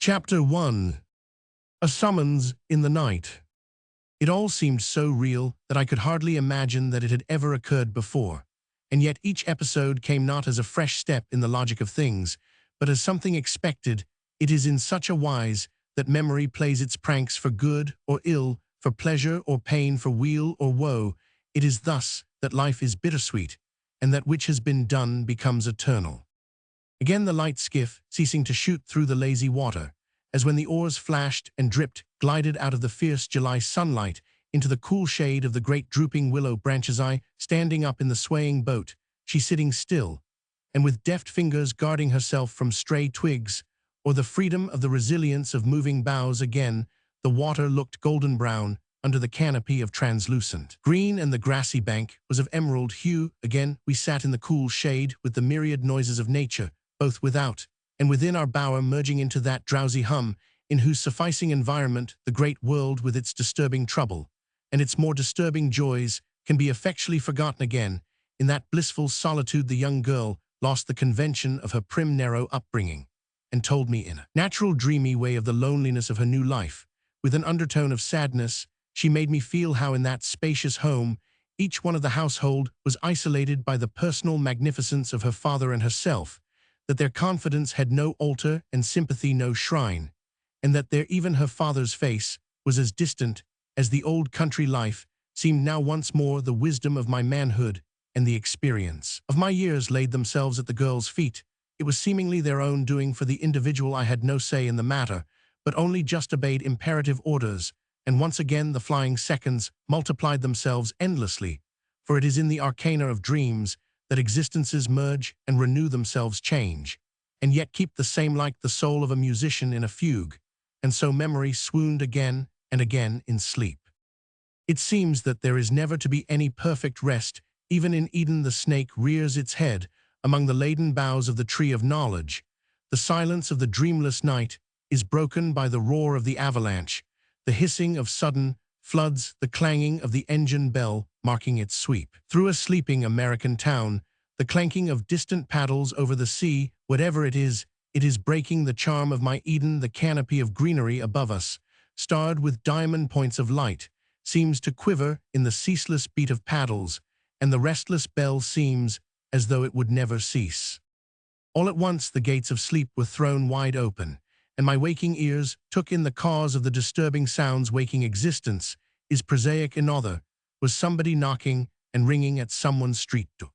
Chapter 1. A Summons in the Night. It all seemed so real that I could hardly imagine that it had ever occurred before, and yet each episode came not as a fresh step in the logic of things, but as something expected. It is in such a wise that memory plays its pranks for good or ill, for pleasure or pain, for weal or woe. It is thus that life is bittersweet, and that which has been done becomes eternal. Again the light skiff, ceasing to shoot through the lazy water, as when the oars flashed and dripped, glided out of the fierce July sunlight into the cool shade of the great drooping willow branches. I, standing up in the swaying boat, she sitting still, and with deft fingers guarding herself from stray twigs, or the freedom of the resilience of moving boughs. Again, the water looked golden brown under the canopy of translucent green, and the grassy bank was of emerald hue. Again, we sat in the cool shade with the myriad noises of nature, both without and within our bower, merging into that drowsy hum in whose sufficing environment the great world with its disturbing trouble and its more disturbing joys can be effectually forgotten. Again, in that blissful solitude the young girl lost the convention of her prim narrow upbringing, and told me in a natural dreamy way of the loneliness of her new life. With an undertone of sadness, she made me feel how in that spacious home each one of the household was isolated by the personal magnificence of her father and herself, that their confidence had no altar and sympathy no shrine, and that there even her father's face was as distant as the old country life seemed now. Once more the wisdom of my manhood and the experience of my years laid themselves at the girl's feet. It was seemingly their own doing, for the individual I had no say in the matter, but only just obeyed imperative orders, and once again the flying seconds multiplied themselves endlessly, for it is in the arcana of dreams that existences merge and renew themselves, change, and yet keep the same, like the soul of a musician in a fugue, and so memory swooned again and again in sleep. It seems that there is never to be any perfect rest. Even in Eden the snake rears its head among the laden boughs of the tree of knowledge. The silence of the dreamless night is broken by the roar of the avalanche, the hissing of sudden floods, the clanging of the engine bell marking its sweep through a sleeping American town, the clanking of distant paddles over the sea. Whatever it is breaking the charm of my Eden. The canopy of greenery above us, starred with diamond points of light, seems to quiver in the ceaseless beat of paddles, and the restless bell seems as though it would never cease. All at once the gates of sleep were thrown wide open, and my waking ears took in the cause of the disturbing sounds. Waking existence is prosaic another, was somebody knocking and ringing at someone's street door.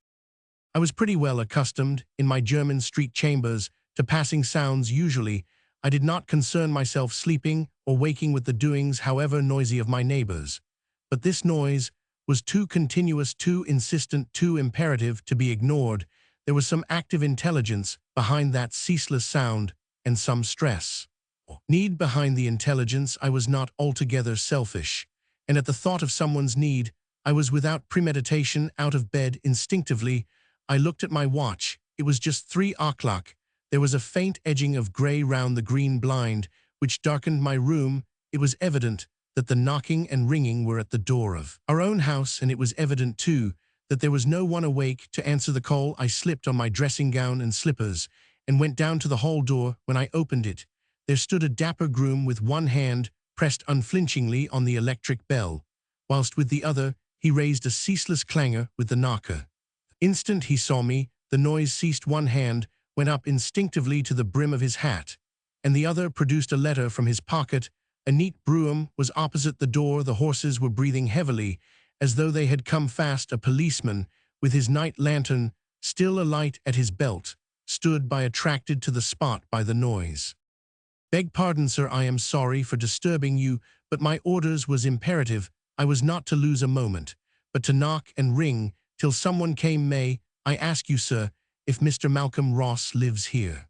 I was pretty well accustomed, in my German street chambers, to passing sounds. Usually, I did not concern myself sleeping or waking with the doings, however noisy, of my neighbors. But this noise was too continuous, too insistent, too imperative to be ignored. There was some active intelligence behind that ceaseless sound, and some stress need behind the intelligence. I was not altogether selfish, and at the thought of someone's need, I was without premeditation out of bed. Instinctively, I looked at my watch. It was just 3 o'clock. There was a faint edging of gray round the green blind, which darkened my room. It was evident that the knocking and ringing were at the door of our own house, and it was evident, too, that there was no one awake to answer the call. I slipped on my dressing gown and slippers and went down to the hall door. When I opened it, there stood a dapper groom with one hand pressed unflinchingly on the electric bell, whilst with the other he raised a ceaseless clangor with the knocker. The instant he saw me, the noise ceased. One hand went up instinctively to the brim of his hat, and the other produced a letter from his pocket. A neat brougham was opposite the door. The horses were breathing heavily, as though they had come fast. A policeman, with his night lantern still alight at his belt, stood by, attracted to the spot by the noise. "Beg pardon, sir, I am sorry for disturbing you, but my orders was imperative. I was not to lose a moment, but to knock and ring till someone came. May I ask you, sir, if Mr. Malcolm Ross lives here?"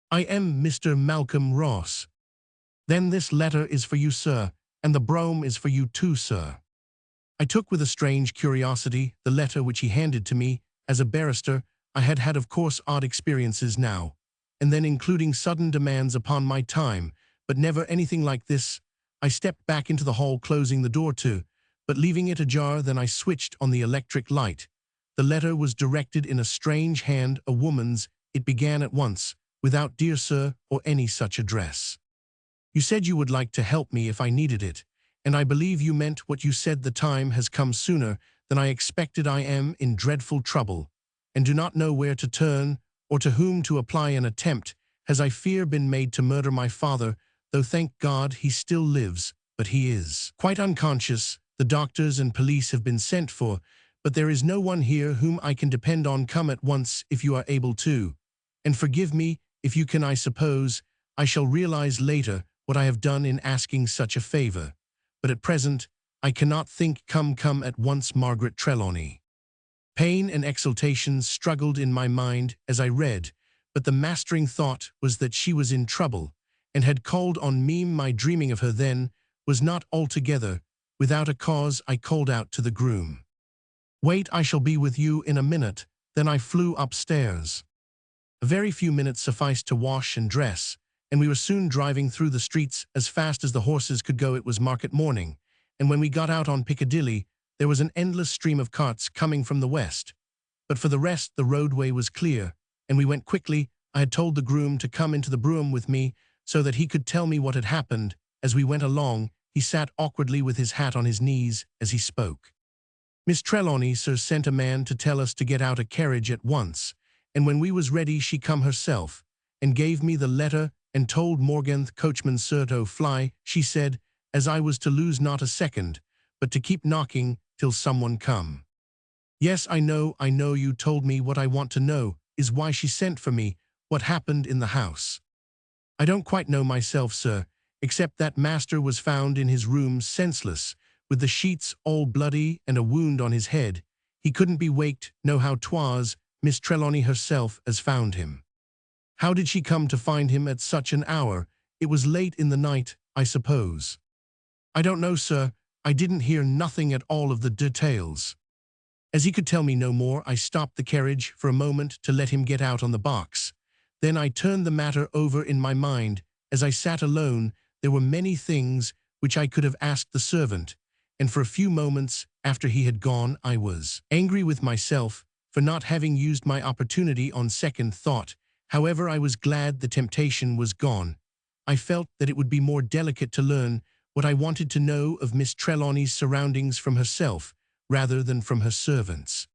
"I am Mr. Malcolm Ross." "Then this letter is for you, sir, and the brougham is for you too, sir." I took with a strange curiosity the letter which he handed to me. As a barrister, I had had, of course, odd experiences now and then, including sudden demands upon my time, but never anything like this. I stepped back into the hall, closing the door too, but leaving it ajar. Then I switched on the electric light. The letter was directed in a strange hand, a woman's. It began at once, without "Dear Sir" or any such address. You said you would like to help me if I needed it, and I believe you meant what you said. The time has come sooner than I expected. I am in dreadful trouble, and do not know where to turn or to whom to apply. An attempt has, I fear, been made to murder my father, though thank God he still lives, but he is quite unconscious. The doctors and police have been sent for, but there is no one here whom I can depend on. Come at once if you are able to, and forgive me if you can. I suppose I shall realize later what I have done in asking such a favor, but at present I cannot think. Come at once, Margaret Trelawney. Pain and exultation struggled in my mind as I read, but the mastering thought was that she was in trouble and had called on me. My dreaming of her then was not altogether without a cause. I called out to the groom, "Wait, I shall be with you in a minute." Then I flew upstairs. A very few minutes sufficed to wash and dress, and we were soon driving through the streets as fast as the horses could go. It was market morning, and when we got out on Piccadilly, there was an endless stream of carts coming from the west. But for the rest, the roadway was clear, and we went quickly. I had told the groom to come into the brougham with me so that he could tell me what had happened. As we went along, he sat awkwardly with his hat on his knees as he spoke. "Miss Trelawney, sir, sent a man to tell us to get out a carriage at once, and when we was ready she come herself, and gave me the letter and told Morgan, the coachman, sir, to fly, she said, as I was to lose not a second, but to keep knocking till someone come." "Yes, I know, you told me. What I want to know is why she sent for me. What happened in the house?" "I don't quite know myself, sir, except that master was found in his room senseless, with the sheets all bloody and a wound on his head. He couldn't be waked. Know how 'twas Miss Trelawney herself as found him." "How did she come to find him at such an hour? It was late in the night, I suppose." "I don't know, sir. I didn't hear nothing at all of the details." As he could tell me no more, I stopped the carriage for a moment to let him get out on the box. Then I turned the matter over in my mind. As I sat alone, there were many things which I could have asked the servant, and for a few moments after he had gone I was angry with myself for not having used my opportunity. On second thought, however, I was glad the temptation was gone. I felt that it would be more delicate to learn what I wanted to know of Miss Trelawney's surroundings from herself rather than from her servants.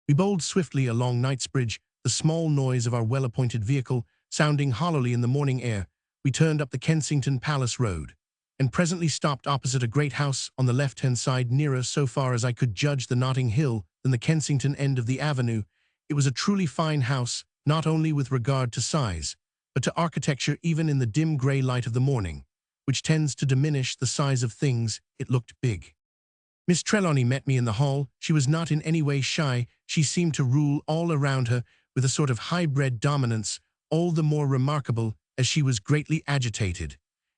We bowled swiftly along Knightsbridge, the small noise of our well-appointed vehicle sounding hollowly in the morning air. We turned up the Kensington Palace Road, and presently stopped opposite a great house on the left-hand side, nearer, so far as I could judge, the Notting Hill than the Kensington end of the avenue. It was a truly fine house, not only with regard to size, but to architecture. Even in the dim grey light of the morning, which tends to diminish the size of things, it looked big. Miss Trelawney met me in the hall. She was not in any way shy. She seemed to rule all around her with a sort of high-bred dominance, all the more remarkable as she was greatly agitated,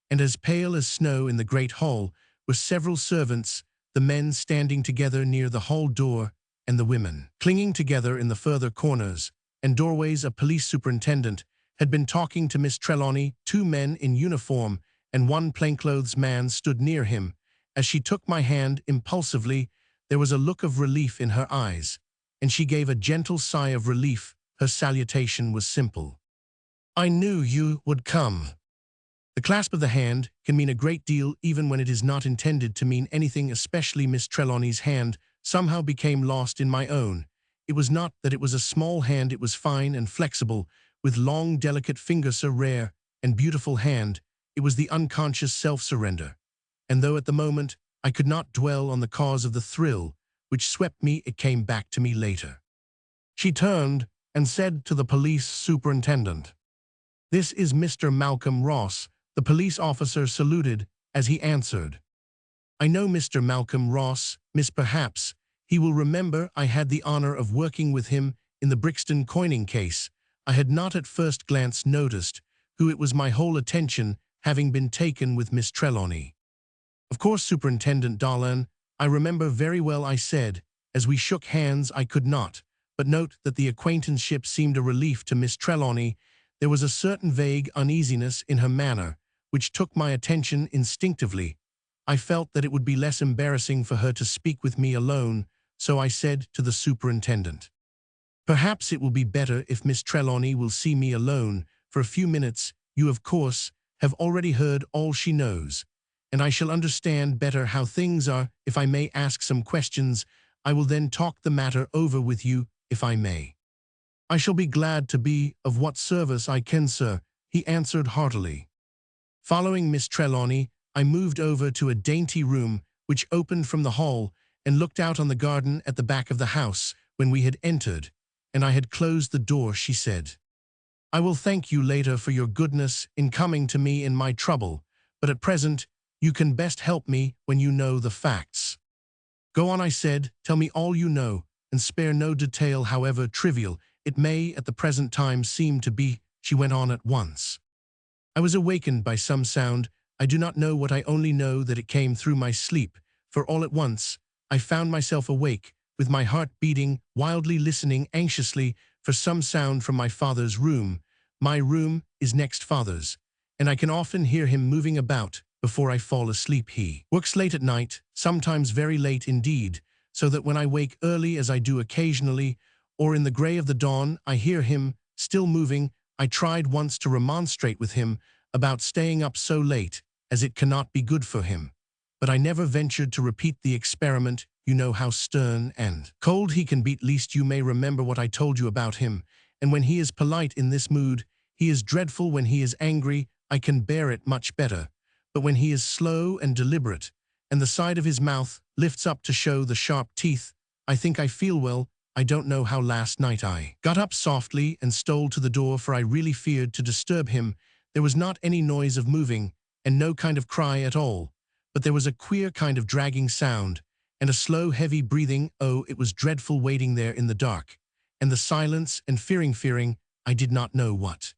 and as pale as snow. In the great hall were several servants, the men standing together near the hall door, and the women clinging together in the further corners and doorways. A police superintendent had been talking to Miss Trelawney. Two men in uniform and one plainclothes man stood near him. As she took my hand impulsively, there was a look of relief in her eyes, and she gave a gentle sigh of relief. Her salutation was simple. "I knew you would come." The clasp of the hand can mean a great deal even when it is not intended to mean anything. Especially Miss Trelawney's hand somehow became lost in my own. It was not that it was a small hand. It was fine and flexible, with long, delicate fingers. A rare and beautiful hand. It was the unconscious self-surrender. And though at the moment I could not dwell on the cause of the thrill which swept me, it came back to me later. She turned and said to the police superintendent, "This is Mr. Malcolm Ross." The police officer saluted as he answered, "I know Mr. Malcolm Ross, miss. Perhaps he will remember I had the honor of working with him in the Brixton coining case." I had not at first glance noticed who it was, my whole attention having been taken with Miss Trelawney. "Of course, Superintendent Darlan, I remember very well," I said. As we shook hands, I could not but note that the acquaintanceship seemed a relief to Miss Trelawney. There was a certain vague uneasiness in her manner which took my attention instinctively. I felt that it would be less embarrassing for her to speak with me alone, so I said to the superintendent, "Perhaps it will be better if Miss Trelawney will see me alone, for a few minutes, you of course have already heard all she knows, and I shall understand better how things are if I may ask some questions. I will then talk the matter over with you, if I may. I shall be glad to be of what service I can, sir, he answered heartily. Following Miss Trelawney, I moved over to a dainty room which opened from the hall and looked out on the garden at the back of the house. When we had entered, and I had closed the door, she said, "I will thank you later for your goodness in coming to me in my trouble, but at present you can best help me when you know the facts." "Go on," I said, "tell me all you know, and spare no detail however trivial it may at the present time seem to be," she went on at once. "I was awakened by some sound. I do not know what. I only know that it came through my sleep, for all at once I found myself awake, with my heart beating wildly, listening anxiously for some sound from my father's room. My room is next father's, and I can often hear him moving about before I fall asleep. He works late at night, sometimes very late indeed, so that when I wake early, as I do occasionally, or in the grey of the dawn, I hear him still moving. I tried once to remonstrate with him about staying up so late, as it cannot be good for him, but I never ventured to repeat the experiment. You know how stern and cold he can be. At least you may remember what I told you about him, and when he is polite in this mood, he is dreadful. When he is angry, I can bear it much better, but when he is slow and deliberate, and the side of his mouth lifts up to show the sharp teeth, I think I feel well. I don't know how last night I got up softly and stole to the door, for I really feared to disturb him. There was not any noise of moving, and no kind of cry at all, but there was a queer kind of dragging sound, and a slow, heavy breathing. Oh, it was dreadful waiting there in the dark, and the silence, and fearing, I did not know what.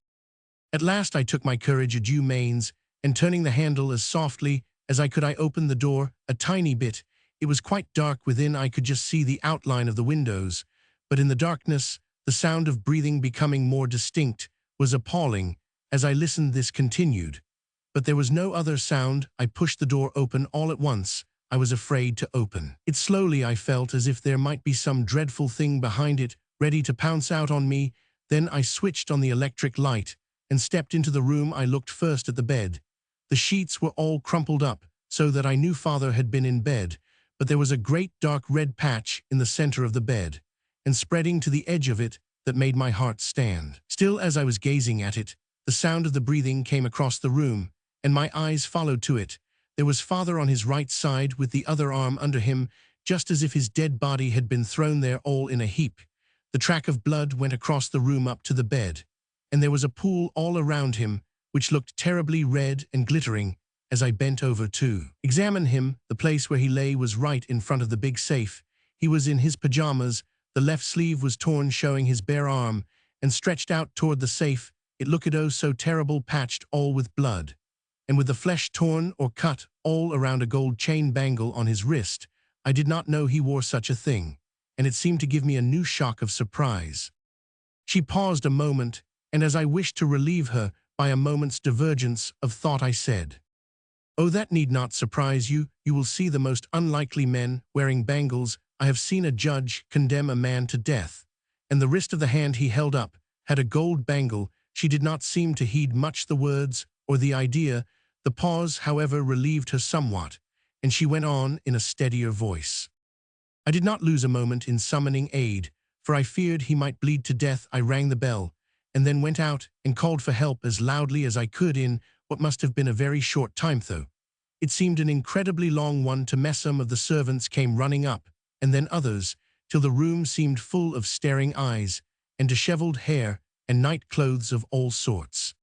At last I took my courage a due mains, and turning the handle as softly as I could, I opened the door a tiny bit. It was quite dark within. I could just see the outline of the windows, but in the darkness, the sound of breathing becoming more distinct was appalling. As I listened, this continued, but there was no other sound. I pushed the door open all at once. I was afraid to open it slowly. I felt as if there might be some dreadful thing behind it, ready to pounce out on me. Then I switched on the electric light and stepped into the room. I looked first at the bed. The sheets were all crumpled up, so that I knew father had been in bed, but there was a great dark red patch in the center of the bed, and spreading to the edge of it, that made my heart stand still. As I was gazing at it, the sound of the breathing came across the room, and my eyes followed to it. There was father on his right side, with the other arm under him, just as if his dead body had been thrown there all in a heap. The track of blood went across the room up to the bed, and there was a pool all around him, which looked terribly red and glittering. As I bent over to examine him, the place where he lay was right in front of the big safe. He was in his pajamas. The left sleeve was torn, showing his bare arm, and stretched out toward the safe. It looked, oh, so terrible, patched all with blood, and with the flesh torn or cut all around. A gold chain bangle on his wrist. I did not know he wore such a thing, and it seemed to give me a new shock of surprise. She paused a moment, and as I wished to relieve her by a moment's divergence of thought, I said, "Oh, that need not surprise you. You will see the most unlikely men wearing bangles. I have seen a judge condemn a man to death, and the wrist of the hand he held up had a gold bangle." She did not seem to heed much the words or the idea. The pause, however, relieved her somewhat, and she went on in a steadier voice. I did not lose a moment in summoning aid, for I feared he might bleed to death. I rang the bell, and then went out and called for help as loudly as I could in what must have been a very short time, though it seemed an incredibly long one to me. Some of the servants came running up, and then others, till the room seemed full of staring eyes and disheveled hair and night clothes of all sorts.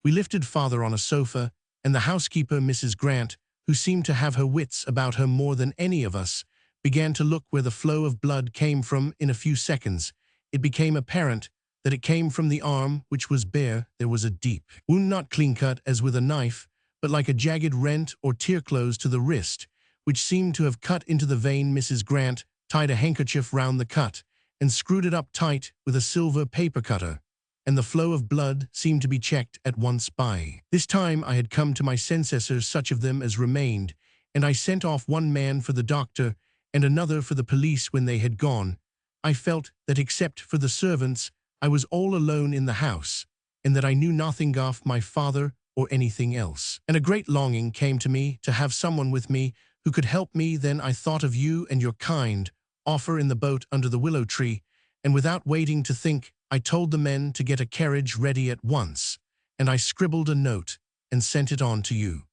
We lifted father on a sofa, and the housekeeper, Mrs. Grant, who seemed to have her wits about her more than any of us, began to look where the flow of blood came from. In a few seconds, it became apparent that it came from the arm, which was bare. There was a deep wound, not clean-cut as with a knife, but like a jagged rent or tear close to the wrist, which seemed to have cut into the vein. Mrs. Grant tied a handkerchief round the cut and screwed it up tight with a silver paper cutter, and the flow of blood seemed to be checked at once. By this time I had come to my senses, such of them as remained, and I sent off one man for the doctor and another for the police. When they had gone, I felt that except for the servants, I was all alone in the house, and that I knew nothing of my father or anything else. And a great longing came to me to have someone with me who could help me. Then I thought of you and your kind offer in the boat under the willow tree, and without waiting to think, I told the men to get a carriage ready at once, and I scribbled a note and sent it on to you."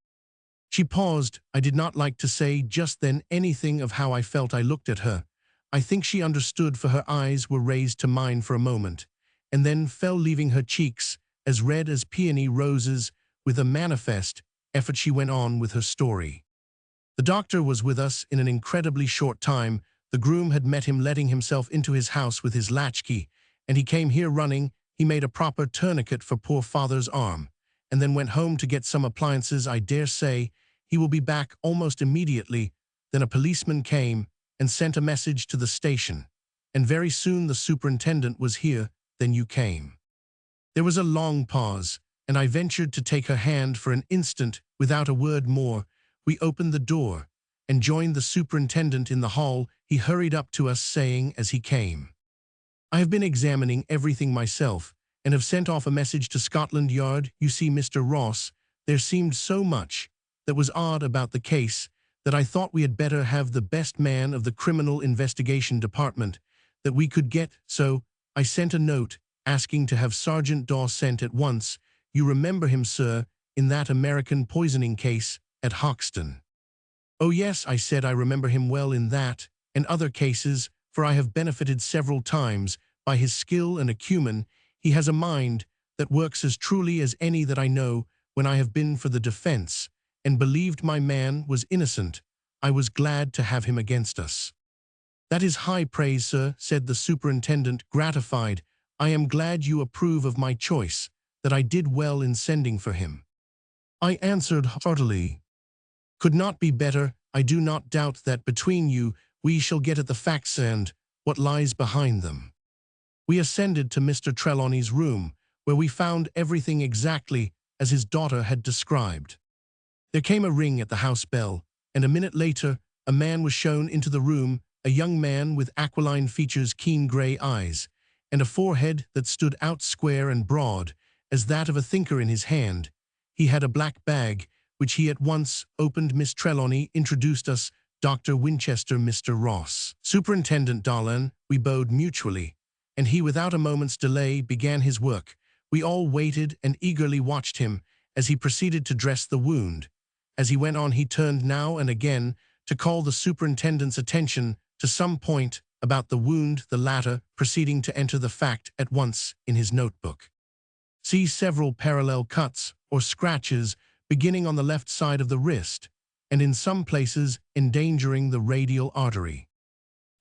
She paused. I did not like to say just then anything of how I felt. I looked at her. I think she understood, for her eyes were raised to mine for a moment, and then fell, leaving her cheeks as red as peony roses. With a manifest effort she went on with her story. "The doctor was with us in an incredibly short time. The groom had met him letting himself into his house with his latchkey, and he came here running. He made a proper tourniquet for poor father's arm, and then went home to get some appliances. I dare say he will be back almost immediately. Then a policeman came and sent a message to the station, and very soon the superintendent was here. Then you came." There was a long pause, and I ventured to take her hand for an instant. Without a word more, we opened the door and joined the superintendent in the hall. He hurried up to us, saying as he came, "I have been examining everything myself, and have sent off a message to Scotland Yard. You see, Mr. Ross, there seemed so much that was odd about the case that I thought we had better have the best man of the Criminal Investigation Department that we could get, so I sent a note asking to have Sergeant Daw sent at once. You remember him, sir, in that American poisoning case at Hoxton?" "Oh yes," I said, "I remember him well in that and other cases, for I have benefited several times by his skill and acumen. He has a mind that works as truly as any that I know. When I have been for the defense and believed my man was innocent, I was glad to have him against us." "That is high praise, sir," said the superintendent, gratified. "I am glad you approve of my choice, that I did well in sending for him." I answered heartily, "Could not be better. I do not doubt that between you we shall get at the facts and what lies behind them." We ascended to Mr. Trelawney's room, where we found everything exactly as his daughter had described. There came a ring at the house bell, and a minute later a man was shown into the room, a young man with aquiline features, keen gray eyes, and a forehead that stood out square and broad as that of a thinker. In his hand he had a black bag, which he at once opened. Miss Trelawney introduced us. "Dr. Winchester, Mr. Ross." "Superintendent Darlan." We bowed mutually, and he without a moment's delay began his work. We all waited and eagerly watched him as he proceeded to dress the wound. As he went on, he turned now and again to call the superintendent's attention to some point about the wound, the latter proceeding to enter the fact at once in his notebook. "See several parallel cuts or scratches beginning on the left side of the wrist, and in some places endangering the radial artery.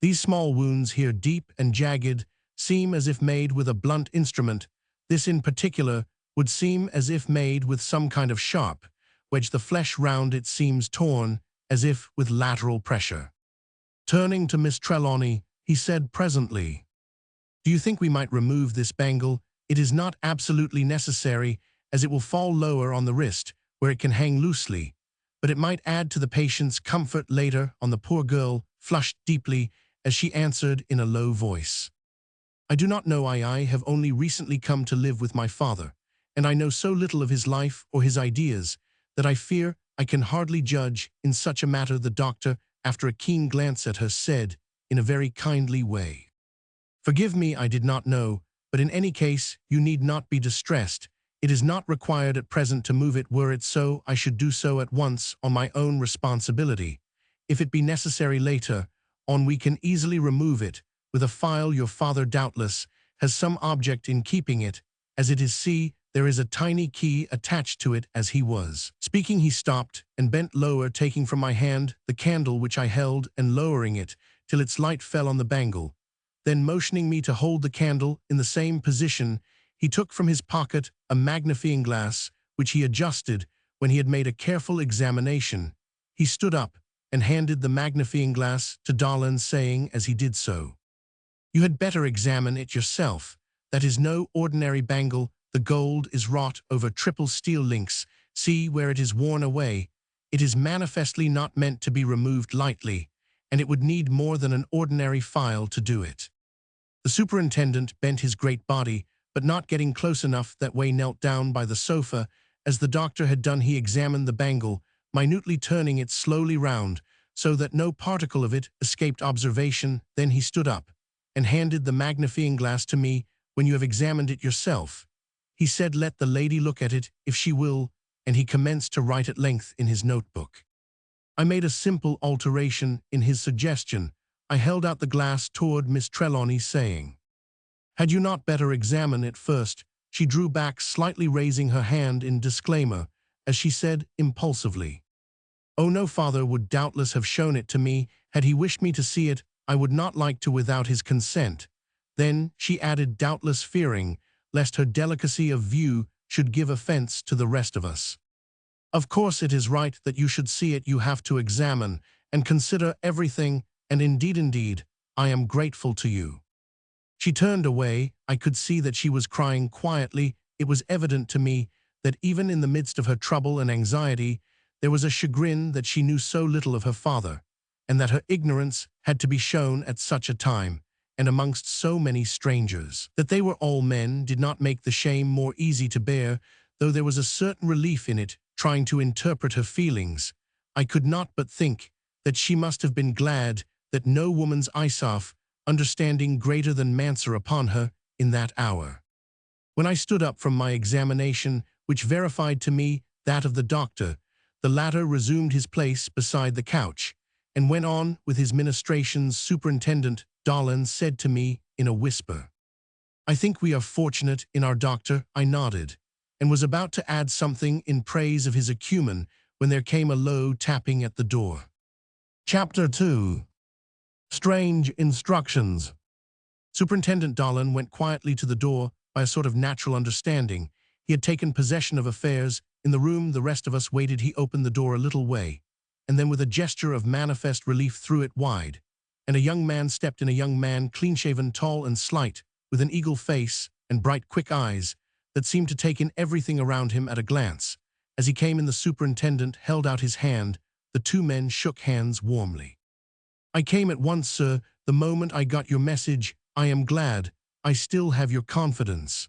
These small wounds here, deep and jagged, seem as if made with a blunt instrument. This in particular would seem as if made with some kind of sharp wedge. The flesh round it seems torn, as if with lateral pressure." Turning to Miss Trelawney, he said presently, "Do you think we might remove this bangle? It is not absolutely necessary, as it will fall lower on the wrist, where it can hang loosely, but it might add to the patient's comfort later on." The poor girl flushed deeply as she answered in a low voice, "I do not know. I have only recently come to live with my father, and I know so little of his life or his ideas that I fear I can hardly judge in such a matter." The doctor, after a keen glance at her, said in a very kindly way, "Forgive me, I did not know, but in any case you need not be distressed. It is not required at present to move it. Were it so, I should do so at once on my own responsibility. If it be necessary later on, we can easily remove it with a file. Your father doubtless has some object in keeping it, as it is. See, there is a tiny key attached to it." As he was speaking, he stopped and bent lower, taking from my hand the candle which I held and lowering it till its light fell on the bangle. Then, motioning me to hold the candle in the same position, he took from his pocket a magnifying glass, which he adjusted when he had made a careful examination. He stood up and handed the magnifying glass to Darlan, saying as he did so, "You had better examine it yourself. That is no ordinary bangle. The gold is wrought over triple steel links. See where it is worn away. It is manifestly not meant to be removed lightly, and it would need more than an ordinary file to do it." The superintendent bent his great body but not getting close enough that way knelt down by the sofa. As the doctor had done, he examined the bangle, minutely turning it slowly round, so that no particle of it escaped observation. Then he stood up and handed the magnifying glass to me. When you have examined it yourself, he said, let the lady look at it, if she will, and he commenced to write at length in his notebook. I made a simple alteration in his suggestion. I held out the glass toward Miss Trelawney, saying, "Had you not better examine it first?" She drew back slightly, raising her hand in disclaimer, as she said impulsively, "Oh no, father would doubtless have shown it to me, had he wished me to see it. I would not like to without his consent." Then she added, doubtless fearing lest her delicacy of view should give offense to the rest of us, "Of course it is right that you should see it. You have to examine and consider everything, and indeed, I am grateful to you." She turned away. I could see that she was crying quietly. It was evident to me that even in the midst of her trouble and anxiety, there was a chagrin that she knew so little of her father, and that her ignorance had to be shown at such a time, and amongst so many strangers. That they were all men did not make the shame more easy to bear, though there was a certain relief in it, trying to interpret her feelings. I could not but think that she must have been glad that no woman's Isaf, understanding greater than Mansa upon her in that hour. When I stood up from my examination, which verified to me that of the doctor, the latter resumed his place beside the couch, and went on with his ministrations. Superintendent Dahlin said to me in a whisper, "I think we are fortunate in our doctor." I nodded, and was about to add something in praise of his acumen when there came a low tapping at the door. Chapter 2. Strange Instructions. Superintendent Dahlin went quietly to the door. By a sort of natural understanding, he had taken possession of affairs. In the room the rest of us waited. He opened the door a little way, and then with a gesture of manifest relief threw it wide, and a young man stepped in. A young man, clean-shaven, tall and slight, with an eagle face and bright, quick eyes that seemed to take in everything around him at a glance. As he came in, the superintendent held out his hand. The two men shook hands warmly. "I came at once, sir, the moment I got your message. I am glad I still have your confidence."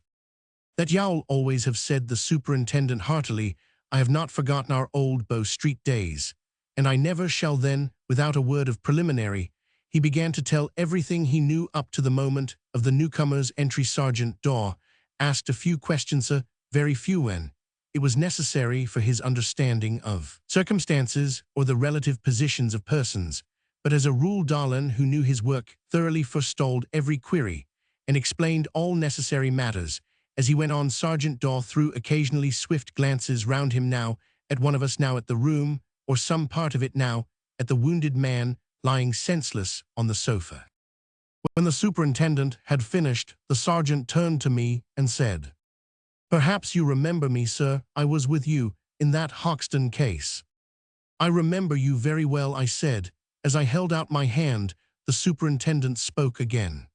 "That you'll always have," said the superintendent heartily. "I have not forgotten our old Bow Street days, and I never shall." Then, without a word of preliminary, he began to tell everything he knew up to the moment of the newcomer's entry. Sergeant Daw asked a few questions, sir, very few, when it was necessary for his understanding of circumstances or the relative positions of persons, but as a rule Dahlin, who knew his work thoroughly, forestalled every query and explained all necessary matters. As he went on, Sergeant Daw threw occasionally swift glances round him, now at one of us, now at the room or some part of it, now at the wounded man lying senseless on the sofa. When the superintendent had finished, the sergeant turned to me and said, "Perhaps you remember me, sir. I was with you in that Hoxton case." "I remember you very well," I said. As I held out my hand, the superintendent spoke again.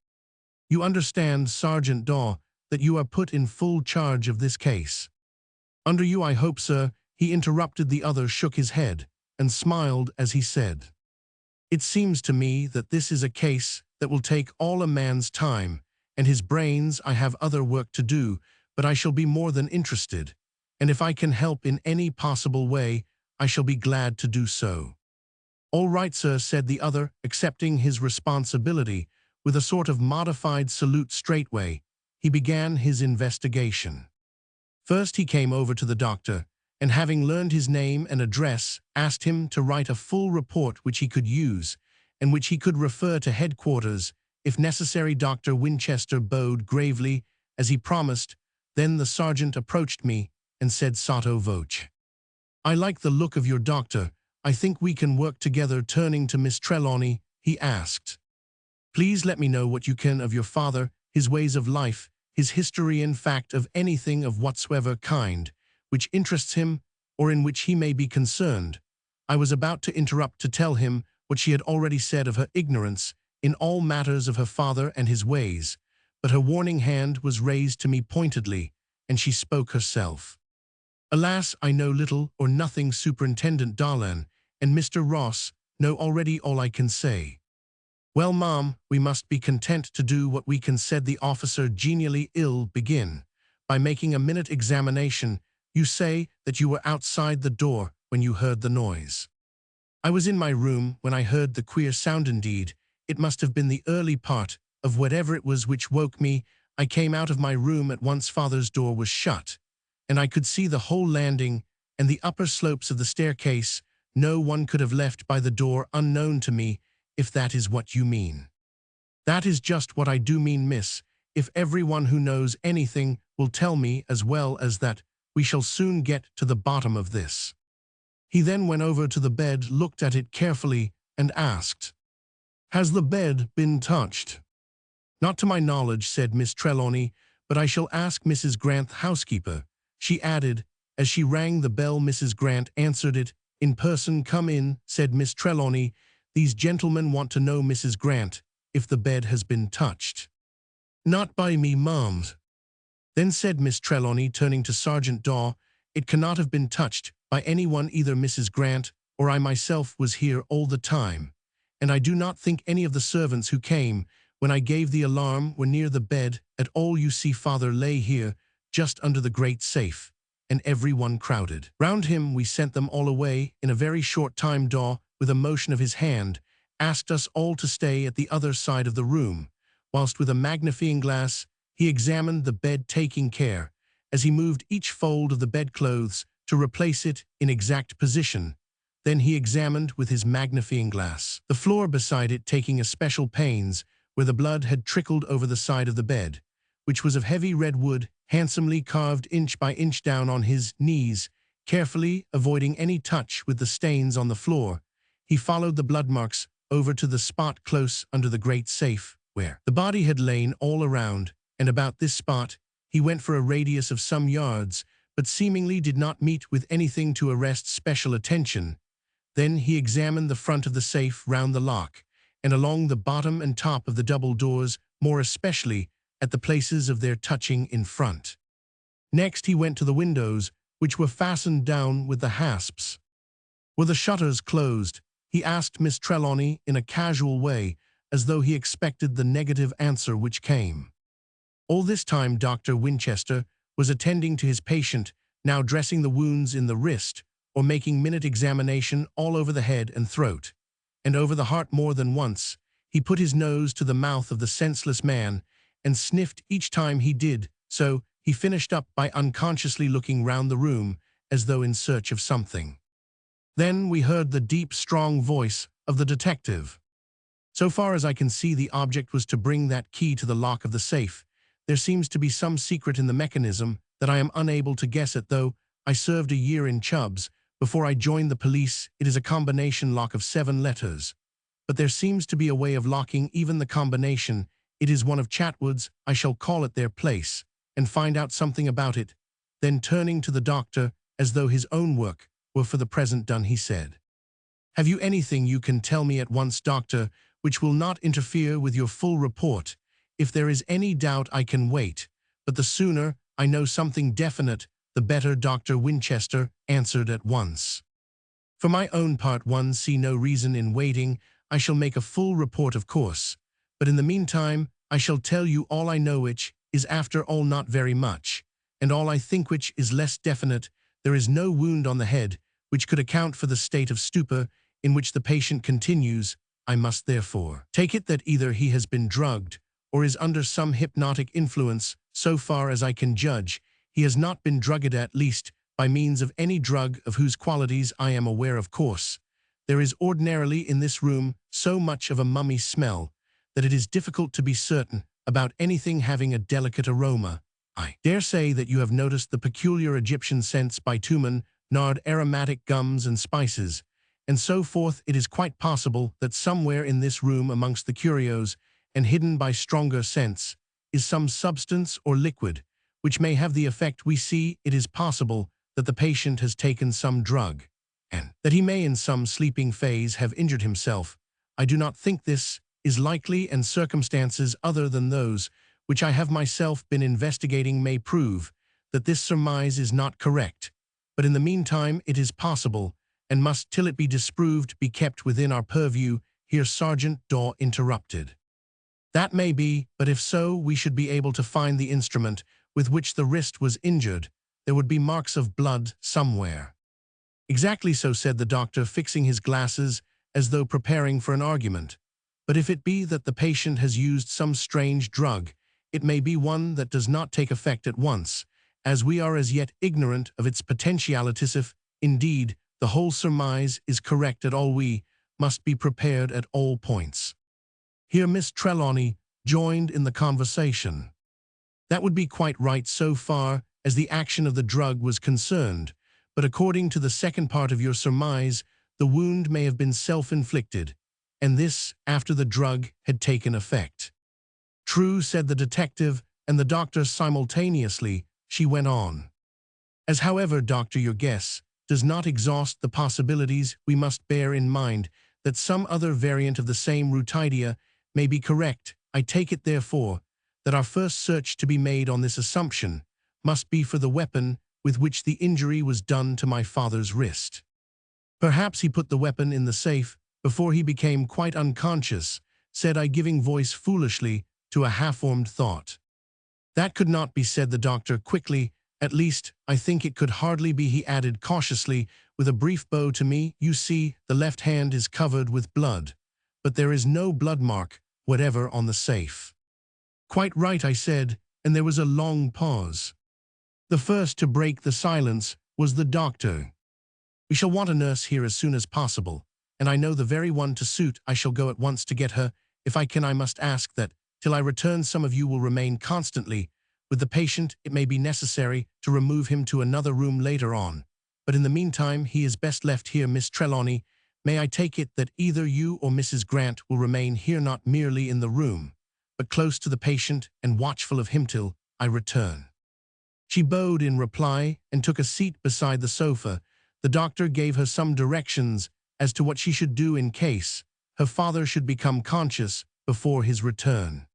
"You understand, Sergeant Daw, that you are put in full charge of this case." "Under you, I hope, sir," he interrupted. The other shook his head and smiled as he said, "It seems to me that this is a case that will take all a man's time and his brains. I have other work to do, but I shall be more than interested, and if I can help in any possible way, I shall be glad to do so." "All right, sir," said the other, accepting his responsibility with a sort of modified salute. Straightway he began his investigation. First he came over to the doctor, and having learned his name and address, asked him to write a full report which he could use, and which he could refer to headquarters, if necessary. Dr. Winchester bowed gravely, as he promised. Then the sergeant approached me and said sotto voce, "I like the look of your doctor. I think we can work together." Turning to Miss Trelawney, he asked, "Please let me know what you can of your father, his ways of life, his history, in fact, of anything of whatsoever kind which interests him or in which he may be concerned." I was about to interrupt to tell him what she had already said of her ignorance in all matters of her father and his ways, but her warning hand was raised to me pointedly, and she spoke herself. "Alas, I know little or nothing. Superintendent Dahlin and Mr. Ross know already all I can say." "Well, ma'am, we must be content to do what we can," said the officer genially. "Ill begin by making a minute examination. You say that you were outside the door when you heard the noise." "I was in my room when I heard the queer sound. Indeed, it must have been the early part of whatever it was which woke me. I came out of my room at once. Father's door was shut, and I could see the whole landing and the upper slopes of the staircase. No one could have left by the door unknown to me, if that is what you mean." "That is just what I do mean, miss. If everyone who knows anything will tell me as well as that, we shall soon get to the bottom of this." He then went over to the bed, looked at it carefully, and asked, "Has the bed been touched?" "Not to my knowledge," said Miss Trelawney, "but I shall ask Mrs. Grant, the housekeeper," she added, as she rang the bell. Mrs. Grant answered it in person. "Come in," said Miss Trelawney. "These gentlemen want to know, Mrs. Grant, if the bed has been touched." "Not by me, ma'am." Then said Miss Trelawney, turning to Sergeant Daw, "It cannot have been touched by anyone. Either Mrs. Grant or I myself was here all the time, and I do not think any of the servants who came when I gave the alarm were near the bed at all. You see, father lay here, just under the great safe, and everyone crowded round him. We sent them all away in a very short time." Daw, with a motion of his hand, asked us all to stay at the other side of the room, whilst with a magnifying glass he examined the bed, taking care, as he moved each fold of the bedclothes, to replace it in exact position. Then he examined with his magnifying glass the floor beside it, taking especial pains where the blood had trickled over the side of the bed, which was of heavy red wood, handsomely carved inch by inch. Down on his knees, carefully avoiding any touch with the stains on the floor, he followed the blood marks over to the spot close under the great safe, where the body had lain. All around and about this spot he went for a radius of some yards, but seemingly did not meet with anything to arrest special attention. Then he examined the front of the safe, round the lock, and along the bottom and top of the double doors, more especially at the places of their touching in front. Next he went to the windows, which were fastened down with the hasps. "Were the shutters closed?" he asked Miss Trelawney in a casual way, as though he expected the negative answer which came. All this time Dr. Winchester was attending to his patient, now dressing the wounds in the wrist, or making minute examination all over the head and throat, and over the heart. More than once he put his nose to the mouth of the senseless man, and sniffed each time he did so. He finished up by unconsciously looking round the room, as though in search of something. Then we heard the deep, strong voice of the detective. "So far as I can see, the object was to bring that key to the lock of the safe. There seems to be some secret in the mechanism that I am unable to guess at, though I served a year in Chubbs before I joined the police. It is a combination lock of 7 letters. But there seems to be a way of locking even the combination. It is one of Chatwood's. I shall call at their place and find out something about it." Then turning to the doctor, as though his own work were for the present done, he said, "Have you anything you can tell me at once, doctor, which will not interfere with your full report? If there is any doubt I can wait, but the sooner I know something definite, the better." Dr. Winchester answered at once, "For my own part, one see no reason in waiting. I shall make a full report, of course, but in the meantime I shall tell you all I know, which is after all not very much, and all I think which is less definite. There is no wound on the head which could account for the state of stupor in which the patient continues. I must therefore take it that either he has been drugged or is under some hypnotic influence. So far as I can judge, he has not been drugged, at least by means of any drug of whose qualities I am aware. Of course, there is ordinarily in this room so much of a mummy smell that it is difficult to be certain about anything having a delicate aroma. I dare say that you have noticed the peculiar Egyptian scents, bitumen, nard, aromatic gums and spices, and so forth. It is quite possible that somewhere in this room, amongst the curios, and hidden by stronger scents, is some substance or liquid which may have the effect we see. It is possible that the patient has taken some drug, and that he may in some sleeping phase have injured himself. I do not think this is likely, and circumstances other than those which I have myself been investigating may prove that this surmise is not correct. But in the meantime it is possible, and must, till it be disproved, be kept within our purview. here Sergeant Daw interrupted. That may be, but if so, we should be able to find the instrument with which the wrist was injured. There would be marks of blood somewhere. Exactly so, said the doctor, fixing his glasses as though preparing for an argument. But if it be that the patient has used some strange drug, it may be one that does not take effect at once, as we are as yet ignorant of its potentialities. If, indeed, the whole surmise is correct at all, we must be prepared at all points. Here Miss Trelawney joined in the conversation. That would be quite right so far as the action of the drug was concerned, but according to the second part of your surmise, the wound may have been self-inflicted, and this after the drug had taken effect. True, said the detective and the doctor simultaneously. She went on. As however, doctor, your guess does not exhaust the possibilities, we must bear in mind that some other variant of the same root idea may be correct. I take it, therefore, that our first search to be made on this assumption must be for the weapon with which the injury was done to my father's wrist. Perhaps he put the weapon in the safe before he became quite unconscious, said I, giving voice foolishly to a half-formed thought. That could not be, said the doctor quickly. At least, I think it could hardly be, he added cautiously, with a brief bow to me. You see, the left hand is covered with blood, but there is no blood mark whatever on the safe. Quite right, I said, and there was a long pause. The first to break the silence was the doctor. We shall want a nurse here as soon as possible, and I know the very one to suit. I shall go at once to get her. If I can, I must ask that, till I return, some of you will remain constantly with the patient. It may be necessary to remove him to another room later on, but in the meantime he is best left here. Miss Trelawney, may I take it that either you or Mrs. Grant will remain here, not merely in the room, but close to the patient and watchful of him till I return? She bowed in reply and took a seat beside the sofa. The doctor gave her some directions as to what she should do in case her father should become conscious before his return.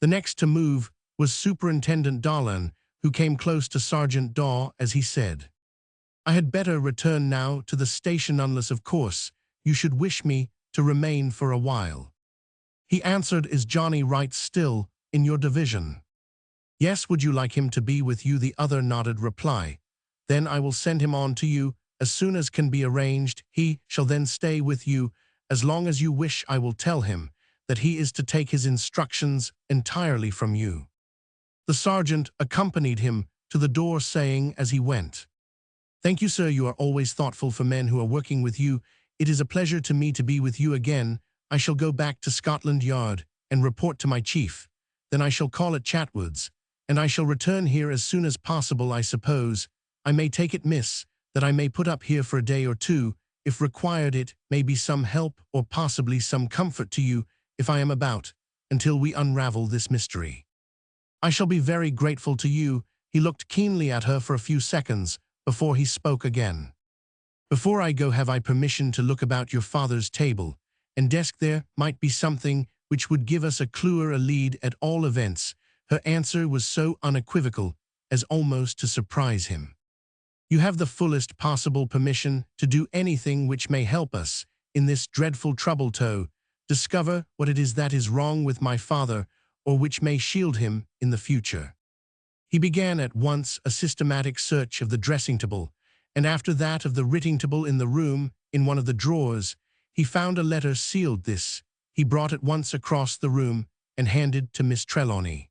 The next to move was Superintendent Dolan, who came close to Sergeant Daw as he said, I had better return now to the station unless, of course, you should wish me to remain for a while. He answered, Is Johnny Wright still in your division? Yes. Would you like him to be with you? The other nodded reply. Then I will send him on to you as soon as can be arranged. He shall then stay with you as long as you wish. I will tell him that he is to take his instructions entirely from you. The sergeant accompanied him to the door, saying as he went, Thank you, sir. You are always thoughtful for men who are working with you. It is a pleasure to me to be with you again. I shall go back to Scotland Yard and report to my chief. Then I shall call at Chatwood's, and I shall return here as soon as possible. I suppose I may take it, miss, that I may put up here for a day or two, if required. It may be some help or possibly some comfort to you if I am about, until we unravel this mystery. I shall be very grateful to you. He looked keenly at her for a few seconds before he spoke again. Before I go, have I permission to look about your father's table and desk? There might be something which would give us a clue or a lead at all events. Her answer was so unequivocal as almost to surprise him. You have the fullest possible permission to do anything which may help us in this dreadful trouble to discover what it is that is wrong with my father, or which may shield him in the future. He began at once a systematic search of the dressing table, and after that of the writing table in the room. In one of the drawers, he found a letter sealed. This he brought at once across the room and handed to Miss Trelawney.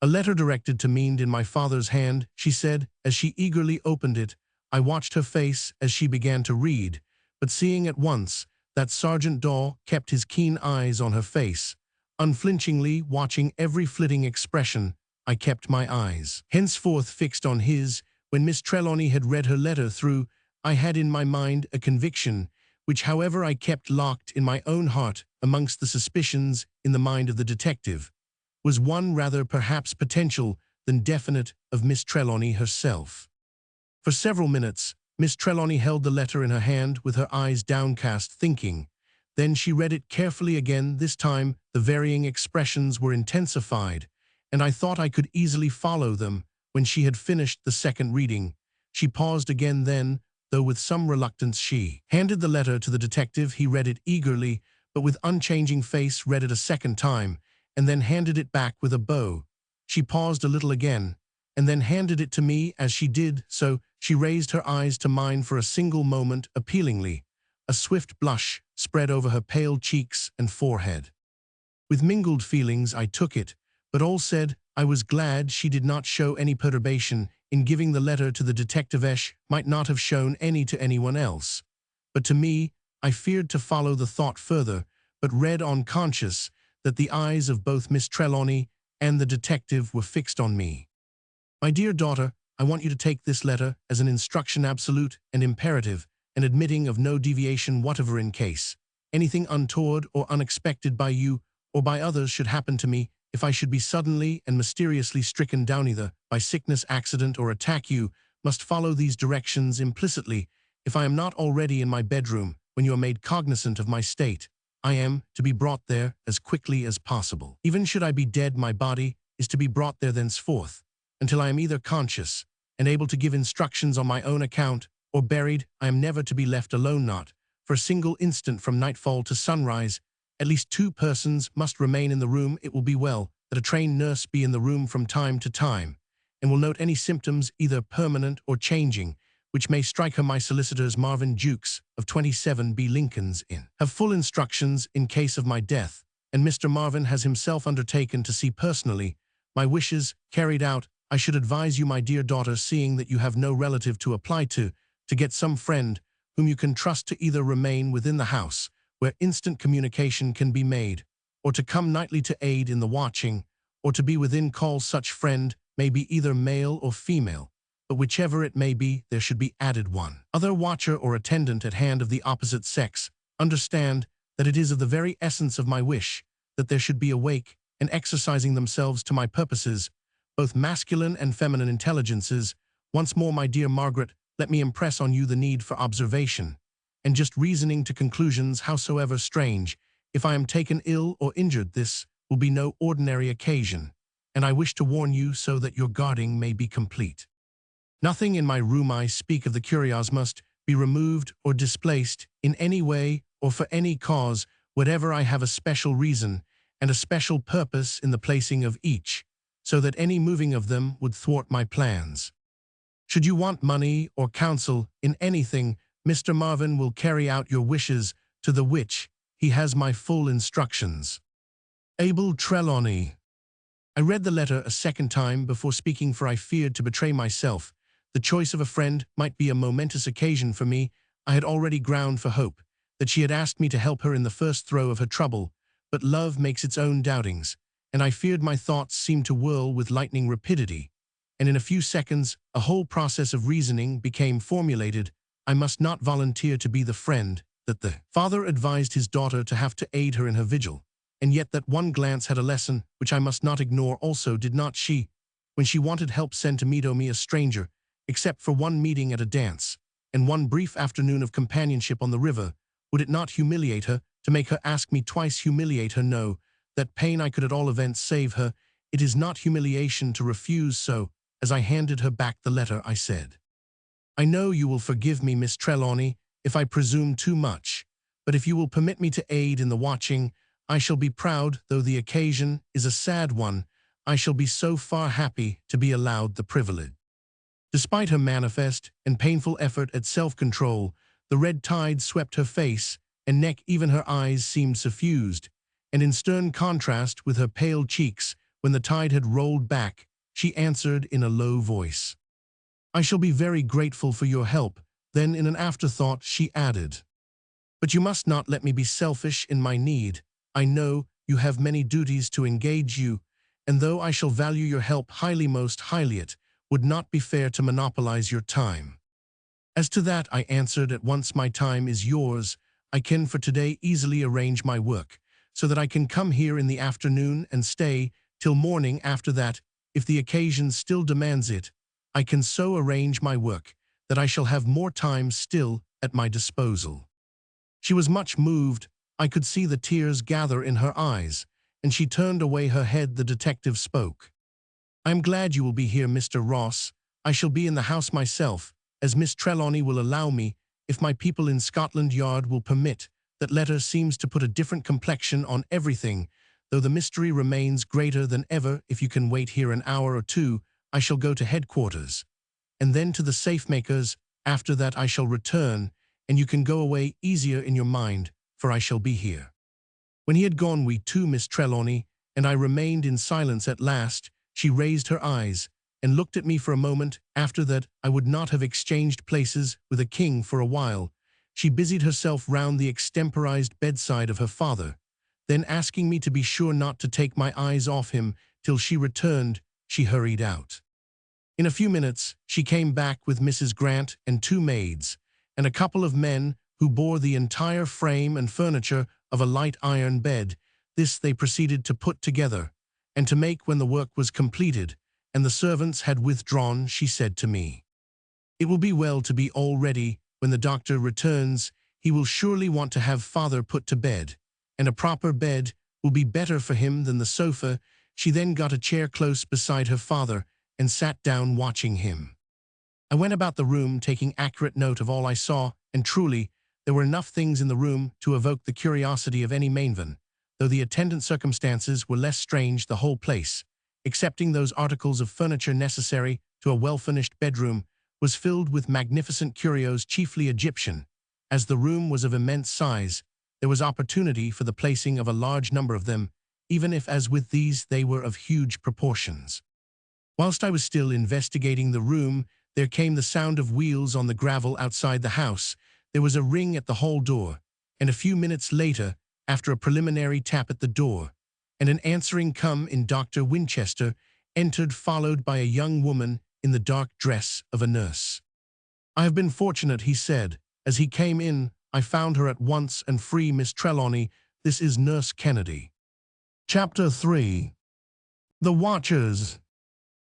A letter directed to me in my father's hand, she said, as she eagerly opened it. I watched her face as she began to read, but seeing at once that Sergeant Daw kept his keen eyes on her face, unflinchingly watching every flitting expression, I kept my eyes henceforth fixed on his. When Miss Trelawney had read her letter through, I had in my mind a conviction, which however I kept locked in my own heart amongst the suspicions in the mind of the detective, was one rather perhaps potential than definite of Miss Trelawney herself. For several minutes, Miss Trelawney held the letter in her hand with her eyes downcast, thinking. Then she read it carefully again. This time the varying expressions were intensified, and I thought I could easily follow them. When she had finished the second reading, she paused again. Then, though with some reluctance, she handed the letter to the detective. He read it eagerly, but with unchanging face read it a second time, and then handed it back with a bow. She paused a little again, and then handed it to me. As she did so, she raised her eyes to mine for a single moment appealingly. A swift blush spread over her pale cheeks and forehead. With mingled feelings I took it, but all said I was glad she did not show any perturbation in giving the letter to the detective-esh, might not have shown any to anyone else. But to me, I feared to follow the thought further, but read on conscious that the eyes of both Miss Trelawney and the detective were fixed on me. My dear daughter, I want you to take this letter as an instruction absolute and imperative, and admitting of no deviation whatever in case anything untoward or unexpected by you or by others should happen to me. If I should be suddenly and mysteriously stricken down either by sickness, accident, or attack, you must follow these directions implicitly. If I am not already in my bedroom when you are made cognizant of my state, I am to be brought there as quickly as possible. Even should I be dead, my body is to be brought there thenceforth, until I am either conscious and able to give instructions on my own account, or buried. I am never to be left alone, not for a single instant from nightfall to sunrise. At least 2 persons must remain in the room. It will be well that a trained nurse be in the room from time to time, and will note any symptoms, either permanent or changing, which may strike her. My solicitors, Marvin Jukes of 27B Lincoln's Inn, have full instructions in case of my death, and Mr. Marvin has himself undertaken to see personally my wishes carried out. I should advise you, my dear daughter, seeing that you have no relative to apply to get some friend whom you can trust to either remain within the house, where instant communication can be made, or to come nightly to aid in the watching, or to be within call. Such friend may be either male or female, but whichever it may be, there should be added one other watcher or attendant at hand of the opposite sex. Understand that it is of the very essence of my wish that there should be awake and exercising themselves to my purposes, both masculine and feminine intelligences. Once more, my dear Margaret, let me impress on you the need for observation, and just reasoning to conclusions, howsoever strange. If I am taken ill or injured, this will be no ordinary occasion, and I wish to warn you so that your guarding may be complete. Nothing in my room, I speak of the curios, must be removed or displaced in any way or for any cause, whatever. I have a special reason and a special purpose in the placing of each, so that any moving of them would thwart my plans. Should you want money or counsel in anything, Mr. Marvin will carry out your wishes, to the which he has my full instructions. Abel Trelawney. I read the letter a second time before speaking, for I feared to betray myself. The choice of a friend might be a momentous occasion for me. I had already ground for hope that she had asked me to help her in the first throe of her trouble, but love makes its own doubtings, and I feared my thoughts seemed to whirl with lightning rapidity, and in a few seconds a whole process of reasoning became formulated. I must not volunteer to be the friend that the father advised his daughter to have to aid her in her vigil, and yet that one glance had a lesson which I must not ignore also. Did not she, when she wanted help, send to meet me a stranger, except for one meeting at a dance, and one brief afternoon of companionship on the river? Would it not humiliate her to make her ask me twice? Humiliate her? No, that pain I could at all events save her. It is not humiliation to refuse. So, as I handed her back the letter, I said, I know you will forgive me, Miss Trelawney, if I presume too much, but if you will permit me to aid in the watching, I shall be proud. Though the occasion is a sad one, I shall be so far happy to be allowed the privilege. Despite her manifest and painful effort at self-control, the red tide swept her face and neck. Even her eyes seemed suffused, and in stern contrast with her pale cheeks, when the tide had rolled back, she answered in a low voice, I shall be very grateful for your help. Then in an afterthought she added, but you must not let me be selfish in my need. I know you have many duties to engage you, and though I shall value your help highly, most highly, it would not be fair to monopolize your time. As to that, I answered at once, my time is yours. I can for today easily arrange my work, so that I can come here in the afternoon and stay till morning. After that, if the occasion still demands it, I can so arrange my work that I shall have more time still at my disposal. She was much moved. I could see the tears gather in her eyes, and she turned away her head. The detective spoke. I am glad you will be here, Mr. Ross. I shall be in the house myself, as Miss Trelawney will allow me, if my people in Scotland Yard will permit, That letter seems to put a different complexion on everything, though the mystery remains greater than ever. If you can wait here an hour or two, I shall go to headquarters, and then to the safe-makers. After that I shall return, and you can go away easier in your mind, for I shall be here." When he had gone, we too, Miss Trelawney and I remained in silence. At last she raised her eyes and looked at me for a moment. After that I would not have exchanged places with a king for a while. She busied herself round the extemporized bedside of her father. Then, asking me to be sure not to take my eyes off him till she returned, she hurried out. In a few minutes she came back with Mrs. Grant and 2 maids, and a couple of men who bore the entire frame and furniture of a light iron bed. This they proceeded to put together, and to make when the work was completed, and the servants had withdrawn. She said to me, "It will be well to be all ready when the doctor returns. He will surely want to have father put to bed, and a proper bed will be better for him than the sofa." She then got a chair close beside her father and sat down watching him. I went about the room taking accurate note of all I saw, and truly there were enough things in the room to evoke the curiosity of any Mainvan, though the attendant circumstances were less strange. The whole place, excepting those articles of furniture necessary to a well-furnished bedroom, was filled with magnificent curios, chiefly Egyptian. As the room was of immense size, there was opportunity for the placing of a large number of them, even if, as with these, they were of huge proportions. Whilst I was still investigating the room, there came the sound of wheels on the gravel outside the house. There was a ring at the hall door, and a few minutes later, after a preliminary tap at the door, and an answering come in, Dr. Winchester entered, followed by a young woman in the dark dress of a nurse. "I have been fortunate," he said. As he came in, I found her at once and free. "Miss Trelawney, this is Nurse Kennedy." Chapter 3. The Watchers.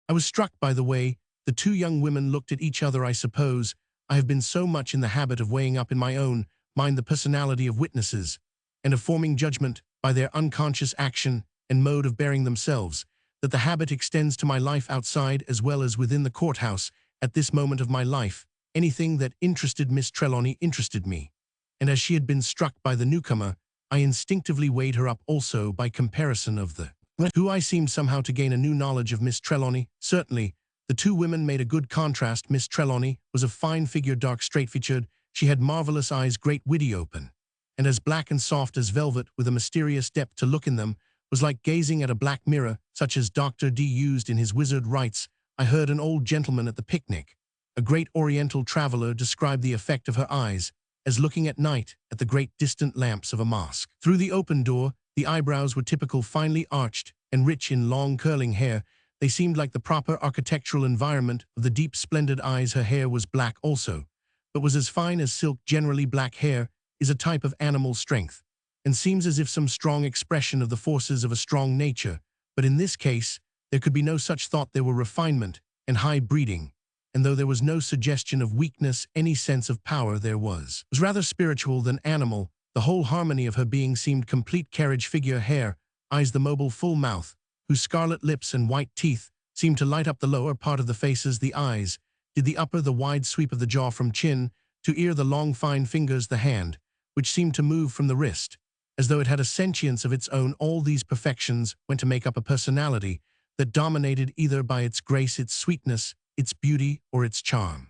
I was struck by the way the 2 young women looked at each other. I suppose I have been so much in the habit of weighing up in my own mind the personality of witnesses, and of forming judgment by their unconscious action and mode of bearing themselves, that the habit extends to my life outside as well as within the courthouse. At this moment of my life, anything that interested Miss Trelawney interested me, and as she had been struck by the newcomer, I instinctively weighed her up also by comparison of the who. I seemed somehow to gain a new knowledge of Miss Trelawney. Certainly, the 2 women made a good contrast. Miss Trelawney was of fine figure, dark, straight-featured. She had marvelous eyes, great, witty, open, and as black and soft as velvet, with a mysterious depth to look in them, was like gazing at a black mirror, such as Dr. D used in his wizard rites. I heard an old gentleman at the picnic, a great oriental traveler, describe the effect of her eyes as looking at night at the great distant lamps of a mosque. Through the open door, the eyebrows were typical, finely arched, and rich in long curling hair. They seemed like the proper architectural environment of the deep, splendid eyes. Her hair was black also, but was as fine as silk. Generally, black hair is a type of animal strength, and seems as if some strong expression of the forces of a strong nature, but in this case there could be no such thought. There were refinement and high breeding, and though there was no suggestion of weakness, any sense of power there was rather spiritual than animal. The whole harmony of her being seemed complete. Carriage, figure, hair, eyes, the mobile full mouth, whose scarlet lips and white teeth seemed to light up the lower part of the faces. The eyes did the upper, the wide sweep of the jaw from chin to ear, the long fine fingers, the hand, which seemed to move from the wrist, as though it had a sentience of its own. All these perfections went to make up a personality that dominated either by its grace, its sweetness, its beauty, or its charm.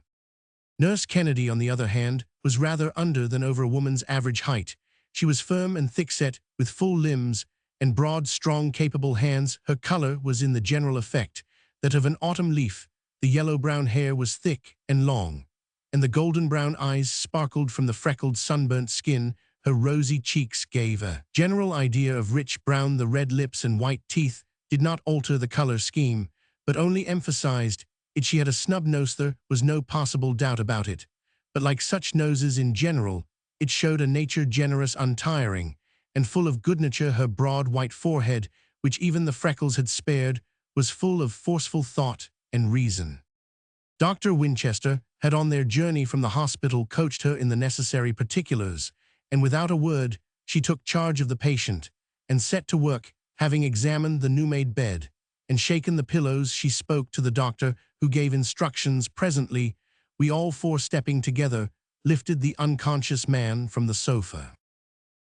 Nurse Kennedy, on the other hand, was rather under than over a woman's average height. She was firm and thick-set, with full limbs and broad, strong, capable hands. Her color was in the general effect that of an autumn leaf. The yellow-brown hair was thick and long, and the golden-brown eyes sparkled from the freckled, sunburnt skin. Her rosy cheeks gave a general idea of rich brown. The red lips and white teeth did not alter the color scheme, but only emphasized it. She had a snub nose, there was no possible doubt about it, but like such noses in general, it showed a nature generous, untiring, and full of good nature. Her broad white forehead, which even the freckles had spared, was full of forceful thought and reason. Dr. Winchester had, on their journey from the hospital, coached her in the necessary particulars, and without a word she took charge of the patient and set to work. Having examined the new-made bed and shaken the pillows, she spoke to the doctor, who gave instructions. Presently, we all 4, stepping together, lifted the unconscious man from the sofa.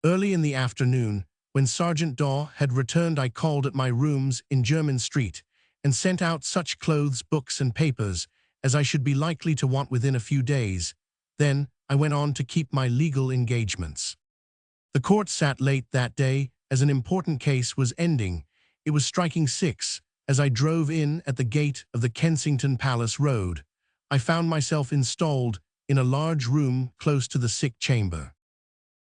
Early in the afternoon, when Sergeant Daw had returned, I called at my rooms in Jermyn Street and sent out such clothes, books, and papers as I should be likely to want within a few days. Then I went on to keep my legal engagements. The court sat late that day as an important case was ending. It was striking 6 as I drove in at the gate of the Kensington Palace Road. I found myself installed in a large room close to the sick chamber.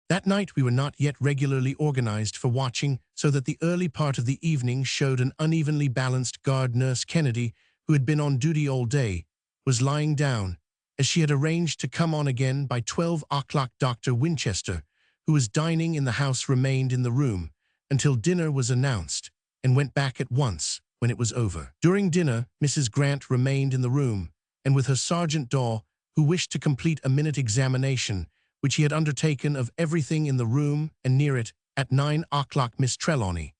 That night we were not yet regularly organized for watching, so that the early part of the evening showed an unevenly balanced guard. Nurse Kennedy, who had been on duty all day, was lying down, as she had arranged to come on again by 12 o'clock. Dr. Winchester, who was dining in the house, remained in the room until dinner was announced and went back at once when it was over. During dinner, Mrs. Grant remained in the room, and with her Sergeant Daw, who wished to complete a minute examination, which he had undertaken, of everything in the room and near it. At 9 o'clock Miss Trelawney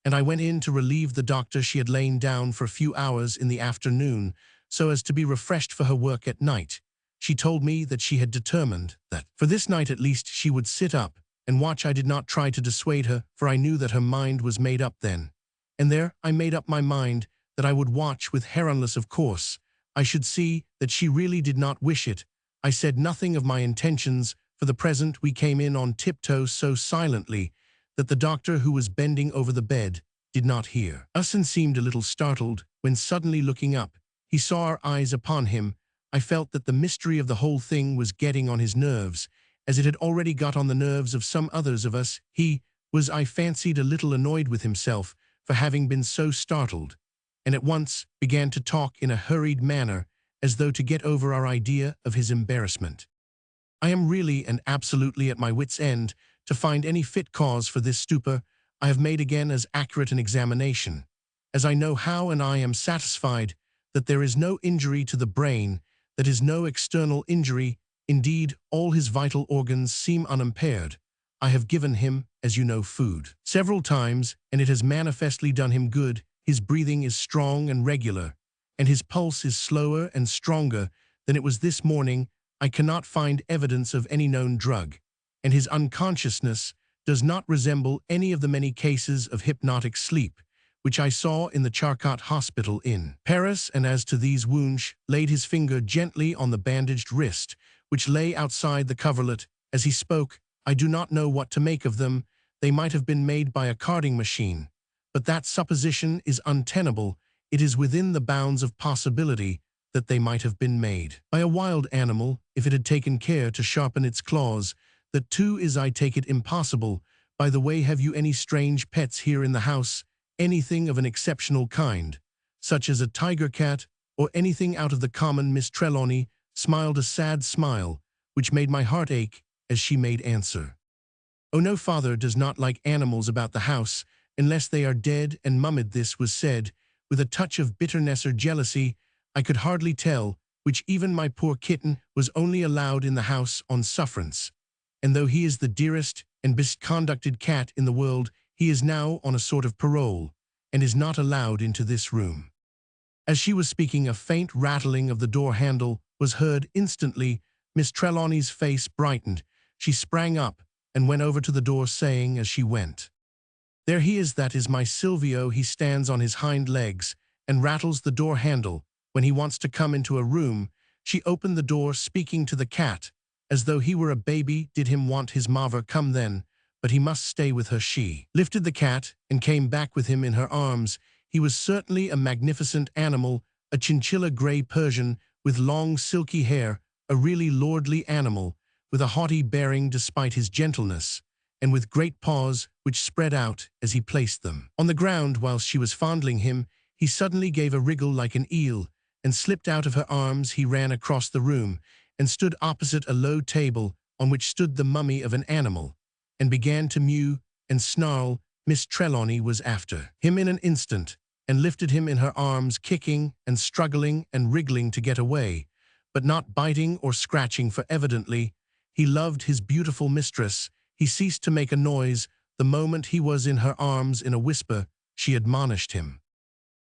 and I went in to relieve the doctor. She had lain down for a few hours in the afternoon so as to be refreshed for her work at night. She told me that she had determined that, for this night at least, she would sit up and watch. I did not try to dissuade her, for I knew that her mind was made up then. And there I made up my mind that I would watch with her, unless, of course, I should see that she really did not wish it. I said nothing of my intentions. For the present, we came in on tiptoe so silently that the doctor, who was bending over the bed, did not hear us and seemed a little startled when, suddenly looking up, he saw our eyes upon him. I felt that the mystery of the whole thing was getting on his nerves, as it had already got on the nerves of some others of us. He was, I fancied, a little annoyed with himself for having been so startled, and at once began to talk in a hurried manner, as though to get over our idea of his embarrassment. I am really and absolutely at my wit's end to find any fit cause for this stupor. I have made again as accurate an examination as I know how, and I am satisfied that there is no injury to the brain, that is, no external injury. Indeed, all his vital organs seem unimpaired. I have given him, as you know, food several times, and it has manifestly done him good. His breathing is strong and regular, and his pulse is slower and stronger than it was this morning. I cannot find evidence of any known drug, and his unconsciousness does not resemble any of the many cases of hypnotic sleep which I saw in the Charcot Hospital in Paris. And as to these wounds, laid his finger gently on the bandaged wrist, which lay outside the coverlet. As he spoke, I do not know what to make of them. They might have been made by a carding machine, but that supposition is untenable. It is within the bounds of possibility that they might have been made by a wild animal, if it had taken care to sharpen its claws. That too is, I take it, impossible. By the way, have you any strange pets here in the house? Anything of an exceptional kind, such as a tiger cat, or anything out of the common? Miss Trelawney smiled a sad smile, which made my heart ache, as she made answer, "Oh no, father does not like animals about the house, unless they are dead and mummied." This was said with a touch of bitterness or jealousy. I could hardly tell which. Even my poor kitten was only allowed in the house on sufferance, and though he is the dearest and best conducted cat in the world, he is now on a sort of parole, and is not allowed into this room. As she was speaking, a faint rattling of the door handle was heard. Instantly, Miss Trelawney's face brightened. She sprang up and went over to the door, saying as she went, "There he is, that is my Silvio. He stands on his hind legs and rattles the door handle when he wants to come into a room." She opened the door, speaking to the cat, as though he were a baby. Did him want his mother come then, but he must stay with her. She lifted the cat and came back with him in her arms. He was certainly a magnificent animal, a chinchilla gray Persian with long silky hair, a really lordly animal, with a haughty bearing despite his gentleness, and with great paws which spread out as he placed them on the ground. While she was fondling him, he suddenly gave a wriggle like an eel and slipped out of her arms. He ran across the room and stood opposite a low table on which stood the mummy of an animal, and began to mew and snarl. Miss Trelawney was after him in an instant, and lifted him in her arms, kicking and struggling and wriggling to get away, but not biting or scratching, for evidently he loved his beautiful mistress. He ceased to make a noise the moment he was in her arms. In a whisper, she admonished him,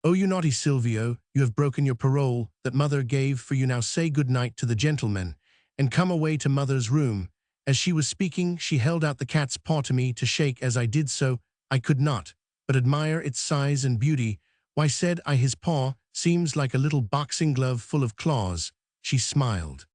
"Oh, you naughty Silvio, you have broken your parole that mother gave for you. Now say good night to the gentleman, and come away to mother's room." As she was speaking, she held out the cat's paw to me to shake. As I did so, I could not but admire its size and beauty. Why, said I, his paw seems like a little boxing glove full of claws. She smiled.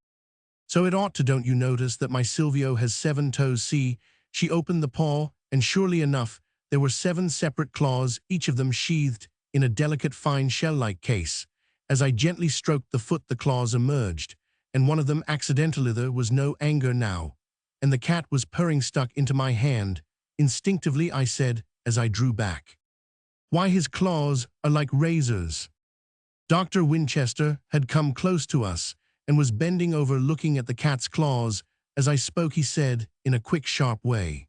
So it ought to. Don't you notice that my Silvio has 7 toes? See, she opened the paw, and surely enough, there were 7 separate claws, each of them sheathed in a delicate fine shell-like case. As I gently stroked the foot, the claws emerged, and one of them accidentally. There was no anger now, and the cat was purring. Stuck into my hand. Instinctively, I said, as I drew back. Why, his claws are like razors. Dr. Winchester had come close to us and was bending over looking at the cat's claws. As I spoke, he said, in a quick, sharp way.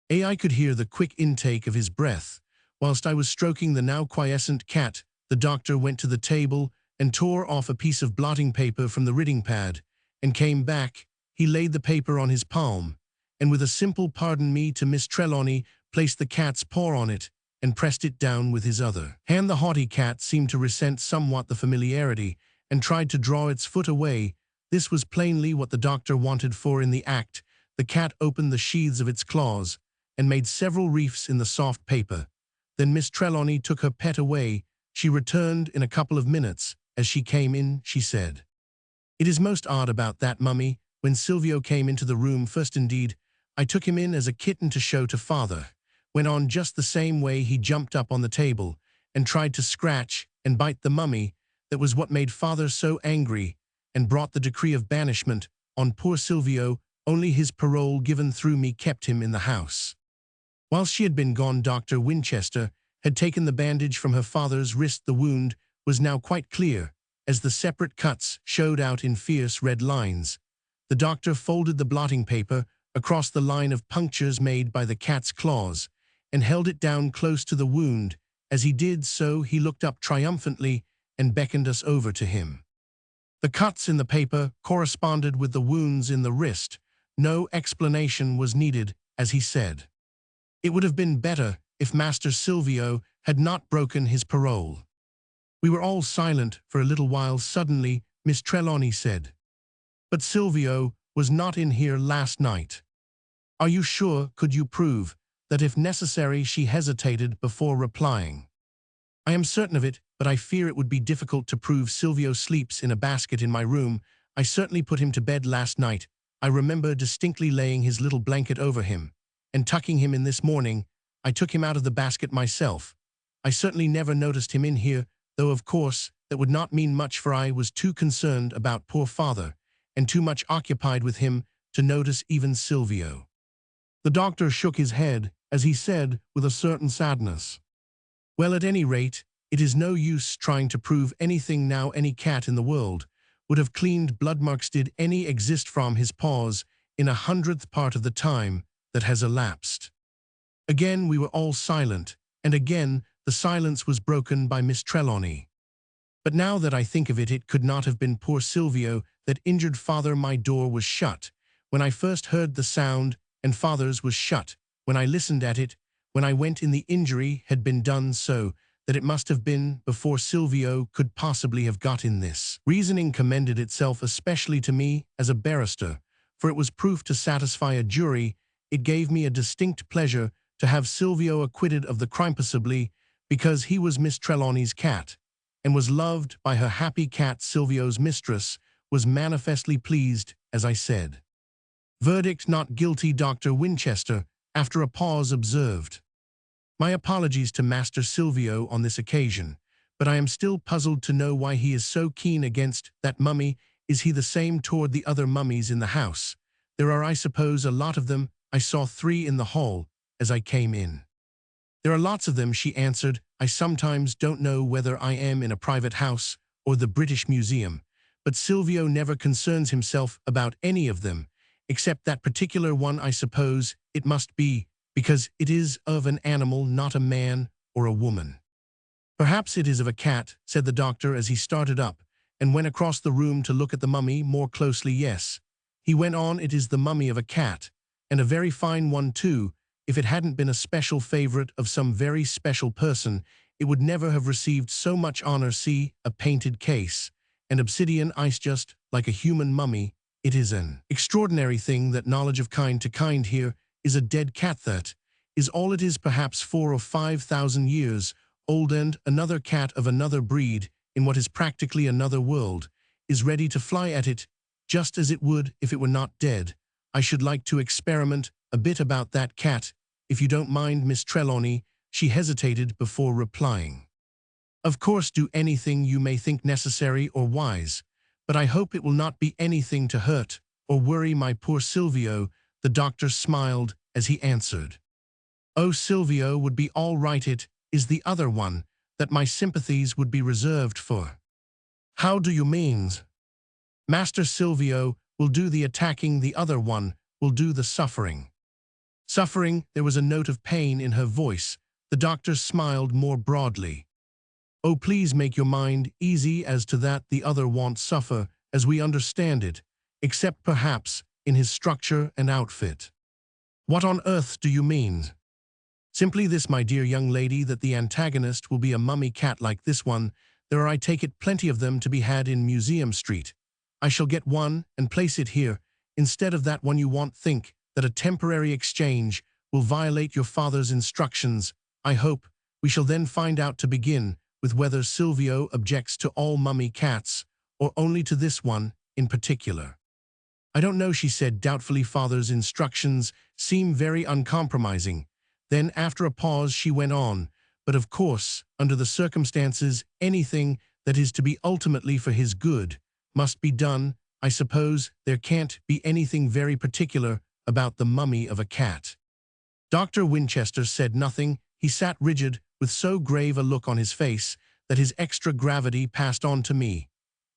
I could hear the quick intake of his breath. Whilst I was stroking the now quiescent cat, the doctor went to the table and tore off a piece of blotting paper from the writing pad, and came back. He laid the paper on his palm, and with a simple "Pardon me" to Miss Trelawney, placed the cat's paw on it and pressed it down with his other hand. The haughty cat seemed to resent somewhat the familiarity, and tried to draw its foot away. This was plainly what the doctor wanted, for in the act, the cat opened the sheaths of its claws and made several reefs in the soft paper. Then Miss Trelawney took her pet away. She returned in a couple of minutes. As she came in, she said, "It is most odd about that mummy. When Silvio came into the room first, indeed, I took him in as a kitten to show to father. Went on just the same way. He jumped up on the table and tried to scratch and bite the mummy. That was what made father so angry and brought the decree of banishment on poor Silvio. Only his parole given through me kept him in the house." While she had been gone, Dr. Winchester had taken the bandage from her father's wrist. The wound was now quite clear, as the separate cuts showed out in fierce red lines. The doctor folded the blotting paper across the line of punctures made by the cat's claws and held it down close to the wound. As he did so, he looked up triumphantly and beckoned us over to him. The cuts in the paper corresponded with the wounds in the wrist. No explanation was needed, as he said. It would have been better if Master Silvio had not broken his parole. We were all silent for a little while. Suddenly, Miss Trelawney said, "But Silvio was not in here last night." "Are you sure? Could you prove that if necessary?" She hesitated before replying. "I am certain of it, but I fear it would be difficult to prove. Silvio sleeps in a basket in my room. I certainly put him to bed last night. I remember distinctly laying his little blanket over him and tucking him in. This morning I took him out of the basket myself. I certainly never noticed him in here, though of course that would not mean much, for I was too concerned about poor father and too much occupied with him to notice even Silvio." The doctor shook his head as he said with a certain sadness, "Well, at any rate, it is no use trying to prove anything now. Any cat in the world would have cleaned blood marks, did any exist, from his paws in 1/100th part of the time that has elapsed." Again we were all silent, and again the silence was broken by Miss Trelawney. "But now that I think of it, it could not have been poor Silvio that injured father. My door was shut when I first heard the sound, and father's was shut when I listened at it. When I went in, the injury had been done, so that it must have been before Silvio could possibly have got in." This reasoning commended itself especially to me as a barrister, for it was proof to satisfy a jury. It gave me a distinct pleasure to have Silvio acquitted of the crime, possibly because he was Miss Trelawney's cat and was loved by her happy cat. Silvio's mistress was manifestly pleased, as I said. "Verdict not guilty," Dr. Winchester, after a pause, observed. "My apologies to Master Silvio on this occasion, but I am still puzzled to know why he is so keen against that mummy. Is he the same toward the other mummies in the house? There are, I suppose, a lot of them. I saw 3 in the hall as I came in." "There are lots of them," she answered. "I sometimes don't know whether I am in a private house or the British Museum, but Silvio never concerns himself about any of them, except that particular one. I suppose it must be because it is of an animal, not a man or a woman." "Perhaps it is of a cat," said the doctor as he started up and went across the room to look at the mummy more closely. "Yes," he went on, "it is the mummy of a cat, and a very fine one too. If it hadn't been a special favorite of some very special person, it would never have received so much honor. See, a painted case and obsidian ice, just like a human mummy. It is an extraordinary thing that knowledge of kind to kind here is a dead cat that is all it is, perhaps 4 or 5,000 years old, and another cat of another breed in what is practically another world is ready to fly at it just as it would if it were not dead. I should like to experiment a bit about that cat, if you don't mind, Miss Trelawney. She hesitated before replying. Of course, do anything you may think necessary or wise, but I hope it will not be anything to hurt or worry my poor Silvio. The doctor smiled as he answered. Oh, Silvio would be all right. It is the other one that my sympathies would be reserved for. How do you mean? Master Silvio will do the attacking, the other one will do the suffering. Suffering? There was a note of pain in her voice. The doctor smiled more broadly. Oh, please make your mind easy as to that. The other won't suffer, as we understand it, except perhaps in his structure and outfit. What on earth do you mean? Simply this, my dear young lady, that the antagonist will be a mummy cat like this one. There are, I take it, plenty of them to be had in Museum Street. I shall get one and place it here, instead of that one you want. Think that a temporary exchange will violate your father's instructions. I hope we shall then find out, to begin with, whether Silvio objects to all mummy cats, or only to this one in particular. I don't know, she said doubtfully. Father's instructions seem very uncompromising. Then, after a pause, she went on, but of course, under the circumstances, anything that is to be ultimately for his good must be done. I suppose there can't be anything very particular about the mummy of a cat. Dr. Winchester said nothing. He sat rigid, with so grave a look on his face that his extra gravity passed on to me,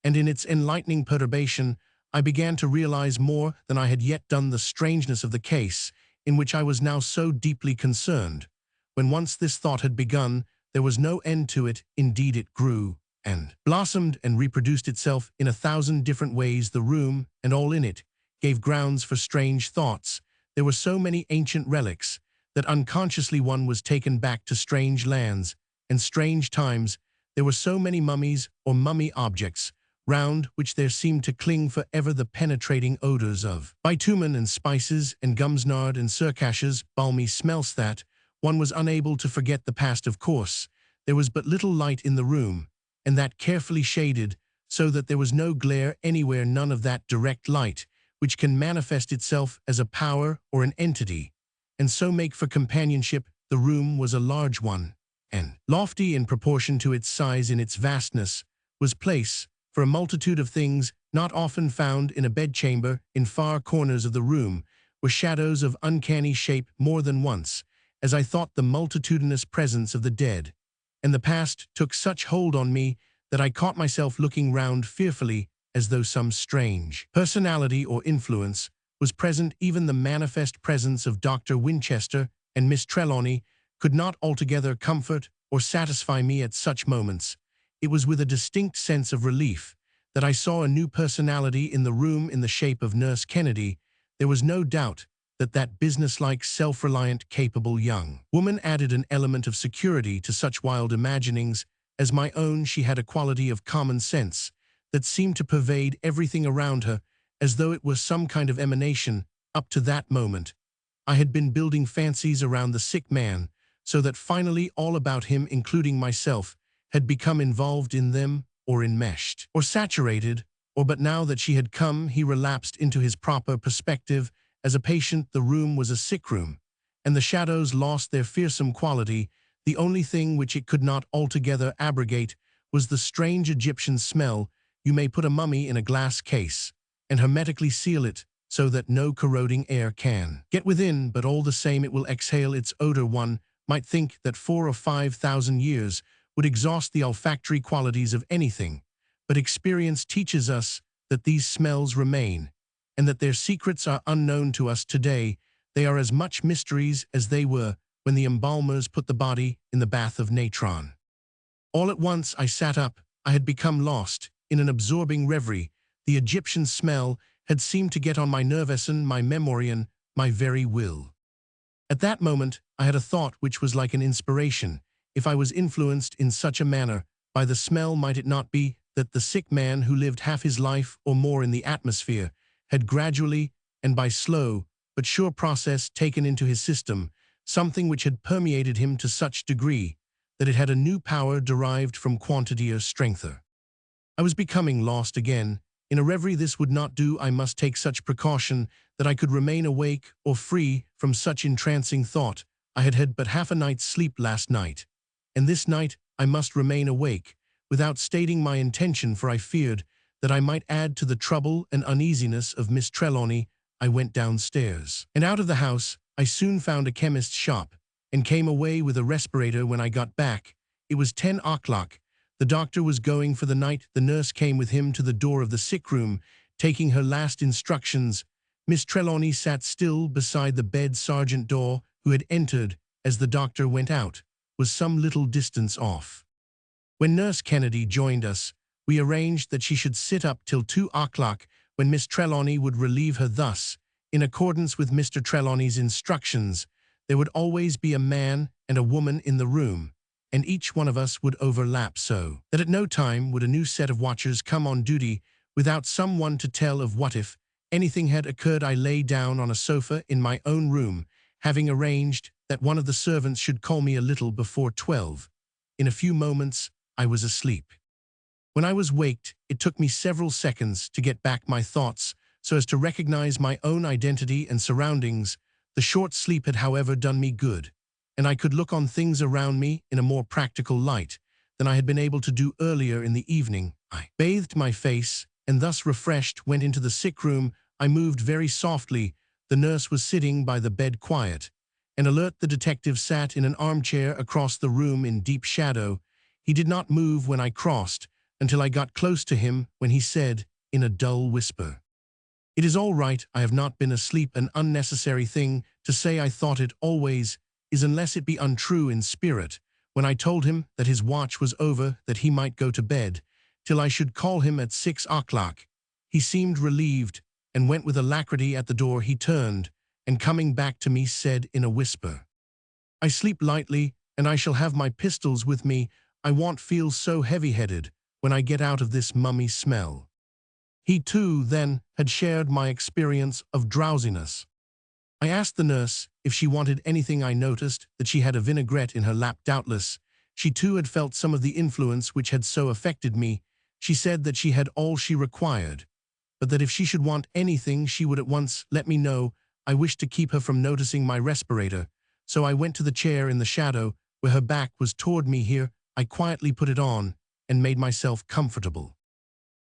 and in its enlightening perturbation I began to realize more than I had yet done the strangeness of the case in which I was now so deeply concerned. When once this thought had begun, there was no end to it. Indeed, it grew and blossomed and reproduced itself in 1,000 different ways. The room, and all in it, gave grounds for strange thoughts. There were so many ancient relics that unconsciously one was taken back to strange lands and strange times. There were so many mummies or mummy objects, round which there seemed to cling for ever the penetrating odors of bitumen and spices and gumsnard and circashes, balmy smells, that one was unable to forget the past. Of course, there was but little light in the room, and that carefully shaded, so that there was no glare anywhere, none of that direct light which can manifest itself as a power or an entity, and so make for companionship. The room was a large one, and lofty in proportion to its size. In its vastness was place for a multitude of things not often found in a bedchamber. In far corners of the room were shadows of uncanny shape. More than once, as I thought, the multitudinous presence of the dead and the past took such hold on me that I caught myself looking round fearfully, as though some strange personality or influence was present. Even the manifest presence of Dr. Winchester and Miss Trelawney could not altogether comfort or satisfy me at such moments. It was with a distinct sense of relief that I saw a new personality in the room in the shape of Nurse Kennedy. There was no doubt that that businesslike, self-reliant, capable young woman added an element of security to such wild imaginings as my own. She had a quality of common sense that seemed to pervade everything around her, as though it were some kind of emanation. Up to that moment, I had been building fancies around the sick man, so that finally all about him, including myself, had become involved in them, or enmeshed, or saturated, but now that she had come, he relapsed into his proper perspective as a patient. The room was a sick room, and the shadows lost their fearsome quality. The only thing which it could not altogether abrogate was the strange Egyptian smell. You may put a mummy in a glass case and hermetically seal it so that no corroding air can get within, but all the same it will exhale its odor. One might think that 4 or 5,000 years would exhaust the olfactory qualities of anything, but experience teaches us that these smells remain, and that their secrets are unknown to us today. They are as much mysteries as they were when the embalmers put the body in the bath of natron. All at once I sat up. I had become lost in an absorbing reverie. The Egyptian smell had seemed to get on my nervous and my memory and my very will. At that moment I had a thought which was like an inspiration. If I was influenced in such a manner by the smell, might it not be that the sick man, who lived half his life or more in the atmosphere, had gradually, and by slow but sure process, taken into his system something which had permeated him to such degree that it had a new power derived from quantity or strengther. I was becoming lost again. In a reverie this would not do. I must take such precaution that I could remain awake or free from such entrancing thought. I had had but half a night's sleep last night, and this night I must remain awake, without stating my intention, for I feared that I might add to the trouble and uneasiness of Miss Trelawney. I went downstairs, and out of the house. I soon found a chemist's shop, and came away with a respirator. When I got back, it was 10 o'clock. The doctor was going for the night. The nurse came with him to the door of the sick room, taking her last instructions. Miss Trelawney sat still beside the bed. Sergeant Daw, who had entered as the doctor went out, was some little distance off. When Nurse Kennedy joined us, we arranged that she should sit up till 2 o'clock, when Miss Trelawney would relieve her. Thus, in accordance with Mr. Trelawney's instructions, there would always be a man and a woman in the room, and each one of us would overlap so that at no time would a new set of watchers come on duty without someone to tell of what if anything had occurred. I lay down on a sofa in my own room, having arranged that one of the servants should call me a little before 12. In a few moments I was asleep. When I was waked, it took me several seconds to get back my thoughts so as to recognize my own identity and surroundings. The short sleep had, however, done me good, and I could look on things around me in a more practical light than I had been able to do earlier in the evening. I bathed my face, and thus refreshed went into the sick room. I moved very softly. The nurse was sitting by the bed quiet and alert. The detective sat in an armchair across the room in deep shadow. He did not move when I crossed until I got close to him, when he said, in a dull whisper, "It is all right. I have not been asleep. An unnecessary thing to say. I thought it always is, unless it be untrue in spirit." When I told him that his watch was over, that he might go to bed till I should call him at 6 o'clock, he seemed relieved and went with alacrity at the door. He turned, and coming back to me said in a whisper, "I sleep lightly, and I shall have my pistols with me. I won't feel so heavy-headed when I get out of this mummy smell." He too, then, had shared my experience of drowsiness. I asked the nurse if she wanted anything. I noticed that she had a vinaigrette in her lap. Doubtless, she too had felt some of the influence which had so affected me. She said that she had all she required, but that if she should want anything she would at once let me know. I wished to keep her from noticing my respirator, so I went to the chair in the shadow where her back was toward me. Here I quietly put it on and made myself comfortable.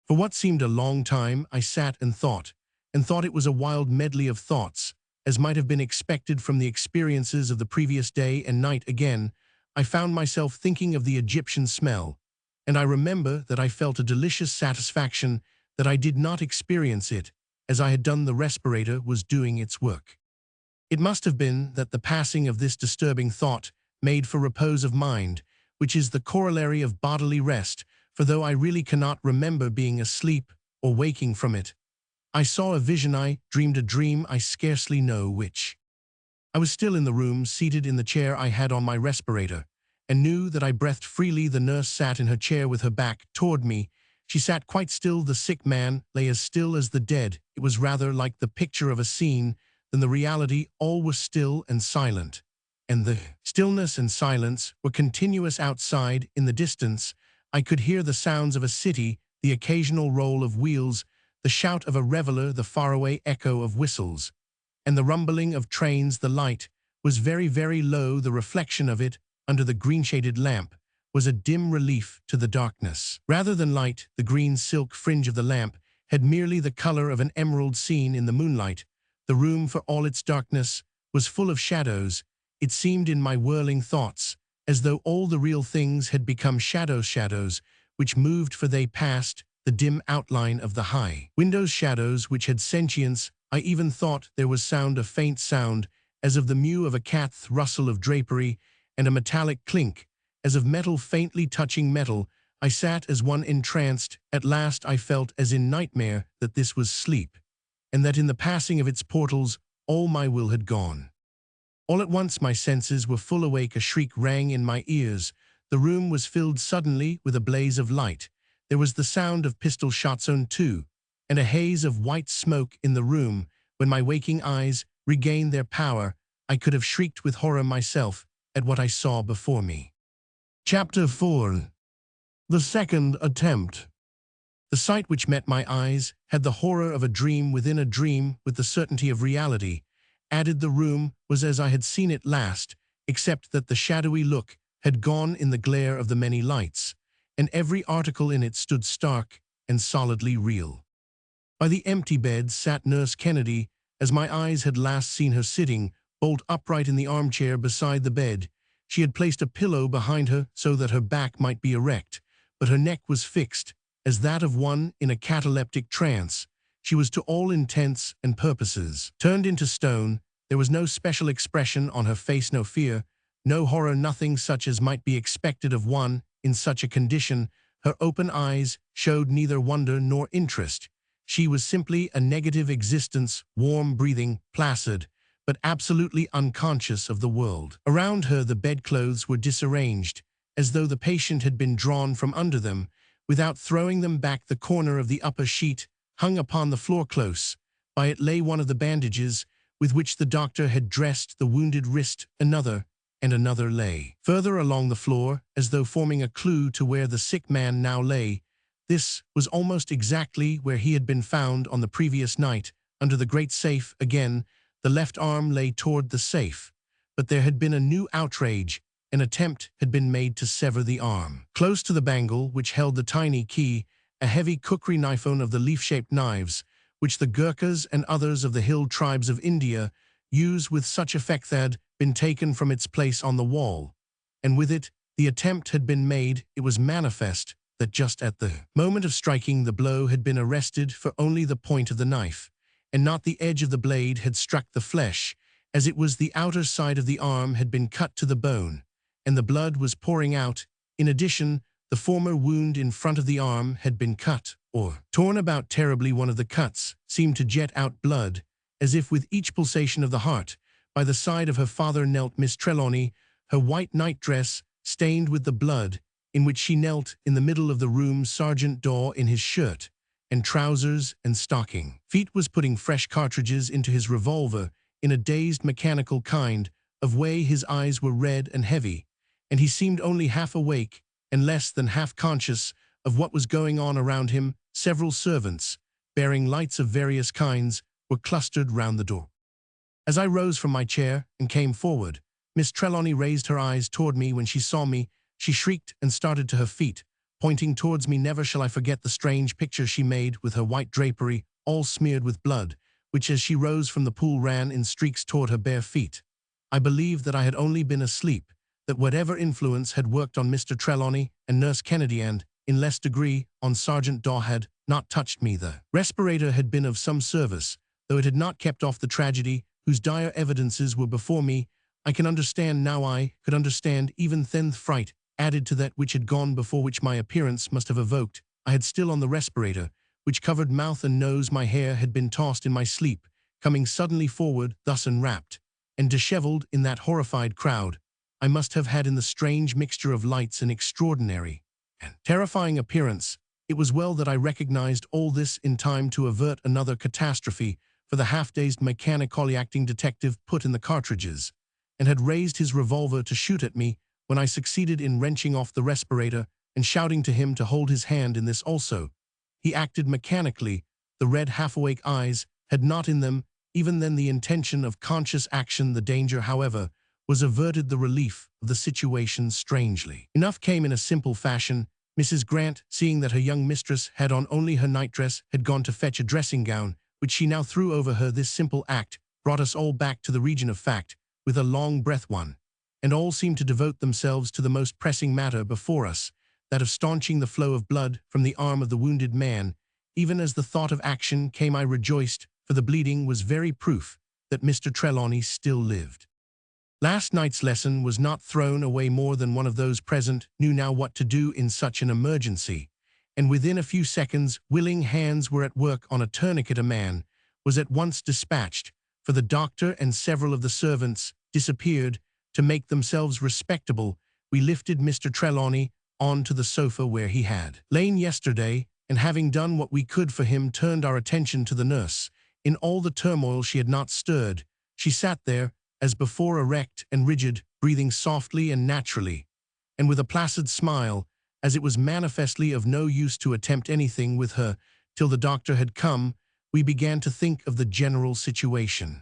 For what seemed a long time I sat and thought it was a wild medley of thoughts, as might have been expected from the experiences of the previous day and night. Again, I found myself thinking of the Egyptian smell, and I remember that I felt a delicious satisfaction that I did not experience it as I had done. The respirator was doing its work. It must have been that the passing of this disturbing thought made for repose of mind, which is the corollary of bodily rest, for though I really cannot remember being asleep or waking from it, I saw a vision. I dreamed a dream, I scarcely know which. I was still in the room, seated in the chair I had on my respirator, and knew that I breathed freely. The nurse sat in her chair with her back toward me. She sat quite still. The sick man lay as still as the dead. It was rather like the picture of a scene than the reality. All was still and silent, and the stillness and silence were continuous. Outside, in the distance, I could hear the sounds of a city, the occasional roll of wheels, the shout of a reveler, the faraway echo of whistles, and the rumbling of trains. The light was very, very low. The reflection of it, under the green-shaded lamp, was a dim relief to the darkness. Rather than light, the green silk fringe of the lamp had merely the color of an emerald seen in the moonlight. The room, for all its darkness, was full of shadows. It seemed in my whirling thoughts as though all the real things had become shadows which moved, for they passed the dim outline of the high windows, shadows which had sentience. I even thought there was sound, a faint sound, as of the mew of a cat, rustle of drapery, and a metallic clink, as of metal faintly touching metal. I sat as one entranced. At last I felt, as in nightmare, that this was sleep, and that in the passing of its portals all my will had gone. All at once my senses were full awake. A shriek rang in my ears. The room was filled suddenly with a blaze of light. There was the sound of pistol shots. On too. and a haze of white smoke in the room. When my waking eyes regained their power, I could have shrieked with horror myself at what I saw before me. Chapter 4. The Second Attempt. The sight which met my eyes had the horror of a dream within a dream with the certainty of reality. Added, the room was as I had seen it last, except that the shadowy look had gone in the glare of the many lights, and every article in it stood stark and solidly real. By the empty bed sat Nurse Kennedy, as my eyes had last seen her sitting, bolt upright in the armchair beside the bed. She had placed a pillow behind her so that her back might be erect, but her neck was fixed, as that of one in a cataleptic trance. She was to all intents and purposes turned into stone. There was no special expression on her face, no fear, no horror, nothing such as might be expected of one in such a condition. Her open eyes showed neither wonder nor interest. She was simply a negative existence, warm, breathing, placid, but absolutely unconscious of the world. Around her the bedclothes were disarranged, as though the patient had been drawn from under them. Without throwing them back, the corner of the upper sheet hung upon the floor close. By it lay one of the bandages with which the doctor had dressed the wounded wrist. Another and another lay further along the floor, as though forming a clue to where the sick man now lay. This was almost exactly where he had been found on the previous night, under the great safe. Again, the left arm lay toward the safe, but there had been a new outrage. An attempt had been made to sever the arm. Close to the bangle which held the tiny key, a heavy cookery knife, one of the leaf-shaped knives which the Gurkhas and others of the hill tribes of India use with such effect, had been taken from its place on the wall, and with it the attempt had been made. It was manifest that just at the moment of striking, the blow had been arrested, for only the point of the knife, and not the edge of the blade, had struck the flesh, as it was the outer side of the arm had been cut to the bone, and the blood was pouring out. In addition, the former wound in front of the arm had been cut or torn about terribly. One of the cuts seemed to jet out blood, as if with each pulsation of the heart. By the side of her father knelt Miss Trelawney, her white nightdress stained with the blood, in which she knelt in the middle of the room. Sergeant Daw, in his shirt and trousers and stocking feet, was putting fresh cartridges into his revolver in a dazed, mechanical kind of way. His eyes were red and heavy, and he seemed only half awake and less than half conscious of what was going on around him. Several servants, bearing lights of various kinds, were clustered round the door. As I rose from my chair and came forward, Miss Trelawney raised her eyes toward me. When she saw me, she shrieked and started to her feet, pointing towards me. Never shall I forget the strange picture she made with her white drapery, all smeared with blood, which as she rose from the pool ran in streaks toward her bare feet. I believed that I had only been asleep, that whatever influence had worked on Mr. Trelawney and Nurse Kennedy, and, in less degree, on Sergeant Daw, had not touched me. The respirator had been of some service, though it had not kept off the tragedy whose dire evidences were before me. I can understand now. I could understand even then the fright added to that which had gone before, which my appearance must have evoked. I had still on the respirator, which covered mouth and nose. My hair had been tossed in my sleep, coming suddenly forward, thus enwrapped and disheveled in that horrified crowd. I must have had in the strange mixture of lights an extraordinary and terrifying appearance. It was well that I recognized all this in time to avert another catastrophe, for the half-dazed mechanically acting detective put in the cartridges and had raised his revolver to shoot at me, when I succeeded in wrenching off the respirator and shouting to him to hold his hand in this also. He acted mechanically. The red half-awake eyes had not in them even then the intention of conscious action. The danger, however, was averted. The relief of the situation, strangely enough, came in a simple fashion. Mrs. Grant, seeing that her young mistress had on only her nightdress, had gone to fetch a dressing gown, which she now threw over her. This simple act brought us all back to the region of fact with a long breath. One and all seemed to devote themselves to the most pressing matter before us, that of staunching the flow of blood from the arm of the wounded man. Even as the thought of action came, I rejoiced, for the bleeding was very proof that Mr. Trelawney still lived. Last night's lesson was not thrown away. More than one of those present knew now what to do in such an emergency, and within a few seconds willing hands were at work on a tourniquet. A man was at once dispatched, for the doctor and several of the servants disappeared to make themselves respectable. We lifted Mr. Trelawney on to the sofa where he had lain yesterday, and having done what we could for him, turned our attention to the nurse. In all the turmoil she had not stirred. She sat there, as before, erect and rigid, breathing softly and naturally, and with a placid smile, as it was manifestly of no use to attempt anything with her till the doctor had come. We began to think of the general situation.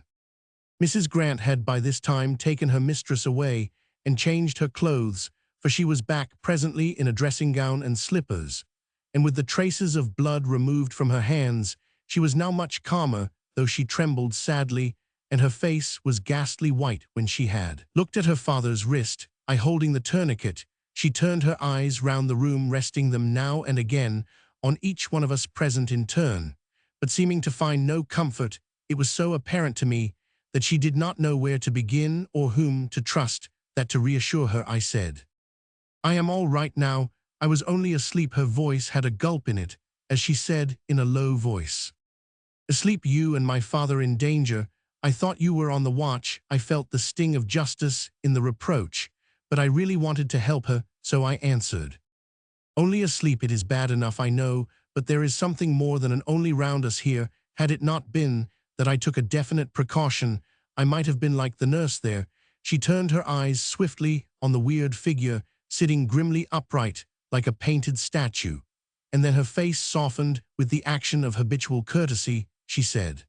Mrs. Grant had by this time taken her mistress away and changed her clothes, for she was back presently in a dressing gown and slippers, and with the traces of blood removed from her hands. She was now much calmer, though she trembled sadly, and her face was ghastly white. When she had looked at her father's wrist, I holding the tourniquet, she turned her eyes round the room, resting them now and again on each one of us present in turn, but seeming to find no comfort. It was so apparent to me that she did not know where to begin or whom to trust, that to reassure her I said, "I am all right now. I was only asleep." Her voice had a gulp in it, as she said in a low voice, "Asleep, you and my father in danger? I thought you were on the watch." I felt the sting of justice in the reproach, but I really wanted to help her, so I answered, "Only asleep. It is bad enough, I know, but there is something more than an only round us here. Had it not been that I took a definite precaution, I might have been like the nurse there." She turned her eyes swiftly on the weird figure, sitting grimly upright, like a painted statue, and then her face softened with the action of habitual courtesy. She said,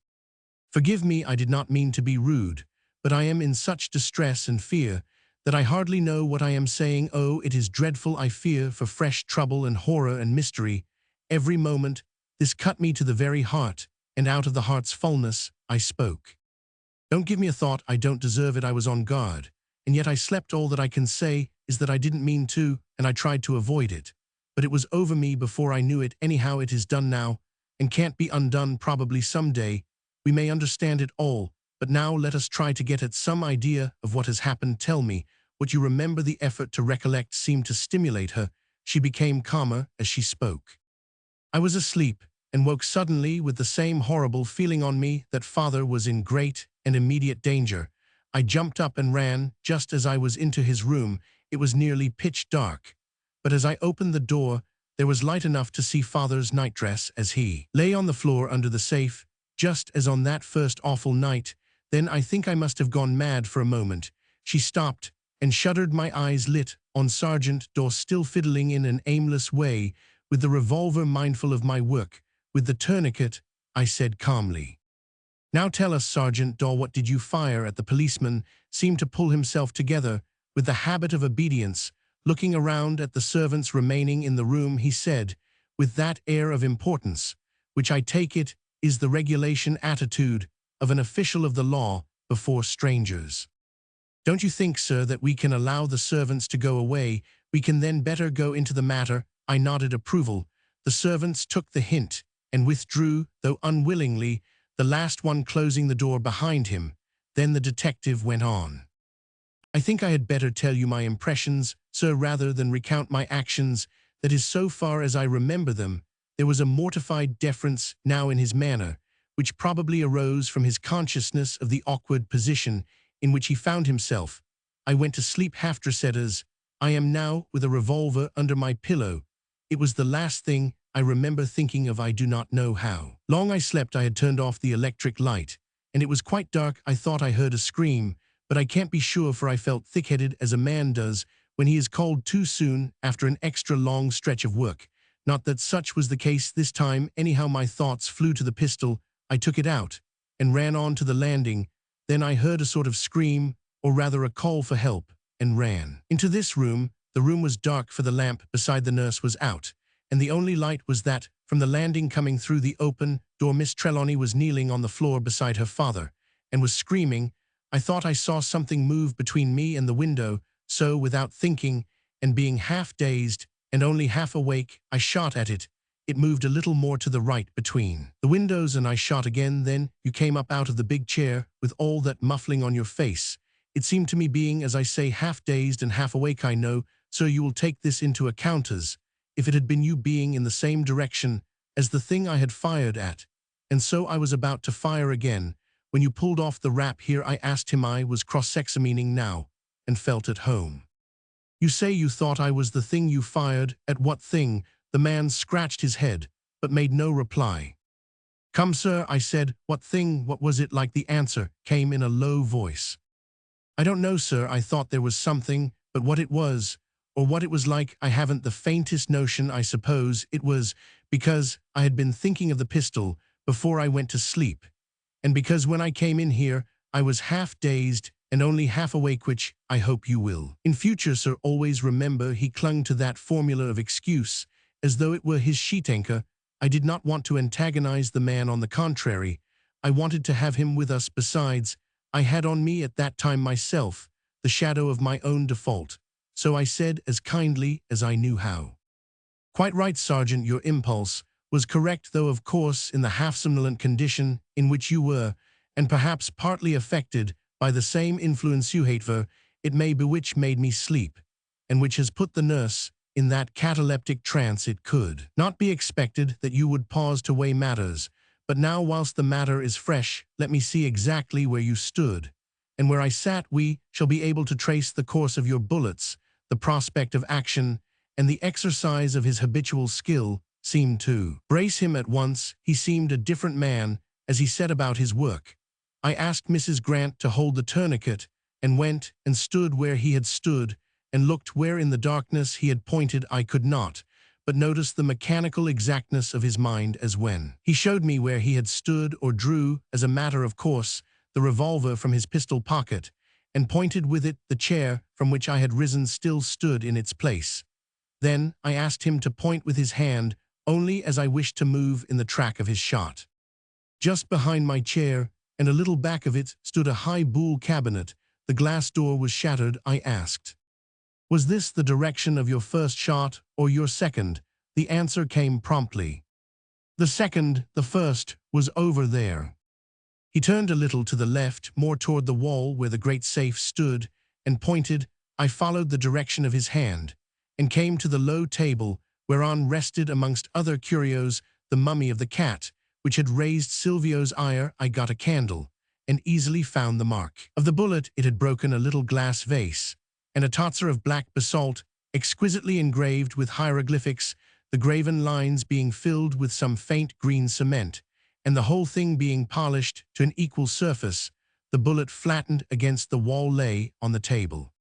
"Forgive me, I did not mean to be rude, but I am in such distress and fear that I hardly know what I am saying. Oh, it is dreadful. I fear for fresh trouble and horror and mystery every moment." This cut me to the very heart, and out of the heart's fullness I spoke. "Don't give me a thought. I don't deserve it. I was on guard, and yet I slept. All that I can say is that I didn't mean to, and I tried to avoid it. But it was over me before I knew it. Anyhow, it is done now, and can't be undone. Probably someday we may understand it all, but now let us try to get at some idea of what has happened. Tell me what you remember." The effort to recollect seemed to stimulate her. She became calmer as she spoke. "I was asleep, and woke suddenly with the same horrible feeling on me that father was in great and immediate danger. I jumped up and ran just as I was into his room. It was nearly pitch dark, but as I opened the door, there was light enough to see father's nightdress as he lay on the floor under the safe, just as on that first awful night. Then I think I must have gone mad for a moment." She stopped and shuddered. My eyes lit on Sergeant Daw, still fiddling in an aimless way with the revolver, mindful of my work. "With the tourniquet," I said calmly. "Now tell us, Sergeant Daw, what did you fire at?" The policeman seemed to pull himself together with the habit of obedience. Looking around at the servants remaining in the room, he said, with that air of importance, which I take it is the regulation attitude of an official of the law before strangers, "Don't you think, sir, that we can allow the servants to go away? We can then better go into the matter." I nodded approval. The servants took the hint and withdrew, though unwillingly, the last one closing the door behind him. Then the detective went on. "I think I had better tell you my impressions, sir, rather than recount my actions. That is, so far as I remember them." There was a mortified deference now in his manner, which probably arose from his consciousness of the awkward position in which he found himself. "I went to sleep half-dressed as I am now, with a revolver under my pillow. It was the last thing I remember thinking of. I do not know how long I slept. I had turned off the electric light, and it was quite dark. I thought I heard a scream, but I can't be sure, for I felt thick-headed, as a man does when he is called too soon after an extra long stretch of work. Not that such was the case this time. Anyhow, my thoughts flew to the pistol. I took it out and ran on to the landing. Then I heard a sort of scream, or rather a call for help, and ran into this room. The room was dark, for the lamp beside the nurse was out, and the only light was that from the landing coming through the open door. Miss Trelawney was kneeling on the floor beside her father, and was screaming. I thought I saw something move between me and the window, so without thinking, and being half dazed and only half awake, I shot at it. It moved a little more to the right between the windows, and I shot again. Then you came up out of the big chair with all that muffling on your face. It seemed to me, being, as I say, half dazed and half awake, I know, so you will take this into account, as if it had been you, being in the same direction as the thing I had fired at. And so I was about to fire again, when you pulled off the wrap here. I asked him. I was cross-examining now, and felt at home. You say you thought I was the thing you fired at. What thing? The man scratched his head. but made no reply. "Come, sir," I said. "What thing? What was it like?" The answer came in a low voice. "I don't know, sir. I thought there was something, but what it was, or what it was like, I haven't the faintest notion. I suppose it was because I had been thinking of the pistol before I went to sleep, and because when I came in here, I was half dazed and only half awake, which I hope you will. In future, sir, always remember." He clung to that formula of excuse as though it were his sheet anchor. I did not want to antagonize the man. On the contrary, I wanted to have him with us. Besides, I had on me at that time myself the shadow of my own default. So I said as kindly as I knew how, "Quite right, Sergeant. Your impulse was correct, though of course in the half-somnolent condition in which you were, and perhaps partly affected by the same influence you hate for, it may be which made me sleep, and which has put the nurse in that cataleptic trance. It could not be expected that you would pause to weigh matters, but now whilst the matter is fresh, let me see exactly where you stood, and where I sat. We shall be able to trace the course of your bullets." The prospect of action and the exercise of his habitual skill seemed to brace him at once. He seemed a different man as he set about his work. I asked Mrs. Grant to hold the tourniquet, and went and stood where he had stood, and looked where in the darkness he had pointed. I could not but notice the mechanical exactness of his mind as when he showed me where he had stood, or drew, as a matter of course, the revolver from his pistol pocket, and pointed with it. The chair from which I had risen still stood in its place. Then I asked him to point with his hand only as I wished to move in the track of his shot. Just behind my chair, and a little back of it, stood a high buhl cabinet. The glass door was shattered. I asked, "Was this the direction of your first shot, or your second?" The answer came promptly, "The second. The first was over there." He turned a little to the left, more toward the wall where the great safe stood, and pointed. I followed the direction of his hand, and came to the low table whereon rested, amongst other curios, the mummy of the cat, which had raised Silvio's ire. I got a candle, and easily found the mark of the bullet. It had broken a little glass vase, and a totzer of black basalt, exquisitely engraved with hieroglyphics, the graven lines being filled with some faint green cement, and the whole thing being polished to an equal surface. The bullet, flattened against the wall, lay on the table.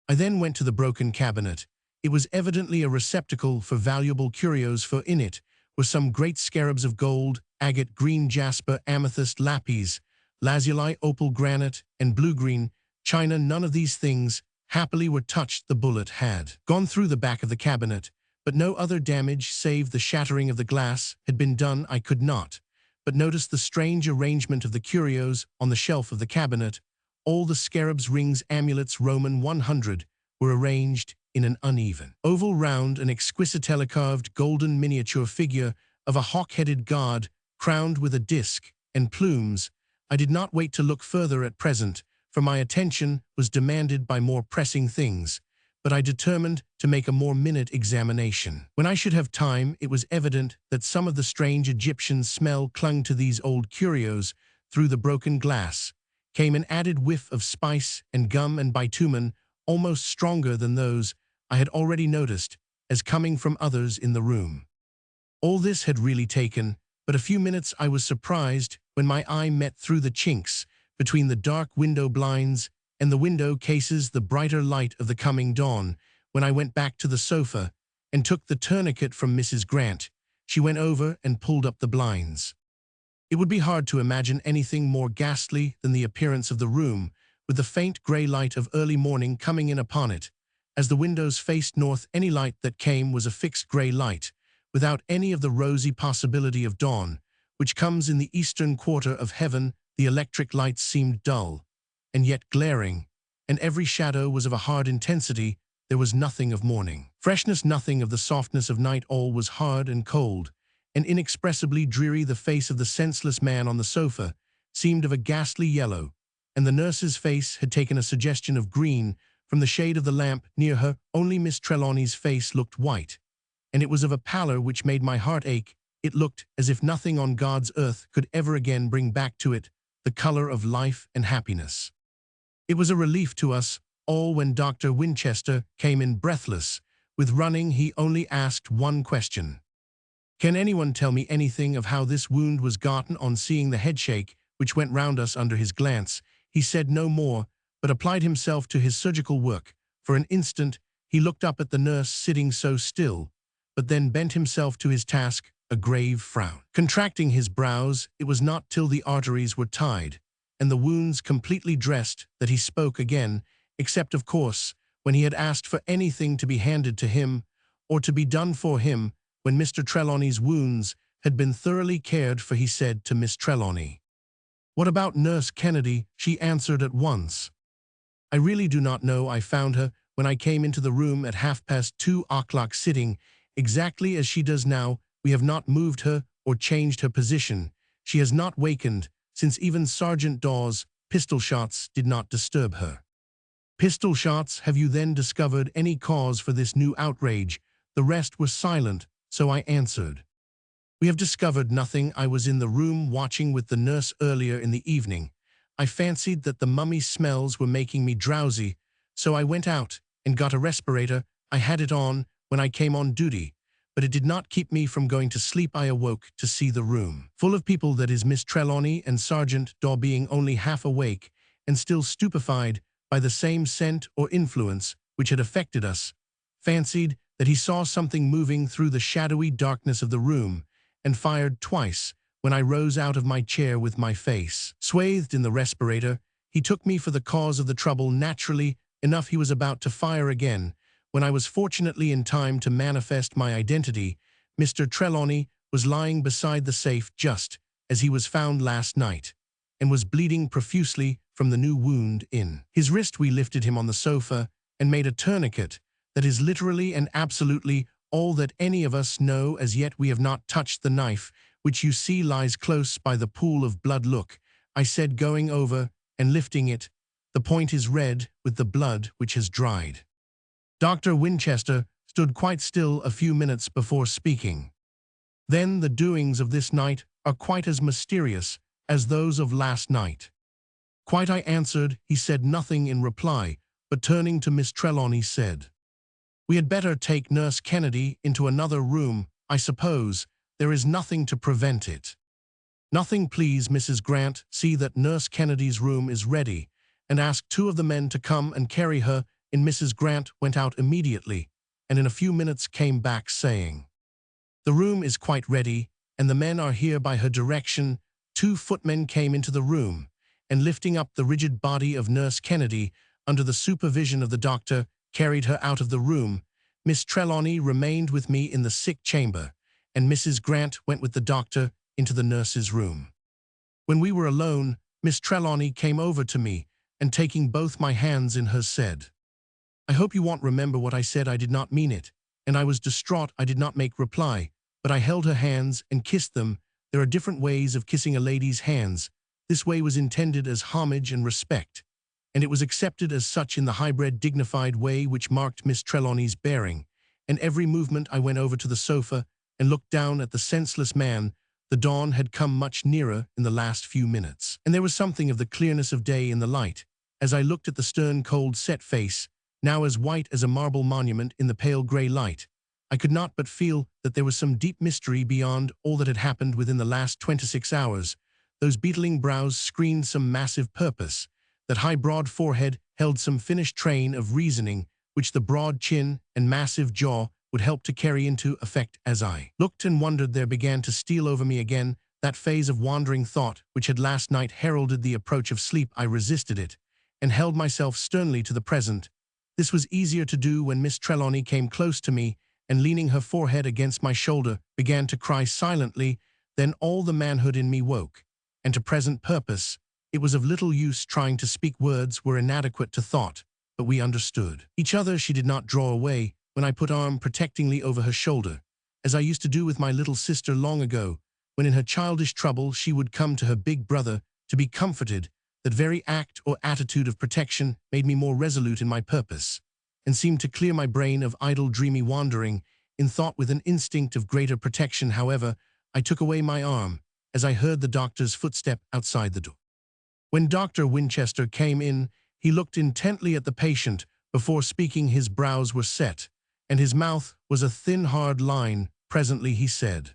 I then went to the broken cabinet. It was evidently a receptacle for valuable curios, for in it were some great scarabs of gold, agate, green jasper, amethyst, lapis, lazuli, opal, granite, and blue-green china. None of these things, happily, were touched. The bullet had gone through the back of the cabinet, but no other damage save the shattering of the glass had been done. I could not but notice the strange arrangement of the curios on the shelf of the cabinet. All the scarabs, rings, amulets, Roman 100, were arranged in an uneven oval round an exquisitely carved golden miniature figure of a hawk-headed god, crowned with a disc and plumes. I did not wait to look further at present, for my attention was demanded by more pressing things, but I determined to make a more minute examination. When I should have time, it was evident that some of the strange Egyptian smell clung to these old curios. Through the broken glass came an added whiff of spice and gum and bitumen, almost stronger than those I had already noticed as coming from others in the room. All this had really taken but a few minutes. I was surprised when my eye met through the chinks between the dark window blinds and the window cases the brighter light of the coming dawn. When I went back to the sofa and took the tourniquet from Mrs. Grant, she went over and pulled up the blinds. It would be hard to imagine anything more ghastly than the appearance of the room, with the faint grey light of early morning coming in upon it. As the windows faced north, any light that came was a fixed grey light, without any of the rosy possibility of dawn, which comes in the eastern quarter of heaven. The electric lights seemed dull, and yet glaring, and every shadow was of a hard intensity. There was nothing of morning freshness, nothing of the softness of night. All was hard and cold, and inexpressibly dreary. The face of the senseless man on the sofa seemed of a ghastly yellow, and the nurse's face had taken a suggestion of green from the shade of the lamp near her. Only Miss Trelawney's face looked white, and it was of a pallor which made my heart ache. It looked as if nothing on God's earth could ever again bring back to it the color of life and happiness. It was a relief to us all when Dr. Winchester came in breathless with running. He only asked one question: Can anyone tell me anything of how this wound was gotten? On seeing the headshake which went round us under his glance, he said no more, but applied himself to his surgical work. For an instant, he looked up at the nurse sitting so still, but then bent himself to his task, a grave frown. Contracting his brows, it was not till the arteries were tied, and the wounds completely dressed, that he spoke again, except, of course, when he had asked for anything to be handed to him, or to be done for him. When Mr. Trelawney's wounds had been thoroughly cared for, he said to Miss Trelawney, "What about Nurse Kennedy?" She answered at once, "I really do not know. I found her, when I came into the room at 2:30, sitting exactly as she does now. We have not moved her or changed her position. She has not wakened, since even Sergeant Dawes' pistol shots did not disturb her." "Pistol shots? Have you then discovered any cause for this new outrage?" The rest were silent, so I answered, "We have discovered nothing. I was in the room watching with the nurse earlier in the evening. I fancied that the mummy smells were making me drowsy, so I went out and got a respirator. I had it on when I came on duty, but it did not keep me from going to sleep. I awoke to see the room full of people, that is, Miss Trelawney and Sergeant Daw being only half awake and still stupefied by the same scent or influence which had affected us, fancied that he saw something moving through the shadowy darkness of the room, and fired twice. When I rose out of my chair with my face swathed in the respirator, he took me for the cause of the trouble. Naturally enough, he was about to fire again, when I was fortunately in time to manifest my identity. Mr. Trelawney was lying beside the safe just as he was found last night, and was bleeding profusely from the new wound in his wrist. We lifted him on the sofa and made a tourniquet. That is literally and absolutely all that any of us know. As yet we have not touched the knife, which you see lies close by the pool of blood. Look," I said, going over and lifting it. "The point is red with the blood which has dried." Dr. Winchester stood quite still a few minutes before speaking. "Then the doings of this night are quite as mysterious as those of last night?" "Quite," I answered. He said nothing in reply, but turning to Miss Trelawney said, "We had better take Nurse Kennedy into another room, I suppose. There is nothing to prevent it." "Nothing, please, Mrs. Grant. See that Nurse Kennedy's room is ready, and ask 2 of the men to come and carry her in." Mrs. Grant went out immediately, and in a few minutes came back saying, "The room is quite ready, and the men are here by her direction." 2 footmen came into the room, and lifting up the rigid body of Nurse Kennedy, under the supervision of the doctor, carried her out of the room. Miss Trelawney remained with me in the sick chamber, and Mrs. Grant went with the doctor into the nurse's room. When we were alone, Miss Trelawney came over to me, and taking both my hands in hers said, "I hope you won't remember what I said. I did not mean it." And I was distraught. I did not make reply, but I held her hands and kissed them. There are different ways of kissing a lady's hands. This way was intended as homage and respect, and it was accepted as such in the high-bred, dignified way which marked Miss Trelawney's bearing. And every movement I went over to the sofa and looked down at the senseless man. The dawn had come much nearer in the last few minutes, and there was something of the clearness of day in the light. As I looked at the stern, cold, set face, now as white as a marble monument in the pale grey light, I could not but feel that there was some deep mystery beyond all that had happened within the last 26 hours. Those beetling brows screened some massive purpose. That high, broad forehead held some finished train of reasoning, which the broad chin and massive jaw would help to carry into effect. As I looked and wondered, there began to steal over me again that phase of wandering thought which had last night heralded the approach of sleep. I resisted it, and held myself sternly to the present. This was easier to do when Miss Trelawney came close to me, and leaning her forehead against my shoulder, began to cry silently. Then all the manhood in me woke, and to present purpose. It was of little use trying to speak. Words were inadequate to thought, but we understood each other. She did not draw away when I put arm protectingly over her shoulder, as I used to do with my little sister long ago, when in her childish trouble she would come to her big brother to be comforted. That very act or attitude of protection made me more resolute in my purpose, and seemed to clear my brain of idle, dreamy wandering in thought with an instinct of greater protection. However, I took away my arm as I heard the doctor's footstep outside the door. When Dr. Winchester came in, he looked intently at the patient. Before speaking, his brows were set, and his mouth was a thin, hard line. Presently he said,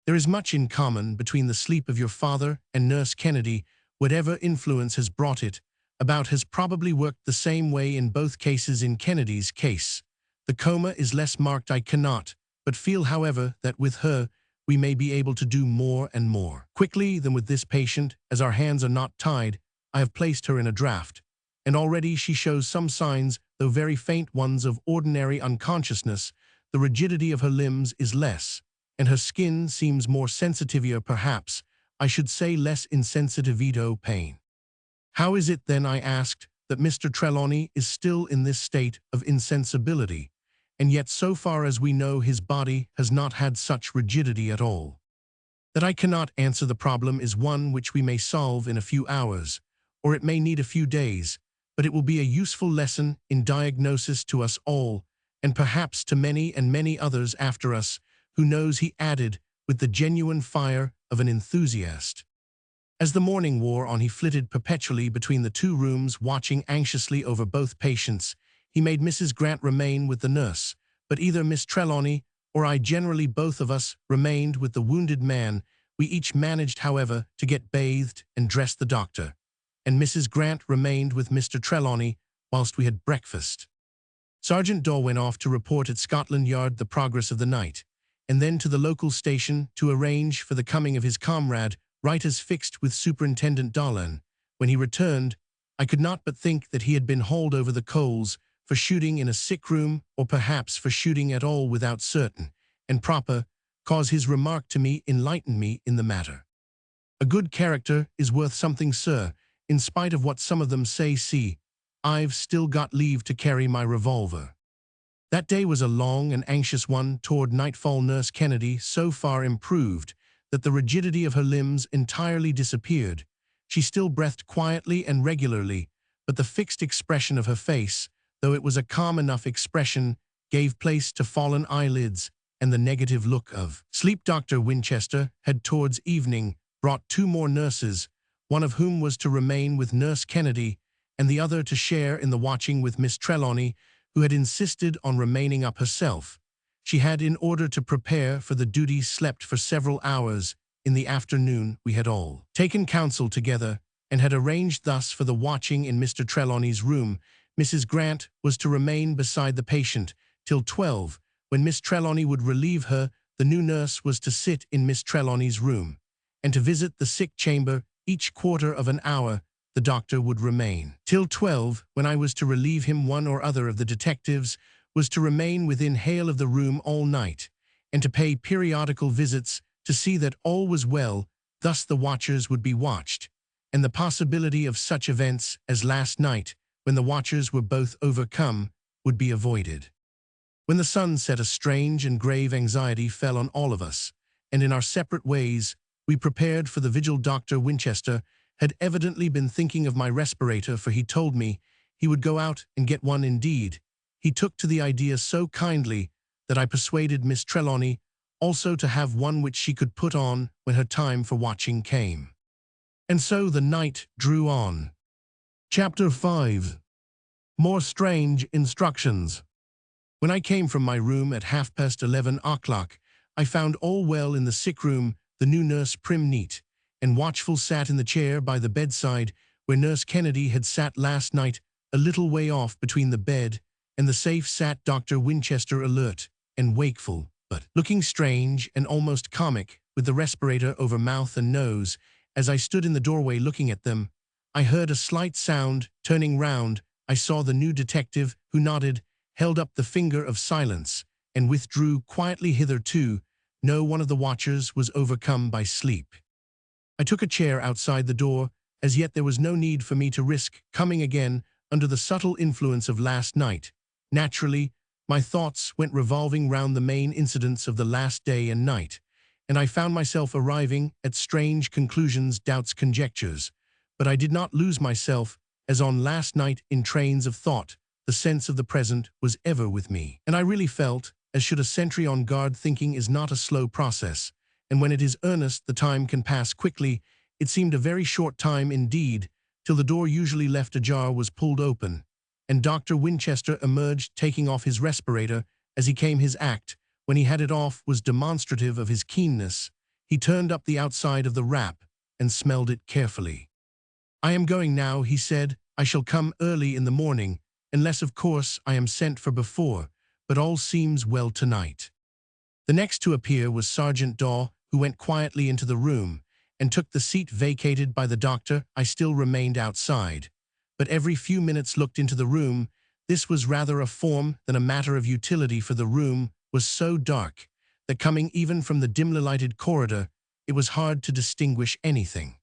There is much in common between the sleep of your father and Nurse Kennedy. Whatever influence has brought it about has probably worked the same way in both cases. In Kennedy's case, the coma is less marked. I cannot but feel, however, that with her we may be able to do more and more quickly than with this patient. As our hands are not tied, I have placed her in a draft, and already she shows some signs, though very faint ones, of ordinary unconsciousness. The rigidity of her limbs is less, and her skin seems more sensitive, perhaps I should say less insensitive to pain. How is it then, I asked, that Mr. Trelawney is still in this state of insensibility, and yet so far as we know his body has not had such rigidity at all? That I cannot answer. The problem is one which we may solve in a few hours, or it may need a few days, but it will be a useful lesson in diagnosis to us all, and perhaps to many and many others after us. Who knows, he added, with the genuine fire of an enthusiast. As the morning wore on, he flitted perpetually between the two rooms, watching anxiously over both patients. He made Mrs. Grant remain with the nurse, but either Miss Trelawney or I, generally both of us, remained with the wounded man. We each managed, however, to get bathed and dressed the doctor, and Mrs. Grant remained with Mr. Trelawney whilst we had breakfast. Sergeant Daw went off to report at Scotland Yard the progress of the night, and then to the local station to arrange for the coming of his comrade, right as fixed with Superintendent Dolan. When he returned, I could not but think that he had been hauled over the coals for shooting in a sick room, or perhaps for shooting at all without certain and proper cause. His remark to me enlightened me in the matter. A good character is worth something, sir, in spite of what some of them say. See, I've still got leave to carry my revolver. That day was a long and anxious one. Toward nightfall Nurse Kennedy so far improved that the rigidity of her limbs entirely disappeared. She still breathed quietly and regularly, but the fixed expression of her face, though it was a calm enough expression, gave place to fallen eyelids and the negative look of sleep. Dr. Winchester had towards evening brought two more nurses, one of whom was to remain with Nurse Kennedy, and the other to share in the watching with Miss Trelawney, who had insisted on remaining up herself. She had, in order to prepare for the duty, slept for several hours. In the afternoon we had all taken counsel together, and had arranged thus for the watching in Mr. Trelawney's room. Mrs. Grant was to remain beside the patient till 12, when Miss Trelawney would relieve her. The new nurse was to sit in Miss Trelawney's room, and to visit the sick chamber each quarter of an hour. The doctor would remain till 12, when I was to relieve him. One or other of the detectives was to remain within hail of the room all night, and to pay periodical visits to see that all was well. Thus the watchers would be watched, and the possibility of such events as last night, when the watchers were both overcome, would be avoided. When the sun set, a strange and grave anxiety fell on all of us, and in our separate ways we prepared for the vigil. Dr. Winchester had evidently been thinking of my respirator, for he told me he would go out and get one. Indeed, he took to the idea so kindly that I persuaded Miss Trelawney also to have one which she could put on when her time for watching came. And so the night drew on. Chapter 5. More strange instructions. When I came from my room at 11:30, I found all well in the sick room. The new nurse, prim, neat, and watchful, sat in the chair by the bedside where Nurse Kennedy had sat last night. A little way off between the bed and the safe sat Dr. Winchester, alert and wakeful, but looking strange and almost comic, with the respirator over mouth and nose. As I stood in the doorway looking at them, I heard a slight sound. Turning round, I saw the new detective, who nodded, held up the finger of silence, and withdrew quietly. Hitherto, no one of the watchers was overcome by sleep. I took a chair outside the door. As yet there was no need for me to risk coming again under the subtle influence of last night. Naturally, my thoughts went revolving round the main incidents of the last day and night, and I found myself arriving at strange conclusions, doubts, conjectures. But I did not lose myself, as on last night, in trains of thought. The sense of the present was ever with me, and I really felt as should a sentry on guard. Thinking is not a slow process, and when it is earnest, the time can pass quickly. It seemed a very short time indeed, till the door, usually left ajar, was pulled open, and Dr. Winchester emerged, taking off his respirator as he came. His act, when he had it off, was demonstrative of his keenness. He turned up the outside of the wrap and smelled it carefully. "I am going now," he said. "I shall come early in the morning, unless of course I am sent for before, but all seems well tonight." The next to appear was Sergeant Daw, who went quietly into the room and took the seat vacated by the doctor. I still remained outside, but every few minutes looked into the room. This was rather a form than a matter of utility, for the room was so dark that, coming even from the dimly lighted corridor, it was hard to distinguish anything.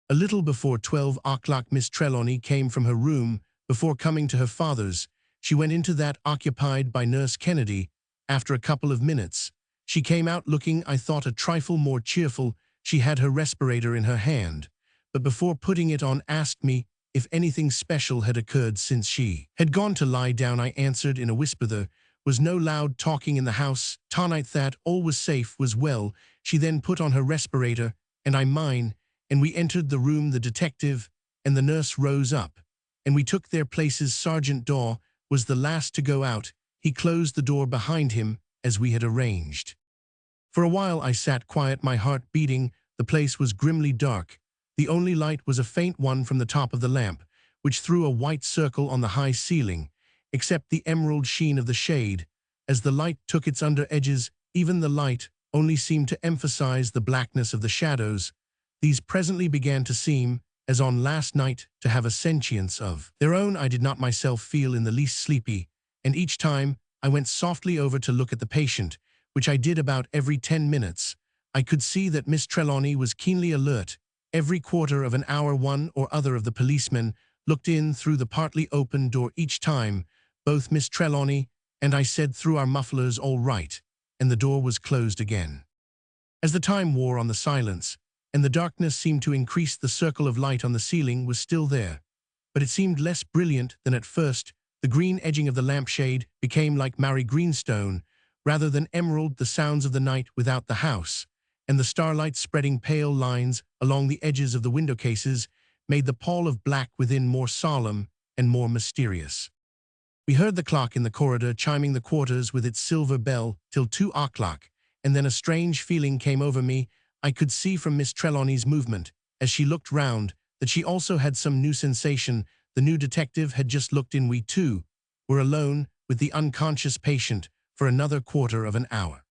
A little before 12 o'clock Miss Trelawney came from her room. Before coming to her father's, she went into that occupied by Nurse Kennedy. After a couple of minutes, she came out looking, I thought, a trifle more cheerful. She had her respirator in her hand, but before putting it on asked me if anything special had occurred since she had gone to lie down. I answered in a whisper there was no loud talking in the house. Tonight that all was safe, was well. She then put on her respirator, and I mine, and we entered the room. The detective and the nurse rose up, and we took their places. Sergeant Daw was the last to go out. He closed the door behind him, as we had arranged. For a while I sat quiet, my heart beating. The place was grimly dark. The only light was a faint one from the top of the lamp, which threw a white circle on the high ceiling, except the emerald sheen of the shade. As the light took its under edges, even the light only seemed to emphasize the blackness of the shadows. These presently began to seem, as on last night, to have a sentience of their own. I did not myself feel in the least sleepy, and each time I went softly over to look at the patient, which I did about every 10 minutes, I could see that Miss Trelawney was keenly alert. Every quarter of an hour one or other of the policemen looked in through the partly open door. Each time, both Miss Trelawney and I said through our mufflers, "All right," and the door was closed again. As the time wore on, the silence and the darkness seemed to increase. The circle of light on the ceiling was still there, but it seemed less brilliant than at first. The green edging of the lampshade became like Mary greenstone rather than emerald. The sounds of the night without the house and the starlight spreading pale lines along the edges of the window cases made the pall of black within more solemn and more mysterious. We heard the clock in the corridor chiming the quarters with its silver bell till 2 o'clock, and then a strange feeling came over me. I could see from Miss Trelawney's movement, as she looked round, that she also had some new sensation. The new detective had just looked in. We, too, were alone with the unconscious patient for another quarter of an hour.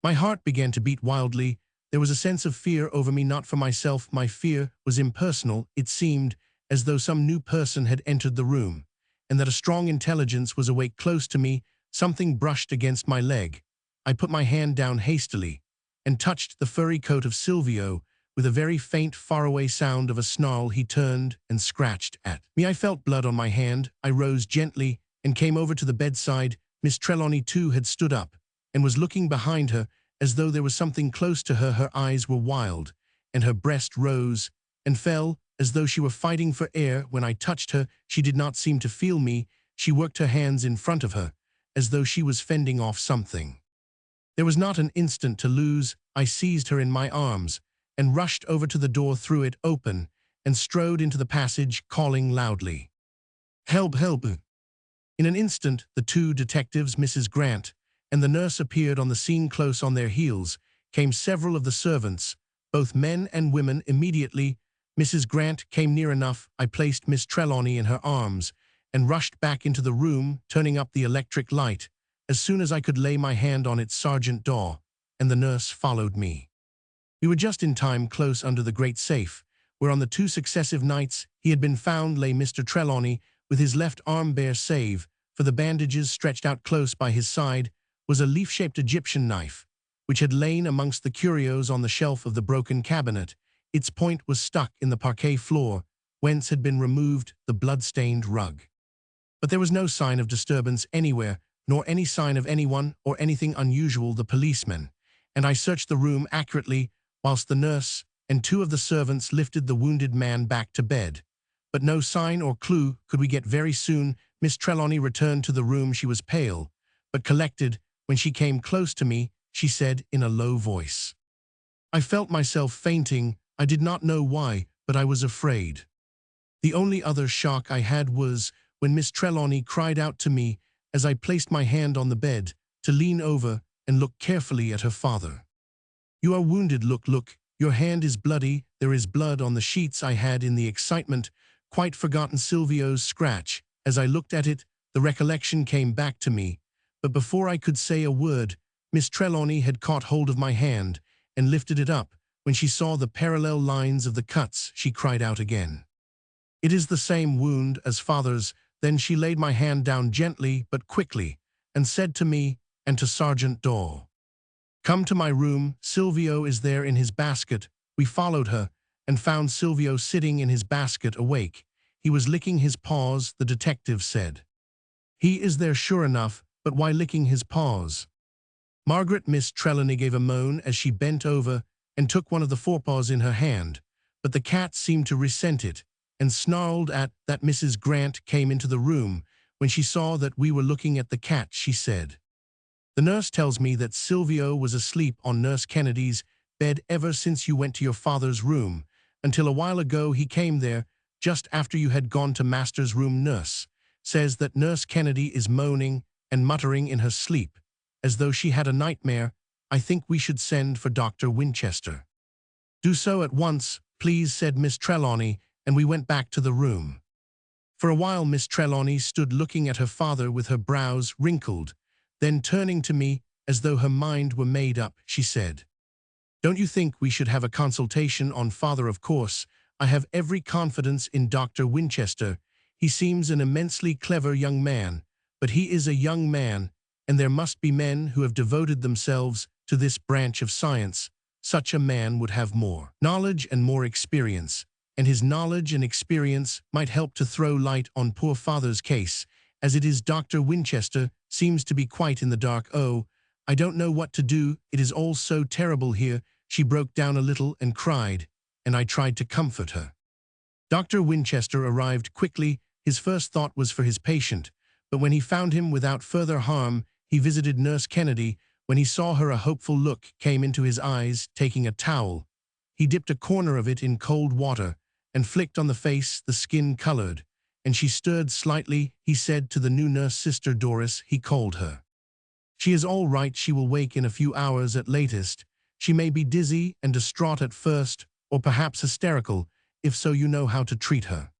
My heart began to beat wildly. There was a sense of fear over me, not for myself. My fear was impersonal. It seemed as though some new person had entered the room, and that a strong intelligence was awake close to me. Something brushed against my leg. I put my hand down hastily and touched the furry coat of Silvio. With a very faint, faraway sound of a snarl, he turned and scratched at me. I felt blood on my hand. I rose gently and came over to the bedside. Miss Trelawney, too, had stood up and was looking behind her as though there was something close to her. Her eyes were wild, and her breast rose and fell as though she were fighting for air. When I touched her, she did not seem to feel me. She worked her hands in front of her, as though she was fending off something. There was not an instant to lose. I seized her in my arms and rushed over to the door, threw it open, and strode into the passage, calling loudly, "Help, help!" In an instant, the two detectives, Mrs. Grant, and the nurse appeared on the scene. Close on their heels came several of the servants, both men and women. Immediately, Mrs. Grant came near enough. I placed Miss Trelawney in her arms and rushed back into the room, turning up the electric light. As soon as I could lay my hand on it, Sergeant Daw and the nurse followed me. We were just in time. Close under the great safe, where on the 2 successive nights he had been found, lay Mr. Trelawney with his left arm bare, save for the bandages. Stretched out close by his side was a leaf-shaped Egyptian knife, which had lain amongst the curios on the shelf of the broken cabinet. Its point was stuck in the parquet floor, whence had been removed the blood-stained rug. But there was no sign of disturbance anywhere, nor any sign of anyone or anything unusual. The policemen and I searched the room accurately, whilst the nurse and 2 of the servants lifted the wounded man back to bed. But no sign or clue could we get. Very soon Miss Trelawney returned to the room. She was pale, but collected. When she came close to me, she said in a low voice, "I felt myself fainting. I did not know why, but I was afraid." The only other shock I had was when Miss Trelawney cried out to me, as I placed my hand on the bed, to lean over and look carefully at her father. You are wounded, look, your hand is bloody, there is blood on the sheets. I had in the excitement quite forgotten Silvio's scratch. As I looked at it, the recollection came back to me, but before I could say a word, Miss Trelawney had caught hold of my hand and lifted it up. When she saw the parallel lines of the cuts, she cried out again. It is the same wound as father's. Then she laid my hand down gently but quickly, and said to me and to Sergeant Daw, "Come to my room, Silvio is there in his basket." We followed her, and found Silvio sitting in his basket awake. He was licking his paws, the detective said. "He is there sure enough, but why licking his paws?" Margaret Miss Trelawney gave a moan as she bent over and took one of the forepaws in her hand, but the cat seemed to resent it, and snarled at that. Mrs. Grant came into the room. When she saw that we were looking at the cat, she said, "The nurse tells me that Silvio was asleep on Nurse Kennedy's bed ever since you went to your father's room, until a while ago he came there, just after you had gone to master's room. Nurse says that Nurse Kennedy is moaning and muttering in her sleep, as though she had a nightmare. I think we should send for Dr. Winchester." "Do so at once, please," said Miss Trelawney, and we went back to the room. For a while Miss Trelawney stood looking at her father with her brows wrinkled. Then turning to me, as though her mind were made up, she said, "Don't you think we should have a consultation on father? Of course, I have every confidence in Dr. Winchester. He seems an immensely clever young man, but he is a young man, and there must be men who have devoted themselves to this branch of science. Such a man would have more knowledge and more experience, and his knowledge and experience might help to throw light on poor father's case. As it is, Dr. Winchester seems to be quite in the dark. Oh, I don't know what to do. It is all so terrible here." She broke down a little and cried, and I tried to comfort her. Dr. Winchester arrived quickly. His first thought was for his patient, but when he found him without further harm, he visited Nurse Kennedy. When he saw her, a hopeful look came into his eyes. Taking a towel, he dipped a corner of it in cold water and flicked on the face. The skin colored, and she stirred slightly. He said to the new nurse, Sister Doris, he called her. "She is all right. She will wake in a few hours at latest. She may be dizzy and distraught at first, or perhaps hysterical. If so, you know how to treat her."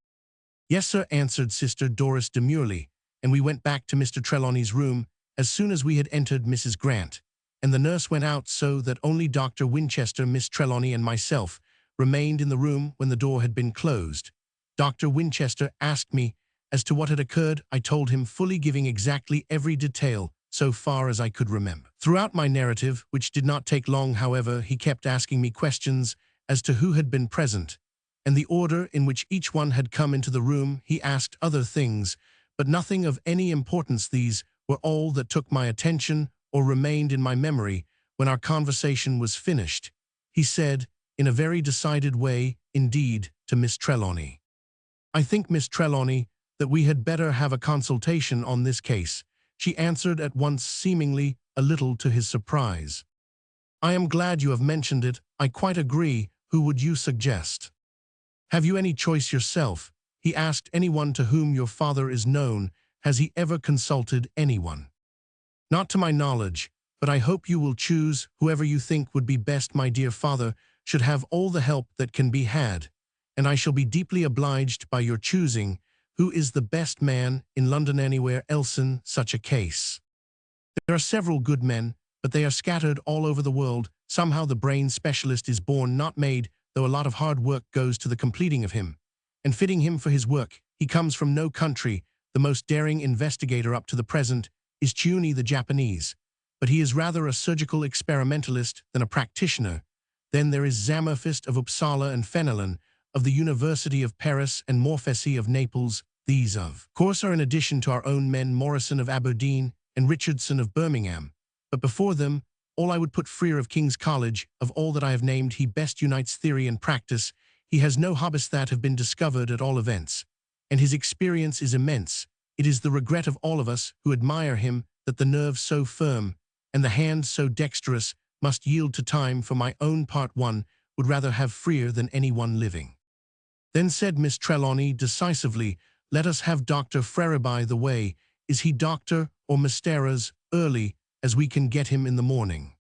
"Yes, sir," answered Sister Doris demurely, and we went back to Mr. Trelawney's room as soon as we had entered Mrs. Grant, and the nurse went out, so that only Dr. Winchester, Miss Trelawney, and myself remained in the room. When the door had been closed, Dr. Winchester asked me as to what had occurred. I told him fully, giving exactly every detail so far as I could remember. Throughout my narrative, which did not take long, however, he kept asking me questions as to who had been present, and the order in which each one had come into the room. He asked other things, but nothing of any importance. These were all that took my attention or remained in my memory. When our conversation was finished, he said, in a very decided way indeed, to Miss Trelawney, "I think, Miss Trelawney, that we had better have a consultation on this case." She answered at once, seemingly a little to his surprise, "I am glad you have mentioned it. I quite agree. Who would you suggest?" "Have you any choice yourself?" he asked. "Anyone to whom your father is known? Has he ever consulted anyone?" "Not to my knowledge, but I hope you will choose whoever you think would be best. My dear father should have all the help that can be had, and I shall be deeply obliged by your choosing. Who is the best man in London, anywhere else in such a case?" "There are several good men, but they are scattered all over the world. Somehow the brain specialist is born, not made, though a lot of hard work goes to the completing of him and fitting him for his work. He comes from no country. The most daring investigator up to the present is Chiuni, the Japanese, but he is rather a surgical experimentalist than a practitioner. Then there is Zammerfist of Uppsala and Fenelon of the University of Paris and Morfessy of Naples. These, of course, are in addition to our own men, Morrison of Aberdeen and Richardson of Birmingham. But before them all I would put Freer of King's College. Of all that I have named, he best unites theory and practice. He has no hobbies that have been discovered at all events, and his experience is immense. It is the regret of all of us who admire him that the nerve so firm and the hand so dexterous must yield to time. For my own part, one would rather have Freer than anyone living." Then said Miss Trelawney decisively, "Let us have Dr. Freer. By the way, is he doctor or Misteras early, as we can get him in the morning?"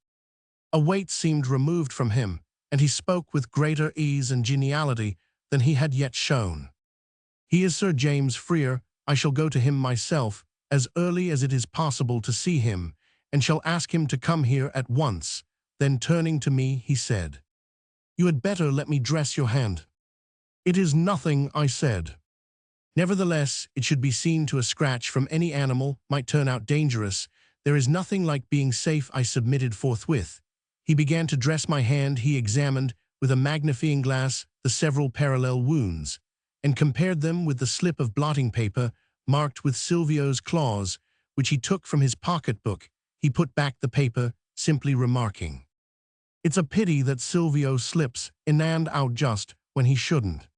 A weight seemed removed from him, and he spoke with greater ease and geniality than he had yet shown. "He is Sir James Freer. I shall go to him myself, as early as it is possible to see him, and shall ask him to come here at once." Then turning to me, he said, "You had better let me dress your hand." "It is nothing," I said. "Nevertheless, it should be seen to a scratch from any animal might turn out dangerous. There is nothing like being safe." I submitted forthwith. He began to dress my hand. He examined, with a magnifying glass, the several parallel wounds, and compared them with the slip of blotting paper marked with Silvio's claws, which he took from his pocketbook. He put back the paper, simply remarking, "It's a pity that Silvio slips in and out just when he shouldn't."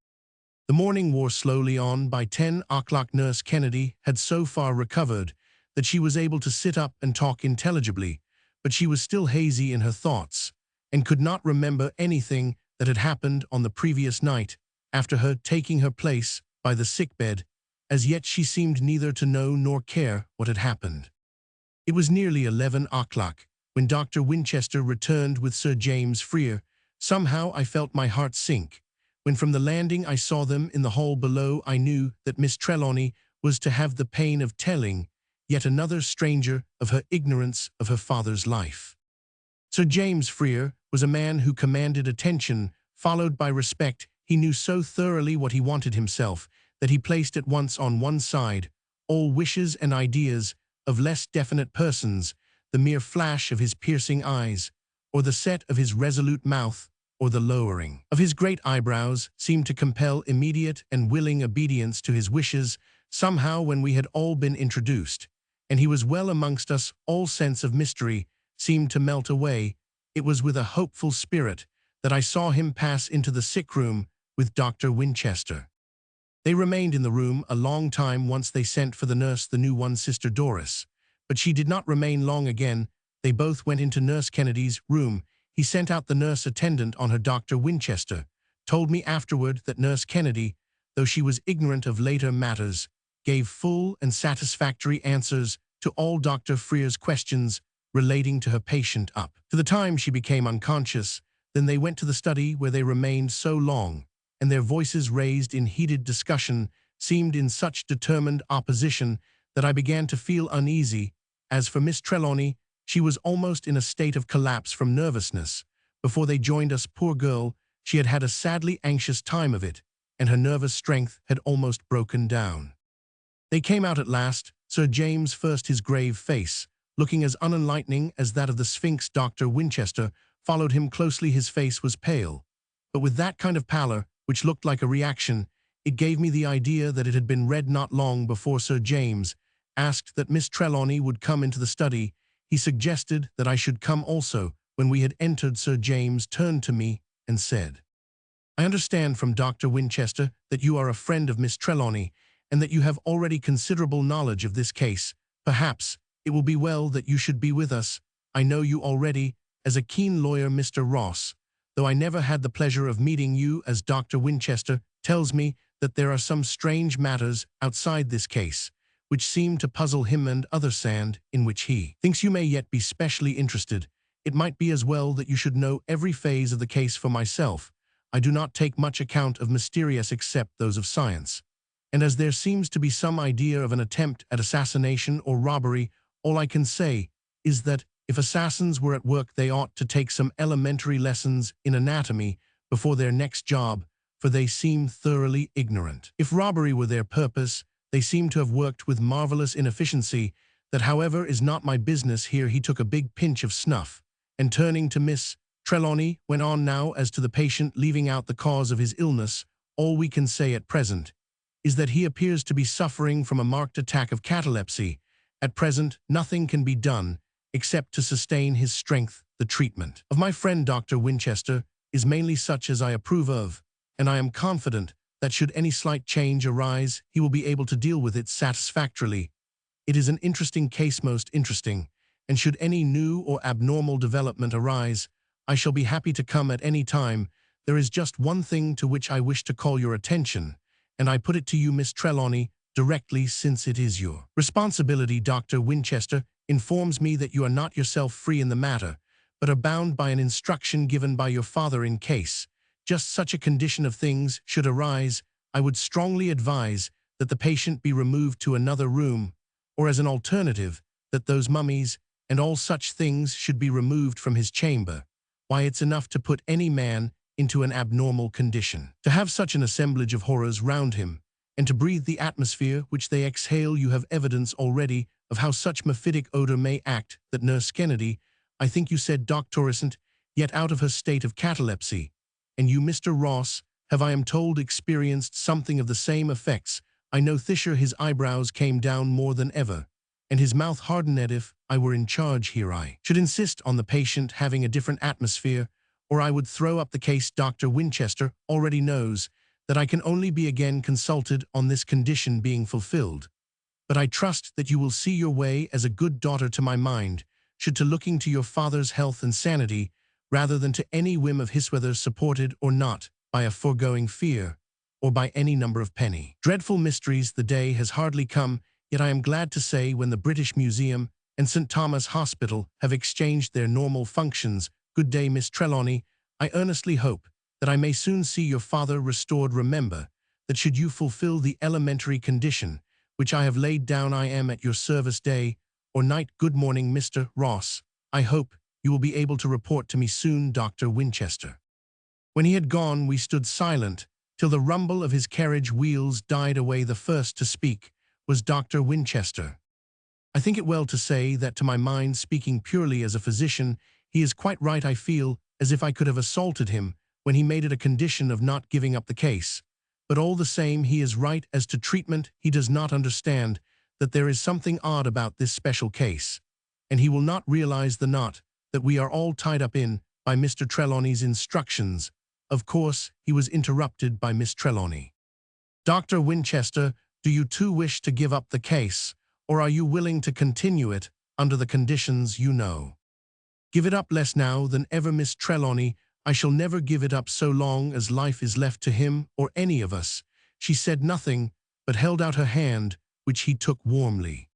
The morning wore slowly on. By 10 o'clock Nurse Kennedy had so far recovered that she was able to sit up and talk intelligibly, but she was still hazy in her thoughts, and could not remember anything that had happened on the previous night after her taking her place by the sickbed. As yet she seemed neither to know nor care what had happened. It was nearly 11 o'clock when Dr. Winchester returned with Sir James Freer. Somehow I felt my heart sink. When from the landing I saw them in the hall below, I knew that Miss Trelawney was to have the pain of telling yet another stranger of her ignorance of her father's life. Sir James Freer was a man who commanded attention, followed by respect. He knew so thoroughly what he wanted himself that he placed at once on one side all wishes and ideas of less definite persons. The mere flash of his piercing eyes, or the set of his resolute mouth, or the lowering of his great eyebrows seemed to compel immediate and willing obedience to his wishes. Somehow, when we had all been introduced, and he was well amongst us, all sense of mystery seemed to melt away. It was with a hopeful spirit that I saw him pass into the sick-room with Dr. Winchester. They remained in the room a long time. Once they sent for the nurse, the new one, Sister Doris, but she did not remain long again. They both went into Nurse Kennedy's room. He sent out the nurse attendant on her. Dr. Winchester told me afterward that Nurse Kennedy, though she was ignorant of later matters, gave full and satisfactory answers to all Dr. Freer's questions relating to her patient up to the time she became unconscious. Then they went to the study, where they remained so long, and their voices, raised in heated discussion, seemed in such determined opposition that I began to feel uneasy. As for Miss Trelawney, she was almost in a state of collapse from nervousness. Before they joined us, poor girl, she had had a sadly anxious time of it, and her nervous strength had almost broken down. They came out at last. Sir James first, his grave face looking as unenlightening as that of the Sphinx. Dr. Winchester followed him closely. His face was pale, but with that kind of pallor which looked like a reaction. It gave me the idea that it had been red. Not long before Sir James asked that Miss Trelawney would come into the study, he suggested that I should come also. When we had entered, Sir James turned to me and said, "I understand from Dr. Winchester that you are a friend of Miss Trelawney, and that you have already considerable knowledge of this case. Perhaps it will be well that you should be with us. I know you already as a keen lawyer, Mr. Ross, though I never had the pleasure of meeting you, as Dr. Winchester tells me that there are some strange matters outside this case which seem to puzzle him and others, and in which he thinks you may yet be specially interested. It might be as well that you should know every phase of the case. For myself, I do not take much account of mysterious except those of science, and as there seems to be some idea of an attempt at assassination or robbery, all I can say is that if assassins were at work, they ought to take some elementary lessons in anatomy before their next job, for they seem thoroughly ignorant. If robbery were their purpose, they seem to have worked with marvelous inefficiency. That, however, is not my business." Here he took a big pinch of snuff, and turning to Miss Trelawney, went on, "Now, as to the patient, leaving out the cause of his illness, all we can say at present is that he appears to be suffering from a marked attack of catalepsy. At present, nothing can be done except to sustain his strength. The treatment of my friend Dr. Winchester is mainly such as I approve of, and I am confident that should any slight change arise, he will be able to deal with it satisfactorily. It is an interesting case, most interesting, and should any new or abnormal development arise, I shall be happy to come at any time. There is just one thing to which I wish to call your attention, and I put it to you, Miss Trelawney, directly, since it is your responsibility. Dr. Winchester informs me that you are not yourself free in the matter, but are bound by an instruction given by your father in case just such a condition of things should arise. I would strongly advise that the patient be removed to another room, or as an alternative, that those mummies and all such things should be removed from his chamber. Why, it's enough to put any man into an abnormal condition. To have such an assemblage of horrors round him, and to breathe the atmosphere which they exhale, you have evidence already of how such mephitic odor may act, that Nurse Kennedy, I think you said Doctor, isn't yet out of her state of catalepsy, and you, Mr. Ross, have, I am told, experienced something of the same effects. I know Thisher, his eyebrows came down more than ever, and his mouth hardened. If I were in charge here, I should insist on the patient having a different atmosphere, or I would throw up the case. Dr. Winchester already knows that I can only be again consulted on this condition being fulfilled. But I trust that you will see your way as a good daughter to my mind, should to looking to your father's health and sanity, rather than to any whim of his, whether supported or not by a foregoing fear, or by any number of penny dreadful mysteries. The day has hardly come, yet I am glad to say, when the British Museum and St. Thomas Hospital have exchanged their normal functions. Good day, Miss Trelawney. I earnestly hope that I may soon see your father restored. Remember that should you fulfill the elementary condition which I have laid down, I am at your service day or night. Good morning, Mr. Ross. I hope you will be able to report to me soon, Dr. Winchester. When he had gone, we stood silent till the rumble of his carriage wheels died away. The first to speak was Dr. Winchester. I think it well to say that, to my mind, speaking purely as a physician, he is quite right. I feel as if I could have assaulted him when he made it a condition of not giving up the case. But all the same, he is right as to treatment. He does not understand that there is something odd about this special case, and he will not realize the knot that we are all tied up in by Mr. Trelawney's instructions. Of course, he was interrupted by Miss Trelawney. Dr. Winchester, do you too wish to give up the case, or are you willing to continue it under the conditions you know? Give it up less now than ever, Miss Trelawney. I shall never give it up so long as life is left to him or any of us. She said nothing, but held out her hand, which he took warmly.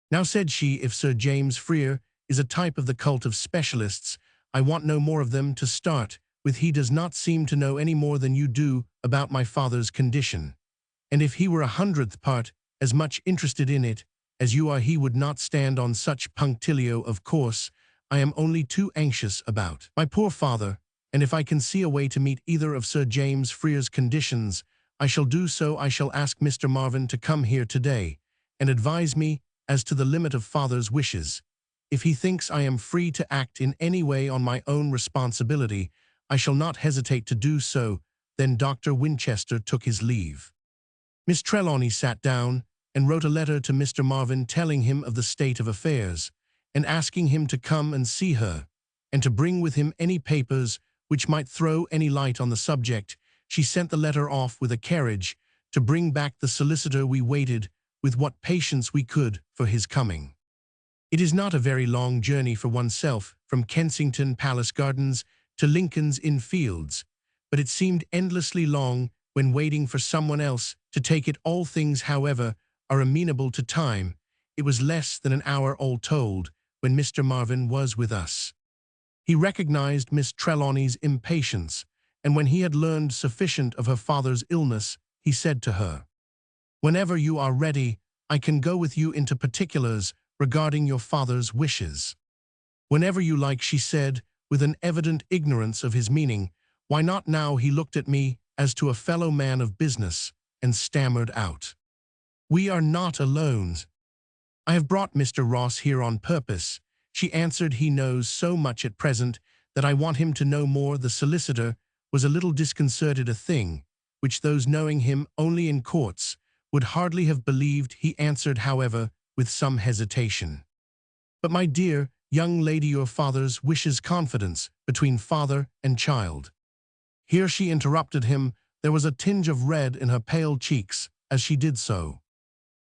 Now, said she, if Sir James Freer is a type of the cult of specialists, I want no more of them to start with. He does not seem to know any more than you do about my father's condition. And if he were 100th part as much interested in it as you are, he would not stand on such punctilio. Of course, I am only too anxious about my poor father, and if I can see a way to meet either of Sir James Freer's conditions, I shall do so. I shall ask Mr. Marvin to come here today and advise me as to the limit of father's wishes. If he thinks I am free to act in any way on my own responsibility, I shall not hesitate to do so. Then Dr. Winchester took his leave. Miss Trelawney sat down and wrote a letter to Mr. Marvin telling him of the state of affairs, and asking him to come and see her, and to bring with him any papers which might throw any light on the subject. She sent the letter off with a carriage to bring back the solicitor. We waited with what patience we could for his coming. It is not a very long journey for oneself from Kensington Palace Gardens to Lincoln's Inn Fields, but it seemed endlessly long when waiting for someone else to take it. All things, however, are amenable to time. It was less than an hour all told when Mr. Marvin was with us. He recognized Miss Trelawney's impatience, and when he had learned sufficient of her father's illness, he said to her, "Whenever you are ready, I can go with you into particulars regarding your father's wishes." "Whenever you like," she said, with an evident ignorance of his meaning. "Why not now?" He looked at me as to a fellow man of business, and stammered out, "We are not alone. I have brought Mr. Ross here on purpose." She answered, "He knows so much at present that I want him to know more." The solicitor was a little disconcerted, a thing which those knowing him only in courts would hardly have believed. He answered, however, with some hesitation, "But my dear young lady, your father's wishes, confidence between father and child." Here she interrupted him. There was a tinge of red in her pale cheeks as she did so.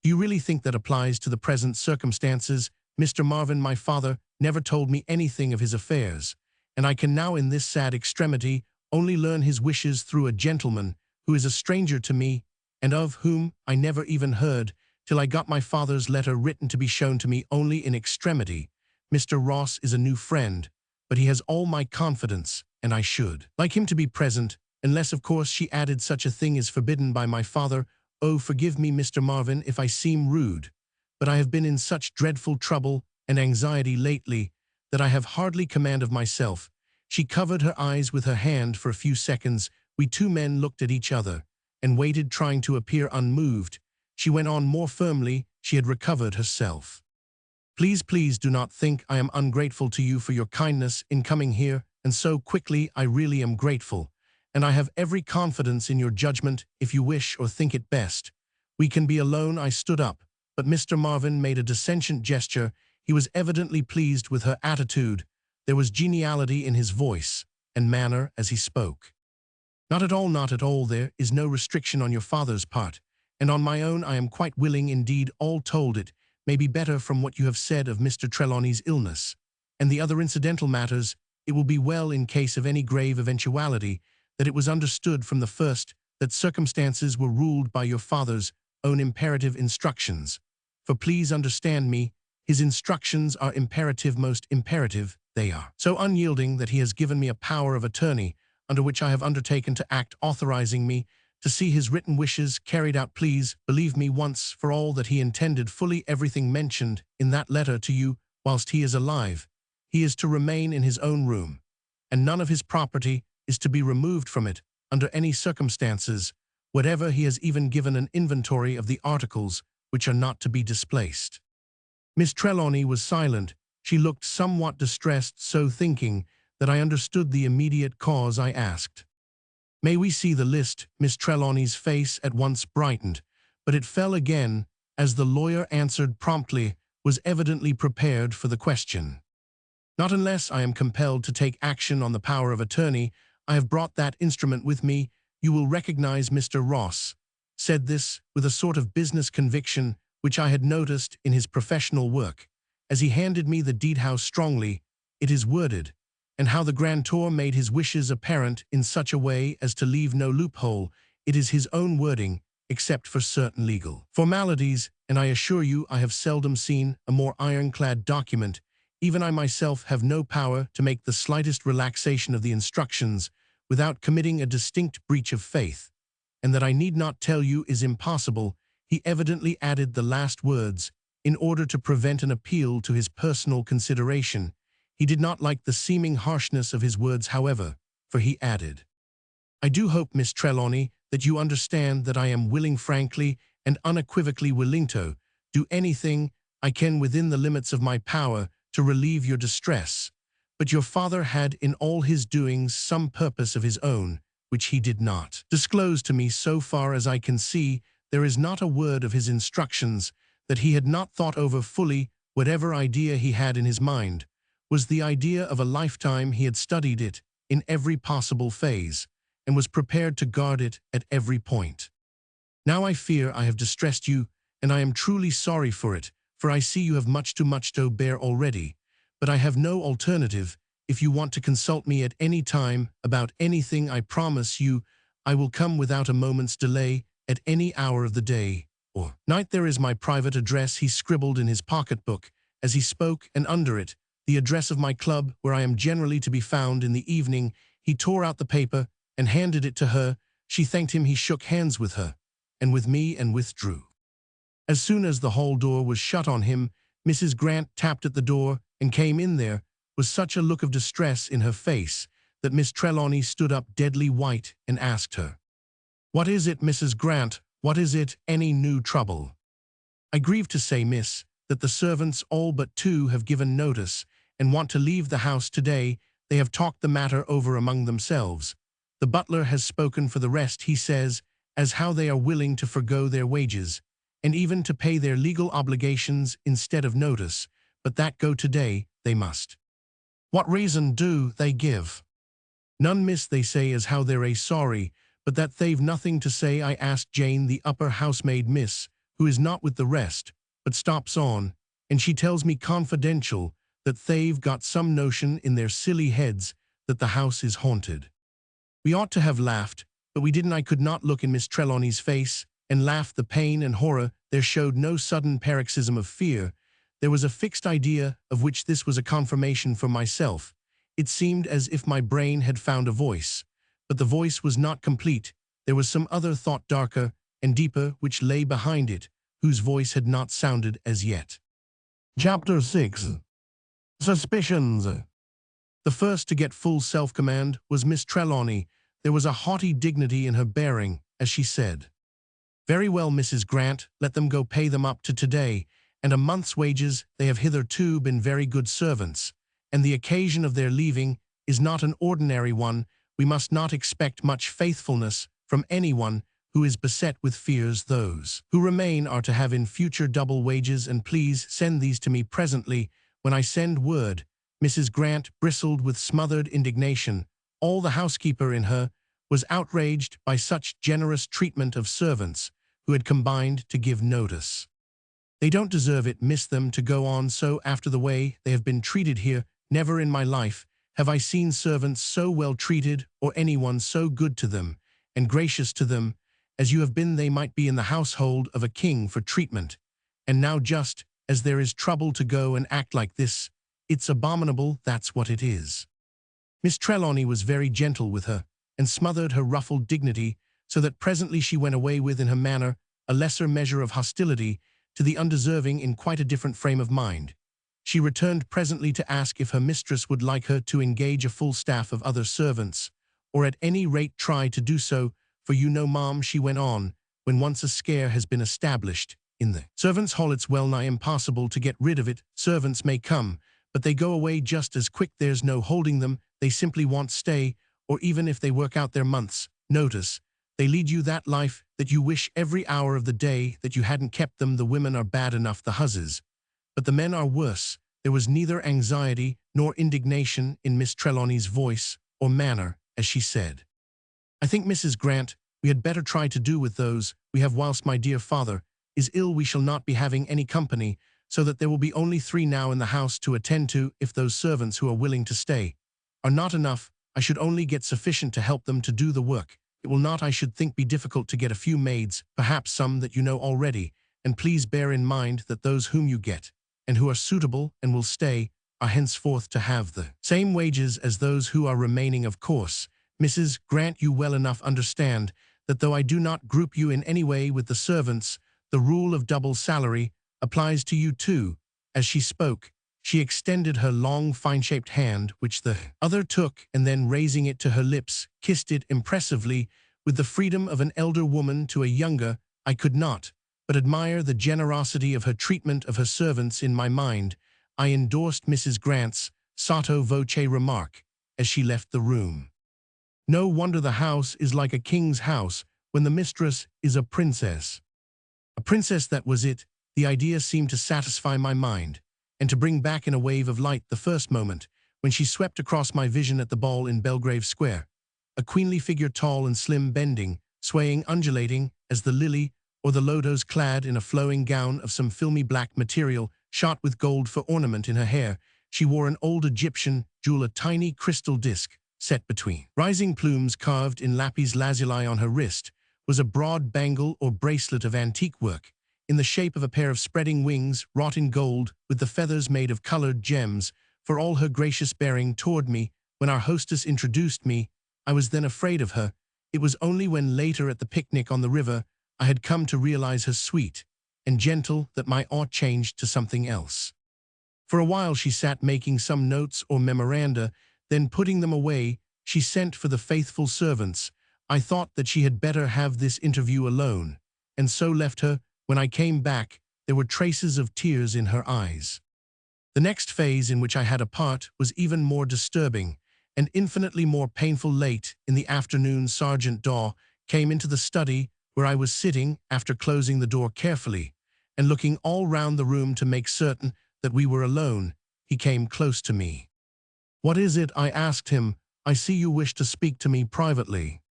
"Do you really think that applies to the present circumstances, Mr. Marvin? My father never told me anything of his affairs, and I can now, in this sad extremity, only learn his wishes through a gentleman who is a stranger to me, and of whom I never even heard till I got my father's letter written to be shown to me only in extremity. Mr. Ross is a new friend, but he has all my confidence, and I should like him to be present, unless of course she added such a thing is forbidden by my father. Oh, forgive me, Mr. Marvin, if I seem rude, but I have been in such dreadful trouble and anxiety lately that I have hardly command of myself. She covered her eyes with her hand for a few seconds. We two men looked at each other and waited, trying to appear unmoved. She went on more firmly. She had recovered herself. Please, please do not think I am ungrateful to you for your kindness in coming here, and so quickly. I really am grateful, and I have every confidence in your judgment if you wish or think it best. We can be alone. I stood up, but Mr. Marvin made a dissentient gesture. He was evidently pleased with her attitude. There was geniality in his voice and manner as he spoke. Not at all, not at all. There is no restriction on your father's part, and on my own I am quite willing indeed. All told, it may be better from what you have said of Mr. Trelawney's illness and the other incidental matters. It will be well, in case of any grave eventuality, that it was understood from the first that circumstances were ruled by your father's own imperative instructions. For please understand me, his instructions are imperative, most imperative. They are so unyielding that he has given me a power of attorney under which I have undertaken to act, authorizing me to see his written wishes carried out. Please believe me once for all that he intended fully everything mentioned in that letter to you whilst he is alive. He is to remain in his own room, and none of his property is to be removed from it under any circumstances whatever. He has even given an inventory of the articles which are not to be displaced. Miss Trelawney was silent. She looked somewhat distressed, so thinking that I understood the immediate cause, I asked, "May we see the list?" Miss Trelawney's face at once brightened, but it fell again as the lawyer answered promptly, was evidently prepared for the question. "Not unless I am compelled to take action on the power of attorney. I have brought that instrument with me. You will recognize Mr. Ross said this with a sort of business conviction which I had noticed in his professional work, as he handed me the deed. How strongly it is worded, and how the grantor made his wishes apparent in such a way as to leave no loophole. It is his own wording, except for certain legal formalities, and I assure you I have seldom seen a more ironclad document. Even I myself have no power to make the slightest relaxation of the instructions without committing a distinct breach of faith, and that I need not tell you is impossible." He evidently added the last words in order to prevent an appeal to his personal consideration. He did not like the seeming harshness of his words, however, for he added, "I do hope, Miss Trelawney, that you understand that I am willing, frankly and unequivocally willing, to do anything I can within the limits of my power to relieve your distress. But your father had in all his doings some purpose of his own, which he did not disclose to me. So far as I can see, there is not a word of his instructions that he had not thought over fully. Whatever idea he had in his mind was the idea of a lifetime. He had studied it in every possible phase, and was prepared to guard it at every point. Now I fear I have distressed you, and I am truly sorry for it, for I see you have much too much to bear already. But I have no alternative. If you want to consult me at any time about anything, I promise you I will come without a moment's delay, at any hour of the day or night. There is my private address," he scribbled in his pocketbook as he spoke, "and under it the address of my club, where I am generally to be found in the evening." He tore out the paper and handed it to her. She thanked him. He shook hands with her and with me and withdrew. As soon as the hall door was shut on him, Mrs. Grant tapped at the door and came in. There was such a look of distress in her face that Miss Trelawney stood up deadly white and asked her, "What is it, Mrs. Grant? What is it? Any new trouble?" "I grieve to say, miss, that the servants, all but two, have given notice and want to leave the house today. They have talked the matter over among themselves. The butler has spoken for the rest. He says as how they are willing to forgo their wages, and even to pay their legal obligations instead of notice, but that go today they must." "What reason do they give?" "None, miss. They say as how they're sorry, but that they've nothing to say." I asked Jane, the upper housemaid, miss, who is not with the rest, but stops on, and she tells me confidential that they've got some notion in their silly heads that the house is haunted. We ought to have laughed, but we didn't. I could not look in Miss Trelawney's face and laugh. The pain and horror there showed no sudden paroxysm of fear. There was a fixed idea of which this was a confirmation for myself. It seemed as if my brain had found a voice, but the voice was not complete. There was some other thought darker and deeper which lay behind it, whose voice had not sounded as yet. Chapter 6. Suspicions. The first to get full self-command was Miss Trelawney. There was a haughty dignity in her bearing as she said, "Very well, Mrs. Grant, let them go pay them up to today, and a month's wages. They have hitherto been very good servants, and the occasion of their leaving is not an ordinary one. We must not expect much faithfulness from anyone who is beset with fears. Those who remain are to have in future double wages, and please send these to me presently when I send word." Mrs. Grant bristled with smothered indignation. All the housekeeper in her was outraged by such generous treatment of servants who had combined to give notice. "They don't deserve it, miss them to go on so after the way they have been treated here. Never in my life have I seen servants so well treated or anyone so good to them and gracious to them as you have been. They might be in the household of a king for treatment, and now just as there is trouble to go and act like this. It's abominable, that's what it is." Miss Trelawney was very gentle with her and smothered her ruffled dignity so that presently she went away with in her manner a lesser measure of hostility to the undeserving in quite a different frame of mind. She returned presently to ask if her mistress would like her to engage a full staff of other servants, or at any rate try to do so, "For you know, ma'am," she went on, "when once a scare has been established in the servants' hall, it's well nigh impossible to get rid of it. Servants may come, but they go away just as quick. There's no holding them. They simply won't stay, or even if they work out their month's notice, they lead you that life that you wish every hour of the day that you hadn't kept them. The women are bad enough, the huzzes, but the men are worse." There was neither anxiety nor indignation in Miss Trelawney's voice or manner as she said, "I think, Mrs. Grant, we had better try to do with those we have whilst my dear father is ill. We shall not be having any company, so that there will be only 3 now in the house to attend to. If those servants who are willing to stay are not enough, I should only get sufficient to help them to do the work. It will not, I should think, be difficult to get a few maids, perhaps some that you know already, and please bear in mind that those whom you get, and who are suitable and will stay, are henceforth to have the same wages as those who are remaining. Of course, Mrs. Grant, you well enough understand that though I do not group you in any way with the servants, the rule of double salary applies to you too." As she spoke, she extended her long, fine-shaped hand, which the other took, and then raising it to her lips, kissed it impressively with the freedom of an elder woman to a younger. I could not but admire the generosity of her treatment of her servants. In my mind, I endorsed Mrs. Grant's sotto voce remark as she left the room. No wonder the house is like a king's house when the mistress is a princess. A princess, that was it. The idea seemed to satisfy my mind, and to bring back in a wave of light the first moment when she swept across my vision at the ball in Belgrave Square. A queenly figure, tall and slim, bending, swaying, undulating as the lily or the lotus, clad in a flowing gown of some filmy black material, shot with gold for ornament in her hair. She wore an old Egyptian jewel, a tiny crystal disc set between rising plumes carved in lapis lazuli. On her wrist was a broad bangle or bracelet of antique work, in the shape of a pair of spreading wings wrought in gold with the feathers made of colored gems. For all her gracious bearing toward me when our hostess introduced me, I was then afraid of her. It was only when later at the picnic on the river I had come to realize her sweet and gentle that my awe changed to something else. For a while she sat making some notes or memoranda, then putting them away, she sent for the faithful servants. I thought that she had better have this interview alone, and so left her. When I came back, there were traces of tears in her eyes. The next phase in which I had a part was even more disturbing and infinitely more painful. Late in the afternoon, Sergeant Daw came into the study where I was sitting. After closing the door carefully and looking all round the room to make certain that we were alone, he came close to me. "What is it?" I asked him. "I see you wish to speak to me privately."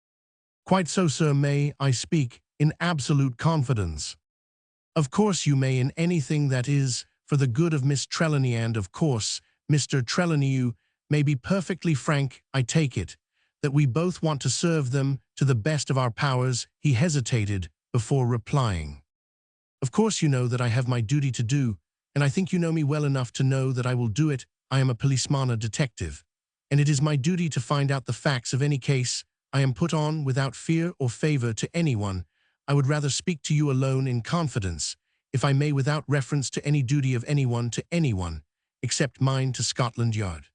"Quite so, sir. May I speak in absolute confidence?" "Of course you may, in anything that is for the good of Miss Trelawney, and of course, Mr. Trelawney, you may be perfectly frank. I take it that we both want to serve them to the best of our powers." He hesitated before replying. "Of course you know that I have my duty to do, and I think you know me well enough to know that I will do it. I am a policeman, a detective. and it is my duty to find out the facts of any case I am put on without fear or favor to anyone. I would rather speak to you alone in confidence, if I may, without reference to any duty of anyone to anyone, except mine to Scotland Yard."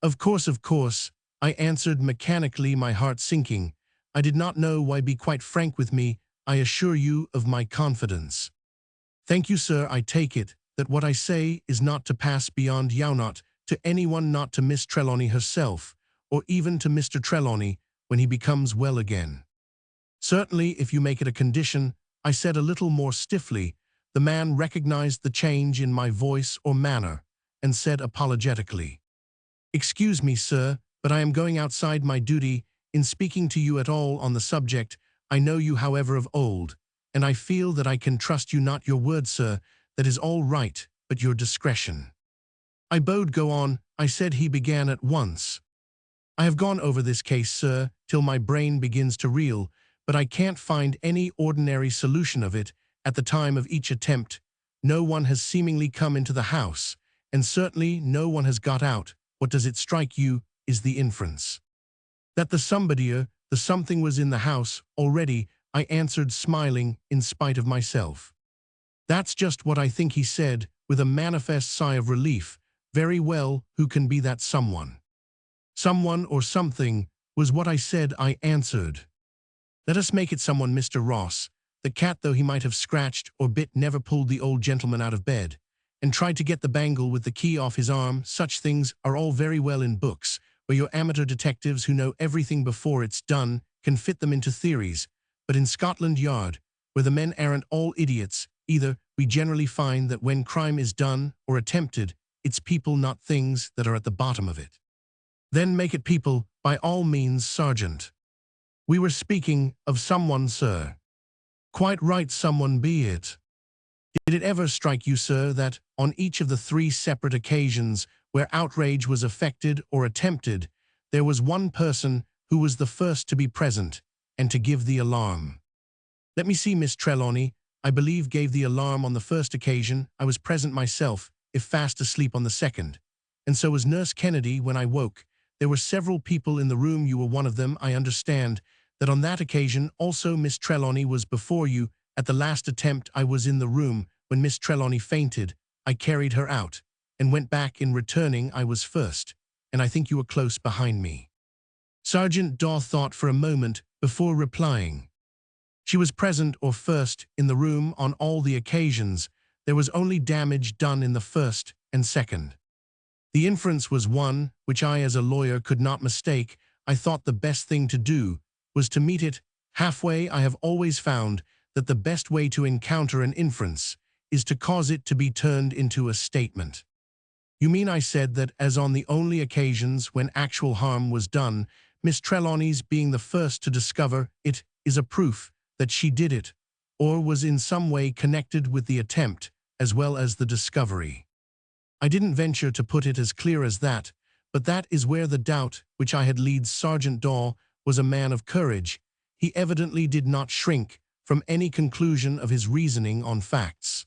Of course," I answered mechanically, my heart sinking. I did not know why. Be quite frank with me. I assure you of my confidence. "Thank you, sir. I take it that what I say is not to pass beyond not to anyone, not to Miss Trelawney herself, or even to Mr. Trelawney when he becomes well again." "Certainly, if you make it a condition," I said a little more stiffly. The man recognized the change in my voice or manner, and said apologetically, "Excuse me, sir, but I am going outside my duty in speaking to you at all on the subject. I know you, however, of old, and I feel that I can trust you. Not your word, sir, that is all right, but your discretion." I bowed. "Go on," I said. He began at once. "I have gone over this case, sir, till my brain begins to reel, but I can't find any ordinary solution of it. At the time of each attempt, no one has seemingly come into the house, and certainly no one has got out. What does it strike you is the inference?" "That the the something was in the house already," I answered, smiling in spite of myself. "That's just what I think," he said, with a manifest sigh of relief. "Very well, who can be that someone?" "Someone or something was what I said," I answered. "Let us make it someone. Mr. Ross, the cat, though he might have scratched or bit, never pulled the old gentleman out of bed, and tried to get the bangle with the key off his arm. Such things are all very well in books, where your amateur detectives who know everything before it's done can fit them into theories, but in Scotland Yard, where the men aren't all idiots either, we generally find that when crime is done or attempted, it's people, not things, that are at the bottom of it." "Then make it people, by all means, Sergeant." "We were speaking of someone, sir." "Quite right, someone be it. Did it ever strike you, sir, that on each of the 3 separate occasions where outrage was effected or attempted, there was one person who was the first to be present and to give the alarm?" "Let me see, Miss Trelawney, I believe gave the alarm on the first occasion. I was present myself, if fast asleep on the second. And so was Nurse Kennedy when I woke. There were several people in the room. You were one of them. I understand that on that occasion also Miss Trelawney was before you. At the last attempt I was in the room. When Miss Trelawney fainted, I carried her out, and went back. In returning I was first, and I think you were close behind me." Sergeant Daw thought for a moment before replying. "She was present or first in the room on all the occasions. There was only damage done in the first and second." The inference was one which I, as a lawyer, could not mistake. I thought the best thing to do was to meet it halfway. I have always found that the best way to encounter an inference is to cause it to be turned into a statement. "You mean," I said, "that as on the only occasions when actual harm was done, Miss Trelawney's being the first to discover it is a proof that she did it, or was in some way connected with the attempt as well as the discovery?" I didn't venture to put it as clear as that, but that is where the doubt which I had led. Sergeant Daw was a man of courage. He evidently did not shrink from any conclusion of his reasoning on facts.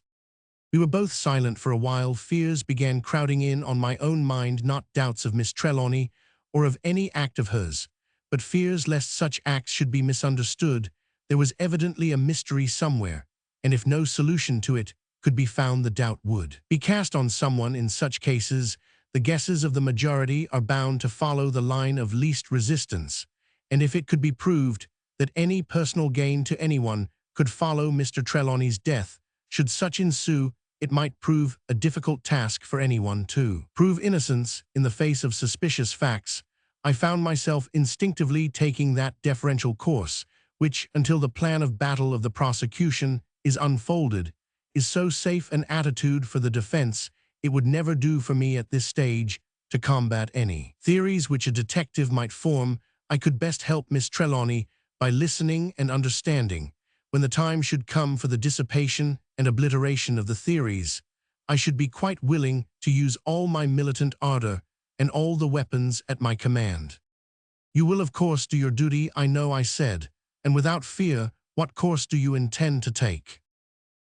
We were both silent for a while. Fears began crowding in on my own mind, not doubts of Miss Trelawney or of any act of hers, but fears lest such acts should be misunderstood. There was evidently a mystery somewhere, and if no solution to it could be found, the doubt would be cast on someone. In such cases, the guesses of the majority are bound to follow the line of least resistance, and if it could be proved that any personal gain to anyone could follow Mr. Trelawney's death, should such ensue, it might prove a difficult task for anyone to prove innocence in the face of suspicious facts. I found myself instinctively taking that deferential course, which, until the plan of battle of the prosecution is unfolded, is so safe an attitude for the defense. It would never do for me at this stage to combat any theories which a detective might form. I could best help Miss Trelawney by listening and understanding. When the time should come for the dissipation and obliteration of the theories, I should be quite willing to use all my militant ardor and all the weapons at my command. "You will, of course, do your duty, I know," I said, "and without fear. What course do you intend to take?"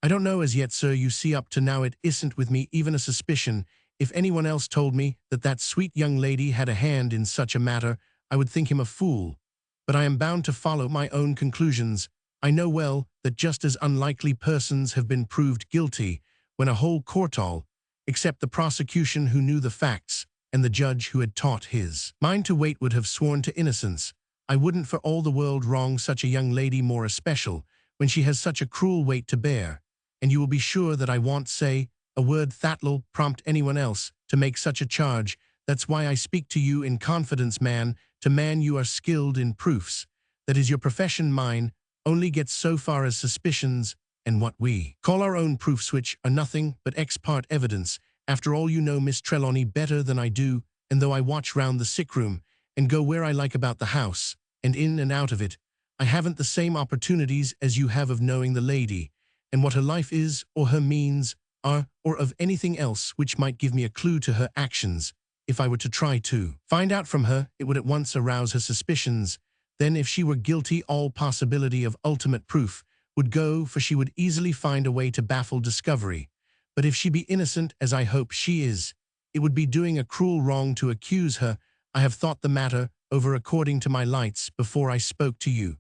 "I don't know as yet, sir. You see, up to now it isn't with me even a suspicion. If anyone else told me that that sweet young lady had a hand in such a matter, I would think him a fool. But I am bound to follow my own conclusions. I know well that just as unlikely persons have been proved guilty when a whole courtal, except the prosecution who knew the facts, and the judge who had taught his mind to wait would have sworn to innocence. I wouldn't for all the world wrong such a young lady more especial, when she has such a cruel weight to bear, and you will be sure that I won't say a word that'll prompt anyone else to make such a charge. That's why I speak to you in confidence, man, to man you are skilled in proofs. That is your profession, mine only gets so far as suspicions, and what we call our own proofs, which are nothing but ex parte evidence. After all, you know Miss Trelawney better than I do, and though I watch round the sick room, and go where I like about the house, and in and out of it, I haven't the same opportunities as you have of knowing the lady, and what her life is, or her means are, or of anything else which might give me a clue to her actions. If I were to try to find out from her, it would at once arouse her suspicions. Then if she were guilty, all possibility of ultimate proof would go, for she would easily find a way to baffle discovery. But if she be innocent, as I hope she is, it would be doing a cruel wrong to accuse her. I have thought the matter over according to my lights before I spoke to you.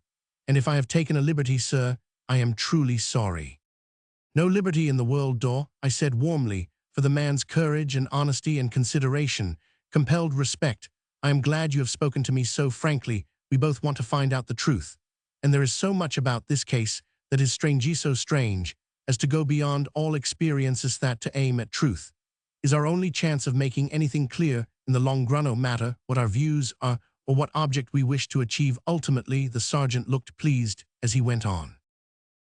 And if I have taken a liberty, sir, I am truly sorry. No liberty in the world, Daw, I said warmly, for the man's courage and honesty and consideration compelled respect. I am glad you have spoken to me so frankly. We both want to find out the truth. And there is so much about this case that is strangely so strange as to go beyond all experiences, that to aim at truth is our only chance of making anything clear in the long run, no matter what our views are or what object we wish to achieve ultimately. The sergeant looked pleased as he went on.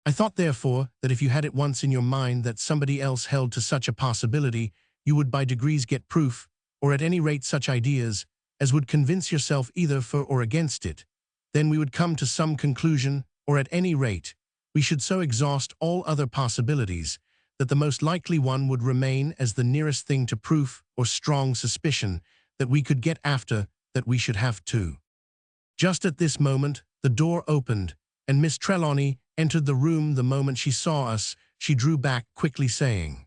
I thought, therefore, that if you had it once in your mind that somebody else held to such a possibility, you would by degrees get proof, or at any rate such ideas, as would convince yourself either for or against it. Then we would come to some conclusion, or at any rate, we should so exhaust all other possibilities that the most likely one would remain as the nearest thing to proof or strong suspicion that we could get after that we should have to. Just at this moment, the door opened, and Miss Trelawney entered the room. The moment she saw us, she drew back quickly, saying,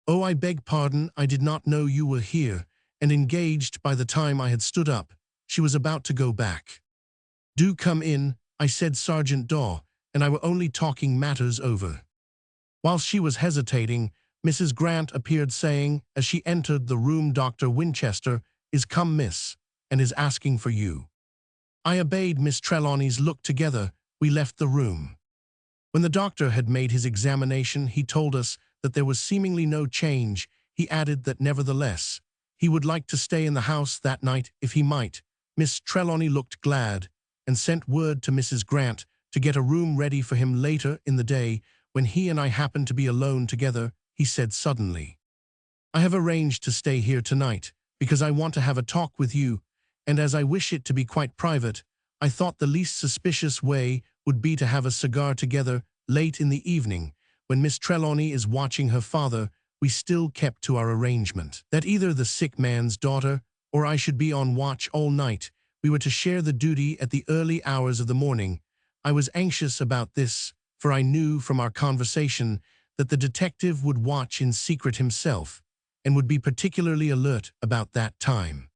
"Oh, I beg pardon, I did not know you were here," and engaged by the time I had stood up. She was about to go back. "Do come in," I said, "Sergeant Daw and I were only talking matters over." Whilst she was hesitating, Mrs. Grant appeared, saying, as she entered the room, "Dr. Winchester is come, miss, and is asking for you." I obeyed. Miss Trelawney's look together. We left the room. When the doctor had made his examination, he told us that there was seemingly no change. He added that nevertheless he would like to stay in the house that night if he might. Miss Trelawney looked glad and sent word to Mrs. Grant to get a room ready for him later in the day. When he and I happened to be alone together, he said suddenly, "I have arranged to stay here tonight because I want to have a talk with you, and as I wish it to be quite private, I thought the least suspicious way would be to have a cigar together late in the evening. When Miss Trelawney is watching her father, we still kept to our arrangement that either the sick man's daughter or I should be on watch all night. We were to share the duty at the early hours of the morning. I was anxious about this, for I knew from our conversation that the detective would watch in secret himself, and would be particularly alert about that time.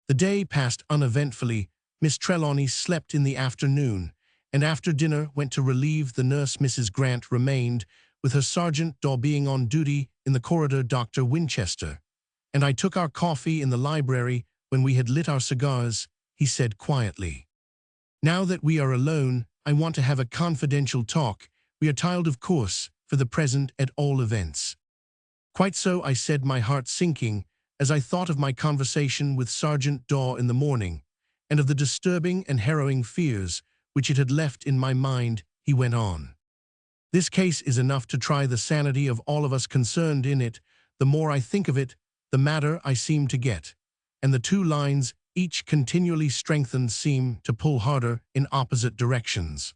The day passed uneventfully. Miss Trelawney slept in the afternoon, and after dinner went to relieve the nurse. Mrs. Grant remained, with her Sergeant Daw being on duty in the corridor. Dr. Winchester and I took our coffee in the library. When we had lit our cigars, he said quietly, "Now that we are alone, I want to have a confidential talk. We are tired, of course, for the present at all events." "Quite so," I said, my heart sinking as I thought of my conversation with Sergeant Daw in the morning, and of the disturbing and harrowing fears which it had left in my mind. He went on, "This case is enough to try the sanity of all of us concerned in it. The more I think of it, the madder I seem to get, and the two lines, each continually strengthened, seem to pull harder in opposite directions."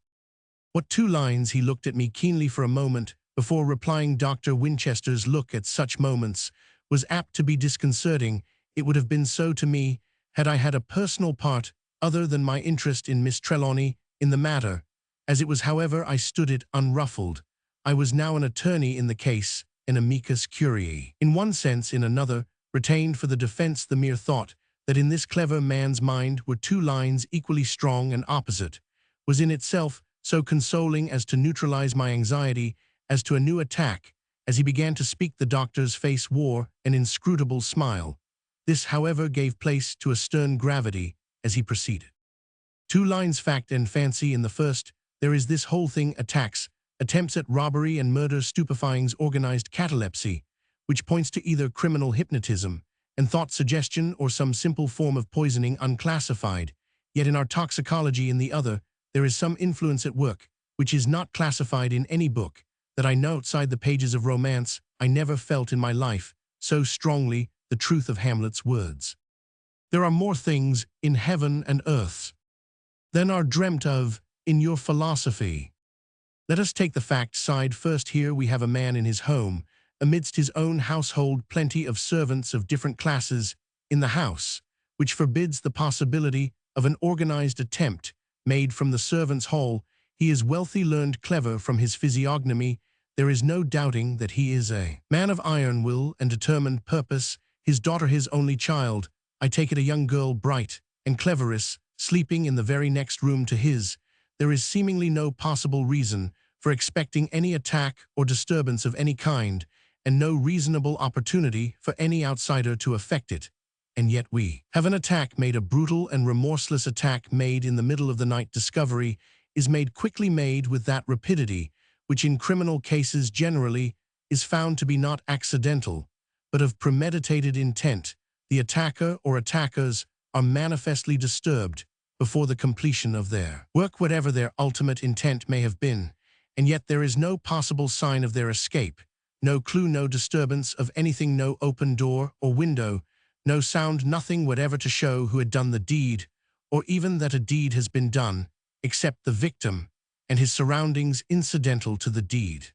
"What two lines?" He looked at me keenly for a moment before replying. Dr. Winchester's look at such moments was apt to be disconcerting. It would have been so to me had I had a personal part other than my interest in Miss Trelawney in the matter. As it was, however, I stood it unruffled. I was now an attorney in the case, an amicus curiae. In one sense, in another, retained for the defense the mere thought that in this clever man's mind were two lines equally strong and opposite, was in itself so consoling as to neutralize my anxiety as to a new attack. As he began to speak, the doctor's face wore an inscrutable smile. This, however, gave place to a stern gravity as he proceeded. Two lines fact and fancy. In the first, there is this whole thing attacks, attempts at robbery and murder, stupefyings, organized catalepsy, which points to either criminal hypnotism and thought suggestion or some simple form of poisoning unclassified. Yet in our toxicology, in the other, there is some influence at work, which is not classified in any book, that I know outside the pages of romance. I never felt in my life so strongly the truth of Hamlet's words. There are more things in heaven and earth than are dreamt of in your philosophy. Let us take the fact side first. Here we have a man in his home, amidst his own household, plenty of servants of different classes in the house, which forbids the possibility of an organized attempt made from the servants' hall. He is wealthy, learned, clever. From his physiognomy, there is no doubting that he is a man of iron will and determined purpose. His daughter, his only child, I take it a young girl, bright and cleveress, sleeping in the very next room to his. There is seemingly no possible reason for expecting any attack or disturbance of any kind, and no reasonable opportunity for any outsider to effect it. And yet we have an attack made, a brutal and remorseless attack made in the middle of the night. Discovery is made, quickly made, with that rapidity which in criminal cases generally is found to be not accidental, but of premeditated intent. The attacker or attackers are manifestly disturbed before the completion of their work, whatever their ultimate intent may have been, and yet there is no possible sign of their escape, no clue, no disturbance of anything, no open door or window, no sound, nothing whatever to show who had done the deed, or even that a deed has been done, except the victim and his surroundings incidental to the deed.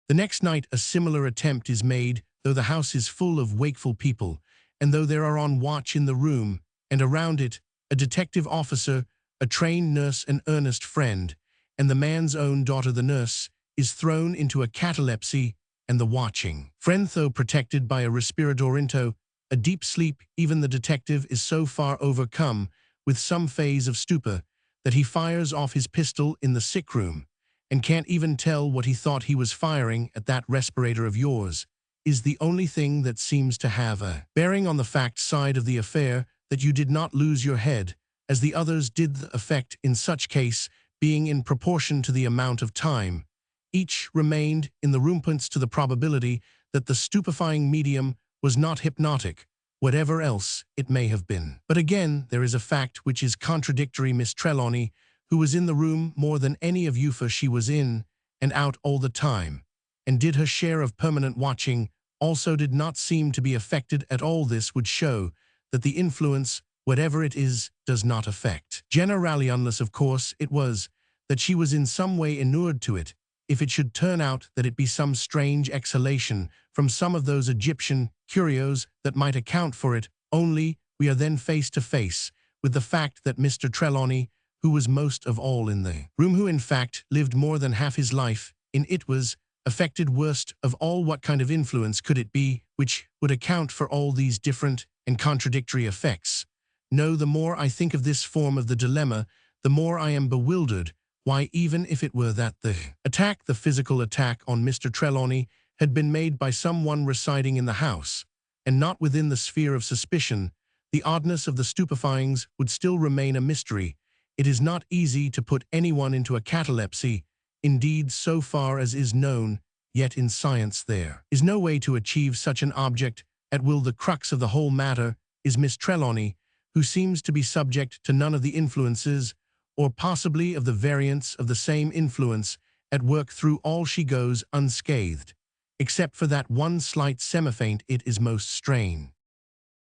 The next night a similar attempt is made, though the house is full of wakeful people, and though there are on watch in the room and around it a detective officer, a trained nurse, an earnest friend, and the man's own daughter. The nurse is thrown into a catalepsy, and the watching friend, though protected by a respirador into a deep sleep. Even the detective is so far overcome with some phase of stupor that he fires off his pistol in the sick room, and can't even tell what he thought he was firing at. That respirator of yours is the only thing that seems to have a bearing on the fact side of the affair, that you did not lose your head, as the others did. The effect in such case being in proportion to the amount of time each remained in the room, points to the probability that the stupefying medium was not hypnotic, whatever else it may have been. But again, there is a fact which is contradictory. Miss Trelawney, who was in the room more than any of you, for she was in and out all the time, and did her share of permanent watching, also did not seem to be affected at all. This would show that the influence, whatever it is, does not affect generally, unless, of course, it was that she was in some way inured to it. If it should turn out that it be some strange exhalation from some of those Egyptian curios that might account for it, only we are then face to face with the fact that Mr. Trelawney, who was most of all in the room, who in fact lived more than half his life in it, was affected worst of all. What kind of influence could it be which would account for all these different and contradictory effects? No, the more I think of this form of the dilemma, the more I am bewildered. Why, even if it were that the attack, the physical attack on Mr. Trelawney, had been made by someone residing in the house, and not within the sphere of suspicion, the oddness of the stupefyings would still remain a mystery. It is not easy to put anyone into a catalepsy, indeed, so far as is known, yet in science there is no way to achieve such an object at will. The crux of the whole matter is Miss Trelawney, who seems to be subject to none of the influences, or possibly of the variants of the same influence at work through all. She goes unscathed, except for that one slight semifaint. It is most strange.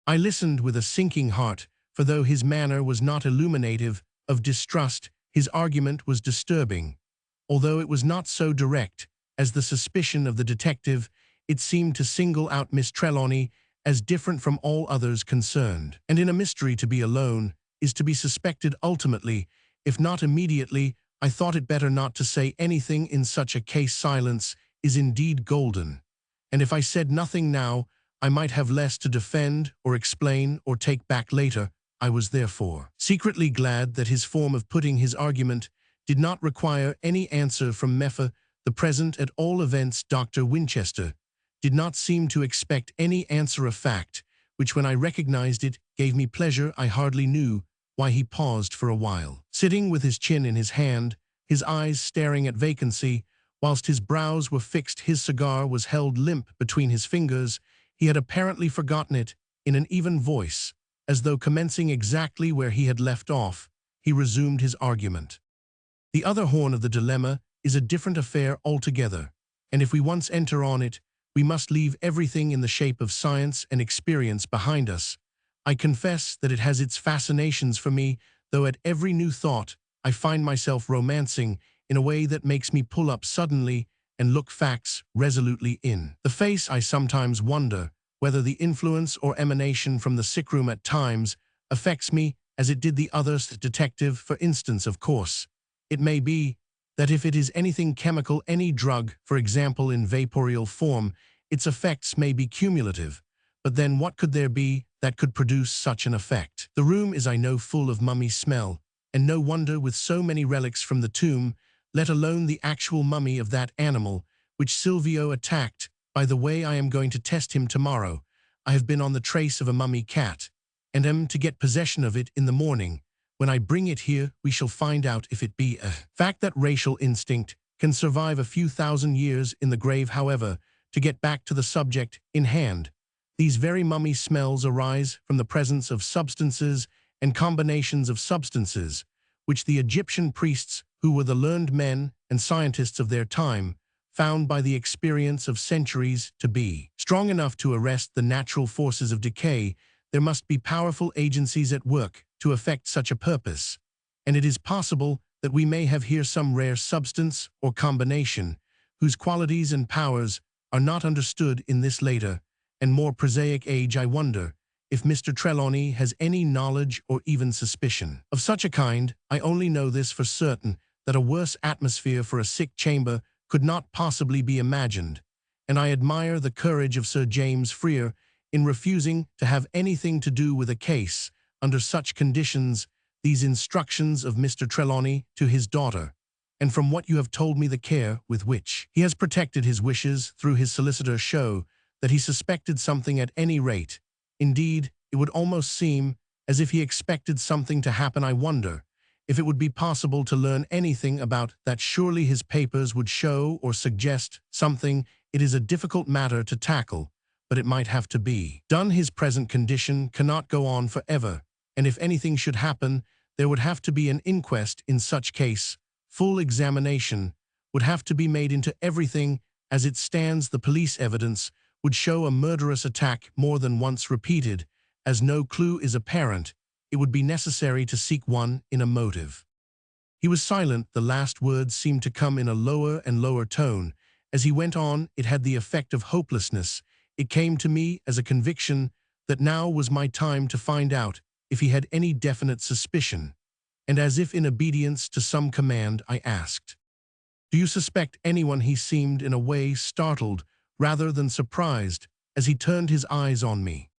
I listened with a sinking heart, for though his manner was not illuminative of distrust, his argument was disturbing. Although it was not so direct as the suspicion of the detective, it seemed to single out Miss Trelawney as different from all others concerned. And in a mystery, to be alone is to be suspected ultimately, if not immediately. I thought it better not to say anything in such a case. Silence is indeed golden, and if I said nothing now, I might have less to defend or explain or take back later. I was therefore secretly glad that his form of putting his argument did not require any answer from Meffa. The present, at all events, Dr. Winchester did not seem to expect any answer, a fact which, when I recognized it, gave me pleasure. I hardly knew why he paused for a while, sitting with his chin in his hand, his eyes staring at vacancy, whilst his brows were fixed. His cigar was held limp between his fingers. He had apparently forgotten it. In an even voice, as though commencing exactly where he had left off, he resumed his argument. The other horn of the dilemma is a different affair altogether, and if we once enter on it, we must leave everything in the shape of science and experience behind us. I confess that it has its fascinations for me, though at every new thought I find myself romancing in a way that makes me pull up suddenly and look facts resolutely in the face. I sometimes wonder whether the influence or emanation from the sickroom at times affects me as it did the other detective. For instance, of course, it may be that if it is anything chemical, any drug, for example, in vaporeal form, its effects may be cumulative. But then what could there be that could produce such an effect? The room is, I know, full of mummy smell, and no wonder, with so many relics from the tomb, let alone the actual mummy of that animal which Silvio attacked. By the way, I am going to test him tomorrow. I have been on the trace of a mummy cat, and am to get possession of it in the morning. When I bring it here, we shall find out if it be a fact. That racial instinct can survive a few thousand years in the grave. However, to get back to the subject in hand, these very mummy smells arise from the presence of substances and combinations of substances, which the Egyptian priests, who were the learned men and scientists of their time, found by the experience of centuries to be strong enough to arrest the natural forces of decay. There must be powerful agencies at work to effect such a purpose, and it is possible that we may have here some rare substance or combination whose qualities and powers are not understood in this later and more prosaic age. I wonder if Mr. Trelawney has any knowledge or even suspicion of such a kind. I only know this for certain, that a worse atmosphere for a sick chamber could not possibly be imagined, and I admire the courage of Sir James Freer in refusing to have anything to do with a case under such conditions. These instructions of Mr. Trelawney to his daughter, and from what you have told me, the care with which he has protected his wishes through his solicitor, show that he suspected something at any rate. Indeed, it would almost seem as if he expected something to happen. I wonder if it would be possible to learn anything about that. Surely his papers would show or suggest something. It is a difficult matter to tackle, but it might have to be done. His present condition cannot go on forever, and if anything should happen, there would have to be an inquest. In such case, full examination would have to be made into everything. As it stands, the police evidence would show a murderous attack more than once repeated. As no clue is apparent, it would be necessary to seek one in a motive. He was silent. The last words seemed to come in a lower and lower tone. As he went on, it had the effect of hopelessness. It came to me as a conviction that now was my time to find out if he had any definite suspicion, and as if in obedience to some command, I asked, "Do you suspect anyone?" He seemed in a way startled rather than surprised as he turned his eyes on me.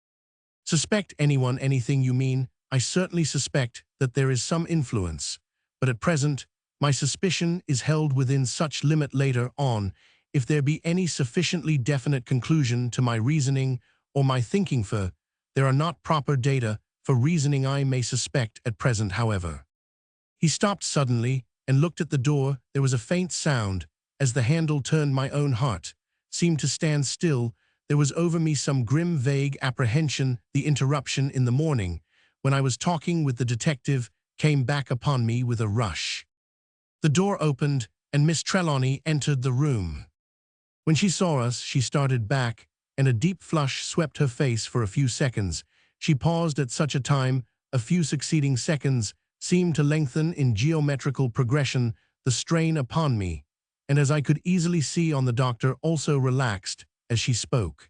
"Suspect anyone? Anything, you mean? I certainly suspect that there is some influence, but at present my suspicion is held within such limit. Later on, if there be any sufficiently definite conclusion to my reasoning or my thinking, for there are not proper data for reasoning, I may suspect at present. However." He stopped suddenly and looked at the door. There was a faint sound as the handle turned. My own heart seemed to stand still. There was over me some grim, vague apprehension. The interruption in the morning, when I was talking with the detective, came back upon me with a rush. The door opened, and Miss Trelawney entered the room. When she saw us, she started back, and a deep flush swept her face. For a few seconds she paused. At such a time, a few succeeding seconds seemed to lengthen in geometrical progression. The strain upon me, and as I could easily see on the doctor, also relaxed as she spoke.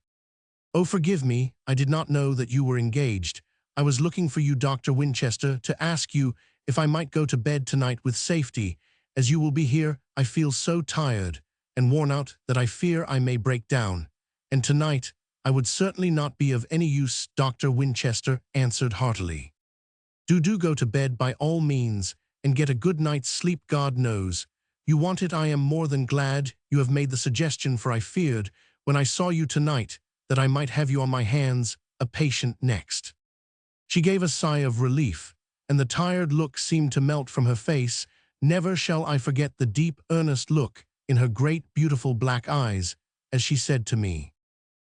"Oh, forgive me, I did not know that you were engaged. I was looking for you, Dr. Winchester, to ask you if I might go to bed tonight with safety. As you will be here, I feel so tired and worn out that I fear I may break down. And tonight I would certainly not be of any use," Dr. Winchester answered heartily. Do go to bed by all means, and get a good night's sleep, God knows. You want it. I am more than glad you have made the suggestion, for I feared, when I saw you tonight, that I might have you on my hands, a patient next." She gave a sigh of relief, and the tired look seemed to melt from her face. Never shall I forget the deep, earnest look in her great, beautiful black eyes, as she said to me,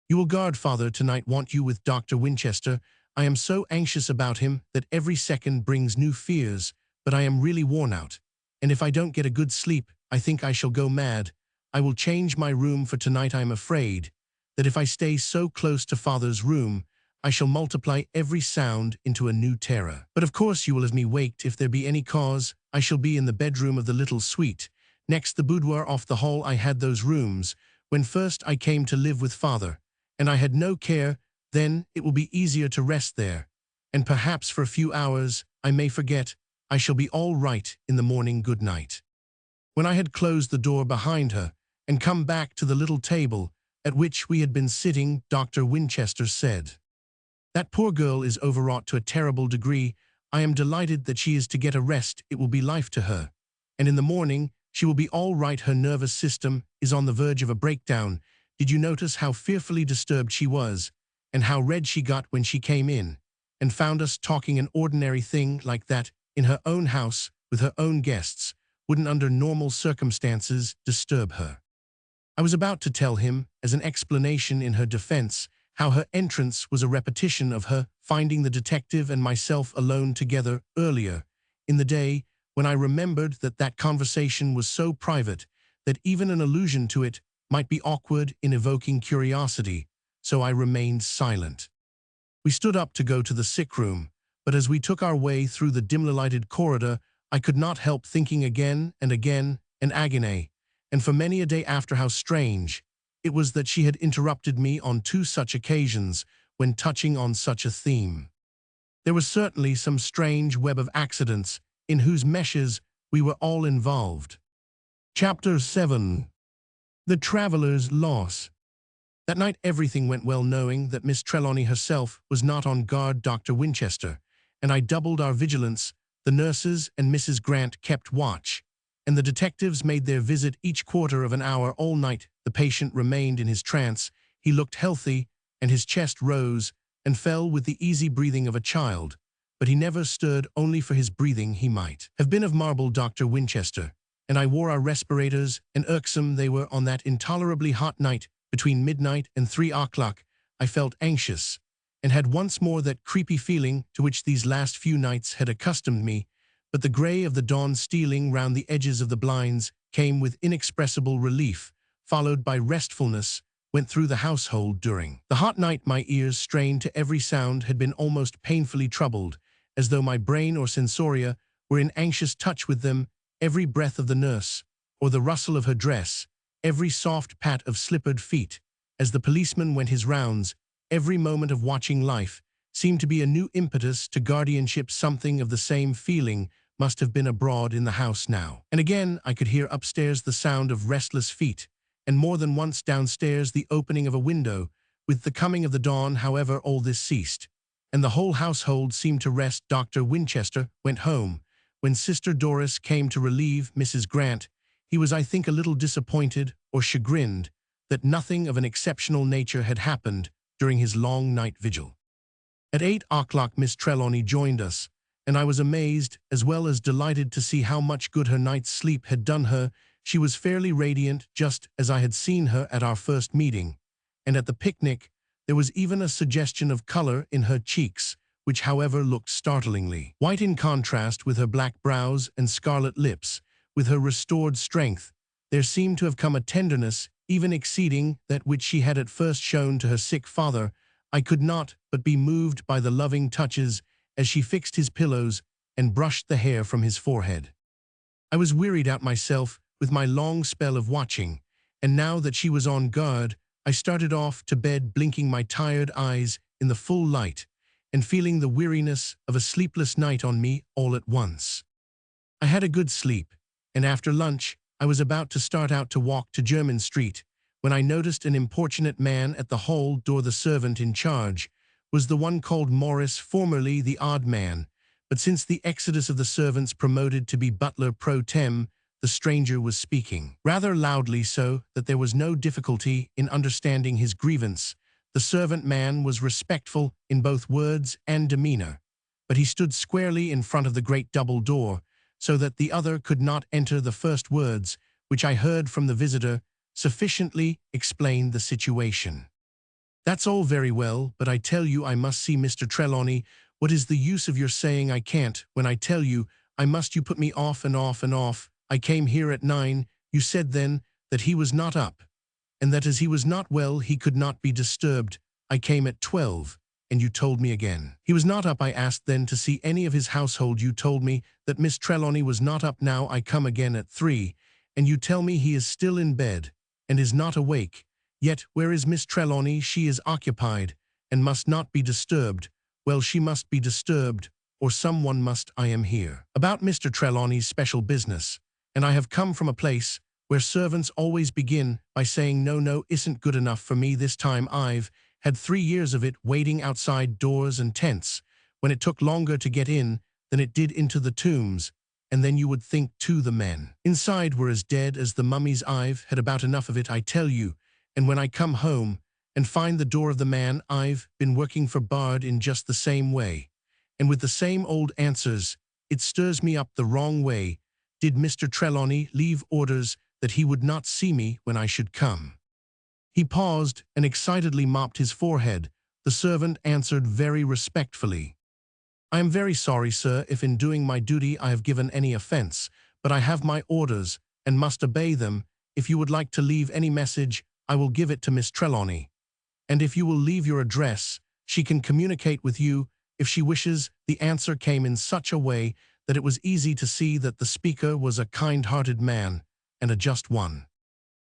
"You will guard father tonight, want you, with Dr. Winchester. I am so anxious about him that every second brings new fears, but I am really worn out, and if I don't get a good sleep, I think I shall go mad. I will change my room for tonight. I am afraid that if I stay so close to father's room, I shall multiply every sound into a new terror. But of course you will have me waked if there be any cause. I shall be in the bedroom of the little suite, next the boudoir off the hall. I had those rooms when first I came to live with father, and I had no care then. It will be easier to rest there, and perhaps for a few hours I may forget. I shall be all right in the morning. Good night." When I had closed the door behind her and come back to the little table at which we had been sitting, Dr. Winchester said, "That poor girl is overwrought to a terrible degree. I am delighted that she is to get a rest. It will be life to her, and in the morning she will be all right. Her nervous system is on the verge of a breakdown. Did you notice how fearfully disturbed she was, and how red she got when she came in and found us talking? An ordinary thing like that in her own house with her own guests wouldn't under normal circumstances disturb her." I was about to tell him, as an explanation in her defense, how her entrance was a repetition of her finding the detective and myself alone together earlier in the day, when I remembered that that conversation was so private that even an allusion to it might be awkward in evoking curiosity, so I remained silent. We stood up to go to the sick room, but as we took our way through the dimly lighted corridor, I could not help thinking again and again, an agony, and for many a day after, how strange it was that she had interrupted me on 2 such occasions when touching on such a theme. There was certainly some strange web of accidents in whose meshes we were all involved. Chapter 7. The Traveller's Loss. That night everything went well, knowing that Miss Trelawney herself was not on guard, Dr. Winchester and I doubled our vigilance. The nurses and Mrs. Grant kept watch, and the detectives made their visit each quarter of an hour. All night the patient remained in his trance. He looked healthy, and his chest rose and fell with the easy breathing of a child, but he never stirred. Only for his breathing he might have been of marble, Dr. Winchester and I wore our respirators, and irksome they were on that intolerably hot night between midnight and 3 o'clock. I felt anxious, and had once more that creepy feeling to which these last few nights had accustomed me, but the grey of the dawn stealing round the edges of the blinds came with inexpressible relief, followed by restfulness, went through the household during the hot night. My ears, strained to every sound, had been almost painfully troubled, as though my brain or sensoria were in anxious touch with them. Every breath of the nurse, or the rustle of her dress, every soft pat of slippered feet, as the policeman went his rounds, every moment of watching life, seemed to be a new impetus to guardianship. Something of the same feeling must have been abroad in the house now. And again I could hear upstairs the sound of restless feet, and more than once downstairs the opening of a window. With the coming of the dawn, however, all this ceased, and the whole household seemed to rest. Dr. Winchester went home. When Sister Doris came to relieve Mrs. Grant, he was, I think, a little disappointed or chagrined that nothing of an exceptional nature had happened during his long night vigil. At 8 o'clock Miss Trelawney joined us, and I was amazed as well as delighted to see how much good her night's sleep had done her. She was fairly radiant, just as I had seen her at our first meeting, and at the picnic there was even a suggestion of color in her cheeks, which however looked startlingly white in contrast with her black brows and scarlet lips. With her restored strength, there seemed to have come a tenderness even exceeding that which she had at first shown to her sick father. I could not but be moved by the loving touches as she fixed his pillows and brushed the hair from his forehead. I was wearied out myself with my long spell of watching, and now that she was on guard, I started off to bed, blinking my tired eyes in the full light, and feeling the weariness of a sleepless night on me all at once. I had a good sleep, and after lunch I was about to start out to walk to Jermyn Street, when I noticed an importunate man at the hall door. The servant in charge was the one called Morris, formerly the odd man, but since the exodus of the servants promoted to be butler pro tem, the stranger was speaking, rather loudly so that there was no difficulty in understanding his grievance. The servant man was respectful in both words and demeanor, but he stood squarely in front of the great double door, so that the other could not enter. The first words, which I heard from the visitor, sufficiently explained the situation. "That's all very well, but I tell you I must see Mr. Trelawney. What is the use of your saying I can't, when I tell you I must? You put me off and off and off. I came here at 9. You said then that he was not up, and that as he was not well he could not be disturbed. I came at 12, and you told me again he was not up. I asked then to see any of his household. You told me that Miss Trelawney was not up. Now I come again at 3, and you tell me he is still in bed, and is not awake. Yet where is Miss Trelawney? She is occupied, and must not be disturbed. Well, she must be disturbed, or someone must. I am here about Mr. Trelawney's special business, and I have come from a place where servants always begin by saying no isn't good enough for me this time. I've had 3 years of it waiting outside doors and tents, when it took longer to get in than it did into the tombs, and then you would think too the men inside were as dead as the mummies. I've had about enough of it, I tell you, and when I come home and find the door of the man I've been working for barred in just the same way, and with the same old answers, it stirs me up the wrong way. Did Mr. Trelawney leave orders that he would not see me when I should come?" He paused and excitedly mopped his forehead. The servant answered very respectfully, "I am very sorry, sir, if in doing my duty I have given any offense, but I have my orders and must obey them. If you would like to leave any message, I will give it to Miss Trelawney, and if you will leave your address, she can communicate with you if she wishes." The answer came in such a way that it was easy to see that the speaker was a kind-hearted man, and a just one.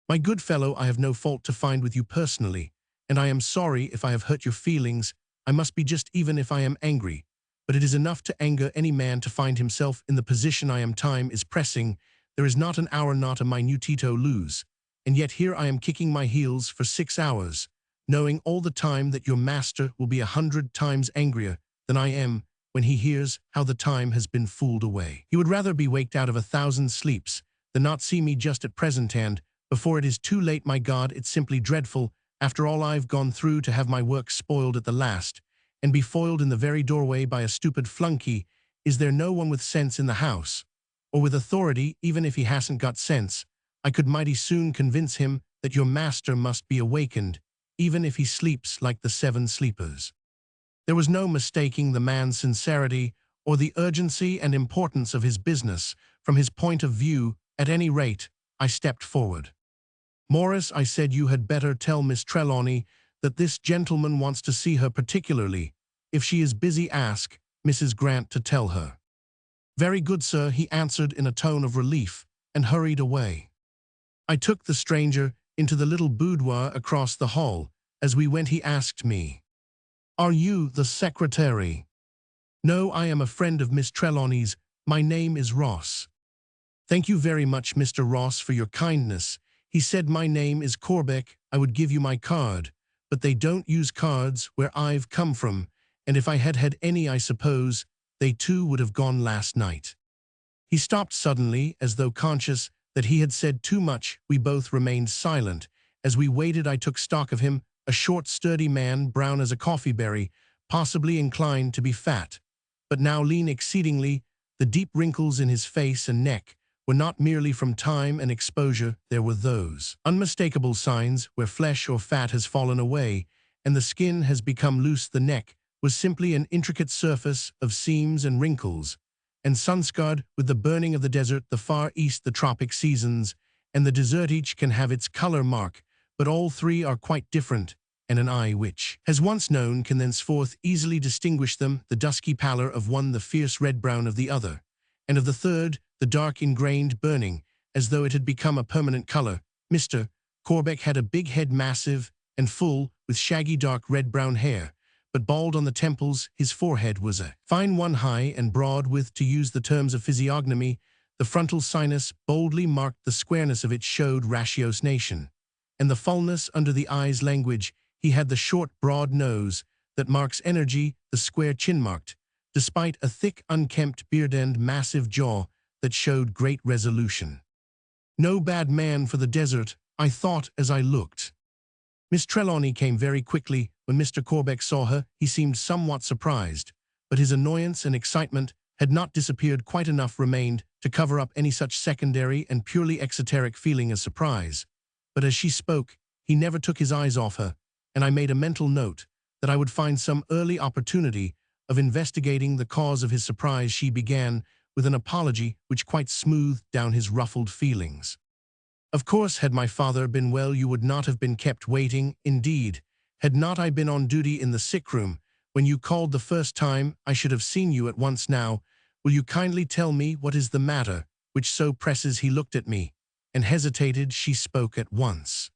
"My good fellow, I have no fault to find with you personally, and I am sorry if I have hurt your feelings. I must be just even if I am angry, but it is enough to anger any man to find himself in the position I am. Time is pressing. There is not an hour, not a minutito lose, and yet here I am kicking my heels for 6 hours, knowing all the time that your master will be 100 times angrier than I am when he hears how the time has been fooled away. He would rather be waked out of 1,000 sleeps than not see me just at present, and before it is too late. My God, it's simply dreadful, after all I've gone through, to have my work spoiled at the last, and be foiled in the very doorway by a stupid flunky. Is there no one with sense in the house, or with authority? Even if he hasn't got sense, I could mighty soon convince him that your master must be awakened, even if he sleeps like the 7 sleepers." There was no mistaking the man's sincerity or the urgency and importance of his business from his point of view. At any rate, I stepped forward. "Morris," I said, "you had better tell Miss Trelawney that this gentleman wants to see her particularly. If she is busy, ask Mrs. Grant to tell her." "Very good, sir," he answered in a tone of relief, and hurried away. I took the stranger into the little boudoir across the hall. As we went, he asked me, "Are you the secretary?" "No, I am a friend of Miss Trelawney's. My name is Ross." "Thank you very much, Mr. Ross, for your kindness." He said, "My name is Corbeck. I would give you my card, but they don't use cards where I've come from, and if I had had any, I suppose they too would have gone last night." He stopped suddenly, as though conscious that he had said too much. We both remained silent. As we waited, I took stock of him. A short, sturdy man, brown as a coffee-berry, possibly inclined to be fat, but now lean exceedingly. The deep wrinkles in his face and neck were not merely from time and exposure. There were those unmistakable signs where flesh or fat has fallen away, and the skin has become loose. The neck was simply an intricate surface of seams and wrinkles, and sun-scarred with the burning of the desert, the Far East, the tropic seasons, and the desert. Each can have its color mark, but all 3 are quite different, and an eye which has once known can thenceforth easily distinguish them. The dusky pallor of one, the fierce red-brown of the other, and of the third, the dark ingrained burning, as though it had become a permanent color. Mr. Corbeck had a big head, massive and full, with shaggy dark red-brown hair, but bald on the temples. His forehead was a fine one, high and broad, with, to use the terms of physiognomy, the frontal sinus boldly marked. The squareness of it showed ratiocination, and the fullness under the eyes language. He had the short, broad nose that marks energy, the square chin marked, despite a thick, unkempt beard and massive jaw that showed great resolution. No bad man for the desert, I thought as I looked. Miss Trelawney came very quickly. When Mr. Corbeck saw her, he seemed somewhat surprised, but his annoyance and excitement had not disappeared. Quite enough remained to cover up any such secondary and purely exoteric feeling as surprise. But as she spoke, he never took his eyes off her, and I made a mental note that I would find some early opportunity of investigating the cause of his surprise. She began with an apology which quite smoothed down his ruffled feelings. Of course, had my father been well, you would not have been kept waiting. Indeed, had not I been on duty in the sick room when you called the first time, I should have seen you at once. Now, will you kindly tell me what is the matter which so presses? He looked at me and hesitated. She spoke at once.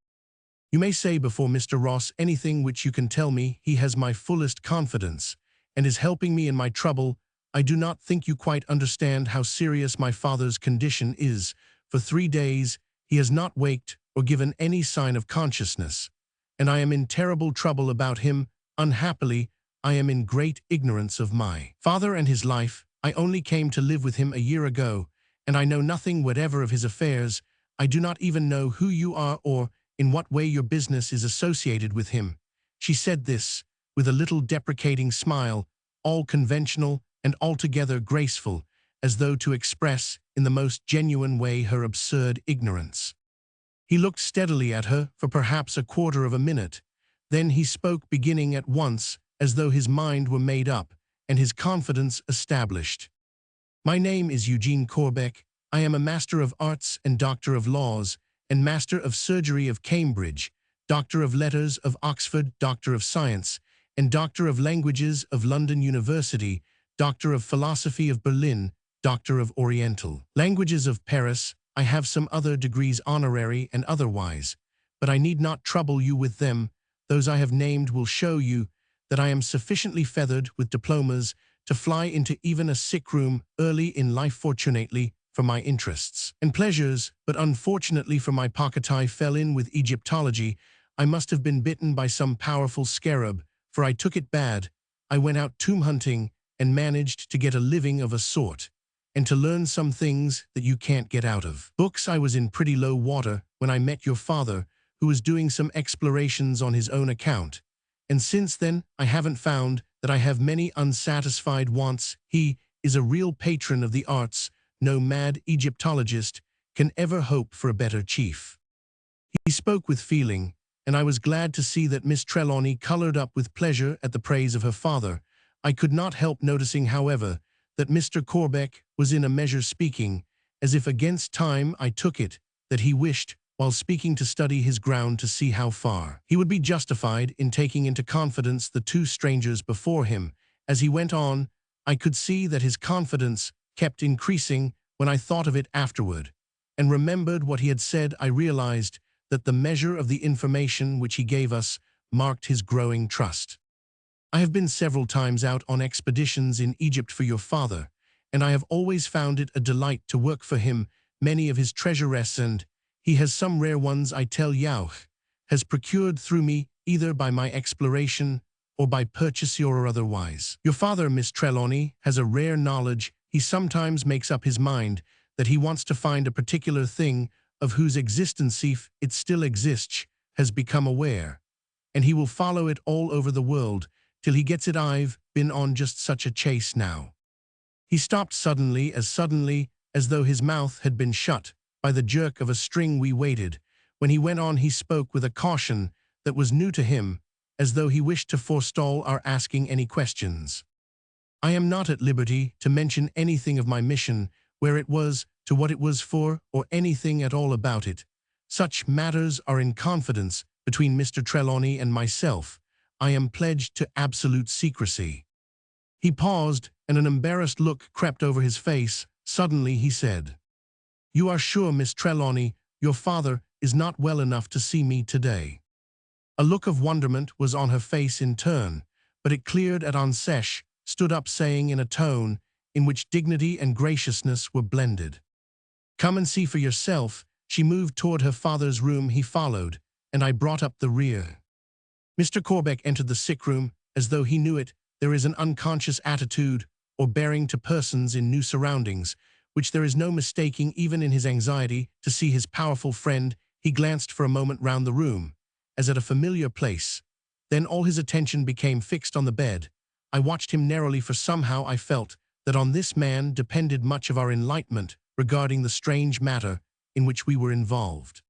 You may say before Mr. Ross anything which you can tell me. He has my fullest confidence and is helping me in my trouble. I do not think you quite understand how serious my father's condition is. For 3 days, he has not waked or given any sign of consciousness, and I am in terrible trouble about him. Unhappily, I am in great ignorance of my father and his life. I only came to live with him a year ago, and I know nothing whatever of his affairs. I do not even know who you are or in what way your business is associated with him. She said this with a little deprecating smile, all conventional and altogether graceful, as though to express in the most genuine way her absurd ignorance. He looked steadily at her for perhaps a quarter of a minute. Then he spoke, beginning at once, as though his mind were made up and his confidence established. My name is Eugene Corbeck. I am a Master of Arts and Doctor of Laws, and Master of Surgery of Cambridge, Doctor of Letters of Oxford, Doctor of Science, and Doctor of Languages of London University, Doctor of Philosophy of Berlin, Doctor of Oriental Languages of Paris. I have some other degrees, honorary and otherwise, but I need not trouble you with them. Those I have named will show you that I am sufficiently feathered with diplomas to fly into even a sick room early in life. Fortunately for my interests and pleasures, but unfortunately for my pocket, I fell in with Egyptology. I must have been bitten by some powerful scarab, for I took it bad. I went out tomb hunting and managed to get a living of a sort, and to learn some things that you can't get out of books. I was in pretty low water when I met your father, who was doing some explorations on his own account, and since then I haven't found that I have many unsatisfied wants. He is a real patron of the arts. No mad Egyptologist can ever hope for a better chief. He spoke with feeling, and I was glad to see that Miss Trelawney colored up with pleasure at the praise of her father. I could not help noticing, however, that Mr. Corbeck was in a measure speaking, as if against time. I took it that he wished, while speaking, to study his ground to see how far he would be justified in taking into confidence the 2 strangers before him. As he went on, I could see that his confidence kept increasing. When I thought of it afterward and remembered what he had said, I realized that the measure of the information which he gave us marked his growing trust. I have been several times out on expeditions in Egypt for your father, and I have always found it a delight to work for him. Many of his treasures, and he has some rare ones, I tell you, has procured through me, either by my exploration or by purchase or otherwise. Your father, Miss Trelawney, has a rare knowledge. He sometimes makes up his mind that he wants to find a particular thing of whose existence, if it still exists, has become aware, and he will follow it all over the world till he gets it. I've been on just such a chase now. He stopped suddenly as though his mouth had been shut by the jerk of a string. We waited. When he went on, he spoke with a caution that was new to him, as though he wished to forestall our asking any questions. I am not at liberty to mention anything of my mission, where it was, to what it was for, or anything at all about it. Such matters are in confidence between Mr. Trelawney and myself. I am pledged to absolute secrecy. He paused, and an embarrassed look crept over his face. Suddenly he said, "You are sure, Miss Trelawney, your father is not well enough to see me today?" A look of wonderment was on her face in turn, but it cleared at onset. Stood up, saying in a tone in which dignity and graciousness were blended, "Come and see for yourself." She moved toward her father's room. He followed, and I brought up the rear. Mr. Corbeck entered the sick room as though he knew it. There is an unconscious attitude or bearing to persons in new surroundings, which there is no mistaking. Even in his anxiety to see his powerful friend, he glanced for a moment round the room, as at a familiar place. Then all his attention became fixed on the bed. I watched him narrowly, for somehow I felt that on this man depended much of our enlightenment regarding the strange matter in which we were involved.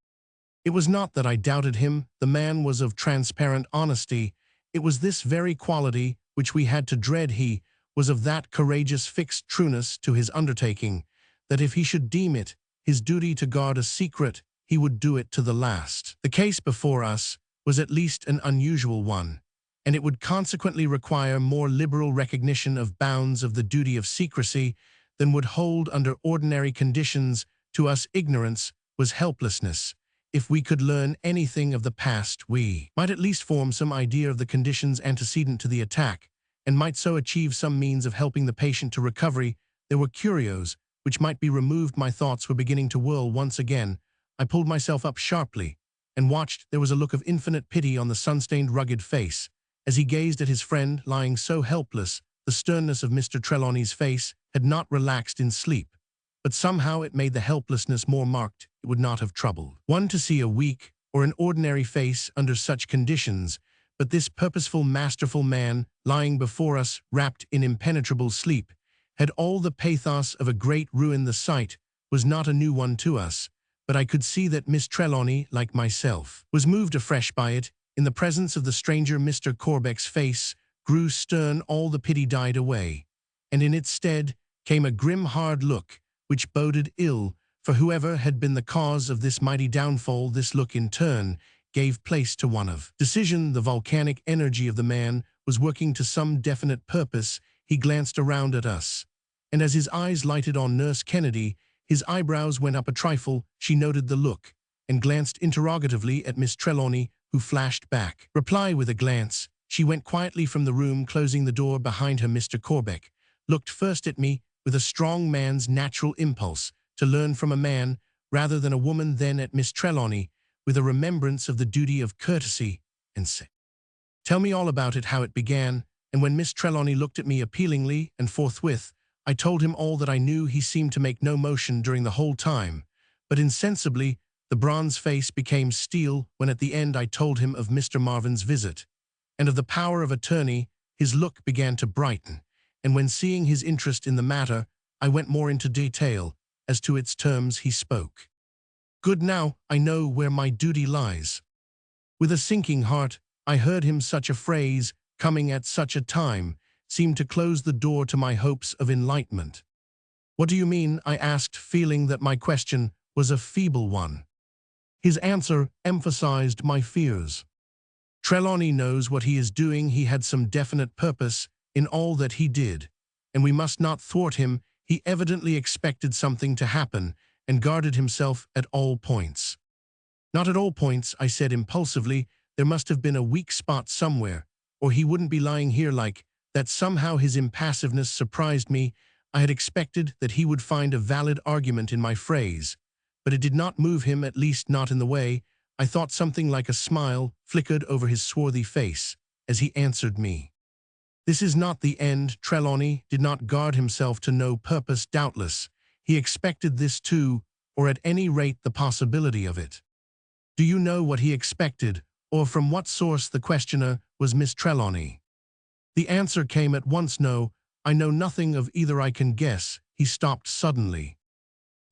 It was not that I doubted him. The man was of transparent honesty. It was this very quality which we had to dread. He was of that courageous fixed trueness to his undertaking, that if he should deem it his duty to guard a secret, he would do it to the last. The case before us was at least an unusual one, and it would consequently require more liberal recognition of bounds of the duty of secrecy than would hold under ordinary conditions. To us, ignorance was helplessness. If we could learn anything of the past, we might at least form some idea of the conditions antecedent to the attack, and might so achieve some means of helping the patient to recovery. There were curios which might be removed. My thoughts were beginning to whirl once again. I pulled myself up sharply and watched. There was a look of infinite pity on the sun-stained, rugged face as he gazed at his friend lying so helpless. The sternness of Mr. Trelawney's face had not relaxed in sleep, but somehow it made the helplessness more marked. It would not have troubled one to see a weak or an ordinary face under such conditions, but this purposeful, masterful man lying before us, wrapped in impenetrable sleep, had all the pathos of a great ruin. The sight was not a new one to us, but I could see that Miss Trelawney, like myself, was moved afresh by it. In the presence of the stranger, Mr. Corbeck's face grew stern. All the pity died away, and in its stead came a grim, hard look, which boded ill for whoever had been the cause of this mighty downfall. This look, in turn, gave place to one of decision. The volcanic energy of the man was working to some definite purpose. He glanced around at us, and as his eyes lighted on Nurse Kennedy, his eyebrows went up a trifle. She noted the look, and glanced interrogatively at Miss Trelawney, who flashed back reply with a glance. She went quietly from the room, closing the door behind her. Mr. Corbeck looked first at me with a strong man's natural impulse to learn from a man rather than a woman, then at Miss Trelawney with a remembrance of the duty of courtesy, and said, "Tell me all about it, how it began." And when Miss Trelawney looked at me appealingly, and forthwith I told him all that I knew, he seemed to make no motion during the whole time, but insensibly the bronze face became steel. When at the end I told him of Mr. Marvin's visit and of the power of attorney, his look began to brighten, and when seeing his interest in the matter, I went more into detail as to its terms. He spoke. "Good, now I know where my duty lies." With a sinking heart, I heard him. Such a phrase, coming at such a time, seemed to close the door to my hopes of enlightenment. "What do you mean?" I asked, feeling that my question was a feeble one. His answer emphasized my fears. "Trelawney knows what he is doing. He had some definite purpose in all that he did, and we must not thwart him. He evidently expected something to happen and guarded himself at all points." "Not at all points," I said impulsively. "There must have been a weak spot somewhere, or he wouldn't be lying here like that." Somehow his impassiveness surprised me. I had expected that he would find a valid argument in my phrase, but it did not move him, at least not in the way I thought. Something like a smile flickered over his swarthy face as he answered me. "This is not the end. Trelawney did not guard himself to no purpose. Doubtless he expected this too, or at any rate the possibility of it." "Do you know what he expected, or from what source?" The questioner was Miss Trelawney. The answer came at once. "No, I know nothing of either. I can guess." He stopped suddenly.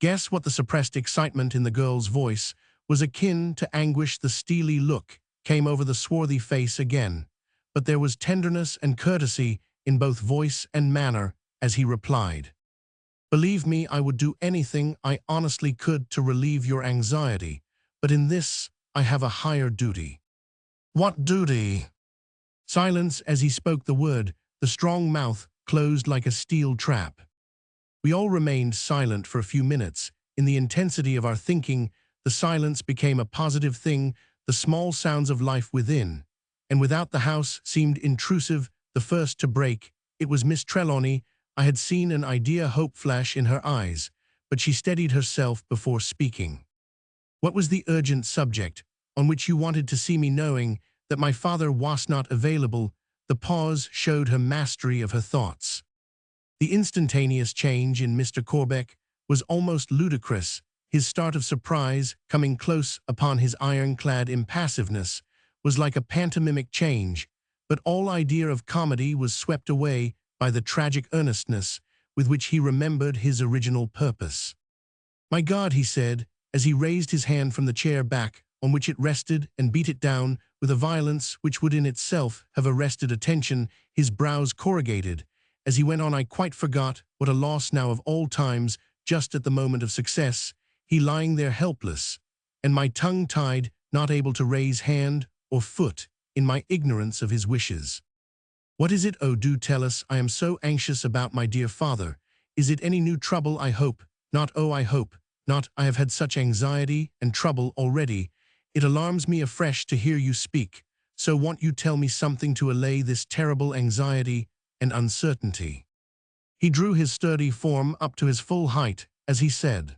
Guess what? The suppressed excitement in the girl's voice was akin to anguish. The steely look came over the swarthy face again, but there was tenderness and courtesy in both voice and manner as he replied, "Believe me, I would do anything I honestly could to relieve your anxiety, but in this I have a higher duty." "What duty?" Silence as he spoke the word. The strong mouth closed like a steel trap. We all remained silent for a few minutes. In the intensity of our thinking, the silence became a positive thing. The small sounds of life within and without the house seemed intrusive. The first to break, it was Miss Trelawney. I had seen an idea hope flash in her eyes, but she steadied herself before speaking. "What was the urgent subject?" on which you wanted to see me, knowing that my father was not available. The pause showed her mastery of her thoughts. The instantaneous change in Mr. Corbeck was almost ludicrous. His start of surprise, coming close upon his ironclad impassiveness, was like a pantomimic change, but all idea of comedy was swept away by the tragic earnestness with which he remembered his original purpose. "My God," he said, as he raised his hand from the chair back on which it rested and beat it down with a violence which would in itself have arrested attention, his brows corrugated. As he went on, "I quite forgot what a loss now of all times, just at the moment of success, he lying there helpless, and my tongue tied, not able to raise hand or foot in my ignorance of his wishes. What is it? Oh, do tell us. I am so anxious about my dear father. Is it any new trouble? I hope not. Oh, I hope not. I have had such anxiety and trouble already. It alarms me afresh to hear you speak. So won't you tell me something to allay this terrible anxiety and uncertainty?" He drew his sturdy form up to his full height as he said,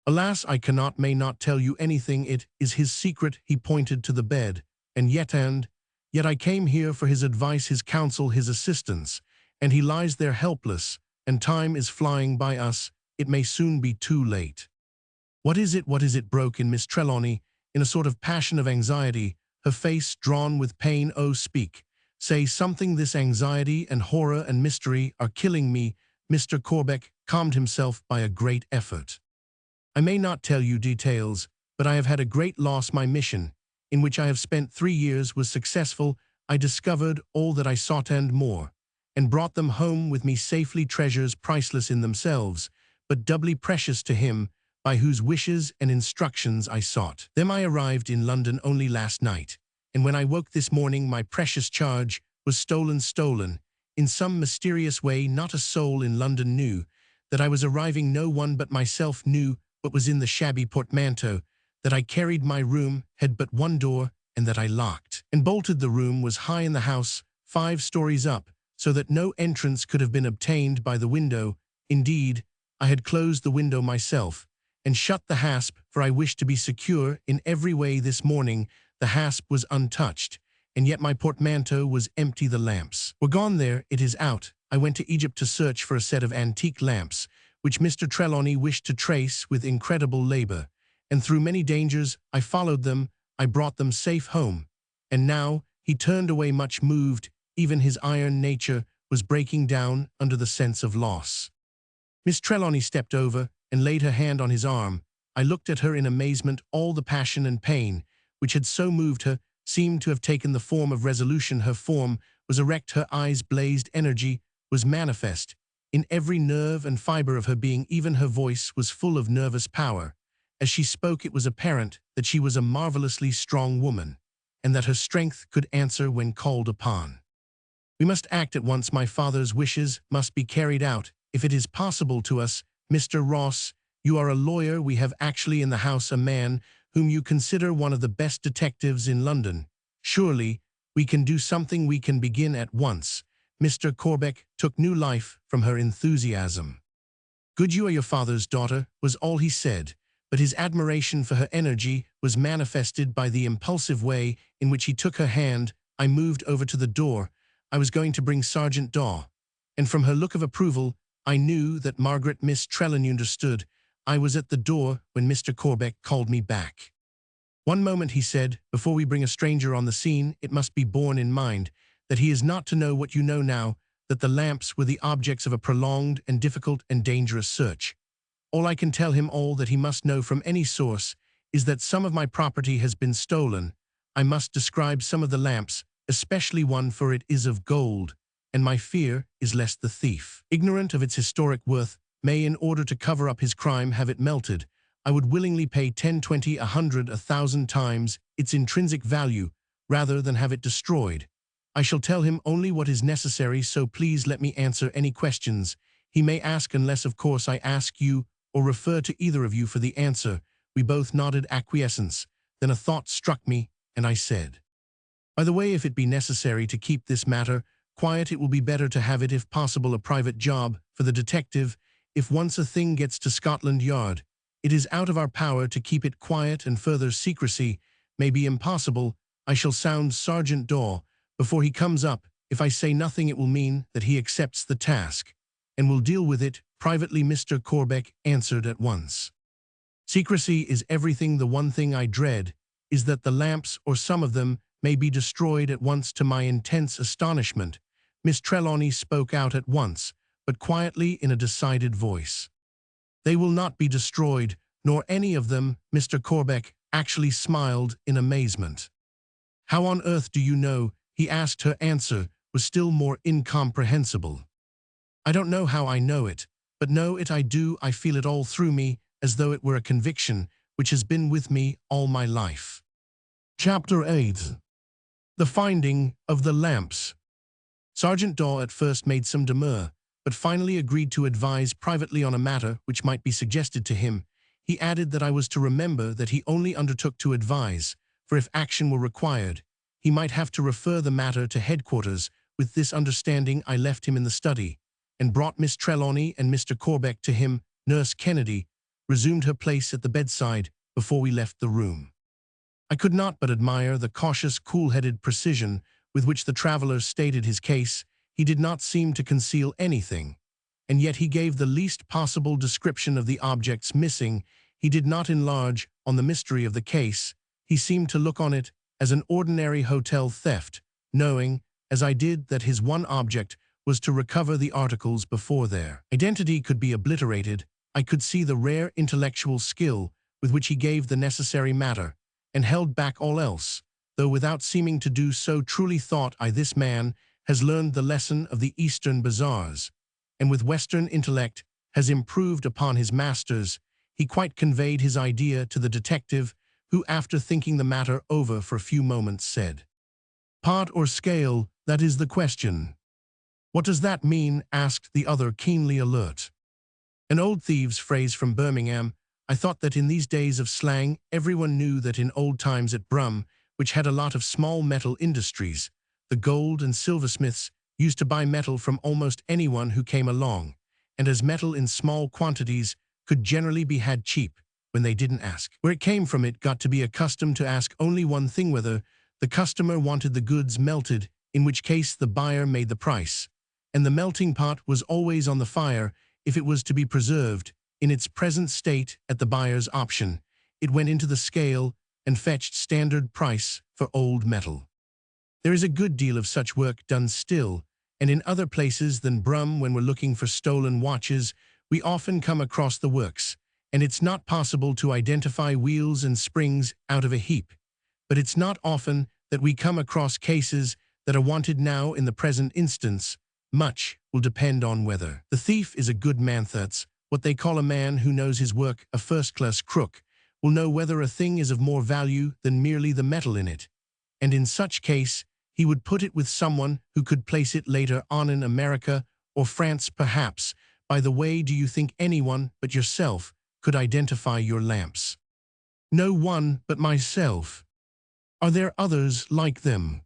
"Alas, I may not tell you anything. It is his secret." He pointed to the bed. And yet I came here for his advice, his counsel, his assistance, and he lies there helpless, and time is flying by us. It may soon be too late." What is it? What is it?" broke in Miss Trelawney, in a sort of passion of anxiety, her face drawn with pain. "Oh, speak. Say something. This anxiety and horror and mystery are killing me." Mr. Corbeck calmed himself by a great effort. "I may not tell you details, but I have had a great loss. My mission, in which I have spent 3 years, was successful. I discovered all that I sought and more, and brought them home with me safely, treasures priceless in themselves, but doubly precious to him by whose wishes and instructions I sought them. I arrived in London only last night, and when I woke this morning my precious charge was stolen. In some mysterious way not a soul in London knew that I was arriving. No one but myself knew what was in the shabby portmanteau that I carried. My room had but one door, and that I locked and bolted. The room was high in the house, 5 stories up, so that no entrance could have been obtained by the window. Indeed, I had closed the window myself, and shut the hasp, for I wished to be secure in every way. This morning the hasp was untouched, and yet my portmanteau was empty. The lamps were gone. There it is, out. I went to Egypt to search for a set of antique lamps, which Mr. Trelawney wished to trace with incredible labor, and through many dangers I followed them. I brought them safe home. And now," he turned away much moved, even his iron nature was breaking down under the sense of loss. Miss Trelawney stepped over and laid her hand on his arm. I looked at her in amazement. All the passion and pain which had so moved her seemed to have taken the form of resolution. Her form was erect, her eyes blazed, energy was manifest in every nerve and fiber of her being. Even her voice was full of nervous power. As she spoke, it was apparent that she was a marvelously strong woman, and that her strength could answer when called upon. "We must act at once. My father's wishes must be carried out, if it is possible to us. Mr. Ross, you are a lawyer. We have actually in the house a man whom you consider one of the best detectives in London. Surely we can do something. We can begin at once." Mr. Corbeck took new life from her enthusiasm. "Good, you are your father's daughter," was all he said, but his admiration for her energy was manifested by the impulsive way in which he took her hand. I moved over to the door. I was going to bring Sergeant Daw, and from her look of approval I knew that Miss Trelawney understood. I was at the door when Mr. Corbeck called me back. "One moment," he said, "before we bring a stranger on the scene. It must be borne in mind that he is not to know what you know now, that the lamps were the objects of a prolonged and difficult and dangerous search. All I can tell him, all that he must know from any source, is that some of my property has been stolen. I must describe some of the lamps, especially one, for it is of gold, and my fear is lest the thief, ignorant of its historic worth, may, in order to cover up his crime, have it melted. I would willingly pay 10, 20, 100, 1,000 times its intrinsic value, rather than have it destroyed. I shall tell him only what is necessary, so please let me answer any questions he may ask, unless, of course, I ask you or refer to either of you for the answer." We both nodded acquiescence. Then a thought struck me, and I said, "By the way, if it be necessary to keep this matter quiet, it will be better to have it, if possible, a private job for the detective. If once a thing gets to Scotland Yard, it is out of our power to keep it quiet, and further secrecy may be impossible, I shall sound Sergeant Daw before he comes up. If I say nothing, it will mean that he accepts the task, and will deal with it privately. Mr. Corbeck answered at once. Secrecy is everything. The one thing I dread is that the lamps, or some of them, may be destroyed at once. To my intense astonishment, Miss Trelawney spoke out at once, but quietly, in a decided voice. They will not be destroyed, nor any of them. Mr. Corbeck actually smiled in amazement. How on earth do you know? He asked. Her answer was still more incomprehensible. I don't know how I know it, but know it I do. I feel it all through me, as though it were a conviction which has been with me all my life. Chapter 8. The Finding of the Lamps. Sergeant Daw at first made some demur, but finally agreed to advise privately on a matter which might be suggested to him. He added that I was to remember that he only undertook to advise, for if action were required, he might have to refer the matter to headquarters. With this understanding, I left him in the study, and brought Miss Trelawney and Mr. Corbeck to him. Nurse Kennedy resumed her place at the bedside before we left the room. I could not but admire the cautious, cool-headed precision with which the traveler stated his case. He did not seem to conceal anything, and yet he gave the least possible description of the objects missing. He did not enlarge on the mystery of the case. He seemed to look on it as an ordinary hotel theft, knowing, as I did, that his one object was to recover the articles before their identity could be obliterated. I could see the rare intellectual skill with which he gave the necessary matter, and held back all else, though without seeming to do so. Truly thought I, this man has learned the lesson of the Eastern bazaars, and with Western intellect has improved upon his masters. He quite conveyed his idea to the detective, who, after thinking the matter over for a few moments, said, "Part or scale, that is the question." "What does that mean?" asked the other, keenly alert. "An old thieves' phrase from Birmingham. I thought that in these days of slang, everyone knew that in old times at Bram, which had a lot of small metal industries, the gold and silversmiths used to buy metal from almost anyone who came along, and as metal in small quantities could generally be had cheap when they didn't ask where it came from, it got to be accustomed to ask only one thing: whether the customer wanted the goods melted, in which case the buyer made the price, and the melting pot was always on the fire. If it was to be preserved in its present state at the buyer's option, it went into the scale and fetched standard price for old metal. There is a good deal of such work done still, and in other places than Brum. When we're looking for stolen watches, we often come across the works, and it's not possible to identify wheels and springs out of a heap. But it's not often that we come across cases that are wanted now. In the present instance, much will depend on whether the thief is a good man. That's what they call a man who knows his work. A first-class crook will know whether a thing is of more value than merely the metal in it, and in such case he would put it with someone who could place it later on in America or France, perhaps. By the way, do you think anyone but yourself could identify your lamps? No one but myself. Are there others like them?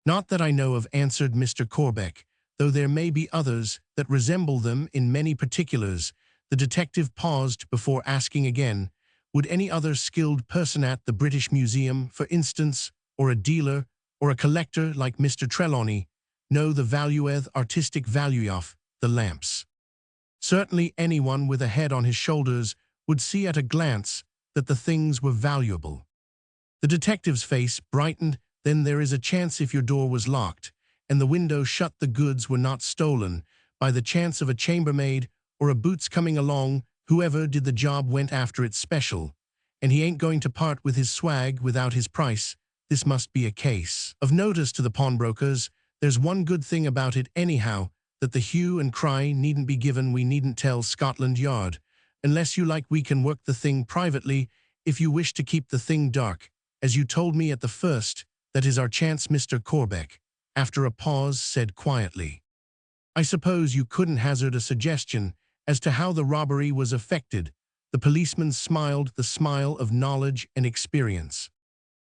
Not that I know of, answered Mr. Corbeck, though there may be others that resemble them in many particulars. The detective paused before asking again, would any other skilled person at the British Museum, for instance, or a dealer, or a collector like Mr. Trelawney, know the artistic value of the lamps? Certainly anyone with a head on his shoulders would see at a glance that the things were valuable. The detective's face brightened. Then there is a chance, if your door was locked and the window shut, the goods were not stolen by the chance of a chambermaid or a boots coming along. Whoever did the job went after it special, and he ain't going to part with his swag without his price. This must be a case of notice to the pawnbrokers. There's one good thing about it anyhow, that the hue and cry needn't be given. We needn't tell Scotland Yard. Unless you like, we can work the thing privately. If you wish to keep the thing dark, as you told me at the first, that is our chance. Mr. Corbeck, after a pause, said quietly, I suppose you couldn't hazard a suggestion as to how the robbery was effected? The policeman smiled the smile of knowledge and experience.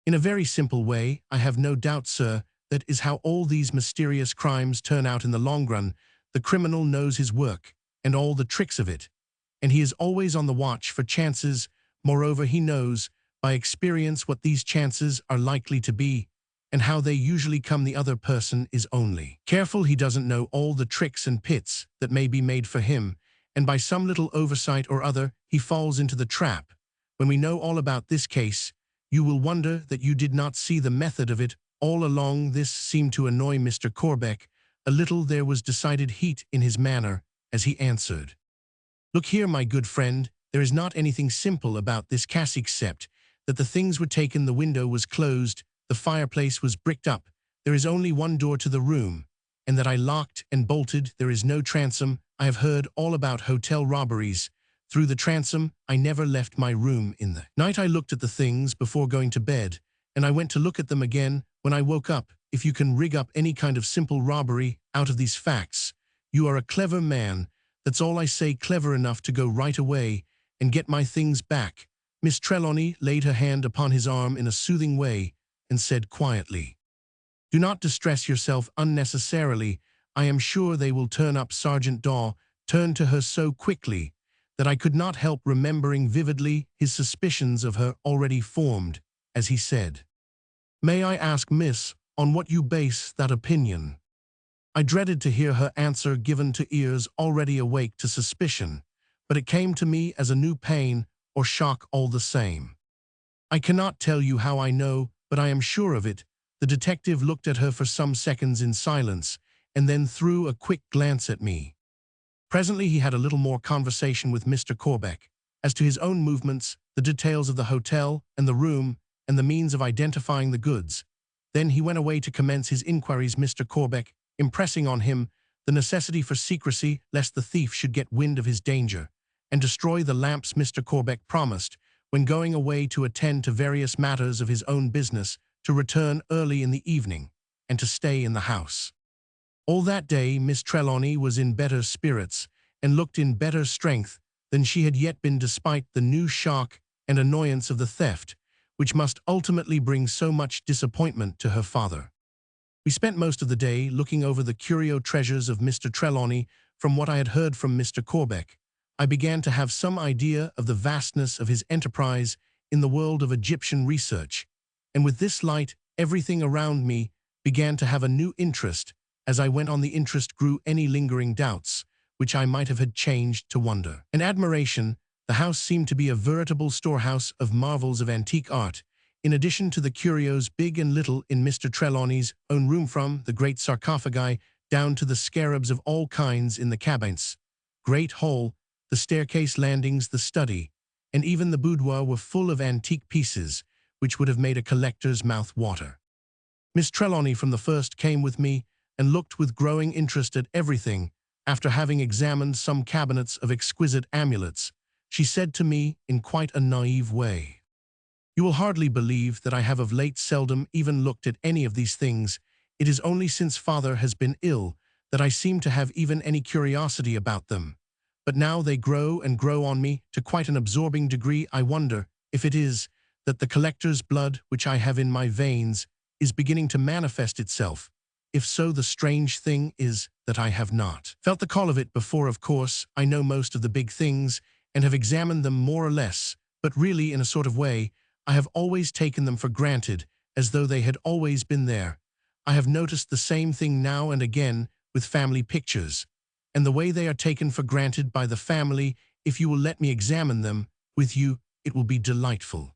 In a very simple way, I have no doubt, sir. That is how all these mysterious crimes turn out in the long run. The criminal knows his work and all the tricks of it, and he is always on the watch for chances. Moreover, he knows by experience what these chances are likely to be, and how they usually come. The other person is only careful he doesn't know all the tricks and pits that may be made for him, and by some little oversight or other he falls into the trap. When we know all about this case, you will wonder that you did not see the method of it all along. This seemed to annoy Mr. Corbeck a little. There was decided heat in his manner as he answered. "Look here, my good friend, there is not anything simple about this case except that the things were taken, the window was closed, the fireplace was bricked up, there is only one door to the room, and that I locked and bolted. There is no transom. I have heard all about hotel robberies. Through the transom, I never left my room in the night. I looked at the things before going to bed, and I went to look at them again when I woke up. If you can rig up any kind of simple robbery out of these facts, you are a clever man. That's all I say, clever enough to go right away and get my things back." Miss Trelawney laid her hand upon his arm in a soothing way and said quietly, "Do not distress yourself unnecessarily. I am sure they will turn up." Sergeant Daw turned to her so quickly that I could not help remembering vividly his suspicions of her already formed, as he said, "May I ask, miss, on what you base that opinion?" I dreaded to hear her answer given to ears already awake to suspicion, but it came to me as a new pain or shock all the same. "I cannot tell you how I know, but I am sure of it." The detective looked at her for some seconds in silence, and then threw a quick glance at me. Presently he had a little more conversation with Mr. Corbeck as to his own movements, the details of the hotel and the room, and the means of identifying the goods. Then he went away to commence his inquiries, Mr. Corbeck impressing on him the necessity for secrecy lest the thief should get wind of his danger, and destroy the lamps. Mr. Corbeck promised, when going away, to attend to various matters of his own business, to return early in the evening, and to stay in the house. All that day Miss Trelawney was in better spirits, and looked in better strength than she had yet been, despite the new shock and annoyance of the theft, which must ultimately bring so much disappointment to her father. We spent most of the day looking over the curio treasures of Mr. Trelawney. From what I had heard from Mr. Corbeck, I began to have some idea of the vastness of his enterprise in the world of Egyptian research, and with this light everything around me began to have a new interest. As I went on, the interest grew. Any lingering doubts, which I might have had, changed to wonder and admiration. The house seemed to be a veritable storehouse of marvels of antique art, in addition to the curios big and little in Mr. Trelawney's own room, from the great sarcophagi down to the scarabs of all kinds in the cabinets. Great hall, the staircase landings, the study, and even the boudoir were full of antique pieces, which would have made a collector's mouth water. Miss Trelawney from the first came with me and looked with growing interest at everything. After having examined some cabinets of exquisite amulets, she said to me in quite a naive way, "You will hardly believe that I have of late seldom even looked at any of these things. It is only since father has been ill that I seem to have even any curiosity about them. But now they grow and grow on me to quite an absorbing degree. I wonder if it is that the collector's blood which I have in my veins is beginning to manifest itself. If so, the strange thing is that I have not felt the call of it before. Of course, I know most of the big things and have examined them more or less, but really, in a sort of way, I have always taken them for granted, as though they had always been there. I have noticed the same thing now and again with family pictures, and the way they are taken for granted by the family. If you will let me examine them with you, it will be delightful."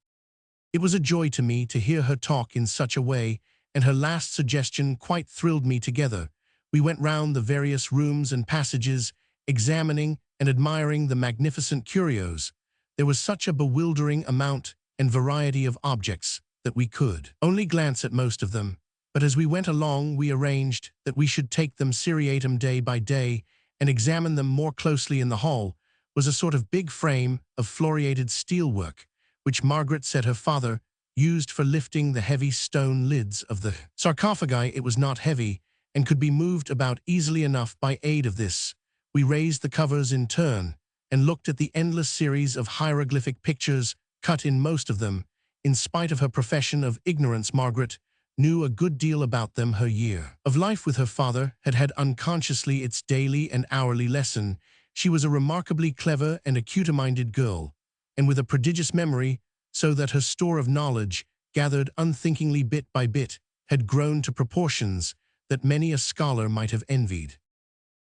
It was a joy to me to hear her talk in such a way, and her last suggestion quite thrilled me. Together we went round the various rooms and passages, examining and admiring the magnificent curios. There was such a bewildering amount and variety of objects that we could only glance at most of them, but as we went along we arranged that we should take them seriatim day by day and examine them more closely. In the hall was a sort of big frame of floriated steelwork, which Margaret said her father used for lifting the heavy stone lids of the sarcophagi. It was not heavy and could be moved about easily enough. By aid of this, we raised the covers in turn and looked at the endless series of hieroglyphic pictures cut in most of them. In spite of her profession of ignorance, Margaret knew a good deal about them. Her year of life with her father had had unconsciously its daily and hourly lesson. She was a remarkably clever and acute-minded girl, and with a prodigious memory, so that her store of knowledge, gathered unthinkingly bit by bit, had grown to proportions that many a scholar might have envied.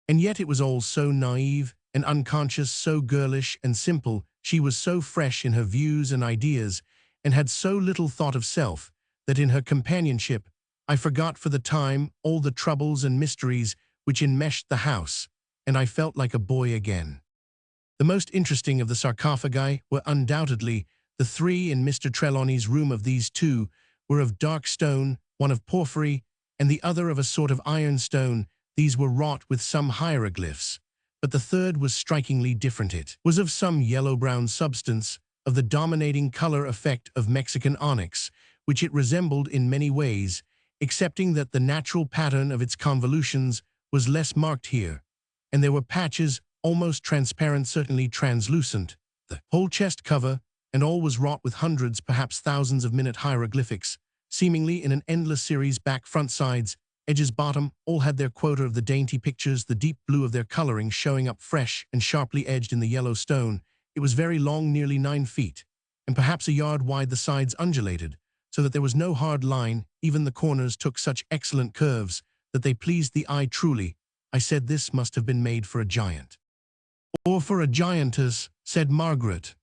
And yet it was all so naive and unconscious, so girlish and simple. She was so fresh in her views and ideas, and had so little thought of self, that in her companionship I forgot for the time all the troubles and mysteries which enmeshed the house, and I felt like a boy again. The most interesting of the sarcophagi were undoubtedly the three in Mr. Trelawney's room. Of these two were of dark stone, one of porphyry, and the other of a sort of ironstone. These were wrought with some hieroglyphs, but the third was strikingly different. It was of some yellow-brown substance, of the dominating color effect of Mexican onyx, which it resembled in many ways, excepting that the natural pattern of its convolutions was less marked here, and there were patches almost transparent, certainly translucent. The whole chest cover and all was wrought with hundreds, perhaps thousands of minute hieroglyphics, seemingly in an endless series, back, front, sides, edges, bottom. All had their quota of the dainty pictures, the deep blue of their coloring showing up fresh and sharply edged in the yellow stone. It was very long, nearly 9 feet, and perhaps a yard wide. The sides undulated, so that there was no hard line. Even the corners took such excellent curves that they pleased the eye truly. I said this must have been made for a giant. Or for a giantess, said Margaret.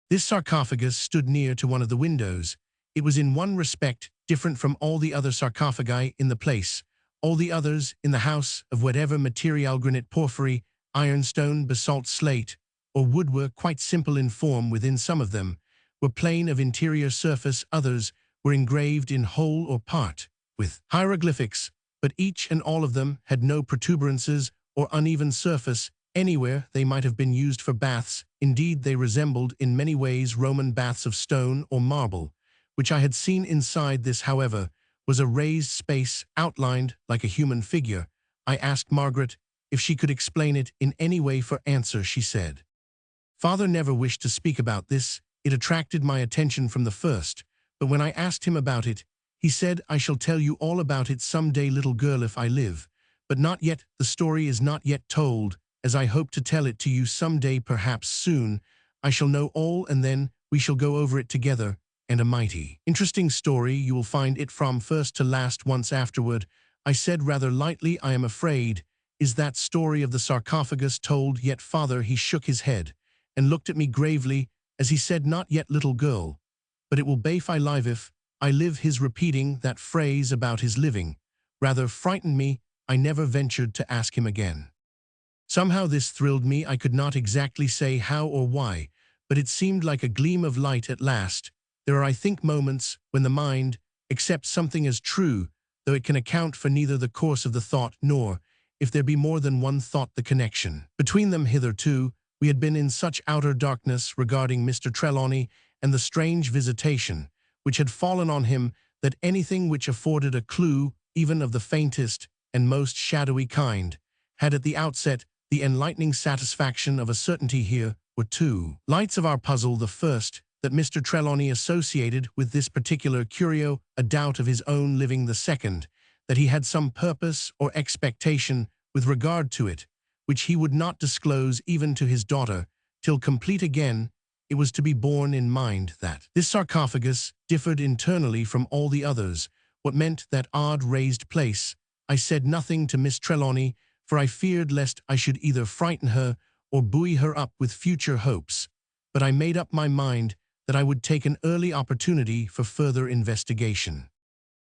This sarcophagus stood near to one of the windows. It was in one respect different from all the other sarcophagi in the place. All the others in the house, of whatever material, granite, porphyry, ironstone, basalt, slate, or wood, were quite simple in form. Within some of them were plain of interior surface, others were engraved in whole or part with hieroglyphics, but each and all of them had no protuberances or uneven surface anywhere. They might have been used for baths. Indeed, they resembled in many ways Roman baths of stone or marble. Which I had seen inside. This, however, was a raised space outlined like a human figure. I asked Margaret if she could explain it in any way. For answer she said, "Father never wished to speak about this. It attracted my attention from the first, but when I asked him about it, he said, 'I shall tell you all about it some day, little girl, if I live. But not yet. The story is not yet told, as I hope to tell it to you some day, perhaps soon. I shall know all, and then we shall go over it together. And a mighty interesting story. You will find it from first to last. Once afterward, I said rather lightly, 'I am afraid, is that story of the sarcophagus told yet, Father?' He shook his head and looked at me gravely as he said, 'Not yet, little girl, but it will be if I live. If I live.' His repeating that phrase about his living rather frightened me. I never ventured to ask him again. Somehow this thrilled me. I could not exactly say how or why, but it seemed like a gleam of light at last. There are, I think, moments when the mind accepts something as true, though it can account for neither the course of the thought nor, if there be more than one thought, the connection between them. Hitherto we had been in such outer darkness regarding Mr. Trelawney and the strange visitation which had fallen on him, that anything which afforded a clue, even of the faintest and most shadowy kind, had at the outset the enlightening satisfaction of a certainty. Here were two lights of our puzzle. The first, that Mr. Trelawney associated with this particular curio a doubt of his own living. The second, that he had some purpose or expectation with regard to it, which he would not disclose even to his daughter till complete. Again, it was to be borne in mind that this sarcophagus differed internally from all the others. What meant that odd raised place? I said nothing to Miss Trelawney, for I feared lest I should either frighten her or buoy her up with future hopes. But I made up my mind that I would take an early opportunity for further investigation.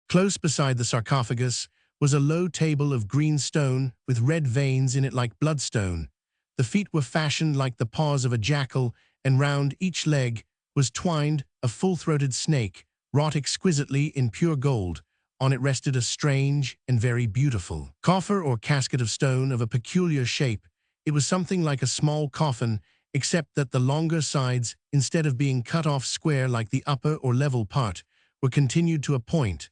Close beside the sarcophagus was a low table of green stone with red veins in it like bloodstone. The feet were fashioned like the paws of a jackal, and round each leg was twined a full-throated snake, wrought exquisitely in pure gold. On it rested a strange and very beautiful coffer or casket of stone of a peculiar shape. It was something like a small coffin, except that the longer sides, instead of being cut off square like the upper or level part, were continued to a point.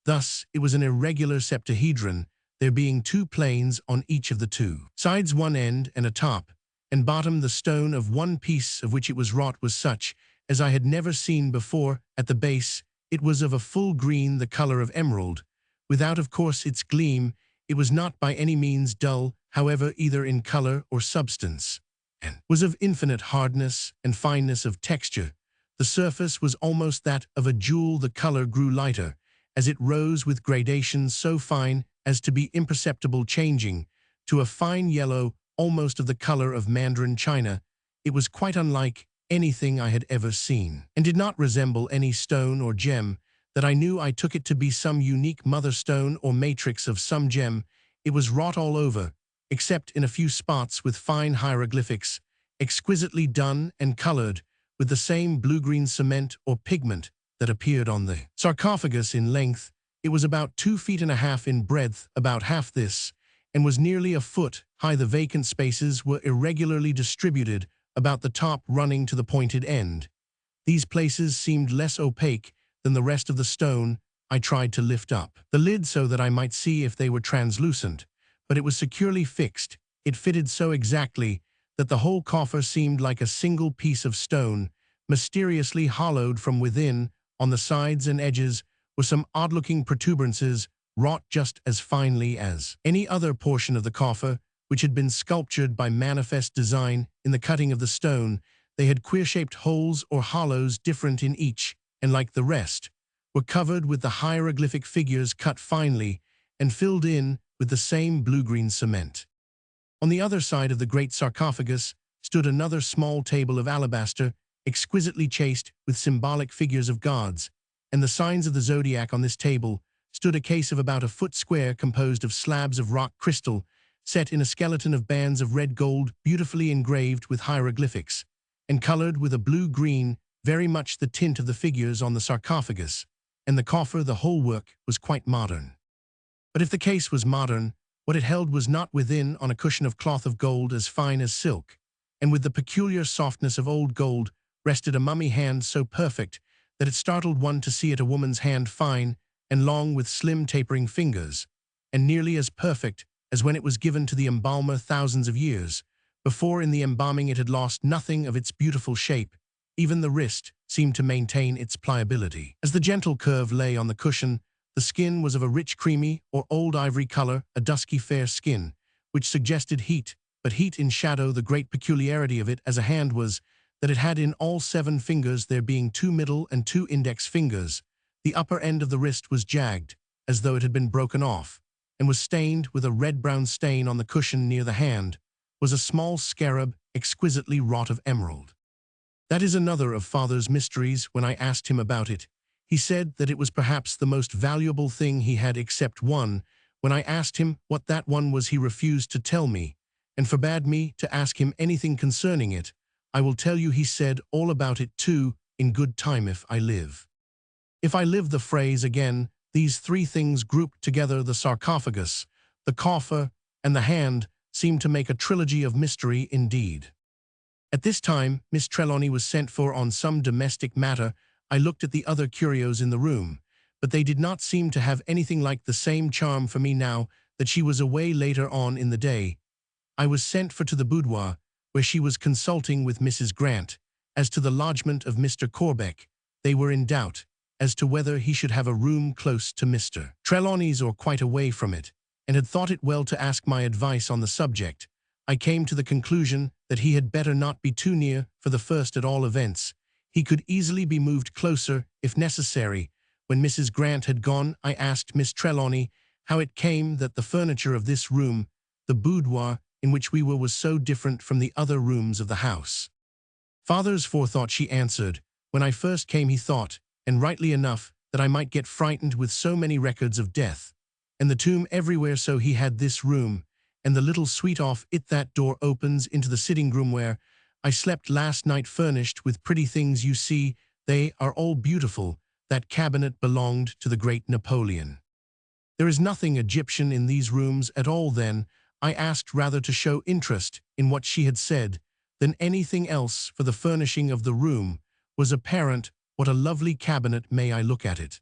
Thus, it was an irregular septahedron, there being 2 planes on each of the 2 sides, one end and a top and bottom. The stone of one piece of which it was wrought was such as I had never seen before. At the base, it was of a full green, the color of emerald. Without, of course, its gleam, it was not by any means dull, however, either in color or substance, and was of infinite hardness and fineness of texture. The surface was almost that of a jewel. The color grew lighter, as it rose with gradations so fine as to be imperceptible, changing to a fine yellow, almost of the color of Mandarin china. It was quite unlike anything I had ever seen, and did not resemble any stone or gem that I knew. I took it to be some unique mother stone or matrix of some gem. It was wrought all over, except in a few spots, with fine hieroglyphics, exquisitely done and colored with the same blue-green cement or pigment that appeared on the sarcophagus. In length, it was about 2.5 feet in breadth, about half this, and was nearly a foot high. The vacant spaces were irregularly distributed about the top, running to the pointed end. These places seemed less opaque than the rest of the stone. I tried to lift up the lid so that I might see if they were translucent, but it was securely fixed. It fitted so exactly that the whole coffer seemed like a single piece of stone, mysteriously hollowed from within. On the sides and edges were some odd-looking protuberances, wrought just as finely as any other portion of the coffer, which had been sculptured by manifest design in the cutting of the stone. They had queer-shaped holes or hollows, different in each, and like the rest, were covered with the hieroglyphic figures cut finely and filled in with the same blue-green cement. On the other side of the great sarcophagus stood another small table of alabaster, exquisitely chased with symbolic figures of gods, and the signs of the zodiac. On this table stood a case of about a foot square, composed of slabs of rock crystal, set in a skeleton of bands of red gold, beautifully engraved with hieroglyphics, and colored with a blue-green, very much the tint of the figures on the sarcophagus, and the coffer. The whole work was quite modern. But if the case was modern, what it held was not. Within, on a cushion of cloth of gold as fine as silk, and with the peculiar softness of old gold, rested a mummy hand so perfect that it startled one to see it. A woman's hand, fine and long, with slim tapering fingers, and nearly as perfect as when it was given to the embalmer thousands of years before. In the embalming it had lost nothing of its beautiful shape. Even the wrist seemed to maintain its pliability. As the gentle curve lay on the cushion, the skin was of a rich creamy or old ivory color, a dusky fair skin, which suggested heat, but heat in shadow. The great peculiarity of it as a hand was that it had in all 7 fingers, there being 2 middle and 2 index fingers. The upper end of the wrist was jagged, as though it had been broken off, and was stained with a red-brown stain. On the cushion near the hand was a small scarab, exquisitely wrought of emerald. That is another of Father's mysteries. When I asked him about it, he said that it was perhaps the most valuable thing he had, except one. When I asked him what that one was, he refused to tell me, and forbade me to ask him anything concerning it. I will tell you, he said, all about it too, in good time, if I live. If I live. The phrase again, these 3 things grouped together, the sarcophagus, the coffer, and the hand, seemed to make a trilogy of mystery indeed. At this time, Miss Trelawney was sent for on some domestic matter. I looked at the other curios in the room, but they did not seem to have anything like the same charm for me now that she was away. Later on in the day, I was sent for to the boudoir, where she was consulting with Mrs. Grant as to the lodgment of Mr. Corbeck. They were in doubt as to whether he should have a room close to Mr. Trelawney's or quite away from it, and had thought it well to ask my advice on the subject. I came to the conclusion that he had better not be too near. For the first, at all events, he could easily be moved closer, if necessary. When Mrs. Grant had gone, I asked Miss Trelawney how it came that the furniture of this room, the boudoir in which we were, was so different from the other rooms of the house. Father's forethought, she answered. When I first came, he thought, and rightly enough, that I might get frightened with so many records of death, and the tomb everywhere. So he had this room, and the little suite off it. That door opens into the sitting room where I slept last night, furnished with pretty things. You see, they are all beautiful. That cabinet belonged to the great Napoleon. There is nothing Egyptian in these rooms at all. Then I asked, rather to show interest in what she had said than anything else, for the furnishing of the room was apparent. What a lovely cabinet! May I look at it?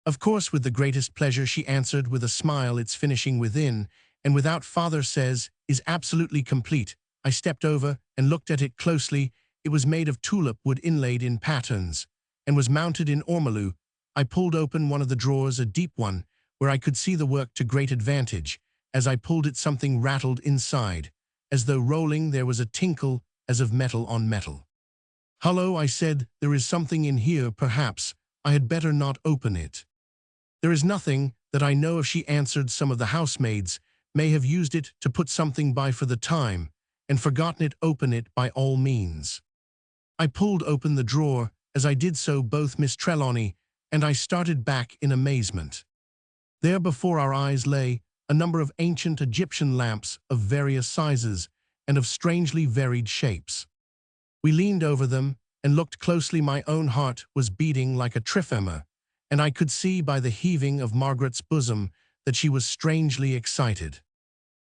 Of course, with the greatest pleasure, she answered with a smile. Its finishing within and without, Father says, is absolutely complete. I stepped over and looked at it closely. It was made of tulip wood inlaid in patterns, and was mounted in ormolu. I pulled open one of the drawers, a deep one, where I could see the work to great advantage. As I pulled it, something rattled inside. As though rolling, there was a tinkle as of metal on metal. "Hello," I said, "there is something in here, perhaps. I had better not open it." "There is nothing that I know of," she answered. "Some of the housemaids may have used it to put something by for the time, and forgotten it. Open it by all means." I pulled open the drawer. As I did so, both Miss Trelawney and I started back in amazement. There before our eyes lay a number of ancient Egyptian lamps of various sizes and of strangely varied shapes. We leaned over them and looked closely. My own heart was beating like a tremor, and I could see by the heaving of Margaret's bosom that she was strangely excited.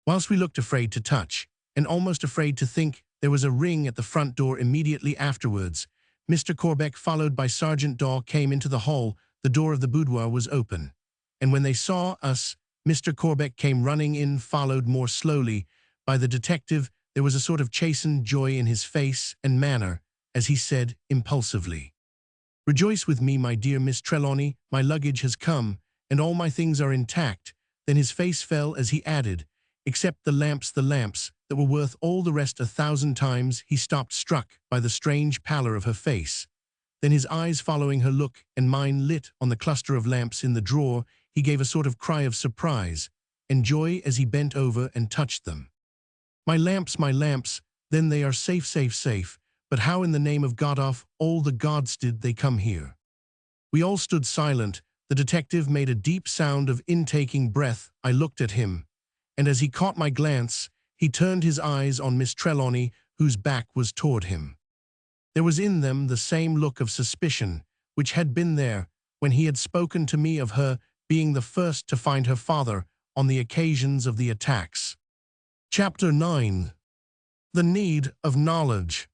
Whilst we looked afraid to touch, and almost afraid to think, there was a ring at the front door immediately afterwards. Mr. Corbeck, followed by Sergeant Daw, came into the hall. The door of the boudoir was open, and when they saw us, Mr. Corbeck came running in, followed more slowly by the detective. There was a sort of chastened joy in his face and manner as he said impulsively, "Rejoice with me, my dear Miss Trelawney. My luggage has come, and all my things are intact." Then his face fell as he added, "Except the lamps that were worth all the rest 1,000 times." He stopped, struck by the strange pallor of her face. Then his eyes, following her look and mine, lit on the cluster of lamps in the drawer. He gave a sort of cry of surprise and joy as he bent over and touched them. My lamps, then they are safe, safe, safe. But how in the name of God of all the gods did they come here?" We all stood silent. The detective made a deep sound of intaking breath. I looked at him, and as he caught my glance, he turned his eyes on Miss Trelawney, whose back was toward him. There was in them the same look of suspicion which had been there when he had spoken to me of her being the first to find her father on the occasions of the attacks. Chapter 9. The Need of Knowledge.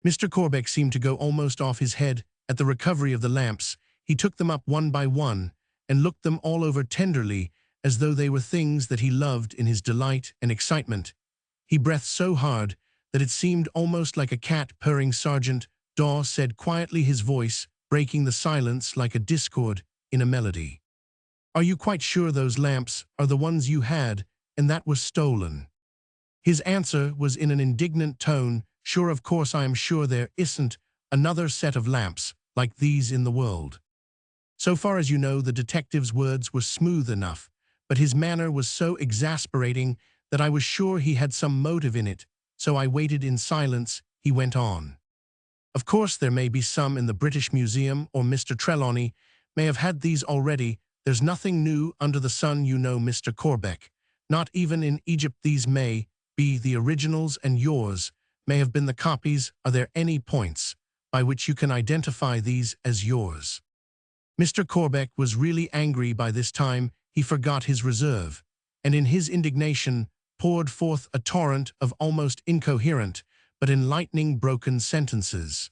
Mr. Corbeck seemed to go almost off his head at the recovery of the lamps. He took them up one by one and looked them all over tenderly, as though they were things that he loved in his delight and excitement. He breathed so hard that it seemed almost like a cat purring. Sergeant Daw said quietly, his voice breaking the silence like a discord in a melody, "Are you quite sure those lamps are the ones you had and that were stolen?" His answer was in an indignant tone, "Sure, of course I am sure. There isn't another set of lamps like these in the world." So far as you know, the detective's words were smooth enough, but his manner was so exasperating that I was sure he had some motive in it, so I waited in silence. He went on, "Of course there may be some in the British Museum, or Mr. Trelawney may have had these already. There's nothing new under the sun, you know, Mr. Corbeck. Not even in Egypt. These may be the originals, and yours may have been the copies. Are there any points by which you can identify these as yours?" Mr. Corbeck was really angry by this time. He forgot his reserve, and in his indignation poured forth a torrent of almost incoherent but enlightening broken sentences.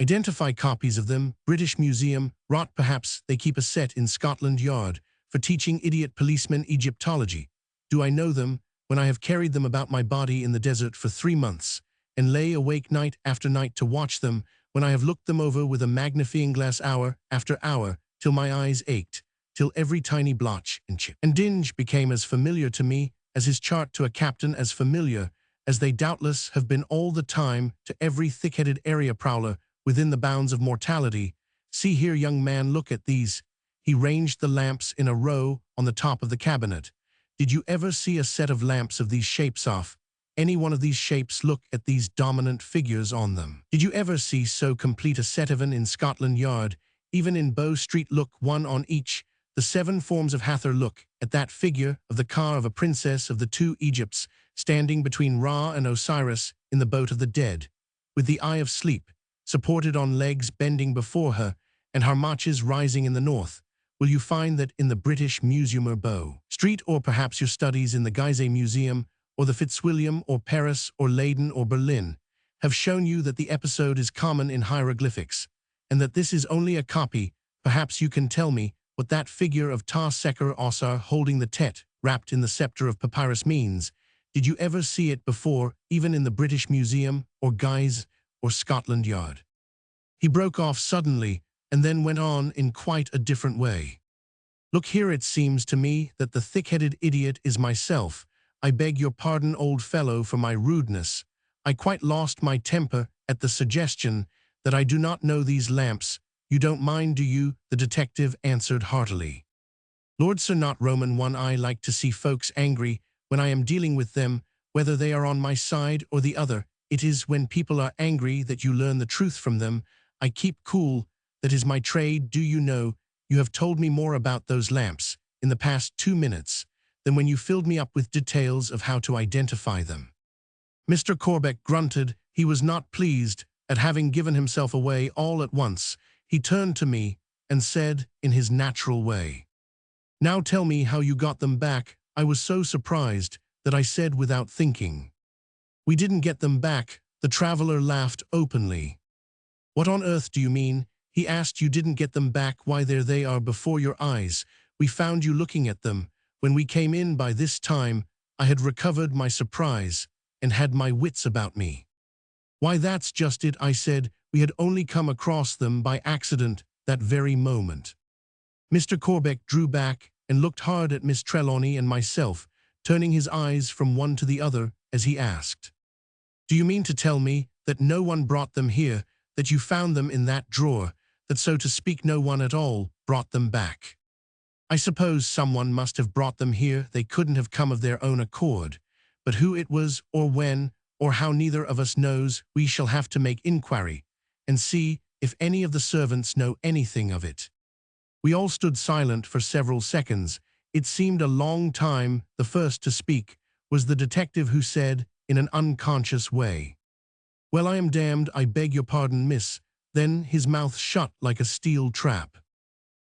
"Identify copies of them. British Museum. Rot, perhaps they keep a set in Scotland Yard for teaching idiot policemen Egyptology. Do I know them when I have carried them about my body in the desert for 3 months, and lay awake night after night to watch them, when I have looked them over with a magnifying glass hour after hour, till my eyes ached, till every tiny blotch and chip and dinge became as familiar to me as his chart to a captain, as familiar as they doubtless have been all the time to every thick-headed area prowler within the bounds of mortality. See here, young man, look at these." He ranged the lamps in a row on the top of the cabinet. "Did you ever see a set of lamps of these shapes off any one of these shapes? Look at these dominant figures on them. Did you ever see so complete a set of 'em in Scotland Yard, even in Bow Street? Look, one on each. The 7 forms of Hathor. Look at that figure of the car of a princess of the 2 Egypts, standing between Ra and Osiris in the boat of the dead, with the eye of sleep, supported on legs bending before her, and Harmaches rising in the north. Will you find that in the British Museum or Bow Street, or perhaps your studies in the Gizeh Museum, or the Fitzwilliam, or Paris, or Leyden, or Berlin, have shown you that the episode is common in hieroglyphics, and that this is only a copy? Perhaps you can tell me what that figure of Ta Seker Osar holding the Tet, wrapped in the scepter of papyrus, means. Did you ever see it before, even in the British Museum, or Gizeh, or Scotland Yard?" He broke off suddenly, and then went on in quite a different way. "Look here, it seems to me that the thick-headed idiot is myself. I beg your pardon, old fellow, for my rudeness. I quite lost my temper at the suggestion that I do not know these lamps. You don't mind, do you? The detective answered heartily. Lord Sir, not Roman one. I like to see folks angry when I am dealing with them, whether they are on my side or the other. It is when people are angry that you learn the truth from them. I keep cool. That is my trade. Do you know, you have told me more about those lamps in the past 2 minutes than when you filled me up with details of how to identify them. Mr. Corbeck grunted. He was not pleased at having given himself away all at once. He turned to me and said in his natural way, "Now tell me how you got them back." I was so surprised that I said without thinking, "We didn't get them back." The traveler laughed openly. "What on earth do you mean?" he asked. "You didn't get them back? Why, there they are before your eyes. We found you looking at them when we came in. By this time, I had recovered my surprise and had my wits about me. "Why, that's just it," I said. "We had only come across them by accident that very moment." Mr. Corbeck drew back and looked hard at Miss Trelawney and myself, turning his eyes from one to the other as he asked, "Do you mean to tell me that no one brought them here, that you found them in that drawer, that, so to speak, no one at all brought them back?" "I suppose someone must have brought them here. They couldn't have come of their own accord. But who it was, or when, or how, neither of us knows. We shall have to make inquiry and see if any of the servants know anything of it." We all stood silent for several seconds. It seemed a long time. The first to speak was the detective, who said, in an unconscious way, "Well, I am damned. I beg your pardon, miss." Then his mouth shut like a steel trap.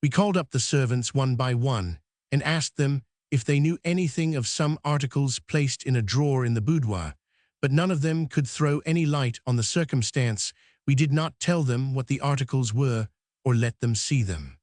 We called up the servants one by one and asked them if they knew anything of some articles placed in a drawer in the boudoir, but none of them could throw any light on the circumstance. We did not tell them what the articles were or let them see them.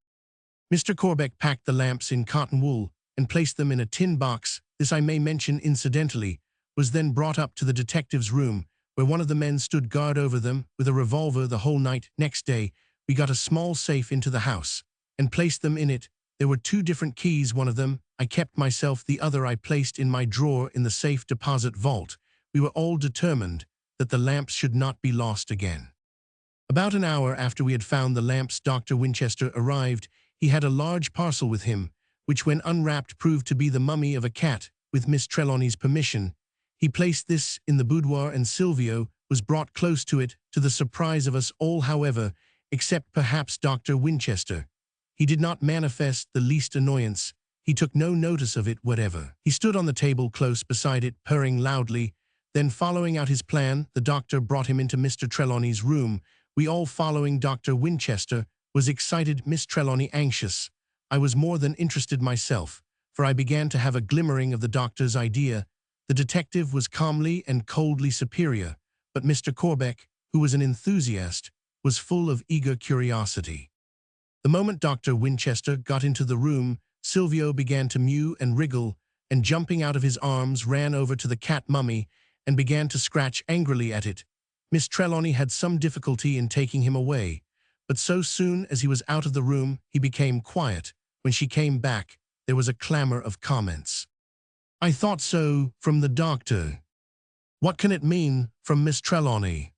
Mr. Corbeck packed the lamps in cotton wool and placed them in a tin box. This, I may mention incidentally, was then brought up to the detective's room, where one of the men stood guard over them with a revolver the whole night. Next day, we got a small safe into the house and placed them in it. There were 2 different keys. One of them I kept myself, the other I placed in my drawer in the safe deposit vault. We were all determined that the lamps should not be lost again. About an hour after we had found the lamps, Dr. Winchester arrived. He had a large parcel with him, which when unwrapped proved to be the mummy of a cat. With Miss Trelawney's permission, he placed this in the boudoir, and Silvio was brought close to it, to the surprise of us all, however, except perhaps Dr. Winchester. He did not manifest the least annoyance. He took no notice of it whatever. He stood on the table close beside it, purring loudly. Then, following out his plan, the doctor brought him into Mr. Trelawney's room. We all following Dr. Winchester. Was excited, Miss Trelawney anxious. I was more than interested myself, for I began to have a glimmering of the doctor's idea. The detective was calmly and coldly superior, but Mr. Corbeck, who was an enthusiast, was full of eager curiosity. The moment Dr. Winchester got into the room, Silvio began to mew and wriggle, and jumping out of his arms ran over to the cat mummy and began to scratch angrily at it. Miss Trelawney had some difficulty in taking him away, but so soon as he was out of the room, he became quiet. When she came back, there was a clamor of comments. "I thought so," from the doctor. "What can it mean?" from Miss Trelawney.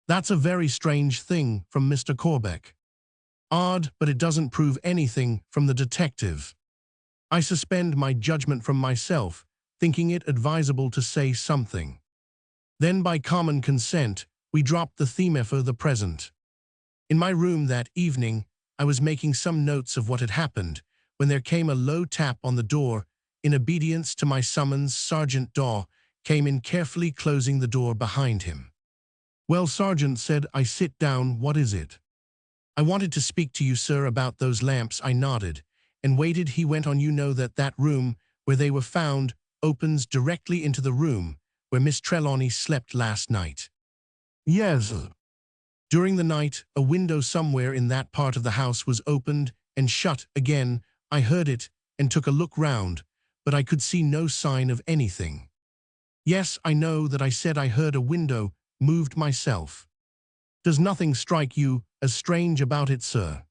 "That's a very strange thing," from Mr. Corbeck. "Odd, but it doesn't prove anything," from the detective. "I suspend my judgment from myself, thinking it advisable to say something." Then, by common consent, we dropped the theme for the present. In my room that evening, I was making some notes of what had happened, when there came a low tap on the door. In obedience to my summons, Sergeant Daw came in, carefully closing the door behind him. "Well, Sergeant," said I. "Sit down. What is it?" "I wanted to speak to you, sir, about those lamps." I nodded and waited. He went on. "You know that that room where they were found opens directly into the room where Miss Trelawney slept last night?" "Yes." "During the night, a window somewhere in that part of the house was opened and shut again. I heard it and took a look round, but I could see no sign of anything." "Yes, I know that. I said I heard a window moved myself." "Does nothing strike you as strange about it, sir?"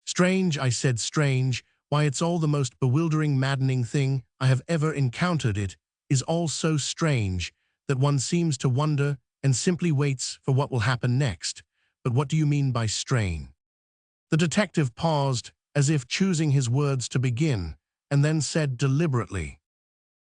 "Strange?" I said. "Strange? Why, it's all the most bewildering, maddening thing I have ever encountered. It is all so strange that one seems to wonder and simply waits for what will happen next. But what do you mean by strain? The detective paused, as if choosing his words to begin, and then said deliberately,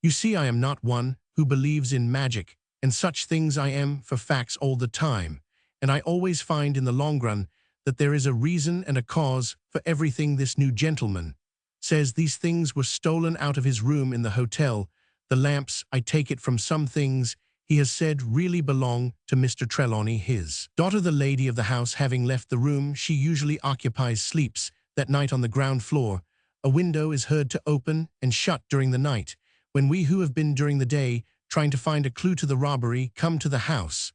"You see, I am not one who believes in magic and such things. I am for facts all the time, and I always find in the long run that there is a reason and a cause for everything. This new gentleman says these things were stolen out of his room in the hotel. The lamps, I take it from some things he has said, really belong to Mr. Trelawney, his daughter. The lady of the house having left the room she usually occupies sleeps that night on the ground floor. A window is heard to open and shut during the night, when we who have been during the day trying to find a clue to the robbery come to the house.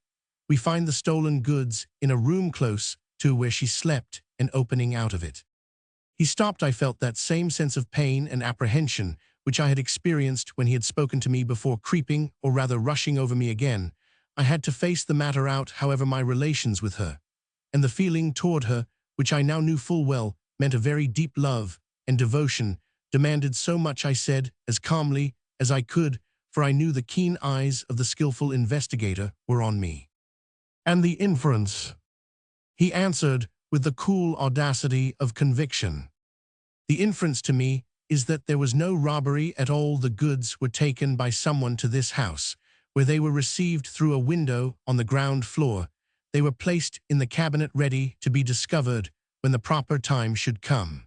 We find the stolen goods in a room close to where she slept and opening out of it." He stopped. I felt that same sense of pain and apprehension which I had experienced when he had spoken to me before, creeping, or rather rushing over me again. I had to face the matter out, however. My relations with her, and the feeling toward her, which I now knew full well, meant a very deep love and devotion, demanded so much. I said, as calmly as I could, for I knew the keen eyes of the skillful investigator were on me. "And the inference?" he answered with the cool audacity of conviction. "The inference to me is that there was no robbery at all. The goods were taken by someone to this house, where they were received through a window on the ground floor. They were placed in the cabinet ready to be discovered when the proper time should come."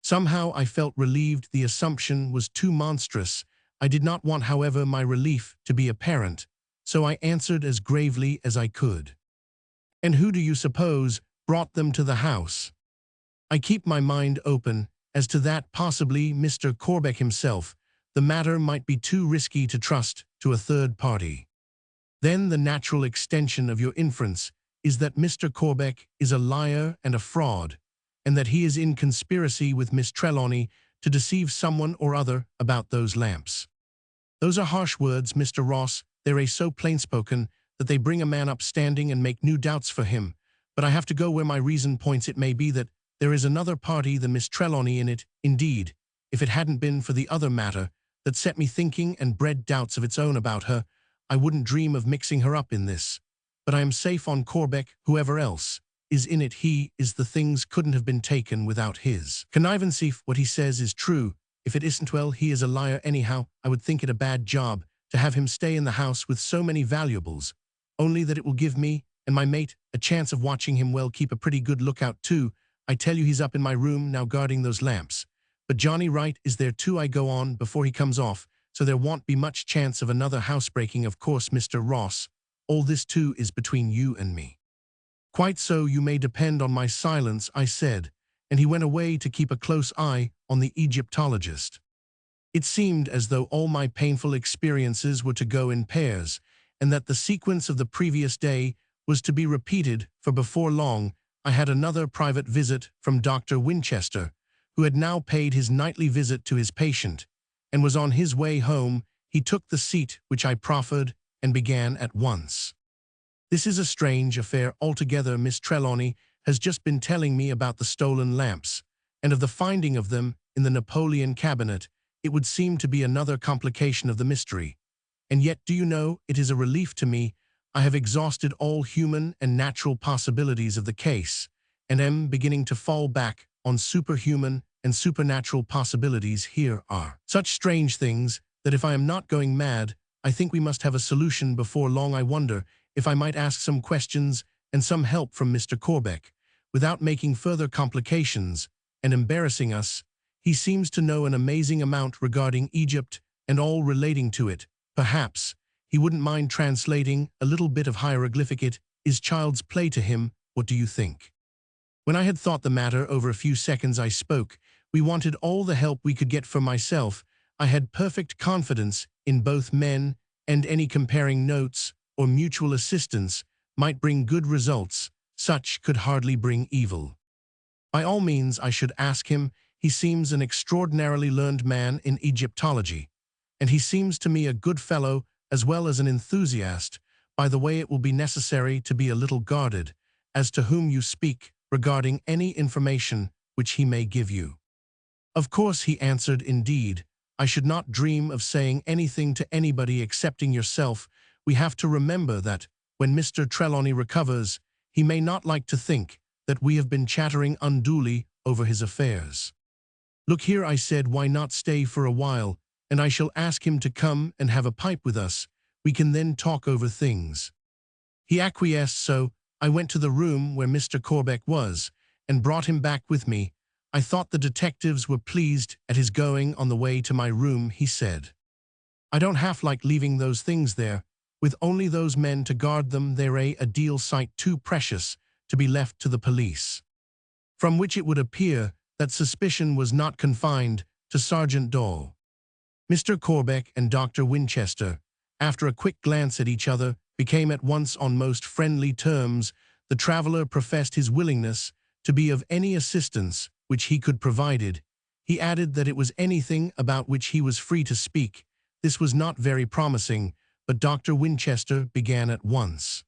Somehow I felt relieved. The assumption was too monstrous. I did not want, however, my relief to be apparent, so I answered as gravely as I could. "And who do you suppose brought them to the house?" "I keep my mind open as to that. Possibly Mr. Corbeck himself. The matter might be too risky to trust to a third party." "Then the natural extension of your inference is that Mr. Corbeck is a liar and a fraud, and that he is in conspiracy with Miss Trelawney to deceive someone or other about those lamps." "Those are harsh words, Mr. Ross. They're so plain-spoken that they bring a man up standing and make new doubts for him. But I have to go where my reason points. It may be that there is another party than Miss Trelawney in it. Indeed, if it hadn't been for the other matter that set me thinking and bred doubts of its own about her, I wouldn't dream of mixing her up in this. But I am safe on Corbeck. Whoever else is in it, he is. The things couldn't have been taken without his connivance. If what he says is true, if it isn't, well, he is a liar anyhow. I would think it a bad job to have him stay in the house with so many valuables, only that it will give me and my mate a chance of watching him well. Keep a pretty good lookout too. I tell you, he's up in my room now guarding those lamps. But Johnny Wright is there too. I go on before he comes off, so there won't be much chance of another housebreaking. Of course, Mr. Ross, all this too is between you and me." "Quite so. You may depend on my silence," I said, and he went away to keep a close eye on the Egyptologist. It seemed as though all my painful experiences were to go in pairs, and that the sequence of the previous day was to be repeated, for before long I had another private visit from Dr. Winchester, who had now paid his nightly visit to his patient, and was on his way home. He took the seat which I proffered and began at once. "This is a strange affair altogether. Miss Trelawney has just been telling me about the stolen lamps, and of the finding of them in the Napoleon cabinet. It would seem to be another complication of the mystery. And yet, do you know, it is a relief to me. I have exhausted all human and natural possibilities of the case, and am beginning to fall back on superhuman and supernatural possibilities. Here are such strange things that if I am not going mad, I think we must have a solution before long. I wonder if I might ask some questions and some help from Mr. Corbeck, without making further complications and embarrassing us. He seems to know an amazing amount regarding Egypt and all relating to it. Perhaps he wouldn't mind translating a little bit of hieroglyphic. It is child's play to him. What do you think?" When I had thought the matter over a few seconds, I spoke. We wanted all the help we could get. For myself, I had perfect confidence in both men, and any comparing notes or mutual assistance might bring good results. Such could hardly bring evil. By all means, I should ask him. He seems an extraordinarily learned man in Egyptology, and he seems to me a good fellow as well as an enthusiast. By the way, it will be necessary to be a little guarded as to whom you speak regarding any information which he may give you." "Of course," he answered. "Indeed, I should not dream of saying anything to anybody excepting yourself. we have to remember that, when Mr. Trelawney recovers, he may not like to think that we have been chattering unduly over his affairs. Look here, I said, why not stay for a while, and I shall ask him to come and have a pipe with us. We can then talk over things. He acquiesced, so I went to the room where Mr. Corbeck was, and brought him back with me. I thought the detectives were pleased at his going. On the way to my room, he said, I don't half like leaving those things there. With only those men to guard them, they're a deal sight too precious to be left to the police. From which it would appear that suspicion was not confined to Sergeant Dall. Mr. Corbeck and Dr. Winchester, after a quick glance at each other, became at once on most friendly terms. The traveller professed his willingness to be of any assistance which he could provided. He added that it was anything about which he was free to speak. This was not very promising, but Dr. Winchester began at once.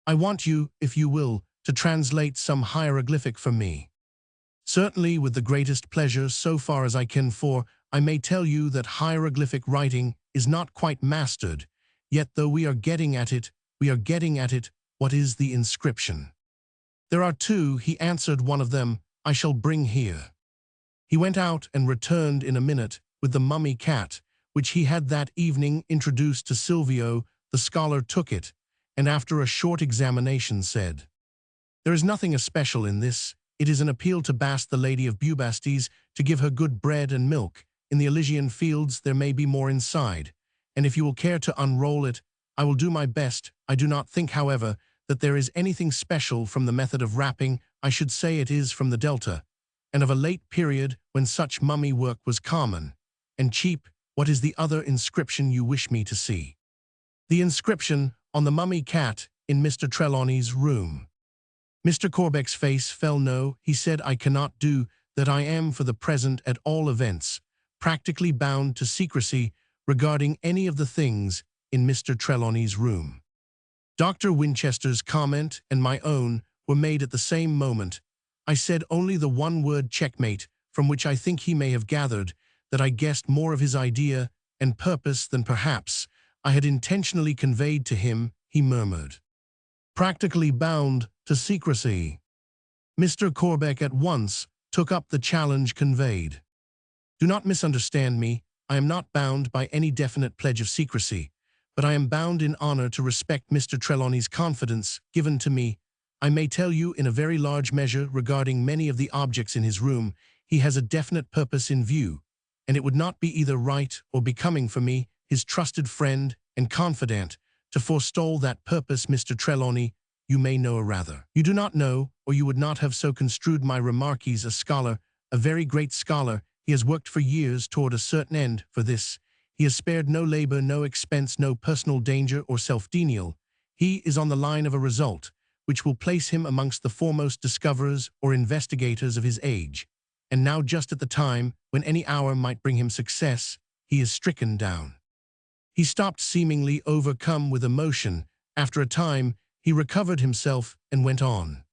I want you, if you will, to translate some hieroglyphic for me. Certainly, with the greatest pleasure, so far as I can, for I may tell you that hieroglyphic writing is not quite mastered, yet though we are getting at it, what is the inscription? There are two, he answered, one of them I shall bring here. He went out and returned in a minute with the mummy cat, which he had that evening introduced to Silvio. The scholar took it, and after a short examination said, There is nothing especial in this. It is an appeal to Bast, the Lady of Bubastes, to give her good bread and milk. In the Elysian fields there may be more inside, and if you will care to unroll it, I will do my best. I do not think, however, that there is anything special from the method of wrapping. I should say it is from the Delta, and of a late period when such mummy work was common and cheap. What is the other inscription you wish me to see? The inscription on the mummy cat in Mr. Trelawney's room. Mr. Corbeck's face fell. No, he said, I cannot do that. I am, for the present at all events, practically bound to secrecy regarding any of the things in Mr. Trelawney's room. Dr. Winchester's comment and my own were made at the same moment. I said only the one word checkmate, from which I think he may have gathered that I guessed more of his idea and purpose than perhaps I had intentionally conveyed to him. He murmured, Practically bound to secrecy. Mr. Corbeck at once took up the challenge conveyed. Do not misunderstand me. I am not bound by any definite pledge of secrecy, but I am bound in honor to respect Mr. Trelawney's confidence given to me. I may tell you in a very large measure regarding many of the objects in his room. He has a definite purpose in view, and it would not be either right or becoming for me, his trusted friend and confidant, to forestall that purpose. Mr. Trelawney, you may know, or rather, you do not know, or you would not have so construed my remark. He's a scholar, a very great scholar. He has worked for years toward a certain end. For this, he has spared no labor, no expense, no personal danger or self-denial. He is on the line of a result which will place him amongst the foremost discoverers or investigators of his age. And now, just at the time when any hour might bring him success, he is stricken down. He stopped, seemingly overcome with emotion. After a time, he recovered himself and went on.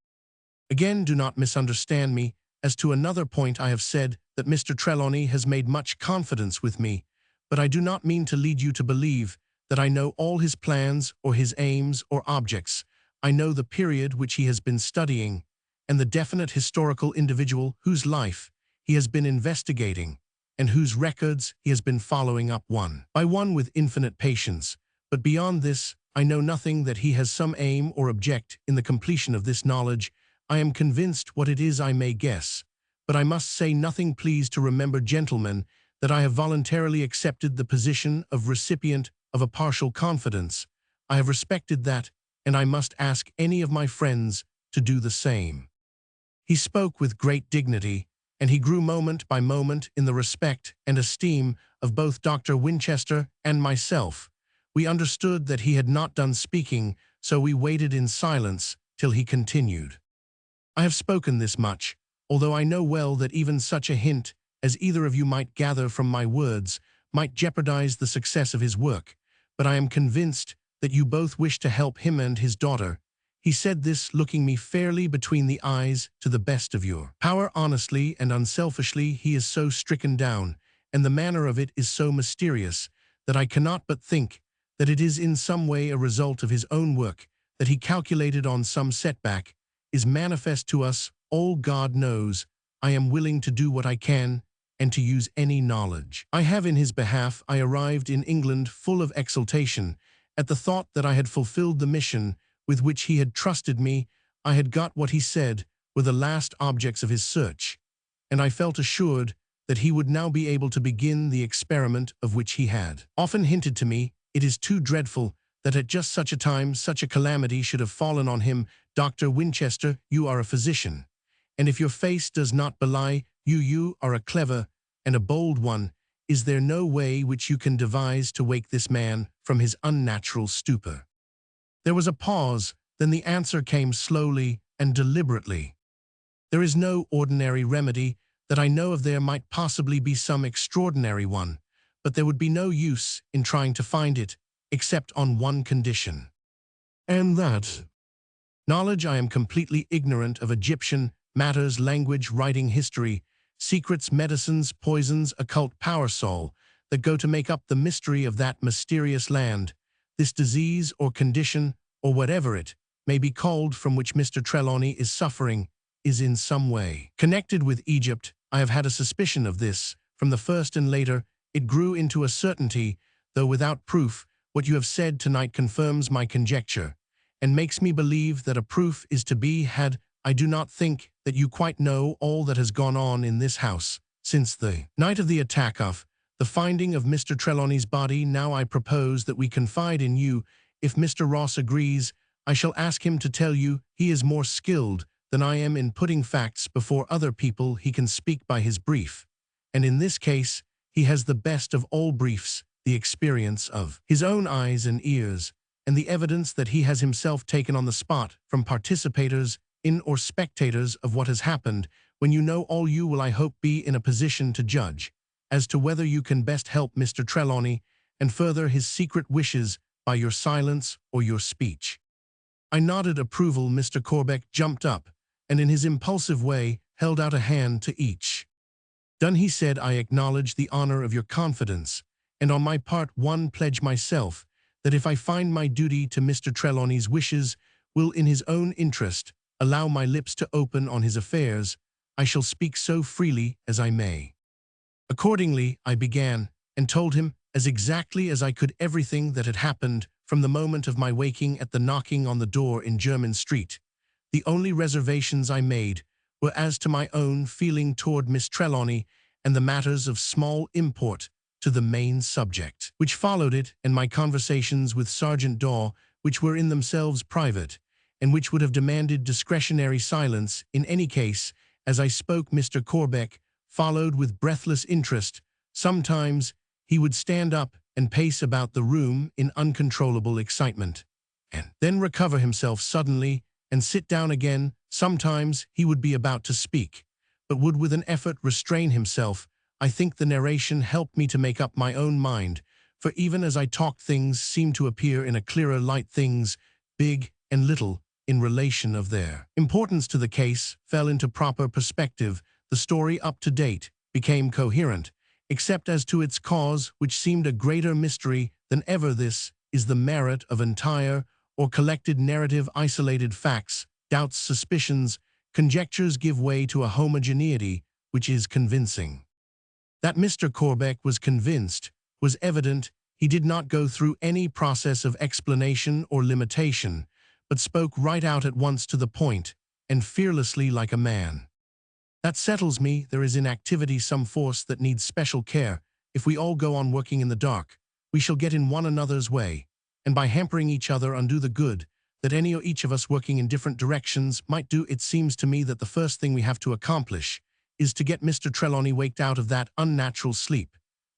Again, do not misunderstand me. As to another point, I have said that Mr. Trelawney has made much confidence with me, but I do not mean to lead you to believe that I know all his plans or his aims or objects. I know the period which he has been studying, and the definite historical individual whose life he has been investigating, and whose records he has been following up one by one with infinite patience. But beyond this, I know nothing. That he has some aim or object in the completion of this knowledge, I am convinced. What it is I may guess, but I must say nothing. Please to remember, gentlemen, that I have voluntarily accepted the position of recipient of a partial confidence. I have respected that, and I must ask any of my friends to do the same. He spoke with great dignity, and he grew moment by moment in the respect and esteem of both Dr. Winchester and myself. We understood that he had not done speaking, so we waited in silence till he continued. I have spoken this much, although I know well that even such a hint as either of you might gather from my words might jeopardize the success of his work, but I am convinced that you both wish to help him and his daughter. He said this, looking me fairly between the eyes. To the best of your power, honestly and unselfishly. He is so stricken down, and the manner of it is so mysterious, that I cannot but think that it is in some way a result of his own work, that he calculated on some setback, is manifest to us. All God knows, I am willing to do what I can, and to use any knowledge I have in his behalf. I arrived in England full of exultation at the thought that I had fulfilled the mission with which he had trusted me. I had got what he said were the last objects of his search, and I felt assured that he would now be able to begin the experiment of which he had often hinted to me. It is too dreadful that at just such a time such a calamity should have fallen on him. Dr. Winchester, you are a physician, and if your face does not belie you are a clever and a bold one. Is there no way which you can devise to wake this man from his unnatural stupor? There was a pause, then the answer came slowly and deliberately. There is no ordinary remedy that I know of. There might possibly be some extraordinary one, but there would be no use in trying to find it, except on one condition. And that knowledge. I am completely ignorant of Egyptian matters, language, writing, history, secrets, medicines, poisons, occult power, soul, that go to make up the mystery of that mysterious land. This disease or condition, or whatever it may be called, from which Mr. Trelawney is suffering, is in some way connected with Egypt. I have had a suspicion of this from the first, and later it grew into a certainty, though without proof. What you have said tonight confirms my conjecture, and makes me believe that a proof is to be had. I do not think that you quite know all that has gone on in this house since the night of the attack, of the finding of Mr. Trelawney's body. Now I propose that we confide in you. If Mr. Ross agrees, I shall ask him to tell you. He is more skilled than I am in putting facts before other people. He can speak by his brief, and in this case he has the best of all briefs, the experience of his own eyes and ears, and the evidence that he has himself taken on the spot from participators in or spectators of what has happened. When you know all, you will, I hope, be in a position to judge as to whether you can best help Mr. Trelawney and further his secret wishes by your silence or your speech. I nodded approval. Mr. Corbeck jumped up, and in his impulsive way held out a hand to each. Done, he said. I acknowledge the honor of your confidence, and on my part one pledge myself that if I find my duty to Mr. Trelawney's wishes will in his own interest allow my lips to open on his affairs, I shall speak so freely as I may. Accordingly, I began, and told him, as exactly as I could, everything that had happened from the moment of my waking at the knocking on the door in Jermyn Street. The only reservations I made were as to my own feeling toward Miss Trelawney, and the matters of small import to the main subject which followed it, and my conversations with Sergeant Daw, which were in themselves private, and which would have demanded discretionary silence in any case. As I spoke, Mr. Corbeck followed with breathless interest. Sometimes he would stand up and pace about the room in uncontrollable excitement, and then recover himself suddenly and sit down again. Sometimes he would be about to speak, but would with an effort restrain himself. I think the narration helped me to make up my own mind, for even as I talked things seemed to appear in a clearer light. Things, big and little, in relation of their importance to the case, fell into proper perspective. The story, up to date, became coherent, except as to its cause, which seemed a greater mystery than ever. This is the merit of entire or collected narrative. Isolated facts, doubts, suspicions, conjectures give way to a homogeneity which is convincing. That Mr. Corbeck was convinced was evident. He did not go through any process of explanation or limitation, but spoke right out at once to the point, and fearlessly, like a man. That settles me. There is in activity some force that needs special care. If we all go on working in the dark, we shall get in one another's way, and by hampering each other undo the good that any or each of us working in different directions might do. It seems to me that the first thing we have to accomplish is to get Mr. Trelawney waked out of that unnatural sleep.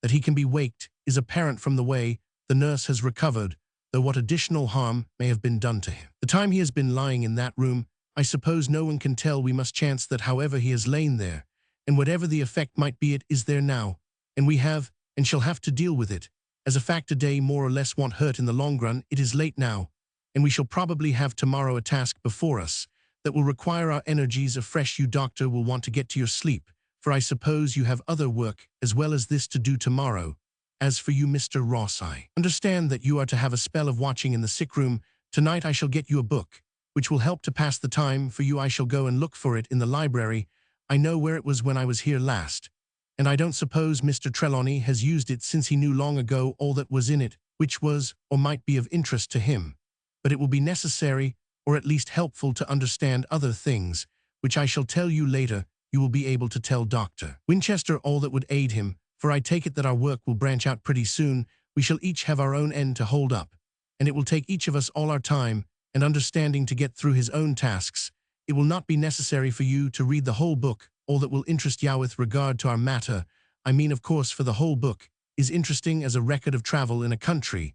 That he can be waked is apparent from the way the nurse has recovered, though what additional harm may have been done to him. The time he has been lying in that room, I suppose no one can tell. We must chance that however he has lain there, and whatever the effect might be, it is there now, and we have, and shall have to deal with it. As a fact, a day more or less won't hurt in the long run. It is late now, and we shall probably have tomorrow a task before us that will require our energies afresh. You, doctor, will want to get to your sleep, for I suppose you have other work as well as this to do tomorrow. As for you, Mr. Ross, I understand that you are to have a spell of watching in the sick room. Tonight I shall get you a book, which will help to pass the time for you. I shall go and look for it in the library. I know where it was when I was here last, and I don't suppose Mr. Trelawney has used it since he knew long ago all that was in it, which was or might be of interest to him. But it will be necessary, or at least helpful, to understand other things, which I shall tell you later. You will be able to tell Dr. Winchester all that would aid him, for I take it that our work will branch out pretty soon. We shall each have our own end to hold up, and it will take each of us all our time and understanding to get through his own tasks. It will not be necessary for you to read the whole book, all that will interest you with regard to our matter. I mean, of course, for the whole book is interesting as a record of travel in a country.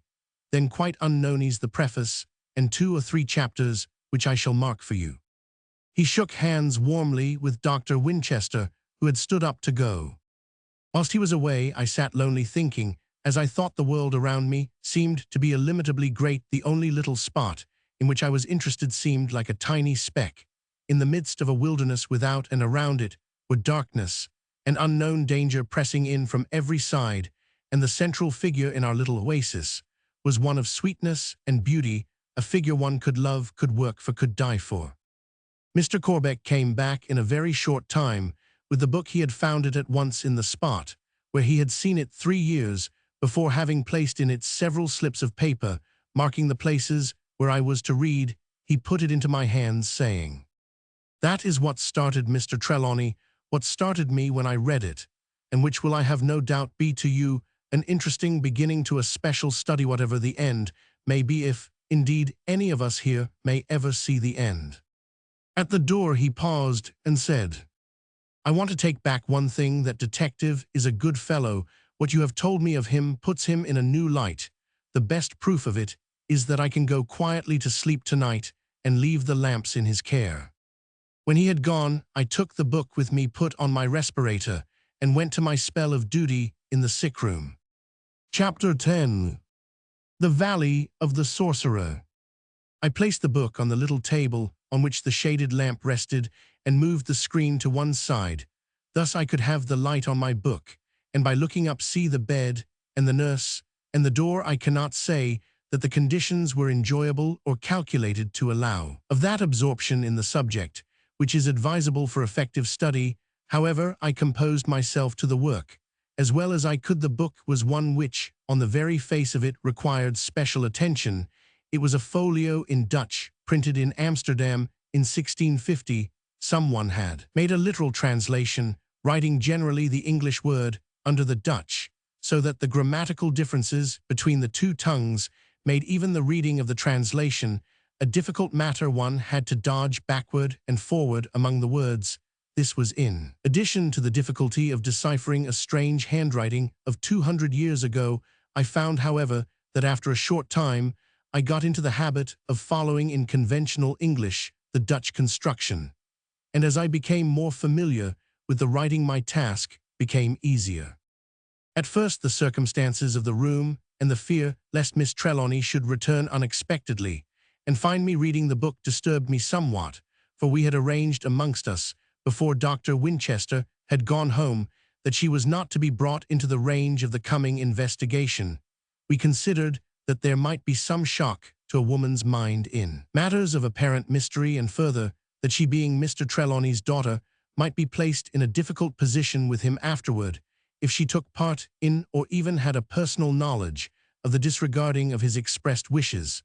Then quite unknown is the preface, and 2 or 3 chapters, which I shall mark for you. He shook hands warmly with Dr. Winchester, who had stood up to go. Whilst he was away, I sat lonely thinking, as I thought the world around me seemed to be illimitably great. The only little spot in which I was interested seemed like a tiny speck. In the midst of a wilderness without and around it were darkness and unknown danger pressing in from every side, and the central figure in our little oasis was one of sweetness and beauty, a figure one could love, could work for, could die for. Mr. Corbeck came back in a very short time with the book. He had found it at once in the spot where he had seen it 3 years before, having placed in it several slips of paper, marking the places where I was to read. He put it into my hands, saying, "That is what started Mr. Trelawney, what started me when I read it, and which will, I have no doubt, be to you an interesting beginning to a special study, whatever the end may be, if, indeed, any of us here may ever see the end." At the door he paused and said, "I want to take back one thing. That detective is a good fellow. What you have told me of him puts him in a new light. The best proof of it is that I can go quietly to sleep tonight and leave the lamps in his care." When he had gone, I took the book with me, put on my respirator, and went to my spell of duty in the sick room. Chapter 10. The Valley of the Sorcerer. I placed the book on the little table on which the shaded lamp rested, and moved the screen to one side. Thus I could have the light on my book, and by looking up see the bed, and the nurse, and the door. I cannot say that the conditions were enjoyable or calculated to allow of that absorption in the subject, which is advisable for effective study. However, I composed myself to the work, as well as I could. The book was one which, on the very face of it, required special attention. It was a folio in Dutch, printed in Amsterdam in 1650. Someone had made a literal translation, writing generally the English word under the Dutch, so that the grammatical differences between the 2 tongues made even the reading of the translation a difficult matter. One had to dodge backward and forward among the words. This was in addition to the difficulty of deciphering a strange handwriting of 200 years ago. I found, however, that after a short time I got into the habit of following in conventional English the Dutch construction, and as I became more familiar with the writing, my task became easier. At first, the circumstances of the room and the fear lest Miss Trelawney should return unexpectedly and find me reading the book disturbed me somewhat, for we had arranged amongst us, before Dr. Winchester had gone home, that she was not to be brought into the range of the coming investigation. We considered that there might be some shock to a woman's mind in matters of apparent mystery, and further, that she, being Mr. Trelawney's daughter, might be placed in a difficult position with him afterward, if she took part in or even had a personal knowledge of the disregarding of his expressed wishes.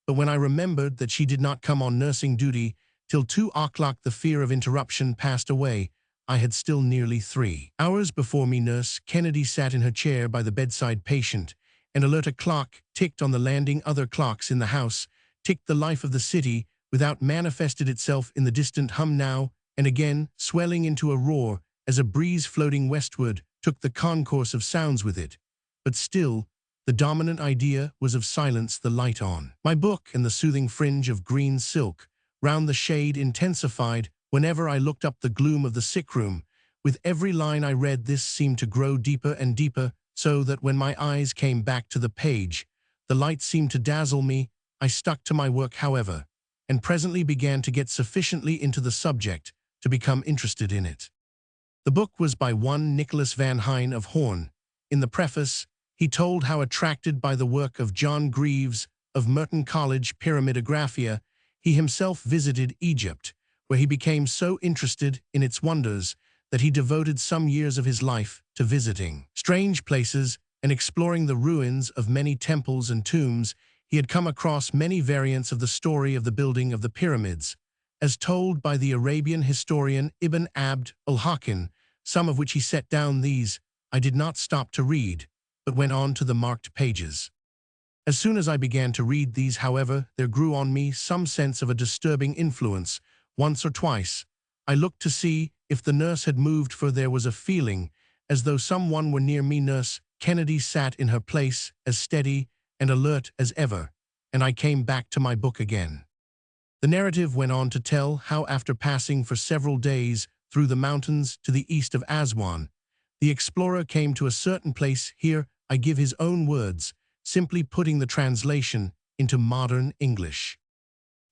But when I remembered that she did not come on nursing duty till 2 o'clock, the fear of interruption passed away. I had still nearly 3 hours before me. Nurse Kennedy sat in her chair by the bedside patient, and alert a clock ticked on the landing. Other clocks in the house ticked. The life of the city without manifested itself in the distant hum now and again, swelling into a roar as a breeze floating westward took the concourse of sounds with it. But still, the dominant idea was of silence. The light on my book and the soothing fringe of green silk round the shade intensified whenever I looked up the gloom of the sick room. With every line I read, this seemed to grow deeper and deeper, so that when my eyes came back to the page, the light seemed to dazzle me. I stuck to my work, however, and presently began to get sufficiently into the subject to become interested in it. The book was by one Nicholas van Hine of Hoorn. In the preface, He told how, attracted by the work of John Greaves of Merton College Pyramidographia, he himself visited Egypt, where he became so interested in its wonders that he devoted some years of his life to visiting strange places and exploring the ruins of many temples and tombs. He had come across many variants of the story of the building of the pyramids, as told by the Arabian historian Ibn Abd al-Hakim, some of which he set down. These I did not stop to read, but went on to the marked pages. As soon as I began to read these, however, there grew on me some sense of a disturbing influence. Once or twice, I looked to see if the nurse had moved, for there was a feeling as though someone were near me. Nurse Kennedy sat in her place, as steady and alert as ever, and I came back to my book again. The narrative went on to tell how, after passing for several days through the mountains to the east of Aswan, the explorer came to a certain place. Here I give his own words, simply putting the translation into modern English.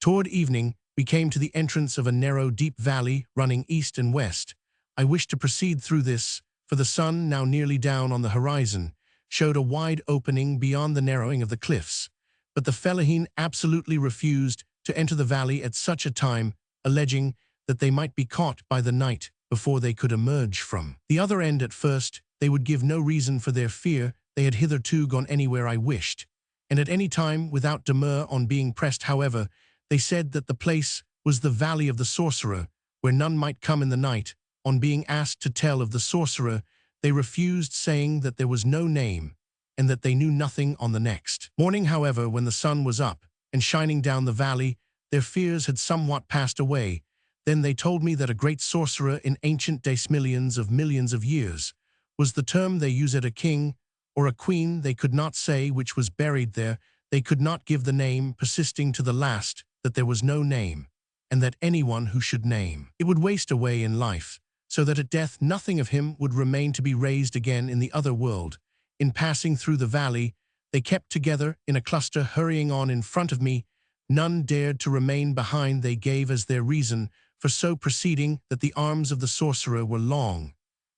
Toward evening, we came to the entrance of a narrow, deep valley running east and west. I wished to proceed through this, for the sun, now nearly down on the horizon, showed a wide opening beyond the narrowing of the cliffs. But the fellahin absolutely refused to enter the valley at such a time, alleging that they might be caught by the night before they could emerge from the other end. At first, they would give no reason for their fear. They had hitherto gone anywhere I wished, and at any time without demur. On being pressed, however, they said that the place was the Valley of the Sorcerer, where none might come in the night. On being asked to tell of the sorcerer, they refused, saying that there was no name, and that they knew nothing. On the next morning, however, when the sun was up and shining down the valley, their fears had somewhat passed away. Then they told me that a great sorcerer in ancient days, millions of years, was the term they used. At a king or a queen, they could not say, which was buried there. They could not give the name, persisting to the last that there was no name, and that anyone who should name it would waste away in life, so that at death nothing of him would remain to be raised again in the other world. In passing through the valley, they kept together in a cluster, hurrying on in front of me. None dared to remain behind. They gave as their reason for so proceeding that the arms of the sorcerer were long,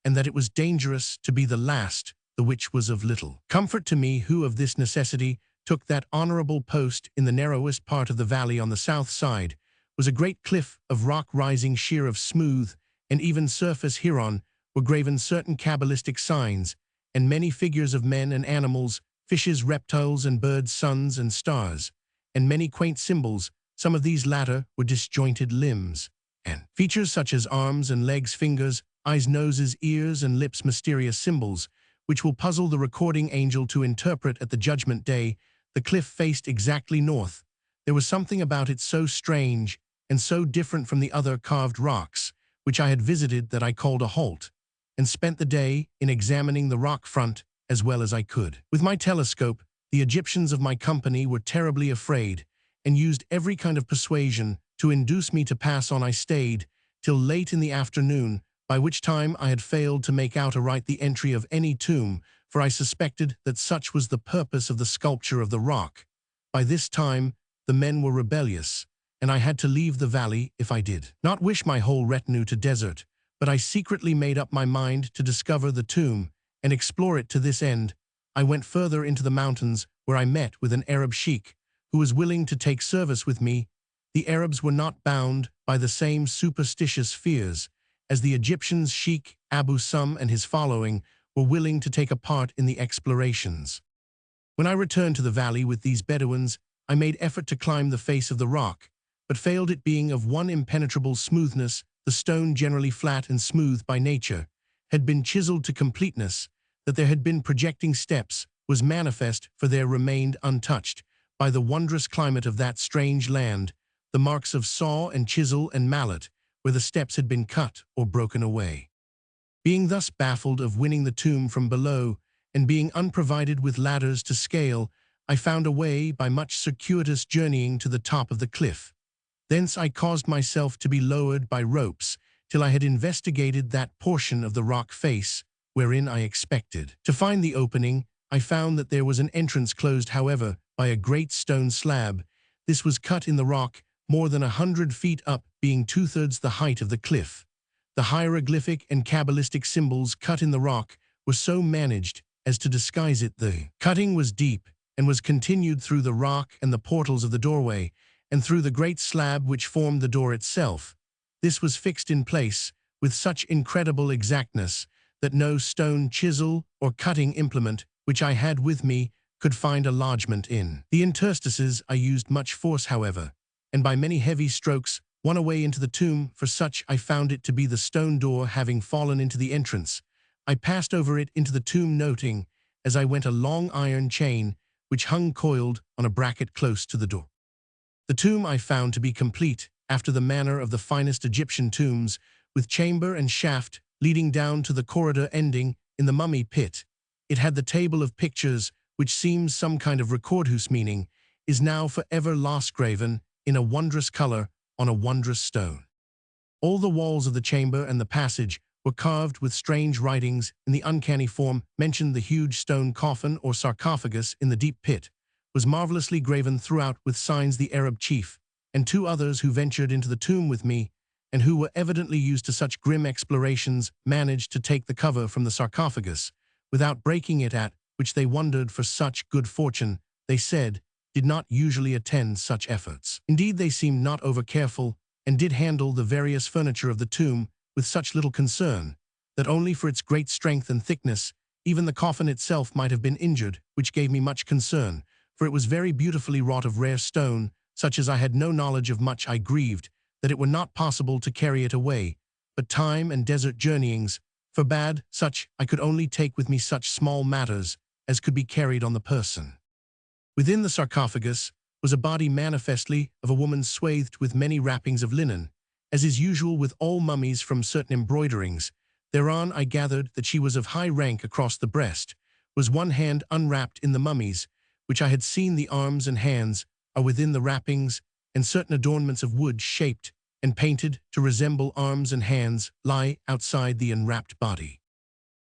and that it was dangerous to be the last, the which was of little comfort to me, who of this necessity took that honorable post in the narrowest part of the valley. On the south side was a great cliff of rock rising sheer of smooth and even surface. Hereon were graven certain cabalistic signs, and many figures of men and animals, fishes, reptiles, and birds, suns and stars, and many quaint symbols. Some of these latter were disjointed limbs and features such as arms and legs, fingers, eyes, noses, ears, and lips, mysterious symbols which will puzzle the recording angel to interpret at the judgment day. The cliff faced exactly north. There was something about it so strange and so different from the other carved rocks which I had visited that I called a halt, and spent the day in examining the rock front as well as I could. With my telescope, the Egyptians of my company were terribly afraid, and used every kind of persuasion to induce me to pass on. I stayed till late in the afternoon, by which time I had failed to make out aright the entry of any tomb, for I suspected that such was the purpose of the sculpture of the rock. By this time the men were rebellious, and I had to leave the valley if I did not wish my whole retinue to desert. But I secretly made up my mind to discover the tomb and explore it. To this end, I went further into the mountains, where I met with an Arab sheik who was willing to take service with me. The Arabs were not bound by the same superstitious fears as the Egyptians. Sheikh Abu Sum and his following were willing to take a part in the explorations. When I returned to the valley with these Bedouins, I made effort to climb the face of the rock, but failed, it being of one impenetrable smoothness. The stone, generally flat and smooth by nature, had been chiseled to completeness. That there had been projecting steps was manifest, for there remained untouched by the wondrous climate of that strange land the marks of saw and chisel and mallet, where the steps had been cut or broken away. Being thus baffled of winning the tomb from below, and being unprovided with ladders to scale, I found a way by much circuitous journeying to the top of the cliff. Thence I caused myself to be lowered by ropes till I had investigated that portion of the rock face wherein I expected to find the opening. I found that there was an entrance, closed, however, by a great stone slab. This was cut in the rock more than 100 feet up, being 2/3 the height of the cliff. The hieroglyphic and cabalistic symbols cut in the rock were so managed as to disguise it. The cutting was deep, and was continued through the rock and the portals of the doorway, and through the great slab which formed the door itself. This was fixed in place, with such incredible exactness, that no stone chisel or cutting implement which I had with me could find a lodgment in. The interstices I used much force, however, and by many heavy strokes won a way into the tomb, for such I found it to be. The stone door having fallen into the entrance, I passed over it into the tomb, noting, as I went, a long iron chain which hung coiled on a bracket close to the door. The tomb I found to be complete, after the manner of the finest Egyptian tombs, with chamber and shaft leading down to the corridor ending in the mummy pit. It had the table of pictures, which seems some kind of record whose meaning is now forever lost, graven in a wondrous color on a wondrous stone. All the walls of the chamber and the passage were carved with strange writings in the uncanny form mentioned. The huge stone coffin or sarcophagus in the deep pit was marvelously graven throughout with signs. The Arab chief and two others who ventured into the tomb with me, and who were evidently used to such grim explorations, managed to take the cover from the sarcophagus without breaking it, at which they wondered, for such good fortune, they said, did not usually attend such efforts. Indeed, they seemed not over-careful, and did handle the various furniture of the tomb with such little concern, that only for its great strength and thickness, even the coffin itself might have been injured, which gave me much concern, for it was very beautifully wrought of rare stone, such as I had no knowledge of. Much I grieved that it were not possible to carry it away, but time and desert journeyings forbade such. I could only take with me such small matters as could be carried on the person. Within the sarcophagus was a body manifestly of a woman, swathed with many wrappings of linen, as is usual with all mummies, from certain embroiderings. Thereon I gathered that she was of high rank. Across the breast was one hand unwrapped in the mummies, which I had seen. The arms and hands are within the wrappings, and certain adornments of wood, shaped and painted to resemble arms and hands, lie outside the enwrapped body.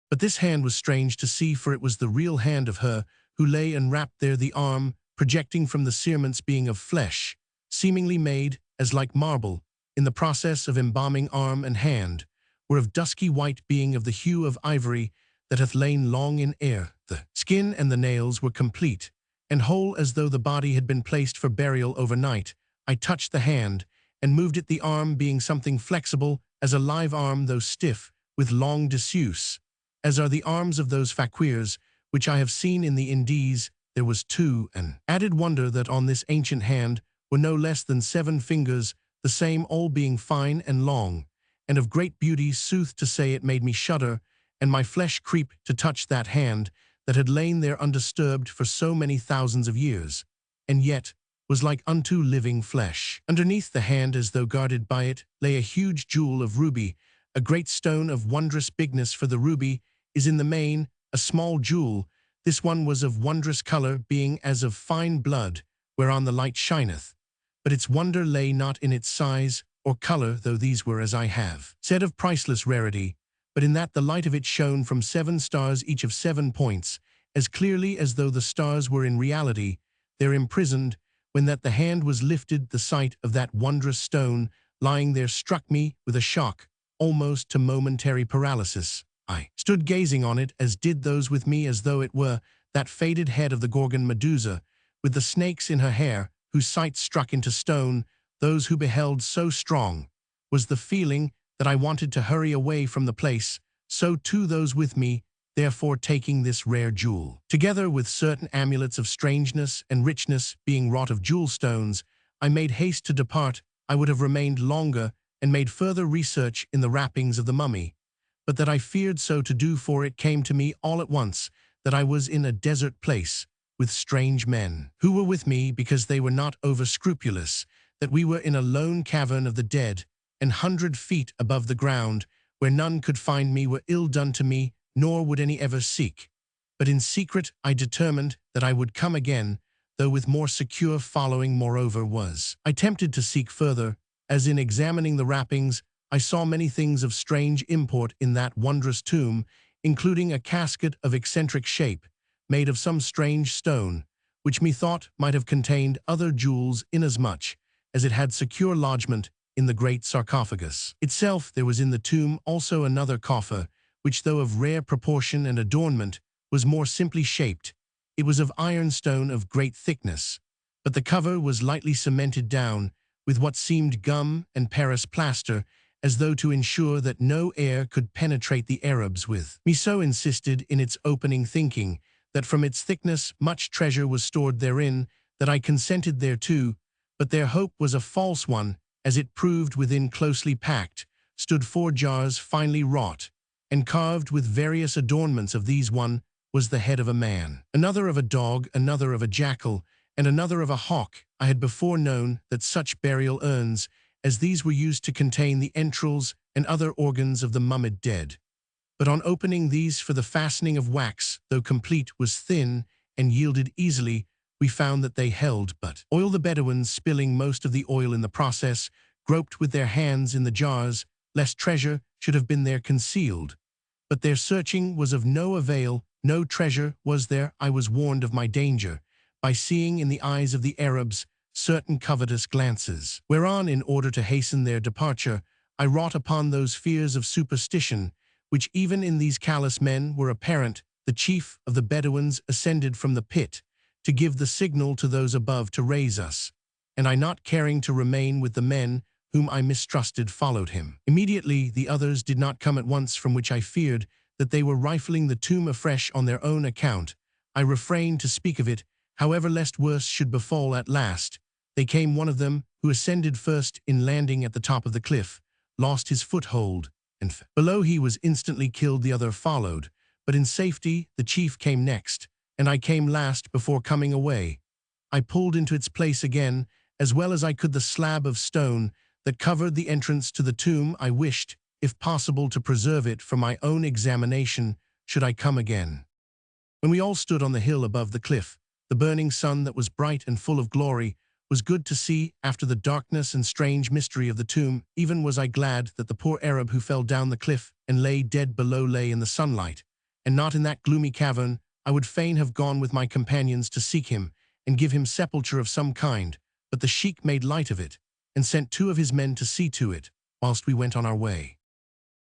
But this hand was strange to see, for it was the real hand of her who lay enwrapped there, the arm projecting from the cerements being of flesh, seemingly made, as like marble, in the process of embalming. Arm and hand were of dusky white, being of the hue of ivory that hath lain long in air. The skin and the nails were complete and whole, as though the body had been placed for burial overnight. I touched the hand and moved it, the arm being something flexible as a live arm, though stiff with long disuse, as are the arms of those faquirs which I have seen in the Indies. There was too an added wonder that on this ancient hand were no less than 7 fingers, the same all being fine and long, and of great beauty. Sooth to say, it made me shudder, and my flesh creep, to touch that hand that had lain there undisturbed for so many thousands of years, and yet was like unto living flesh. Underneath the hand, as though guarded by it, lay a huge jewel of ruby, a great stone of wondrous bigness, for the ruby is in the main a small jewel. This one was of wondrous color, being as of fine blood, whereon the light shineth. But its wonder lay not in its size or color, though these were, as I have said, of priceless rarity, but in that the light of it shone from 7 stars, each of 7 points, as clearly as though the stars were in reality there imprisoned. When that the hand was lifted, the sight of that wondrous stone lying there struck me with a shock, almost to momentary paralysis. I stood gazing on it, as did those with me, as though it were that faded head of the Gorgon Medusa, with the snakes in her hair, whose sight struck into stone those who beheld. So strong was the feeling that I wanted to hurry away from the place, so too those with me. Therefore, taking this rare jewel, together with certain amulets of strangeness and richness, being wrought of jewel stones, I made haste to depart. I would have remained longer and made further research in the wrappings of the mummy, but that I feared so to do, for it came to me all at once that I was in a desert place, with strange men, who were with me because they were not over-scrupulous, that we were in a lone cavern of the dead, and 100 feet above the ground, where none could find me, were ill done to me, nor would any ever seek. But in secret I determined that I would come again, though with more secure following. Moreover was I tempted to seek further, as in examining the wrappings I saw many things of strange import in that wondrous tomb, including a casket of eccentric shape, made of some strange stone, which methought might have contained other jewels, inasmuch as it had secure lodgment in the great sarcophagus itself. There was in the tomb also another coffer, which, though of rare proportion and adornment, was more simply shaped. It was of ironstone of great thickness, but the cover was lightly cemented down with what seemed gum and Paris plaster, as though to ensure that no air could penetrate the Arabs with. Me so insisted in its opening, thinking that from its thickness much treasure was stored therein, that I consented thereto, but their hope was a false one, as it proved. Within, closely packed, stood 4 jars finely wrought, and carved with various adornments. Of these one was the head of a man, another of a dog, another of a jackal, and another of a hawk. I had before known that such burial urns as these were used to contain the entrails and other organs of the mummied dead. But on opening these, for the fastening of wax, though complete, was thin and yielded easily, we found that they held but oil. The Bedouins, spilling most of the oil in the process, groped with their hands in the jars, lest treasure should have been there concealed. But their searching was of no avail. No treasure was there. I was warned of my danger by seeing in the eyes of the Arabs certain covetous glances, whereon, in order to hasten their departure, I wrought upon those fears of superstition, which even in these callous men were apparent. The chief of the Bedouins ascended from the pit to give the signal to those above to raise us, and I, not caring to remain with the men whom I mistrusted, followed him. Immediately the others did not come at once, from which I feared that they were rifling the tomb afresh on their own account. I refrained to speak of it, however, lest worse should befall. At last they came. One of them, who ascended first in landing at the top of the cliff, lost his foothold, and below he was instantly killed. The other followed, but in safety. The chief came next, and I came last. Before coming away, I pulled into its place again, as well as I could, the slab of stone that covered the entrance to the tomb. I wished, if possible, to preserve it for my own examination, should I come again. When we all stood on the hill above the cliff, the burning sun, that was bright and full of glory, was good to see after the darkness and strange mystery of the tomb. Even was I glad that the poor Arab who fell down the cliff and lay dead below lay in the sunlight, and not in that gloomy cavern. I would fain have gone with my companions to seek him and give him sepulture of some kind, but the sheik made light of it, and sent 2 of his men to see to it, whilst we went on our way.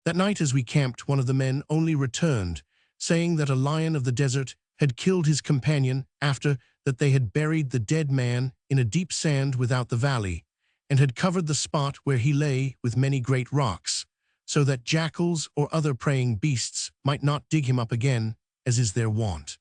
That night as we camped, one of the men only returned, saying that a lion of the desert had killed his companion, after that they had buried the dead man in a deep sand without the valley, and had covered the spot where he lay with many great rocks, so that jackals or other preying beasts might not dig him up again, as is their wont.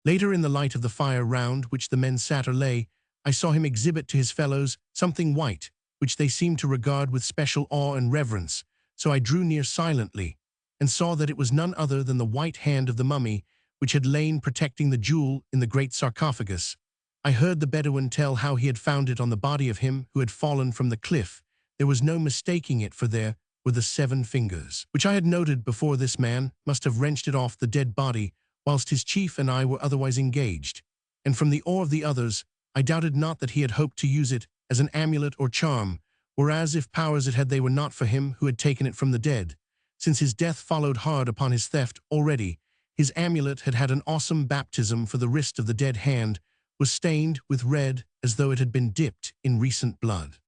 Later, in the light of the fire round which the men sat or lay, I saw him exhibit to his fellows something white, which they seemed to regard with special awe and reverence. So I drew near silently, and saw that it was none other than the white hand of the mummy, which had lain protecting the jewel in the great sarcophagus. I heard the Bedouin tell how he had found it on the body of him who had fallen from the cliff. There was no mistaking it, for there were the 7 fingers, which I had noted before. This man must have wrenched it off the dead body, whilst his chief and I were otherwise engaged, and from the awe of the others, I doubted not that he had hoped to use it as an amulet or charm, whereas if powers it had, they were not for him who had taken it from the dead. Since his death followed hard upon his theft, already his amulet had had an awesome baptism, for the wrist of the dead hand was stained with red, as though it had been dipped in recent blood.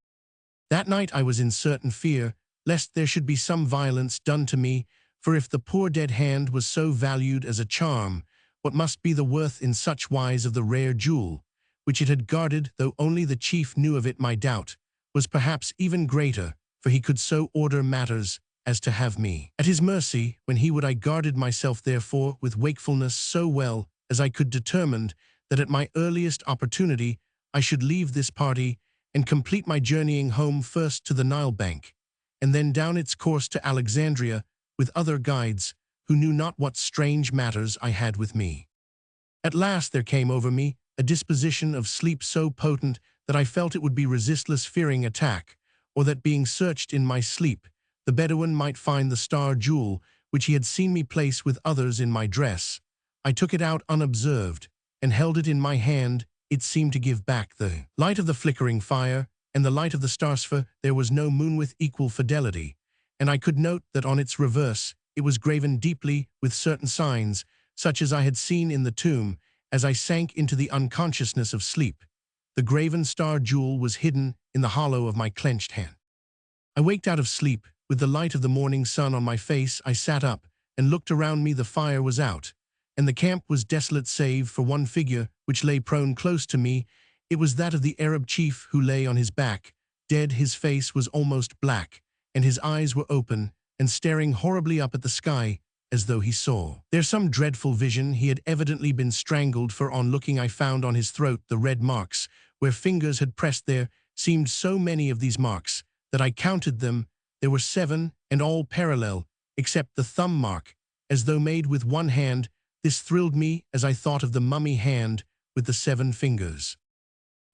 That night I was in certain fear, lest there should be some violence done to me, for if the poor dead hand was so valued as a charm, what must be the worth in such wise of the rare jewel, which it had guarded? Though only the chief knew of it, my doubt was perhaps even greater, for he could so order matters as to have me at his mercy when he would. I guarded myself therefore with wakefulness so well as I could, determined that at my earliest opportunity I should leave this party and complete my journeying home, first to the Nile bank, and then down its course to Alexandria, with other guides who knew not what strange matters I had with me. At last there came over me a disposition of sleep so potent that I felt it would be resistless, fearing attack, or that being searched in my sleep, the Bedouin might find the star jewel which he had seen me place with others in my dress. I took it out unobserved, and held it in my hand. It seemed to give back the light of the flickering fire and the light of the starsphere. There was no moon with equal fidelity, and I could note that on its reverse it was graven deeply with certain signs, such as I had seen in the tomb. As I sank into the unconsciousness of sleep, the graven star jewel was hidden in the hollow of my clenched hand. I waked out of sleep with the light of the morning sun on my face. I sat up and looked around me. The fire was out, and the camp was desolate save for one figure which lay prone close to me. It was that of the Arab chief who lay on his back, dead. His face was almost black, and his eyes were open and staring horribly up at the sky, as though he saw there some dreadful vision. He had evidently been strangled, for on looking I found on his throat the red marks, where fingers had pressed. There seemed so many of these marks that I counted them. There were 7, and all parallel, except the thumb mark, as though made with one hand. This thrilled me as I thought of the mummy hand with the 7 fingers.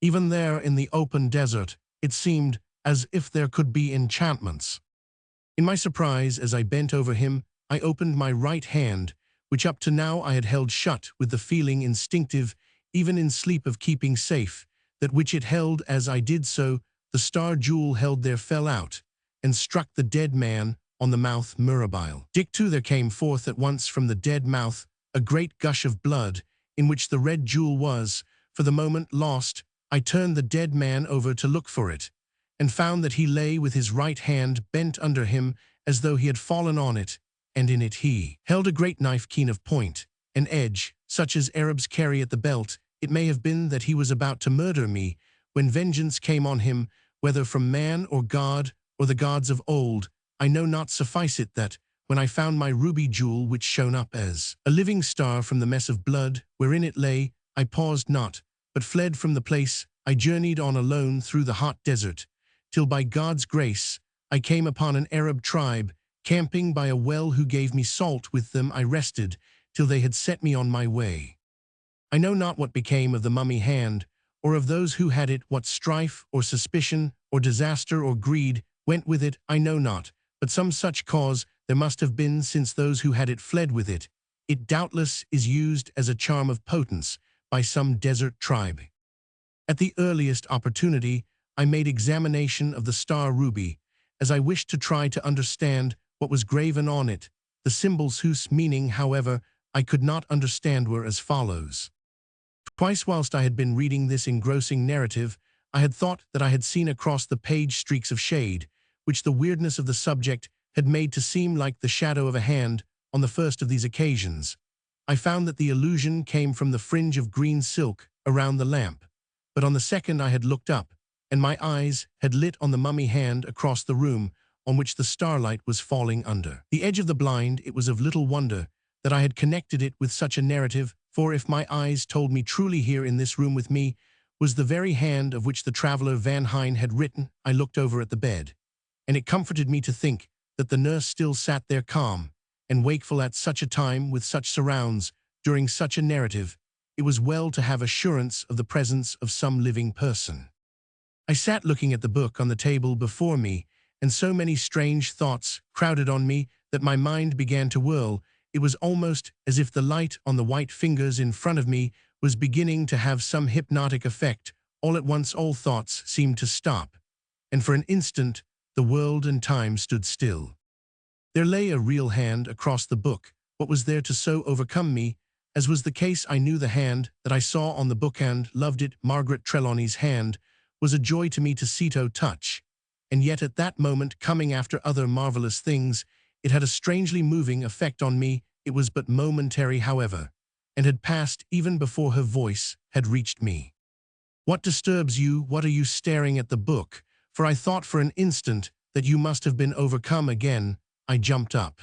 Even there in the open desert, it seemed as if there could be enchantments. In my surprise, as I bent over him, I opened my right hand, which up to now I had held shut, with the feeling instinctive, even in sleep, of keeping safe, that which it held. As I did so, the star jewel held there fell out, and struck the dead man on the mouth mirabile. Dick too, there came forth at once from the dead mouth a great gush of blood, in which the red jewel was, for the moment, lost. I turned the dead man over to look for it, and found that he lay with his right hand bent under him, as though he had fallen on it, and in it he held a great knife, keen of point and edge, such as Arabs carry at the belt. It may have been that he was about to murder me, when vengeance came on him, whether from man or God, or the gods of old, I know not. Suffice it that, when I found my ruby jewel, which shone up as a living star from the mess of blood wherein it lay, I paused not, but fled from the place. I journeyed on alone through the hot desert, till by God's grace I came upon an Arab tribe, camping by a well, who gave me salt. With them I rested, till they had set me on my way. I know not what became of the mummy hand, or of those who had it. What strife, or suspicion, or disaster, or greed went with it, I know not, but some such cause there must have been, since those who had it fled with it. It doubtless is used as a charm of potence by some desert tribe. At the earliest opportunity, I made examination of the star ruby, as I wished to try to understand what was graven on it. The symbols, whose meaning, however, I could not understand, were as follows. Twice whilst I had been reading this engrossing narrative, I had thought that I had seen across the page streaks of shade, which the weirdness of the subject had made to seem like the shadow of a hand. On the first of these occasions, I found that the illusion came from the fringe of green silk around the lamp, but on the second I had looked up, and my eyes had lit on the mummy hand across the room, on which the starlight was falling under the edge of the blind. It was of little wonder that I had connected it with such a narrative, for if my eyes told me truly, here in this room with me was the very hand of which the traveller Van Hine had written. I looked over at the bed, and it comforted me to think that the nurse still sat there, calm and wakeful, at such a time, with such surrounds, during such a narrative. It was well to have assurance of the presence of some living person. I sat looking at the book on the table before me, and so many strange thoughts crowded on me that my mind began to whirl. It was almost as if the light on the white fingers in front of me was beginning to have some hypnotic effect. All at once all thoughts seemed to stop, and for an instant the world and time stood still. There lay a real hand across the book. What was there to so overcome me? As was the case, I knew the hand that I saw on the book and loved it. Margaret Trelawney's hand was a joy to me to see, to touch, and yet at that moment, coming after other marvelous things, it had a strangely moving effect on me. It was but momentary, however, and had passed even before her voice had reached me. "What disturbs you? What are you staring at the book for?" I thought for an instant that you must have been overcome again. I jumped up.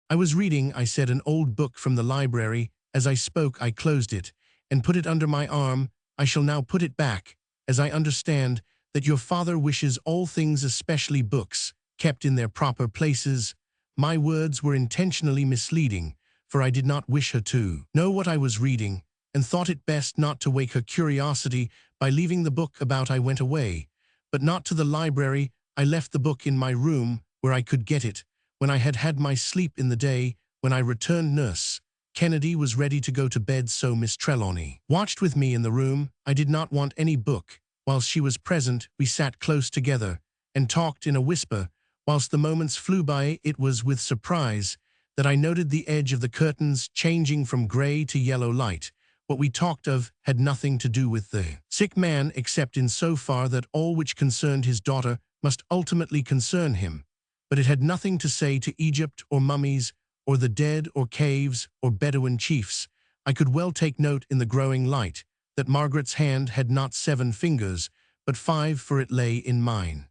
"I was reading," I said, "an old book from the library." As I spoke, I closed it and put it under my arm. "I shall now put it back, as I understand that your father wishes all things, especially books, kept in their proper places." My words were intentionally misleading, for I did not wish her to know what I was reading, and thought it best not to wake her curiosity by leaving the book about. I went away, but not to the library. I left the book in my room, where I could get it when I had had my sleep in the day. When I returned, Nurse Kennedy was ready to go to bed, so Miss Trelawney watched with me in the room. I did not want any book. Whilst she was present, we sat close together and talked in a whisper. Whilst the moments flew by, it was with surprise that I noted the edge of the curtains changing from grey to yellow light. What we talked of had nothing to do with the sick man, except in so far that all which concerned his daughter must ultimately concern him. But it had nothing to say to Egypt or mummies or the dead, or caves, or Bedouin chiefs, I could well take note in the growing light that Margaret's hand had not 7 fingers, but 5, for it lay in mine.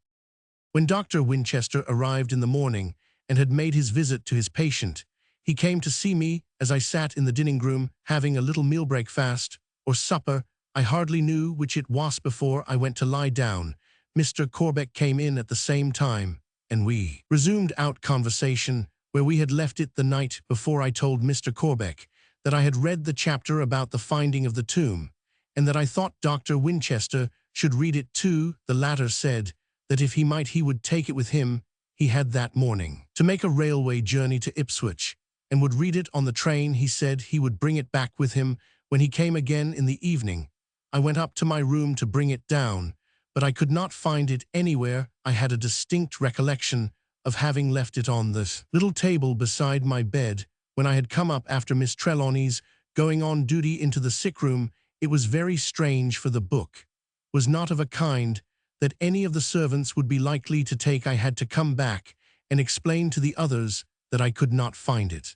When Dr. Winchester arrived in the morning and had made his visit to his patient, he came to see me as I sat in the dining-room having a little meal-break fast, or supper, I hardly knew which it was before I went to lie down. Mr. Corbeck came in at the same time, and we resumed our conversation where we had left it the night before. I told Mr. Corbeck that I had read the chapter about the finding of the tomb, and that I thought Dr. Winchester should read it too. The latter said that if he might he would take it with him. He had that morning to make a railway journey to Ipswich, and would read it on the train. He said he would bring it back with him when he came again in the evening. I went up to my room to bring it down, but I could not find it anywhere. I had a distinct recollection of having left it on the little table beside my bed when I had come up after Miss Trelawney's going on duty into the sick room. It was very strange, for the book was not of a kind that any of the servants would be likely to take. I had to come back and explain to the others that I could not find it.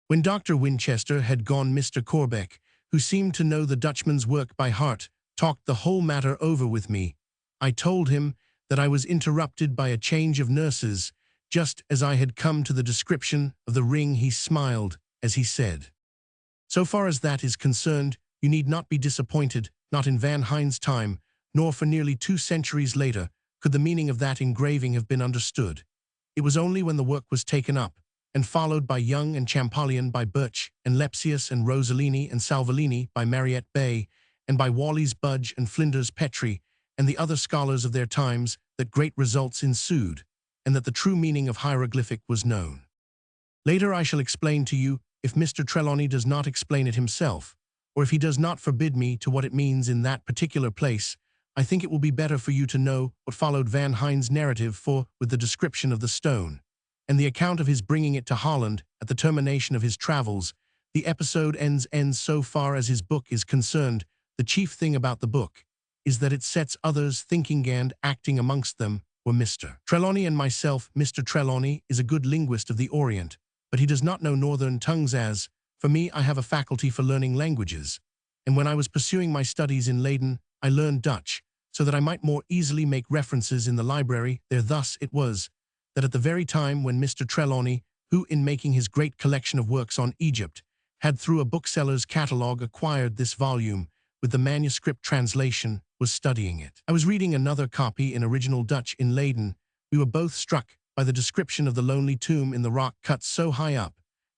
When Dr. Winchester had gone, Mr. Corbeck, who seemed to know the Dutchman's work by heart, talked the whole matter over with me. I told him that I was interrupted by a change of nurses, just as I had come to the description of the ring. He smiled as he said, "So far as that is concerned, you need not be disappointed. Not in Van Hein's time, nor for nearly 2 centuries later, could the meaning of that engraving have been understood. It was only when the work was taken up, and followed by Young and Champollion, by Birch and Lepsius and Rossellini and Salvolini, by Mariette Bay, and by Wallis Budge and Flinders Petrie, and the other scholars of their times, that great results ensued, and that the true meaning of hieroglyphic was known. Later I shall explain to you, if Mr. Trelawney does not explain it himself, or if he does not forbid me, to what it means in that particular place. I think it will be better for you to know what followed Van Hein's narrative, for, with the description of the stone, and the account of his bringing it to Holland at the termination of his travels, the episode ends. So far as his book is concerned, the chief thing about the book is that it sets others thinking, and acting amongst them were Mr. Trelawney and myself. Mr. Trelawney is a good linguist of the Orient, but he does not know northern tongues as, for me, I have a faculty for learning languages, and when I was pursuing my studies in Leyden, I learned Dutch, so that I might more easily make references in the library there. Thus it was that at the very time when Mr. Trelawney, who in making his great collection of works on Egypt, had through a bookseller's catalogue acquired this volume with the manuscript translation, was studying it. I was reading another copy in original Dutch in Leyden. We were both struck by the description of the lonely tomb in the rock, cut so high up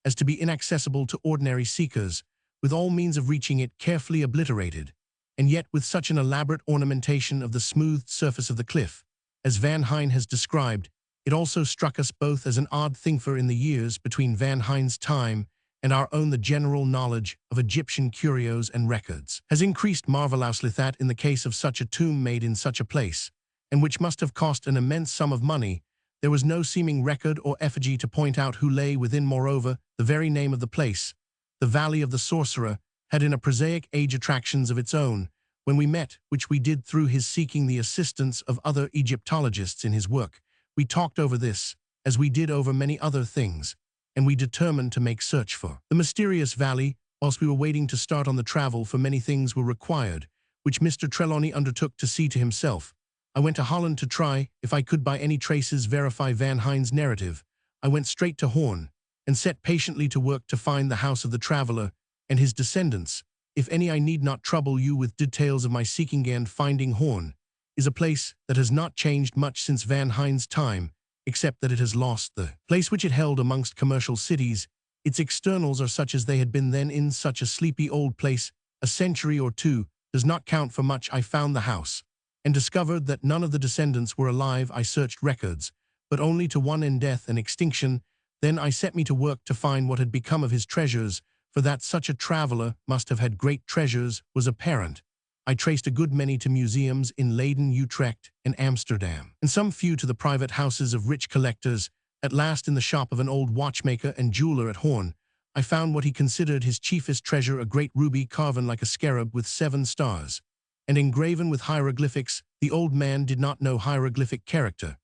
as to be inaccessible to ordinary seekers, with all means of reaching it carefully obliterated, and yet with such an elaborate ornamentation of the smoothed surface of the cliff, as Van Hein has described. It also struck us both as an odd thing, for in the years between Van Hein's time and our own the general knowledge of Egyptian curios and records has increased marvelously, that in the case of such a tomb made in such a place, and which must have cost an immense sum of money, there was no seeming record or effigy to point out who lay within. Moreover, the very name of the place, the Valley of the Sorcerer, had in a prosaic age attractions of its own. When we met, which we did through his seeking the assistance of other Egyptologists in his work, we talked over this, as we did over many other things, and we determined to make search for the mysterious valley, whilst we were waiting to start on the travel, for many things were required, which Mr. Trelawney undertook to see to himself. I went to Holland to try, if I could by any traces verify Van Hein's narrative. I went straight to Hoorn, and set patiently to work to find the house of the traveller and his descendants. If any, I need not trouble you with details of my seeking and finding. Hoorn is a place that has not changed much since Van Hein's time, except that it has lost the place which it held amongst commercial cities. Its externals are such as they had been then. In such a sleepy old place, a century or two does not count for much. I found the house, and discovered that none of the descendants were alive. I searched records, but only to one in death and extinction. Then I set me to work to find what had become of his treasures, for that such a traveller must have had great treasures was apparent. I traced a good many to museums in Leyden, Utrecht, and Amsterdam, and some few to the private houses of rich collectors. At last, in the shop of an old watchmaker and jeweller at Hoorn, I found what he considered his chiefest treasure, a great ruby carven like a scarab with 7 stars, and engraven with hieroglyphics. The old man did not know hieroglyphic character,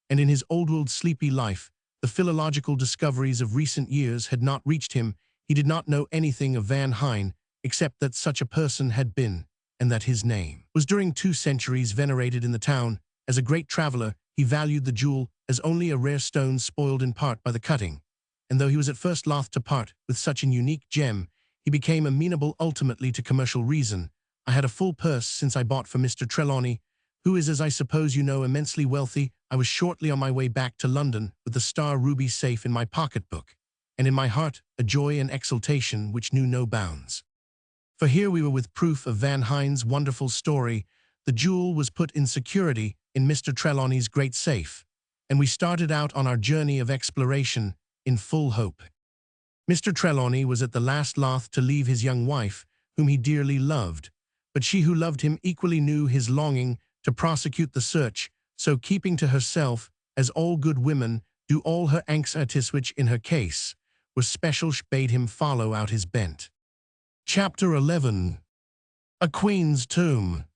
and in his old-world sleepy life, The philological discoveries of recent years had not reached him. He did not know anything of Van Hine, except that such a person had been, and that his name was during 2 centuries venerated in the town. As a great traveler, he valued the jewel as only a rare stone spoiled in part by the cutting, and though he was at first loth to part with such an unique gem, he became amenable ultimately to commercial reason. I had a full purse since I bought for Mr. Trelawney, who is, as I suppose you know, immensely wealthy. I was shortly on my way back to London with the star ruby safe in my pocketbook, and in my heart a joy and exultation which knew no bounds. For here we were with proof of Van Hine's wonderful story. The jewel was put in security in Mr. Trelawney's great safe, and we started out on our journey of exploration in full hope. Mr. Trelawney was at the last loth to leave his young wife, whom he dearly loved, but she who loved him equally knew his longing to prosecute the search, so keeping to herself, as all good women do, all her anxieties, which in her case were special, bade him follow out his bent. Chapter 11. A Queen's Tomb.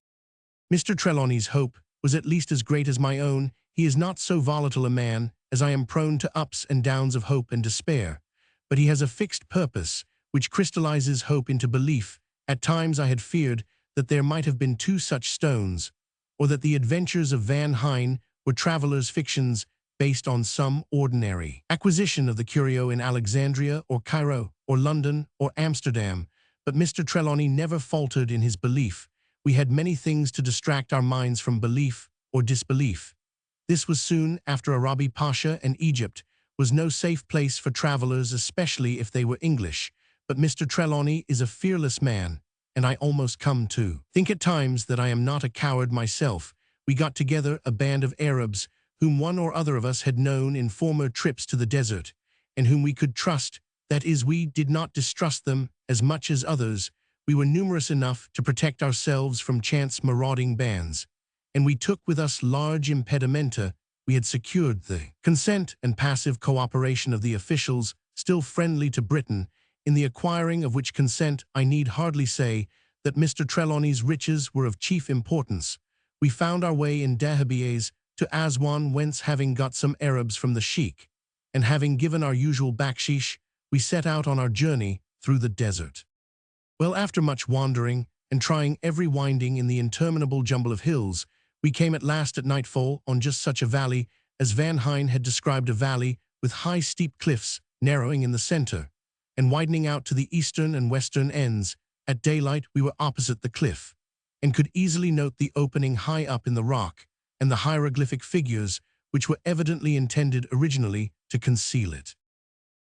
Mr. Trelawney's hope was at least as great as my own. He is not so volatile a man, as I am prone to ups and downs of hope and despair, but he has a fixed purpose, which crystallizes hope into belief. At times I had feared that there might have been 2 such stones, or that the adventures of Van Hine were travelers' fictions based on some ordinary acquisition of the curio in Alexandria or Cairo or London or Amsterdam, but Mr. Trelawney never faltered in his belief. We had many things to distract our minds from belief or disbelief. This was soon after Arabi Pasha, and Egypt was no safe place for travelers, especially if they were English. But Mr. Trelawney is a fearless man, and I almost come to think at times that I am not a coward myself. We got together a band of Arabs whom one or other of us had known in former trips to the desert, and whom we could trust. That is, we did not distrust them as much as others. We were numerous enough to protect ourselves from chance marauding bands, and we took with us large impedimenta. We had secured the consent and passive cooperation of the officials, still friendly to Britain, in the acquiring of which consent I need hardly say that Mr. Trelawney's riches were of chief importance. We found our way in dahabeahs to Aswan, whence, having got some Arabs from the sheikh, and having given our usual bakshish, we set out on our journey through the desert. Well, after much wandering and trying every winding in the interminable jumble of hills, we came at last at nightfall on just such a valley as Van Hine had described, a valley with high steep cliffs narrowing in the center and widening out to the eastern and western ends. At daylight we were opposite the cliff, and could easily note the opening high up in the rock and the hieroglyphic figures which were evidently intended originally to conceal it.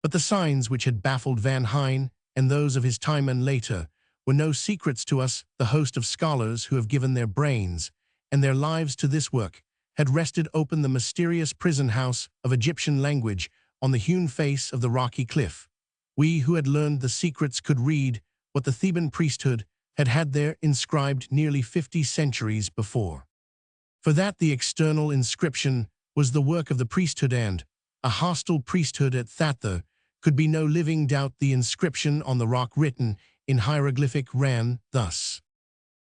But the signs which had baffled Van Hine and those of his time and later were no secrets to us. The host of scholars who have given their brains and their lives to this work had wrested open the mysterious prison house of Egyptian language on the hewn face of the rocky cliff. We who had learned the secrets could read what the Theban priesthood had had there inscribed nearly 50 centuries before. For that the external inscription was the work of the priesthood, and a hostile priesthood at that, could be no living doubt. The inscription on the rock, written in hieroglyphic, ran thus: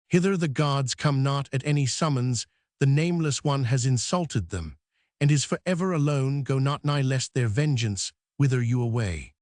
"Hither the gods come not at any summons, the nameless one has insulted them, and is forever alone. Go not nigh, lest their vengeance wither you away."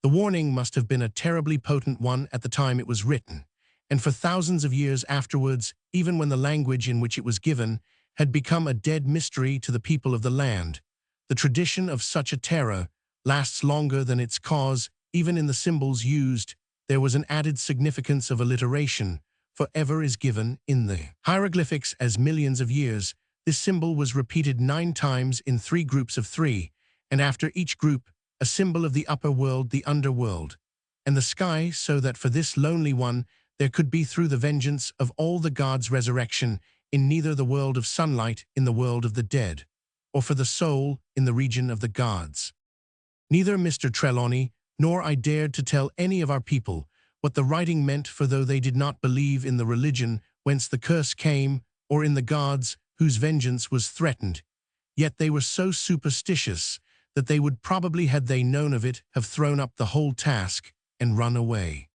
The warning must have been a terribly potent one at the time it was written, and for thousands of years afterwards, even when the language in which it was given had become a dead mystery to the people of the land. The tradition of such a terror lasts longer than its cause. Even in the symbols used, there was an added significance of alliteration, for ever is given in the hieroglyphics as millions of years. This symbol was repeated 9 times in 3 groups of 3, and after each group, a symbol of the upper world, the underworld, and the sky, so that for this lonely one there could be, through the vengeance of all the gods, resurrection in neither the world of sunlight, in the world of the dead, or for the soul in the region of the gods. Neither Mr. Trelawney nor I dared to tell any of our people what the writing meant, for though they did not believe in the religion whence the curse came, or in the gods whose vengeance was threatened, yet they were so superstitious that they would probably, had they known of it, have thrown up the whole task and run away.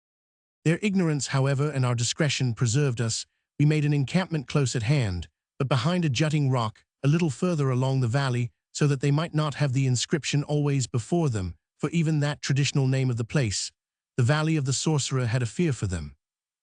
Their ignorance, however, and our discretion preserved us. We made an encampment close at hand, but behind a jutting rock, a little further along the valley, so that they might not have the inscription always before them, for even that traditional name of the place, the Valley of the Sorcerer, had a fear for them.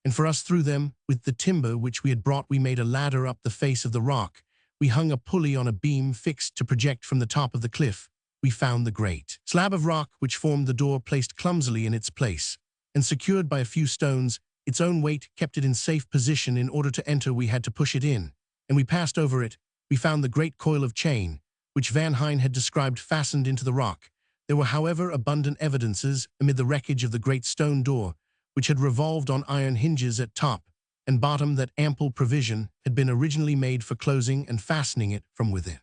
And for us through them, with the timber which we had brought, we made a ladder up the face of the rock. We hung a pulley on a beam fixed to project from the top of the cliff. We found the great slab of rock which formed the door placed clumsily in its place, and secured by a few stones. Its own weight kept it in safe position. In order to enter we had to push it in, and we passed over it. We found the great coil of chain, which Van Hine had described, fastened into the rock. There were, however, abundant evidences, amid the wreckage of the great stone door, which had revolved on iron hinges at top and bottom, that ample provision had been originally made for closing and fastening it from within.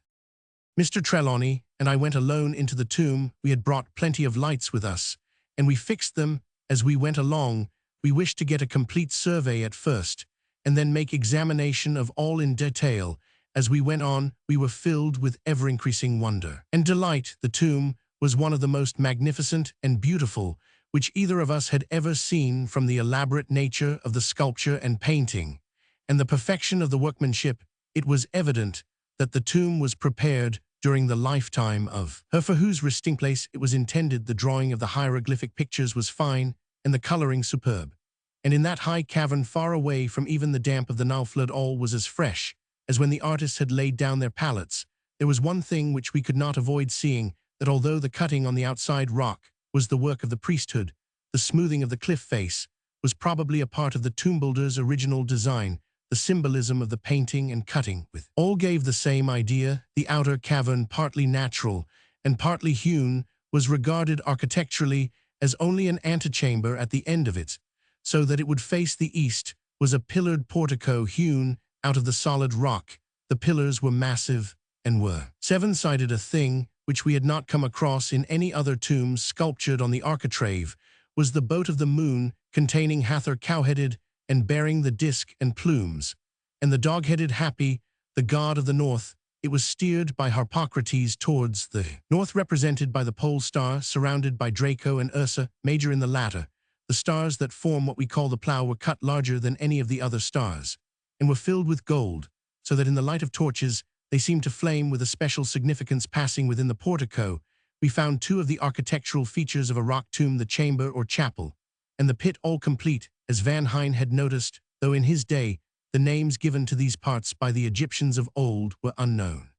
Mr. Trelawney and I went alone into the tomb. We had brought plenty of lights with us, and we fixed them as we went along. We wished to get a complete survey at first, and then make examination of all in detail. As we went on, we were filled with ever-increasing wonder and delight. The tomb was one of the most magnificent and beautiful which either of us had ever seen, from the elaborate nature of the sculpture and painting, and the perfection of the workmanship. It was evident that the tomb was prepared during the lifetime of her for whose resting place it was intended. The drawing of the hieroglyphic pictures was fine, and the coloring superb. And in that high cavern, far away from even the damp of the Nile flood, all was as fresh as when the artists had laid down their palettes. There was one thing which we could not avoid seeing, that although the cutting on the outside rock was the work of the priesthood, the smoothing of the cliff face was probably a part of the tomb builder's original design. The symbolism of the painting and cutting with all gave the same idea. The outer cavern, partly natural and partly hewn, was regarded architecturally as only an antechamber. At the end of it, so that it would face the east, was a pillared portico hewn out of the solid rock. The pillars were massive and were seven-sided, a thing which we had not come across in any other tomb. Sculptured on the architrave was the boat of the moon, containing Hathor, cow-headed and bearing the disc and plumes, and the dog-headed Happy, the god of the north. It was steered by Harpocrates towards the north, represented by the pole star, surrounded by Draco and Ursa Major in the latter. The stars that form what we call the plough were cut larger than any of the other stars, and were filled with gold, so that in the light of torches they seemed to flame with a special significance. Passing within the portico, we found two of the architectural features of a rock tomb, the chamber or chapel, and the pit, all complete, as Van Hine had noticed, though in his day the names given to these parts by the Egyptians of old were unknown.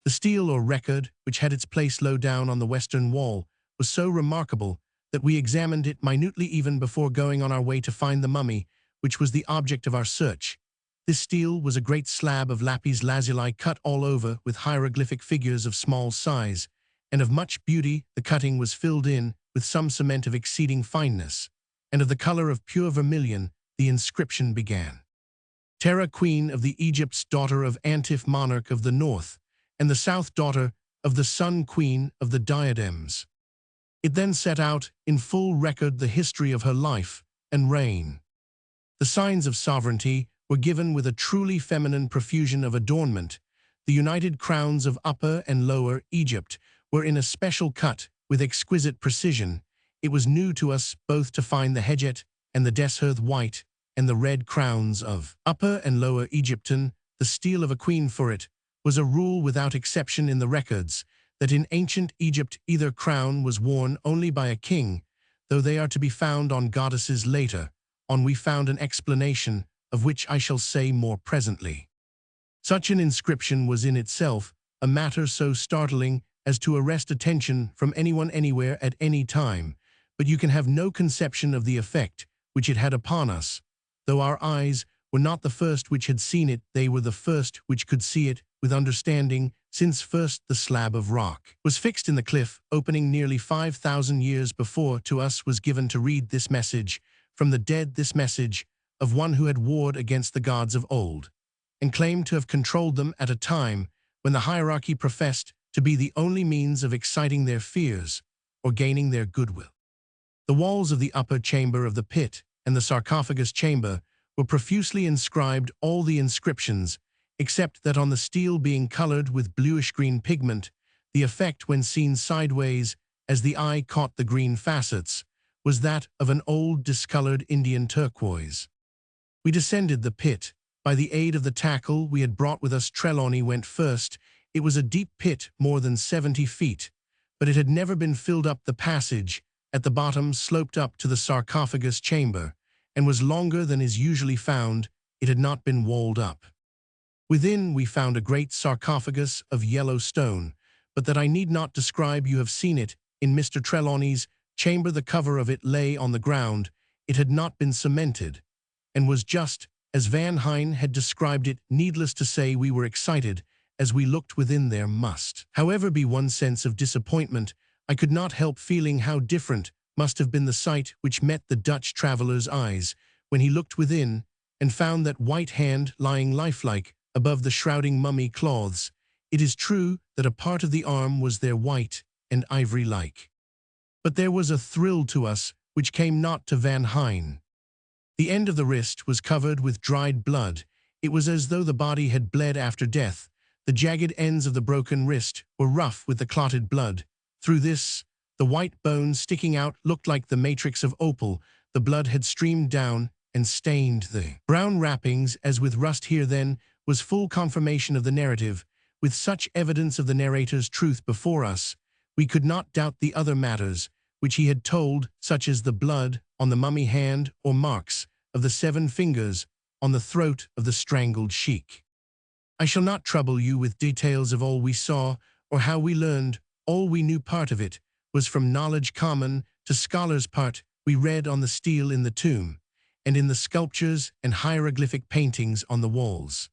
The stele or record, which had its place low down on the western wall, was so remarkable that we examined it minutely even before going on our way to find the mummy, which was the object of our search. This stele was a great slab of lapis lazuli, cut all over with hieroglyphic figures of small size and of much beauty. The cutting was filled in with some cement of exceeding fineness, and of the color of pure vermilion. The inscription began, "Terra, queen of the Egypts, daughter of Antif, monarch of the north, and the south, daughter of the sun, queen of the diadems." It then set out in full record the history of her life and reign. The signs of sovereignty were given with a truly feminine profusion of adornment. The united crowns of Upper and Lower Egypt were in a special cut with exquisite precision. It was new to us both to find the Hejet and the Desherth white and the red crowns of Upper and Lower Egyptian. The stele of a queen, for it was a rule without exception in the records that in ancient Egypt either crown was worn only by a king, though they are to be found on goddesses later on. We found an explanation, of which I shall say more presently. Such an inscription was in itself a matter so startling as to arrest attention from anyone anywhere at any time, but you can have no conception of the effect which it had upon us. Though our eyes were not the first which had seen it, they were the first which could see it with understanding, since first the slab of rock was fixed in the cliff, opening nearly 5,000 years before. To us was given to read this message from the dead, this message of one who had warred against the gods of old, and claimed to have controlled them at a time when the hierarchy professed to be the only means of exciting their fears or gaining their goodwill. The walls of the upper chamber of the pit and the sarcophagus chamber were profusely inscribed, all the inscriptions, except that on the stele being colored with bluish-green pigment, the effect when seen sideways, as the eye caught the green facets, was that of an old discolored Indian turquoise. We descended the pit. By the aid of the tackle we had brought with us, Trelawney went first, It was a deep pit more than 70 feet, but it had never been filled up. The passage at the bottom sloped up to the sarcophagus chamber, and was longer than is usually found. It had not been walled up. Within we found a great sarcophagus of yellow stone, but that I need not describe. You have seen it in Mr. Trelawney's chamber. The cover of it lay on the ground. It had not been cemented, and was just as Van Hine had described it. Needless to say, we were excited as we looked within. There must, however, be one sense of disappointment. I could not help feeling how different must have been the sight which met the Dutch traveller's eyes when he looked within and found that white hand lying lifelike above the shrouding mummy cloths. It is true that a part of the arm was there white and ivory-like. But there was a thrill to us which came not to Van Hine. The end of the wrist was covered with dried blood. It was as though the body had bled after death. The jagged ends of the broken wrist were rough with the clotted blood. Through this, the white bone sticking out looked like the matrix of opal. The blood had streamed down and stained the brown wrappings as with rust. Here then was full confirmation of the narrative. With such evidence of the narrator's truth before us, we could not doubt the other matters which he had told, such as the blood on the mummy hand or marks of the 7 fingers on the throat of the strangled sheik. I shall not trouble you with details of all we saw or how we learned. All we knew, part of it was from knowledge common to scholars, part we read on the stele in the tomb and in the sculptures and hieroglyphic paintings on the walls.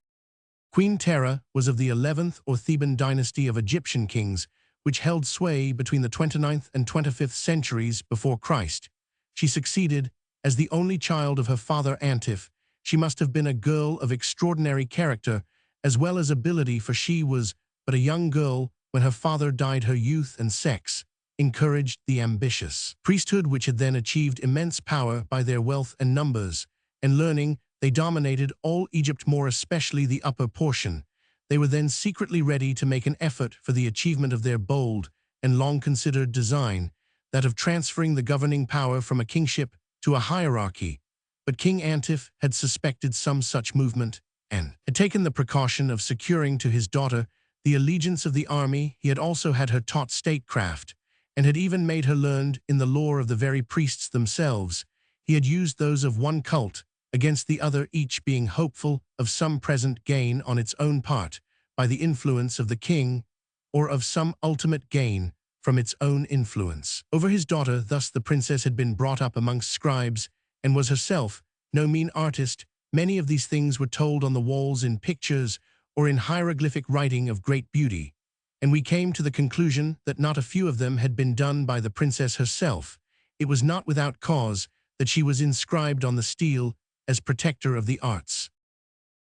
Queen Terra was of the 11th or Theban dynasty of Egyptian kings, which held sway between the 29th and 25th centuries before Christ. She succeeded as the only child of her father Antif. She must have been a girl of extraordinary character as well as ability, for she was but a young girl when her father died. Her youth and sex encouraged the ambitious priesthood, which had then achieved immense power by their wealth and numbers and learning. They dominated all Egypt, more especially the upper portion. They were then secretly ready to make an effort for the achievement of their bold and long-considered design, that of transferring the governing power from a kingship to a hierarchy. But King Antif had suspected some such movement and had taken the precaution of securing to his daughter the allegiance of the army. He had also had her taught statecraft and had even made her learned in the lore of the very priests themselves. He had used those of one cult against the other, each being hopeful of some present gain on its own part by the influence of the king, or of some ultimate gain from its own influence over his daughter. Thus the princess had been brought up amongst scribes and was herself no mean artist. Many of these things were told on the walls in pictures or in hieroglyphic writing of great beauty, and we came to the conclusion that not a few of them had been done by the princess herself. It was not without cause that she was inscribed on the stele as protector of the arts.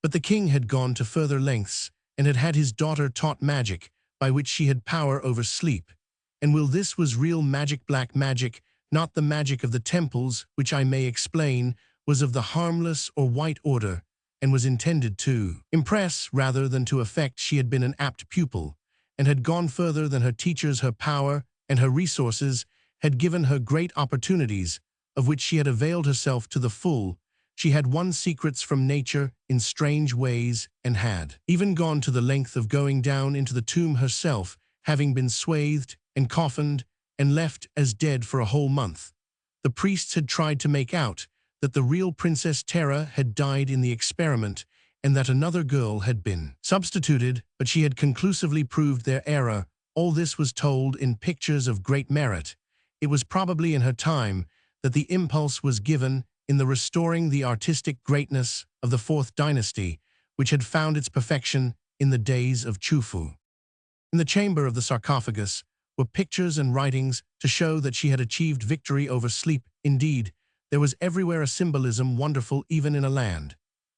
But the king had gone to further lengths and had had his daughter taught magic by which she had power over sleep. And while this was real magic, black magic, not the magic of the temples, which I may explain, was of the harmless or white order and was intended to impress rather than to affect. She had been an apt pupil and had gone further than her teachers. Her power and her resources had given her great opportunities, of which she had availed herself to the full. She had won secrets from nature in strange ways and had even gone to the length of going down into the tomb herself, having been swathed and coffined and left as dead for a whole month. The priests had tried to make out that the real Princess Terra had died in the experiment and that another girl had been substituted, but she had conclusively proved their error. All this was told in pictures of great merit. It was probably in her time that the impulse was given in the restoring the artistic greatness of the 4th dynasty, which had found its perfection in the days of Chufu. In the chamber of the sarcophagus were pictures and writings to show that she had achieved victory over sleep. Indeed, there was everywhere a symbolism wonderful even in a land,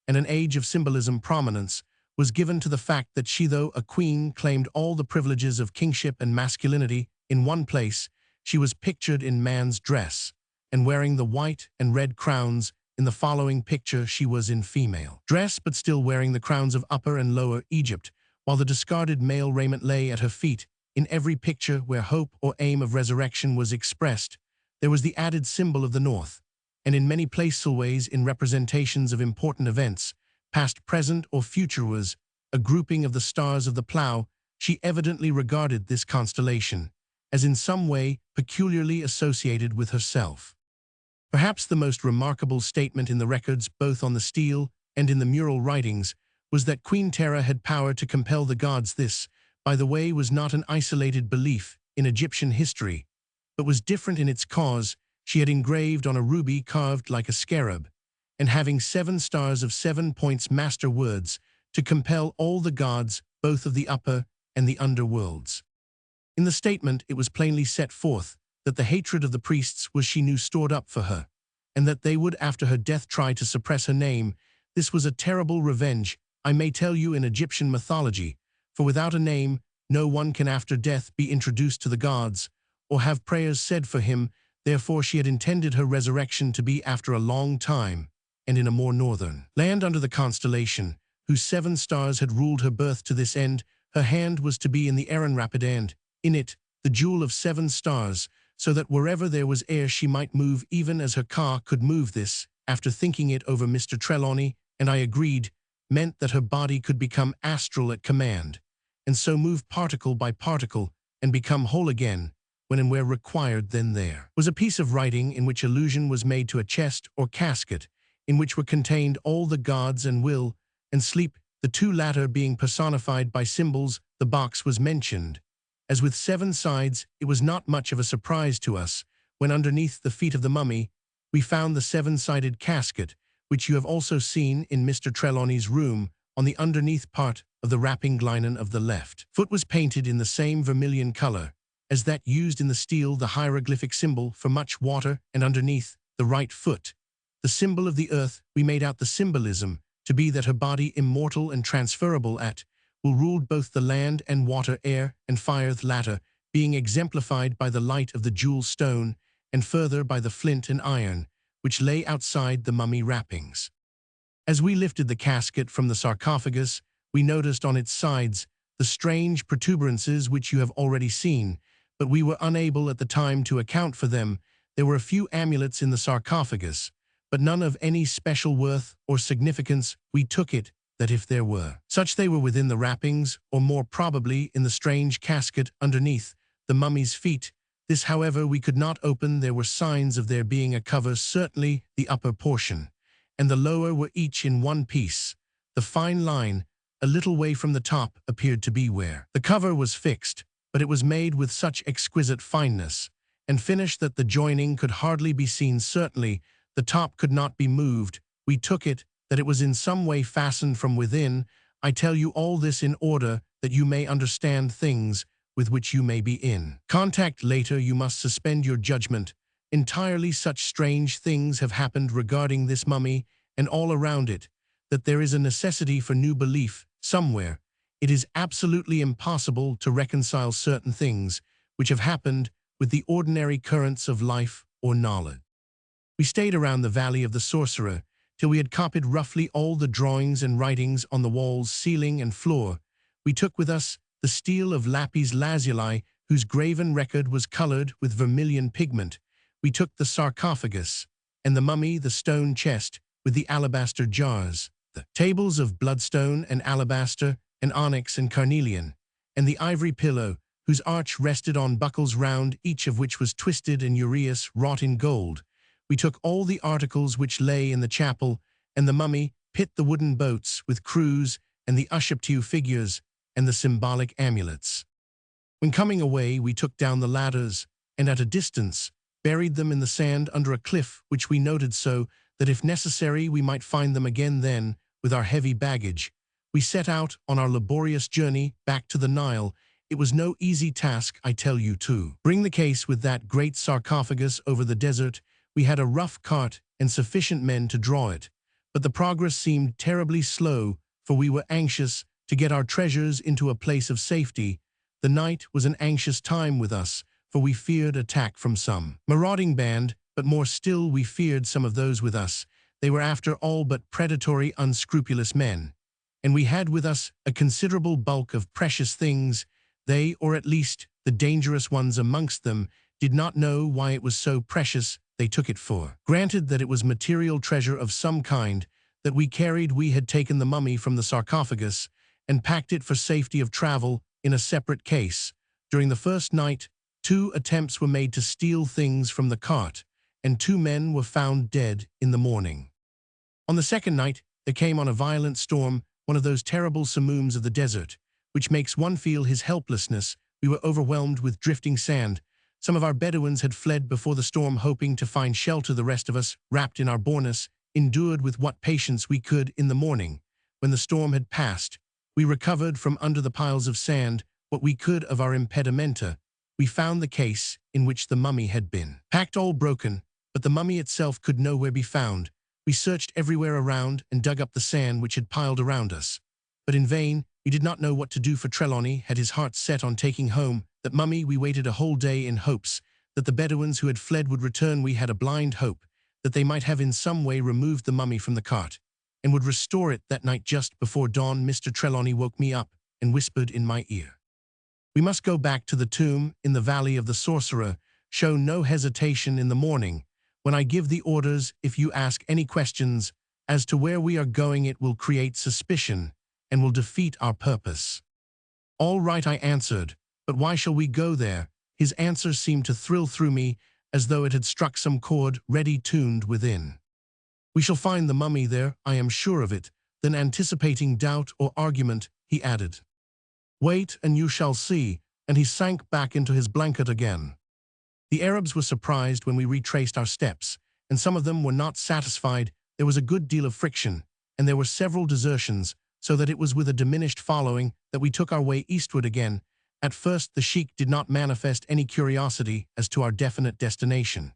and an age of symbolism. Prominence was given to the fact that she, though a queen, claimed all the privileges of kingship and masculinity. In one place, she was pictured in man's dress and wearing the white and red crowns. In the following picture, she was in female dress but still wearing the crowns of Upper and Lower Egypt, while the discarded male raiment lay at her feet. In every picture where hope or aim of resurrection was expressed, there was the added symbol of the North, and in many placeways in representations of important events, past, present, or future, was a grouping of the stars of the plough She evidently regarded this constellation as in some way peculiarly associated with herself. Perhaps the most remarkable statement in the records, both on the stele and in the mural writings, was that Queen Tera had power to compel the gods. This, by the way, was not an isolated belief in Egyptian history, but was different in its cause. She had engraved on a ruby carved like a scarab, and having 7 stars of 7 points master words, to compel all the gods, both of the upper and the underworlds. In the statement it was plainly set forth that the hatred of the priests was she knew stored up for her, and that they would after her death try to suppress her name. This was a terrible revenge, I may tell you, in Egyptian mythology, for without a name, no one can after death be introduced to the gods, or have prayers said for him. Therefore she had intended her resurrection to be after a long time, and in a more northern land under the constellation, whose 7 stars had ruled her birth to this end. Her hand was to be in the Aaron rapid and, in it, the jewel of 7 stars, so that wherever there was air she might move even as her car could move. This, after thinking it over, Mr. Trelawney and I agreed, meant that her body could become astral at command, and so move particle by particle and become whole again, when and where required. Then there was a piece of writing in which allusion was made to a chest or casket, in which were contained all the gods and will and sleep, the 2 latter being personified by symbols. The box was mentioned. As with 7 sides, it was not much of a surprise to us when underneath the feet of the mummy we found the 7-sided casket, which you have also seen in Mr. Trelawney's room. On the underneath part of the wrapping linen of the left foot was painted in the same vermilion color as that used in the stele, the hieroglyphic symbol for much water, and underneath the right foot, the symbol of the earth. We made out the symbolism to be that her body, immortal and transferable at will, ruled both the land and water, air and fire, the latter being exemplified by the light of the jewel stone, and further by the flint and iron, which lay outside the mummy wrappings. As we lifted the casket from the sarcophagus, we noticed on its sides the strange protuberances which you have already seen, but we were unable at the time to account for them. There were a few amulets in the sarcophagus, but none of any special worth or significance. We took it that if there were such, they were within the wrappings, or more probably in the strange casket underneath the mummy's feet. This, however, we could not open. There were signs of there being a cover. Certainly the upper portion and the lower were each in one piece. The fine line, a little way from the top, appeared to be where the cover was fixed, but it was made with such exquisite fineness and finish that the joining could hardly be seen. Certainly the top could not be moved. We took it that it was in some way fastened from within. I tell you all this in order that you may understand things with which you may be in contact later. You must suspend your judgment entirely. Such strange things have happened regarding this mummy and all around it, that there is a necessity for new belief somewhere. It is absolutely impossible to reconcile certain things which have happened with the ordinary currents of life or knowledge. We stayed around the Valley of the Sorcerer till we had copied roughly all the drawings and writings on the walls, ceiling, and floor. We took with us the stele of lapis lazuli, whose graven record was colored with vermilion pigment. We took the sarcophagus, and the mummy, the stone chest with the alabaster jars, the tables of bloodstone and alabaster and onyx and carnelian, and the ivory pillow, whose arch rested on buckles round each of which was twisted and uraeus wrought in gold. We took all the articles which lay in the chapel, and the mummy, pit, the wooden boats with crews, and the ushaptiu figures, and the symbolic amulets. When coming away, we took down the ladders, and at a distance buried them in the sand under a cliff, which we noted so that if necessary we might find them again. Then, with our heavy baggage, we set out on our laborious journey back to the Nile. It was no easy task, I tell you, to bring the case with that great sarcophagus over the desert. We had a rough cart and sufficient men to draw it, but the progress seemed terribly slow, for we were anxious to get our treasures into a place of safety. The night was an anxious time with us, for we feared attack from some marauding band, but more still we feared some of those with us. They were after all but predatory, unscrupulous men, and we had with us a considerable bulk of precious things. They, or at least the dangerous ones amongst them, did not know why it was so precious. They took it for granted that it was material treasure of some kind that we carried. We had taken the mummy from the sarcophagus and packed it for safety of travel in a separate case. During the first night, 2 attempts were made to steal things from the cart, and 2 men were found dead in the morning. On the second night, there came on a violent storm, one of those terrible samooms of the desert, which makes one feel his helplessness. We were overwhelmed with drifting sand. Some of our Bedouins had fled before the storm, hoping to find shelter. The rest of us, wrapped in our bornus, endured with what patience we could. In the morning, when the storm had passed, we recovered from under the piles of sand what we could of our impedimenta. We found the case in which the mummy had been packed, all broken, but the mummy itself could nowhere be found. We searched everywhere around and dug up the sand which had piled around us. But in vain. We did not know what to do, for Trelawney had his heart set on taking home that mummy. We waited a whole day in hopes that the Bedouins who had fled would return. We had a blind hope that they might have in some way removed the mummy from the cart and would restore it. That night, just before dawn, Mr. Trelawney woke me up and whispered in my ear, "We must go back to the tomb in the Valley of the Sorcerer. Show no hesitation in the morning, when I give the orders. If you ask any questions as to where we are going, it will create suspicion and will defeat our purpose." "All right," I answered, "but why shall we go there?" His answer seemed to thrill through me as though it had struck some chord ready tuned within. "We shall find the mummy there, I am sure of it." Then, anticipating doubt or argument, he added, "Wait and you shall see," and he sank back into his blanket again. The Arabs were surprised when we retraced our steps, and some of them were not satisfied. There was a good deal of friction, and there were several desertions, so that it was with a diminished following that we took our way eastward again. At first the sheik did not manifest any curiosity as to our definite destination,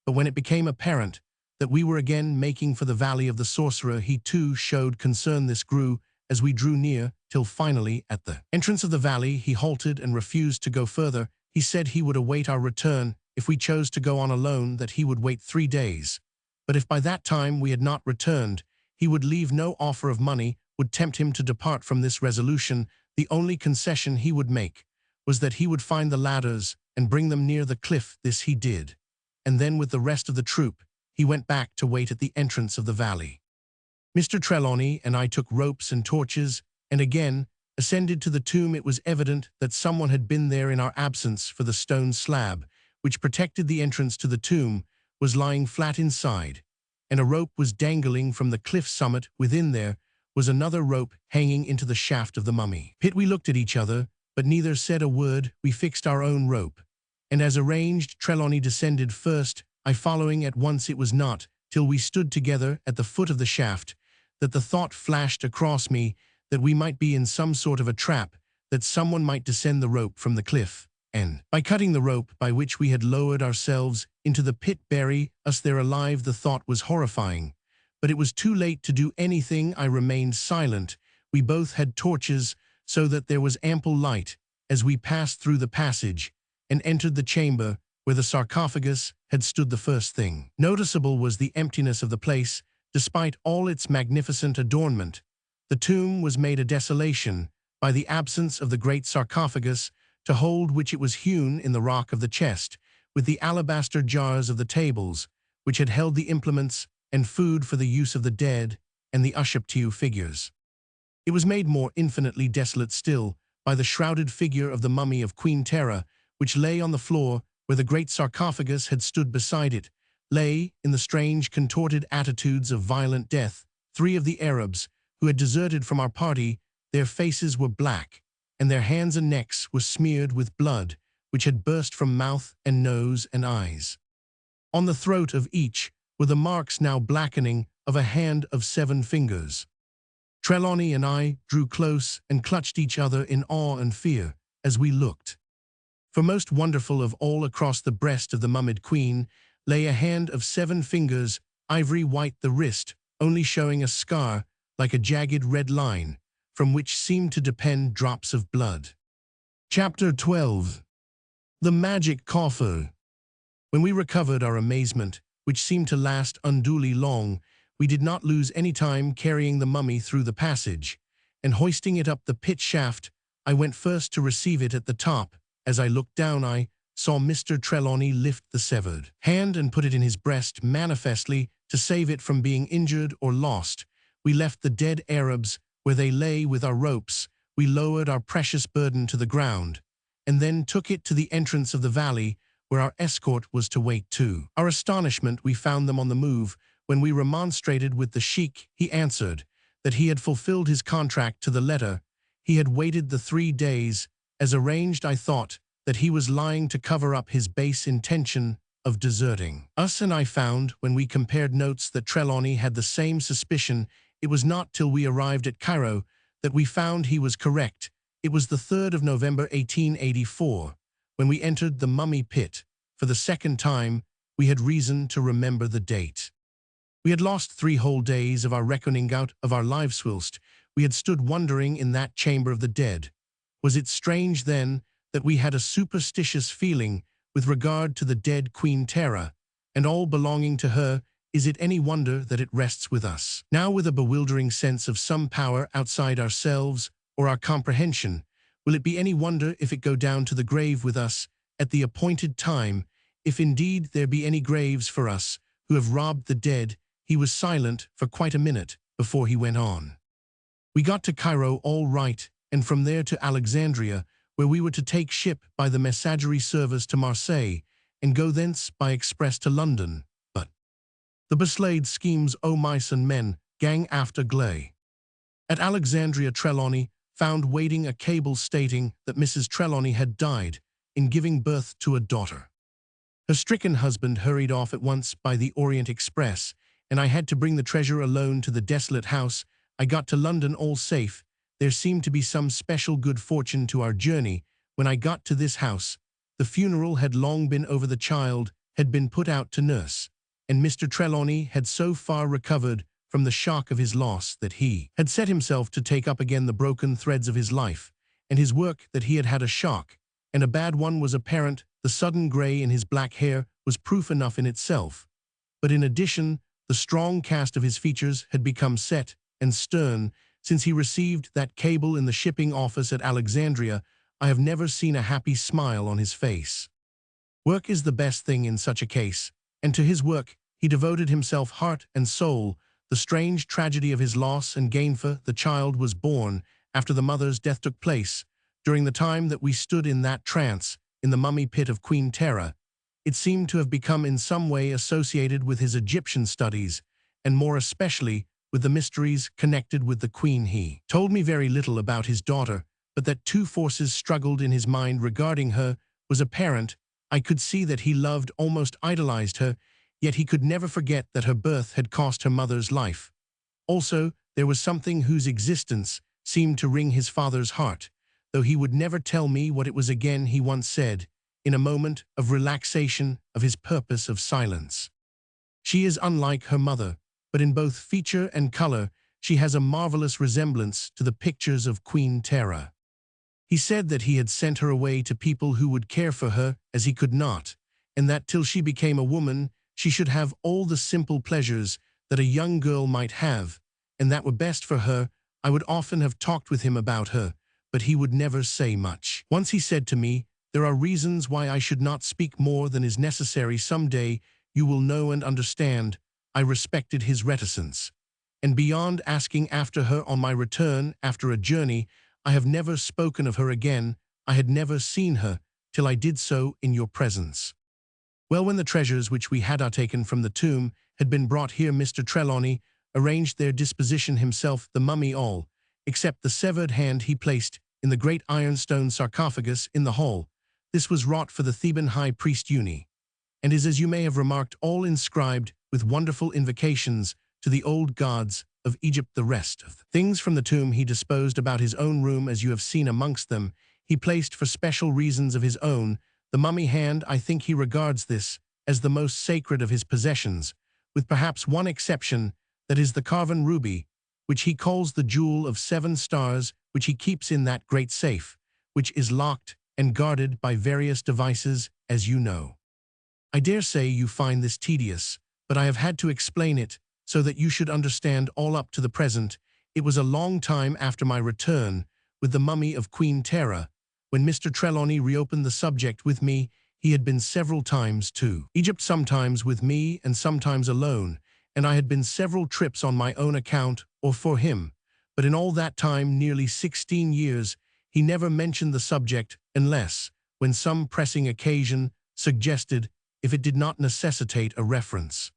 but when it became apparent that we were again making for the Valley of the Sorcerer, he too showed concern. This grew as we drew near, till finally, at the entrance of the valley, he halted and refused to go further. He said he would await our return. If we chose to go on alone, that he would wait 3 days. But if by that time we had not returned, he would leave. No offer of money would tempt him to depart from this resolution. The only concession he would make was that he would find the ladders and bring them near the cliff. This he did, and then with the rest of the troop, he went back to wait at the entrance of the valley. Mr. Trelawney and I took ropes and torches, and again ascended to the tomb. It was evident that someone had been there in our absence, for the stone slab, which protected the entrance to the tomb, was lying flat inside, and a rope was dangling from the cliff summit. Within there was another rope hanging into the shaft of the mummy pit. We looked at each other, but neither said a word. We fixed our own rope, and as arranged, Trelawney descended first, I following at once. It was not till we stood together at the foot of the shaft that the thought flashed across me that we might be in some sort of a trap, that someone might descend the rope from the cliff, and, by cutting the rope by which we had lowered ourselves into the pit, bury us there alive. The thought was horrifying, but it was too late to do anything. I remained silent. We both had torches, so that there was ample light as we passed through the passage and entered the chamber where the sarcophagus had stood. The first thing noticeable was the emptiness of the place. Despite all its magnificent adornment, the tomb was made a desolation by the absence of the great sarcophagus, to hold which it was hewn in the rock of the chest, with the alabaster jars of the tables, which had held the implements and food for the use of the dead, and the Ushaptiu figures. It was made more infinitely desolate still by the shrouded figure of the mummy of Queen Terra, which lay on the floor where the great sarcophagus had stood. Beside it lay, in the strange contorted attitudes of violent death, 3 of the Arabs who had deserted from our party. Their faces were black, and their hands and necks were smeared with blood, which had burst from mouth and nose and eyes. On the throat of each were the marks, now blackening, of a hand of 7 fingers. Trelawney and I drew close and clutched each other in awe and fear as we looked. For most wonderful of all, across the breast of the mummied queen lay a hand of 7 fingers, ivory white the wrist, only showing a scar like a jagged red line, from which seemed to depend drops of blood. Chapter 12. The Magic Coffer. When we recovered our amazement, which seemed to last unduly long, we did not lose any time carrying the mummy through the passage, and hoisting it up the pit shaft. I went first to receive it at the top. As I looked down, I saw Mr. Trelawney lift the severed hand and put it in his breast, manifestly to save it from being injured or lost. We left the dead Arabs where they lay with our ropes, we lowered our precious burden to the ground, and then took it to the entrance of the valley where our escort was to wait too. Our astonishment, we found them on the move. When we remonstrated with the sheik, he answered that he had fulfilled his contract to the letter. He had waited the 3 days. As arranged, I thought that he was lying to cover up his base intention of deserting us, and I found, when we compared notes, that Trelawney had the same suspicion. It was not till we arrived at Cairo that we found he was correct. It was the 3rd of November 1884, when we entered the mummy pit. For the second time, we had reason to remember the date. We had lost 3 whole days of our reckoning out of our lives whilst we had stood wondering in that chamber of the dead. Was it strange, then, that we had a superstitious feeling with regard to the dead Queen Terra, and all belonging to her? Is it any wonder that it rests with us now with a bewildering sense of some power outside ourselves or our comprehension? Will it be any wonder if it go down to the grave with us at the appointed time, if indeed there be any graves for us who have robbed the dead? He was silent for quite a minute before he went on. We got to Cairo all right, and from there to Alexandria, where we were to take ship by the messagerie service to Marseille, and go thence by express to London. But the beslaid schemes o' mice and men gang after gley. At Alexandria, Trelawney found waiting a cable stating that Mrs. Trelawney had died in giving birth to a daughter. Her stricken husband hurried off at once by the Orient Express, and I had to bring the treasure alone to the desolate house. I got to London all safe. There seemed to be some special good fortune to our journey. When I got to this house, the funeral had long been over. The child had been put out to nurse, and Mr. Trelawney had so far recovered from the shock of his loss that he had set himself to take up again the broken threads of his life and his work. That he had had a shock, and a bad one, was apparent. The sudden grey in his black hair was proof enough in itself, but in addition, the strong cast of his features had become set and stern since he received that cable in the shipping office at Alexandria. I have never seen a happy smile on his face. Work is the best thing in such a case, and to his work he devoted himself heart and soul. The strange tragedy of his loss and gainful, the child was born after the mother's death took place. During the time that we stood in that trance in the mummy pit of Queen Terra, it seemed to have become in some way associated with his Egyptian studies, and more especially with the mysteries connected with the Queen. He told me very little about his daughter, but that 2 forces struggled in his mind regarding her was apparent. I could see that he loved, almost idolized her, yet he could never forget that her birth had cost her mother's life. Also, there was something whose existence seemed to wring his father's heart, though he would never tell me what it was. Again, he once said, in a moment of relaxation of his purpose of silence, "She is unlike her mother, but in both feature and color she has a marvelous resemblance to the pictures of Queen Terra." He said that he had sent her away to people who would care for her as he could not, and that till she became a woman she should have all the simple pleasures that a young girl might have, and that were best for her. I would often have talked with him about her, but he would never say much. Once he said to me, "There are reasons why I should not speak more than is necessary. Some day you will know and understand." I respected his reticence, and beyond asking after her on my return after a journey, I have never spoken of her again. I had never seen her till I did so in your presence. Well, when the treasures which we had taken from the tomb had been brought here, Mr. Trelawney arranged their disposition himself. The mummy, all except the severed hand, he placed in the great ironstone sarcophagus in the hall. This was wrought for the Theban high priest Uni, and is, as you may have remarked, all inscribed with wonderful invocations to the old gods of Egypt. The rest of the things from the tomb he disposed about his own room, as you have seen. Amongst them he placed, for special reasons of his own, the mummy hand. I think he regards this as the most sacred of his possessions, with perhaps one exception, that is the carven ruby, which he calls the jewel of 7 stars, which he keeps in that great safe, which is locked and guarded by various devices, as you know. I dare say you find this tedious, but I have had to explain it so that you should understand all up to the present. It was a long time after my return with the mummy of Queen Terra when Mr. Trelawney reopened the subject with me. He had been several times to Egypt, sometimes with me and sometimes alone, and I had been several trips on my own account or for him, but in all that time, nearly 16 years, he never mentioned the subject unless, when some pressing occasion suggested, if it did not necessitate a reference.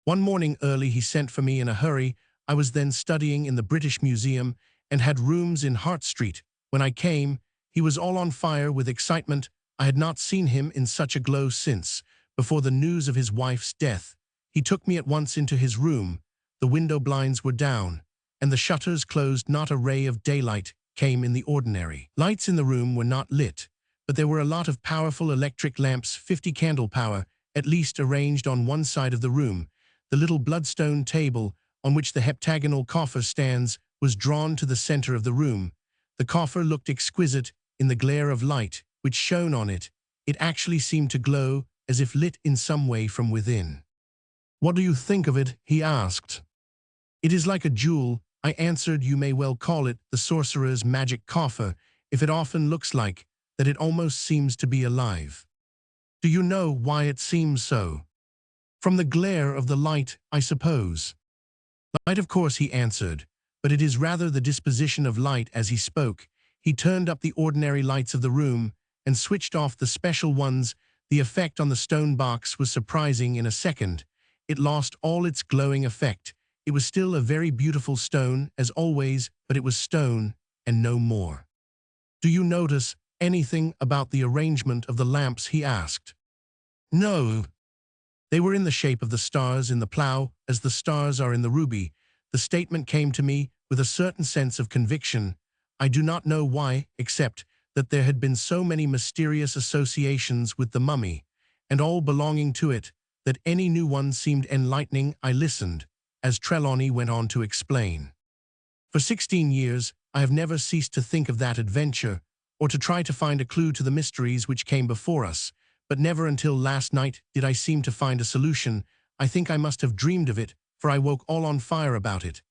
One morning early he sent for me in a hurry. I was then studying in the British Museum and had rooms in Hart Street. When I came, he was all on fire with excitement. I had not seen him in such a glow since, before the news of his wife's death. He took me at once into his room. The window blinds were down, and the shutters closed. Not a ray of daylight came in the ordinary. Lights in the room were not lit, but there were a lot of powerful electric lamps, 50 candle power, at least, arranged on one side of the room. The little bloodstone table, on which the heptagonal coffer stands, was drawn to the center of the room. The coffer looked exquisite in the glare of light which shone on it. It actually seemed to glow, as if lit in some way from within. "What do you think of it?" he asked. "It is like a jewel," I answered. "You may well call it the sorcerer's magic coffer, if it often looks like that. It almost seems to be alive." "Do you know why it seems so?" "From the glare of the light, I suppose." "Light, of course," he answered, "but it is rather the disposition of light." As he spoke, he turned up the ordinary lights of the room and switched off the special ones. The effect on the stone box was surprising. In a second, it lost all its glowing effect. It was still a very beautiful stone, as always, but it was stone and no more. "Do you notice anything about the arrangement of the lamps?" he asked. "No. They were in the shape of the stars in the plough, as the stars are in the ruby." The statement came to me with a certain sense of conviction. I do not know why, except that there had been so many mysterious associations with the mummy, and all belonging to it, that any new one seemed enlightening. I listened, as Trelawney went on to explain. "For 16 years, I have never ceased to think of that adventure, or to try to find a clue to the mysteries which came before us, but never until last night did I seem to find a solution. I think I must have dreamed of it, for I woke all on fire about it.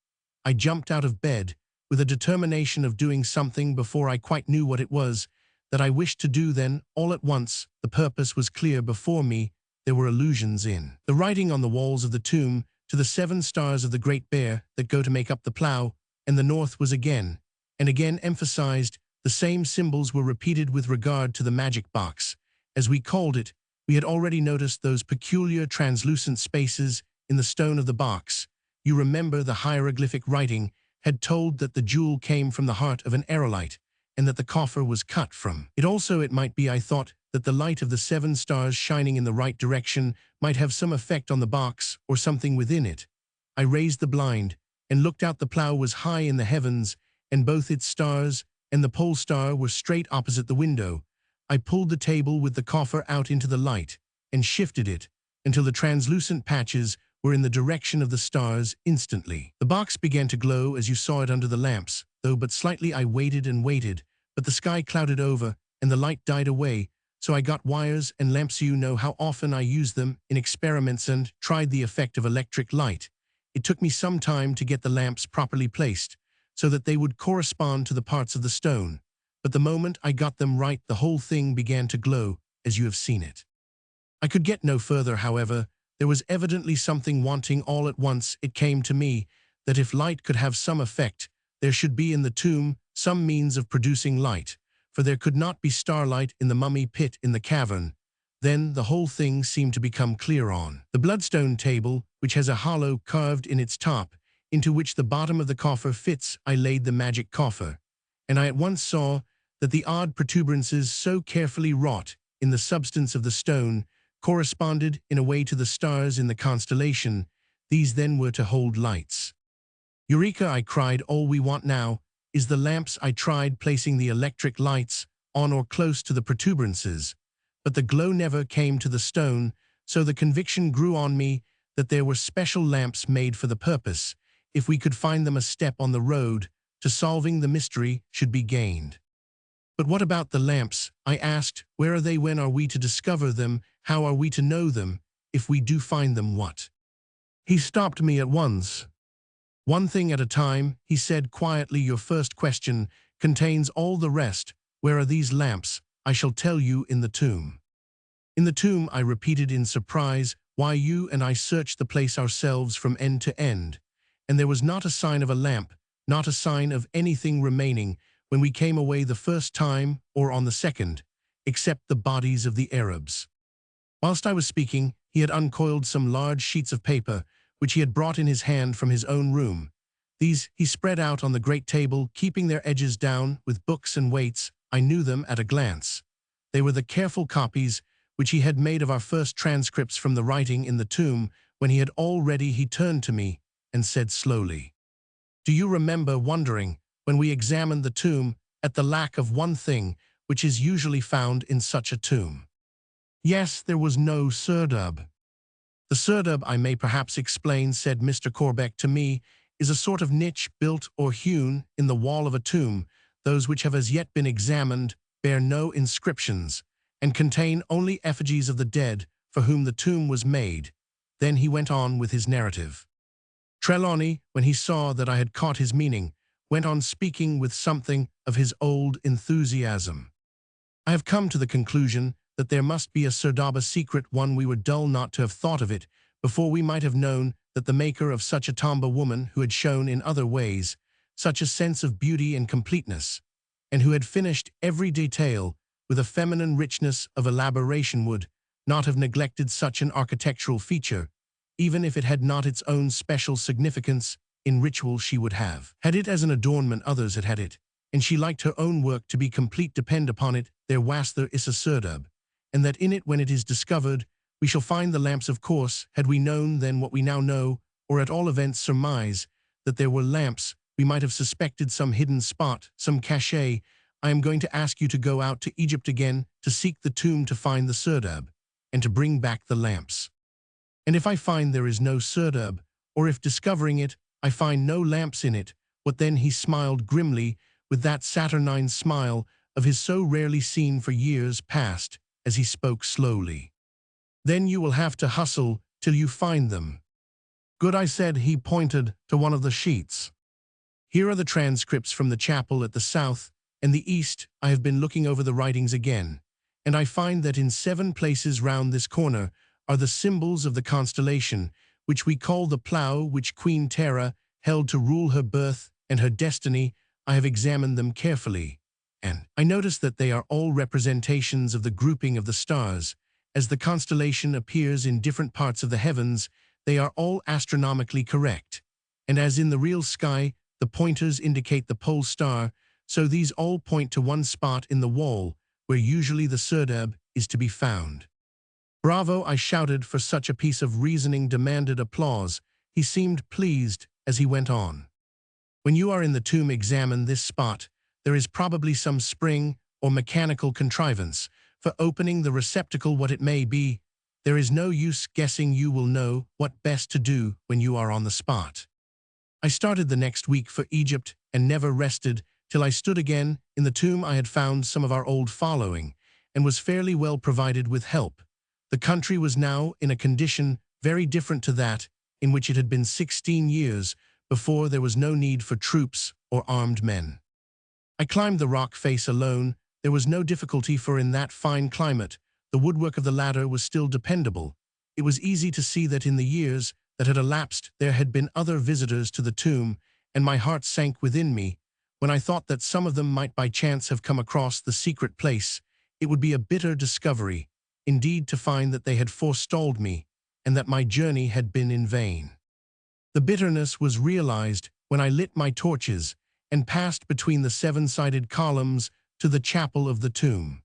I jumped out of bed, with a determination of doing something before I quite knew what it was that I wished to do. Then, all at once, the purpose was clear before me. There were allusions in the writing on the walls of the tomb to the 7 stars of the Great Bear that go to make up the plough, and the north was again and again emphasized. The same symbols were repeated with regard to the magic box, as we called it. We had already noticed those peculiar translucent spaces in the stone of the box. You remember the hieroglyphic writing had told that the jewel came from the heart of an aerolite, and that the coffer was cut from it. Also, it might be, I thought, that the light of the 7 stars shining in the right direction might have some effect on the box or something within it. I raised the blind and looked out. The plough was high in the heavens, and both its stars and the pole star were straight opposite the window. I pulled the table with the coffer out into the light and shifted it until the translucent patches were in the direction of the stars. Instantly, the box began to glow as you saw it under the lamps, though but slightly. I waited and waited, but the sky clouded over and the light died away. So I got wires and lamps. You know how often I used them in experiments and tried the effect of electric light. It took me some time to get the lamps properly placed so that they would correspond to the parts of the stone. But the moment I got them right, the whole thing began to glow, as you have seen it. I could get no further, however. There was evidently something wanting. All at once it came to me that if light could have some effect, there should be in the tomb some means of producing light, for there could not be starlight in the mummy pit in the cavern. Then the whole thing seemed to become clear. On the bloodstone table, which has a hollow carved in its top, into which the bottom of the coffer fits, I laid the magic coffer, and I at once saw that the odd protuberances so carefully wrought in the substance of the stone corresponded in a way to the stars in the constellation. These then were to hold lights. "Eureka!" I cried. "All we want now is the lamps." I tried placing the electric lights on or close to the protuberances, but the glow never came to the stone, so the conviction grew on me that there were special lamps made for the purpose. If we could find them, a step on the road to solving the mystery should be gained. "But what about the lamps?" I asked. "Where are they? When are we to discover them? How are we to know them? If we do find them, what?" He stopped me at once. "One thing at a time," he said quietly. "Your first question contains all the rest. Where are these lamps? I shall tell you. In the tomb." "In the tomb?" I repeated in surprise. "Why, you and I searched the place ourselves from end to end, and there was not a sign of a lamp, not a sign of anything remaining when we came away the first time or on the second, except the bodies of the Arabs. Whilst I was speaking, he had uncoiled some large sheets of paper, which he had brought in his hand from his own room. These he spread out on the great table, keeping their edges down with books and weights. I knew them at a glance. They were the careful copies which he had made of our first transcripts from the writing in the tomb. When he turned to me and said slowly, "Do you remember wondering, when we examined the tomb, at the lack of one thing which is usually found in such a tomb?" Yes, there was no serdab. The serdab, I may perhaps explain, said Mr. Corbeck to me, is a sort of niche built or hewn in the wall of a tomb. Those which have as yet been examined bear no inscriptions, and contain only effigies of the dead for whom the tomb was made. Then he went on with his narrative. Trelawney, when he saw that I had caught his meaning, went on speaking with something of his old enthusiasm. "I have come to the conclusion that there must be a serdab, a secret one. We were dull not to have thought of it before. We might have known that the maker of such a tomb, a woman who had shown in other ways such a sense of beauty and completeness, and who had finished every detail with a feminine richness of elaboration, would not have neglected such an architectural feature, even if it had not its own special significance in ritual. She would have had it as an adornment, others had had it, and she liked her own work to be complete. Depend upon it, there was there is a serdab, and that in it, when it is discovered, we shall find the lamps. Of course, had we known then what we now know, or at all events surmise that there were lamps, we might have suspected some hidden spot, some cachet. I am going to ask you to go out to Egypt again, to seek the tomb, to find the serdab, and to bring back the lamps. And if I find there is no serdab, or if discovering it, I find no lamps in it, what then?" He smiled grimly, with that saturnine smile of his so rarely seen for years past, as he spoke slowly. "Then you will have to hustle till you find them." "Good," I said. He pointed to one of the sheets. "Here are the transcripts from the chapel at the south and the east. I have been looking over the writings again, and I find that in 7 places round this corner are the symbols of the constellation, which we call the plough, which Queen Terra held to rule her birth and her destiny. I have examined them carefully, and I notice that they are all representations of the grouping of the stars. As the constellation appears in different parts of the heavens, they are all astronomically correct, and as in the real sky, the pointers indicate the pole star, so these all point to one spot in the wall, where usually the serdab is to be found." "Bravo," I shouted, for such a piece of reasoning demanded applause. He seemed pleased as he went on. "When you are in the tomb, examine this spot. There is probably some spring or mechanical contrivance for opening the receptacle. What it may be, there is no use guessing. You will know what best to do when you are on the spot." I started the next week for Egypt and never rested till I stood again in the tomb. I had found some of our old following and was fairly well provided with help. The country was now in a condition very different to that in which it had been 16 years before. There was no need for troops or armed men. I climbed the rock face alone. There was no difficulty, for in that fine climate, the woodwork of the ladder was still dependable. It was easy to see that in the years that had elapsed there had been other visitors to the tomb, and my heart sank within me when I thought that some of them might by chance have come across the secret place. It would be a bitter discovery, indeed, to find that they had forestalled me, and that my journey had been in vain. The bitterness was realized when I lit my torches and passed between the 7-sided columns to the chapel of the tomb.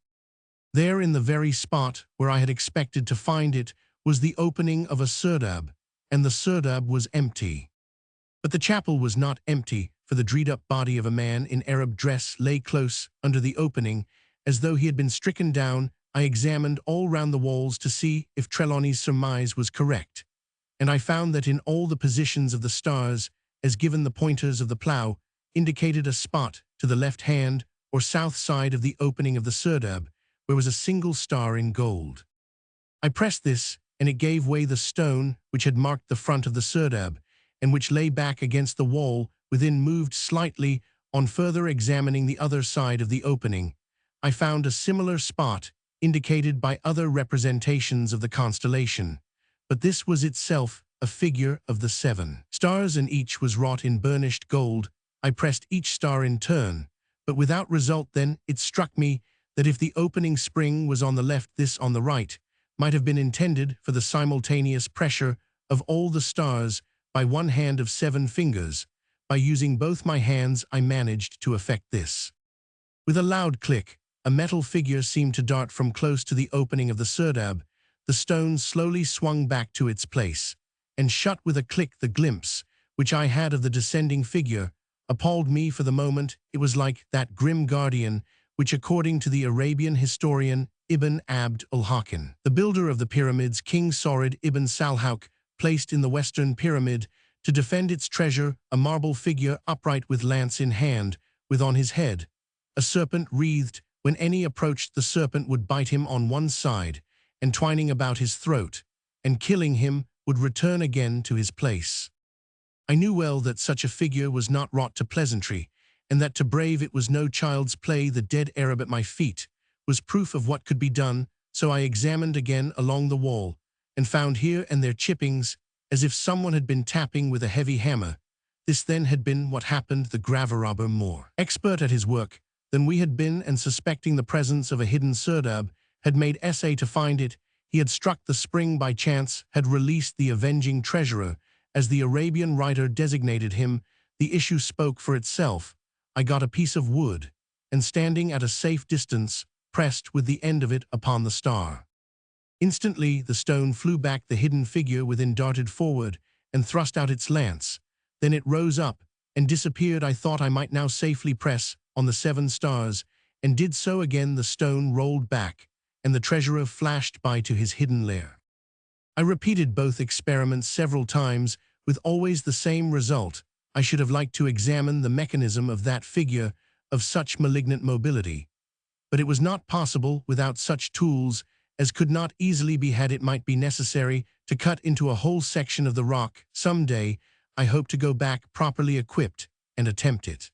There, in the very spot where I had expected to find it, was the opening of a serdab, and the serdab was empty. But the chapel was not empty, for the dreed-up body of a man in Arab dress lay close under the opening, as though he had been stricken down. I examined all round the walls to see if Trelawney's surmise was correct, and I found that in all the positions of the stars, as given the pointers of the plough, indicated a spot to the left hand or south side of the opening of the serdab, where was a single star in gold. I pressed this, and it gave way. The stone which had marked the front of the serdab, and which lay back against the wall within, moved slightly. On further examining the other side of the opening, I found a similar spot indicated by other representations of the constellation, but this was itself a figure of the 7 stars, and each was wrought in burnished gold. I pressed each star in turn, but without result. Then it struck me that if the opening spring was on the left, this on the right might have been intended for the simultaneous pressure of all the stars by one hand of 7 fingers. By using both my hands, I managed to effect this. With a loud click, a metal figure seemed to dart from close to the opening of the serdab. The stone slowly swung back to its place, and shut with a click. The glimpse which I had of the descending figure appalled me for the moment. It was like that grim guardian which, according to the Arabian historian Ibn Abd al-Hakim, the builder of the pyramids, King Saurid ibn Salhauk, placed in the western pyramid to defend its treasure, a marble figure upright with lance in hand, with on his head a serpent wreathed. When any approached, the serpent would bite him on one side, entwining about his throat, and killing him, would return again to his place. I knew well that such a figure was not wrought to pleasantry, and that to brave it was no child's play. The dead Arab at my feet was proof of what could be done, so I examined again along the wall, and found here and there chippings, as if someone had been tapping with a heavy hammer. This then had been what happened. The graver-robber, more expert at his work than we had been, and suspecting the presence of a hidden serdab, had made essay to find it. He had struck the spring by chance, had released the avenging treasurer, as the Arabian writer designated him. The issue spoke for itself. I got a piece of wood, and standing at a safe distance, pressed with the end of it upon the star. Instantly the stone flew back. The hidden figure within darted forward, and thrust out its lance. Then it rose up, and disappeared. I thought I might now safely press on the 7 stars, and did so again. The stone rolled back, and the treasurer flashed by to his hidden lair. I repeated both experiments several times, with always the same result. I should have liked to examine the mechanism of that figure of such malignant mobility, but it was not possible without such tools as could not easily be had. It might be necessary to cut into a whole section of the rock. Some day I hope to go back properly equipped and attempt it.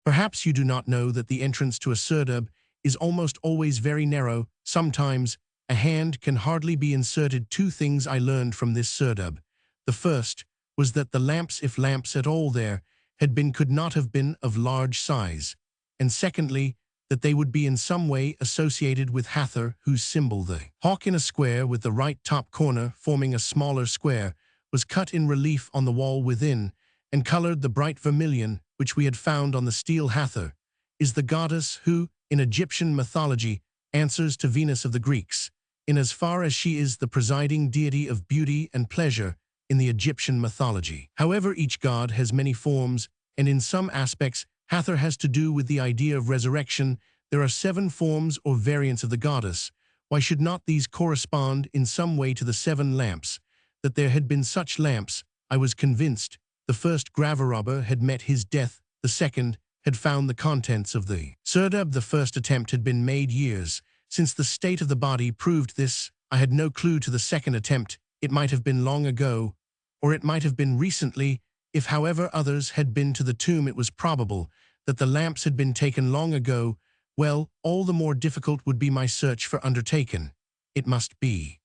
Perhaps you do not know that the entrance to a serdab is almost always very narrow. Sometimes a hand can hardly be inserted. 2 things I learned from this serdab. The first was that the lamps, if lamps at all there had been, could not have been of large size, and secondly, that they would be in some way associated with Hathor, whose symbol, the hawk in a square with the right top corner forming a smaller square, was cut in relief on the wall within, and colored the bright vermilion which we had found on the steel. Hathor is the goddess who, in Egyptian mythology, answers to Venus of the Greeks, in as far as she is the presiding deity of beauty and pleasure in the Egyptian mythology. However, each god has many forms, and in some aspects Hathor has to do with the idea of resurrection. There are 7 forms or variants of the goddess. Why should not these correspond in some way to the 7 lamps? That there had been such lamps, I was convinced. The first graver-robber had met his death. The second had found the contents of the serdab. The first attempt had been made years since. The state of the body proved this. I had no clue to the second attempt. It might have been long ago, or it might have been recently. If, however, others had been to the tomb, it was probable that the lamps had been taken long ago. Well, all the more difficult would be my search for undertaken. It must be.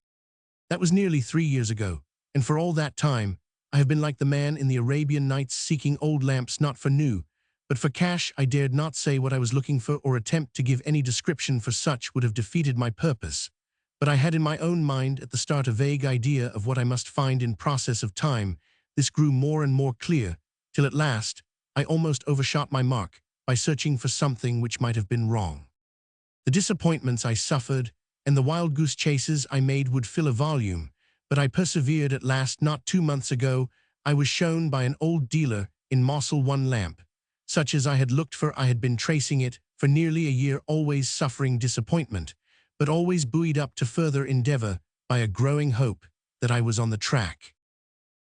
That was nearly 3 years ago, and for all that time, I have been like the man in the Arabian Nights, seeking old lamps not for new, but for cash. I dared not say what I was looking for or attempt to give any description, for such would have defeated my purpose. But I had in my own mind at the start a vague idea of what I must find. In process of time, this grew more and more clear, till at last I almost overshot my mark by searching for something which might have been wrong. The disappointments I suffered and the wild goose chases I made would fill a volume, but I persevered at last. Not 2 months ago, I was shown by an old dealer in Mosul 1 lamp, such as I had looked for. I had been tracing it for nearly a year, always suffering disappointment, but always buoyed up to further endeavor by a growing hope that I was on the track.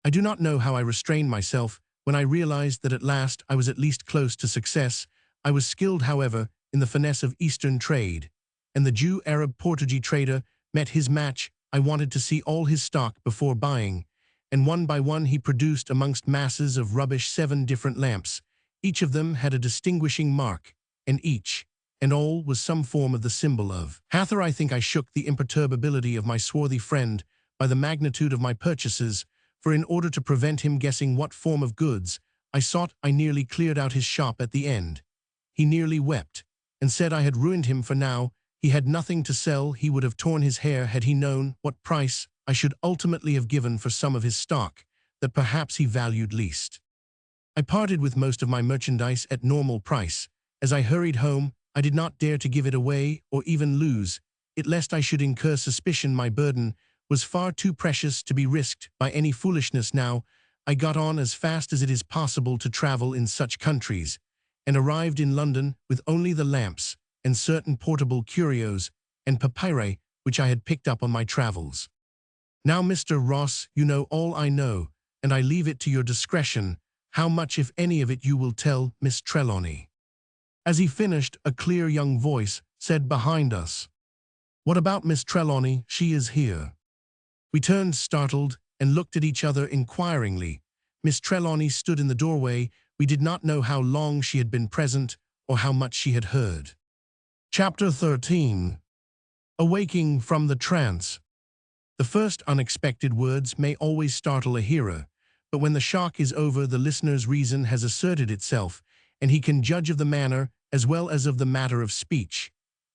I do not know how I restrained myself when I realized that at last I was at least close to success. I was skilled, however, in the finesse of Eastern trade, and the Jew-Arab-Portuguese trader met his match. I wanted to see all his stock before buying, and one by one he produced amongst masses of rubbish 7 different lamps. Each of them had a distinguishing mark, and each and all was some form of the symbol of Hathor. I think I shook the imperturbability of my swarthy friend by the magnitude of my purchases, for in order to prevent him guessing what form of goods I nearly cleared out his shop at the end. He nearly wept, and said I had ruined him, for now he had nothing to sell. He would have torn his hair had he known what price I should ultimately have given for some of his stock that perhaps he valued least. I parted with most of my merchandise at normal price. As I hurried home, I did not dare to give it away or even lose it lest I should incur suspicion. My burden was far too precious to be risked by any foolishness. Now I got on as fast as it is possible to travel in such countries, and arrived in London with only the lamps and certain portable curios and papyri which I had picked up on my travels. Now, Mr. Ross, you know all I know, and I leave it to your discretion how much, if any of it, you will tell Miss Trelawney." As he finished, a clear young voice said behind us, "What about Miss Trelawney? She is here." We turned startled and looked at each other inquiringly. Miss Trelawney stood in the doorway. We did not know how long she had been present or how much she had heard. Chapter 13. Awaking from the trance. The first unexpected words may always startle a hearer, but when the shock is over, the listener's reason has asserted itself, and he can judge of the manner as well as of the matter of speech.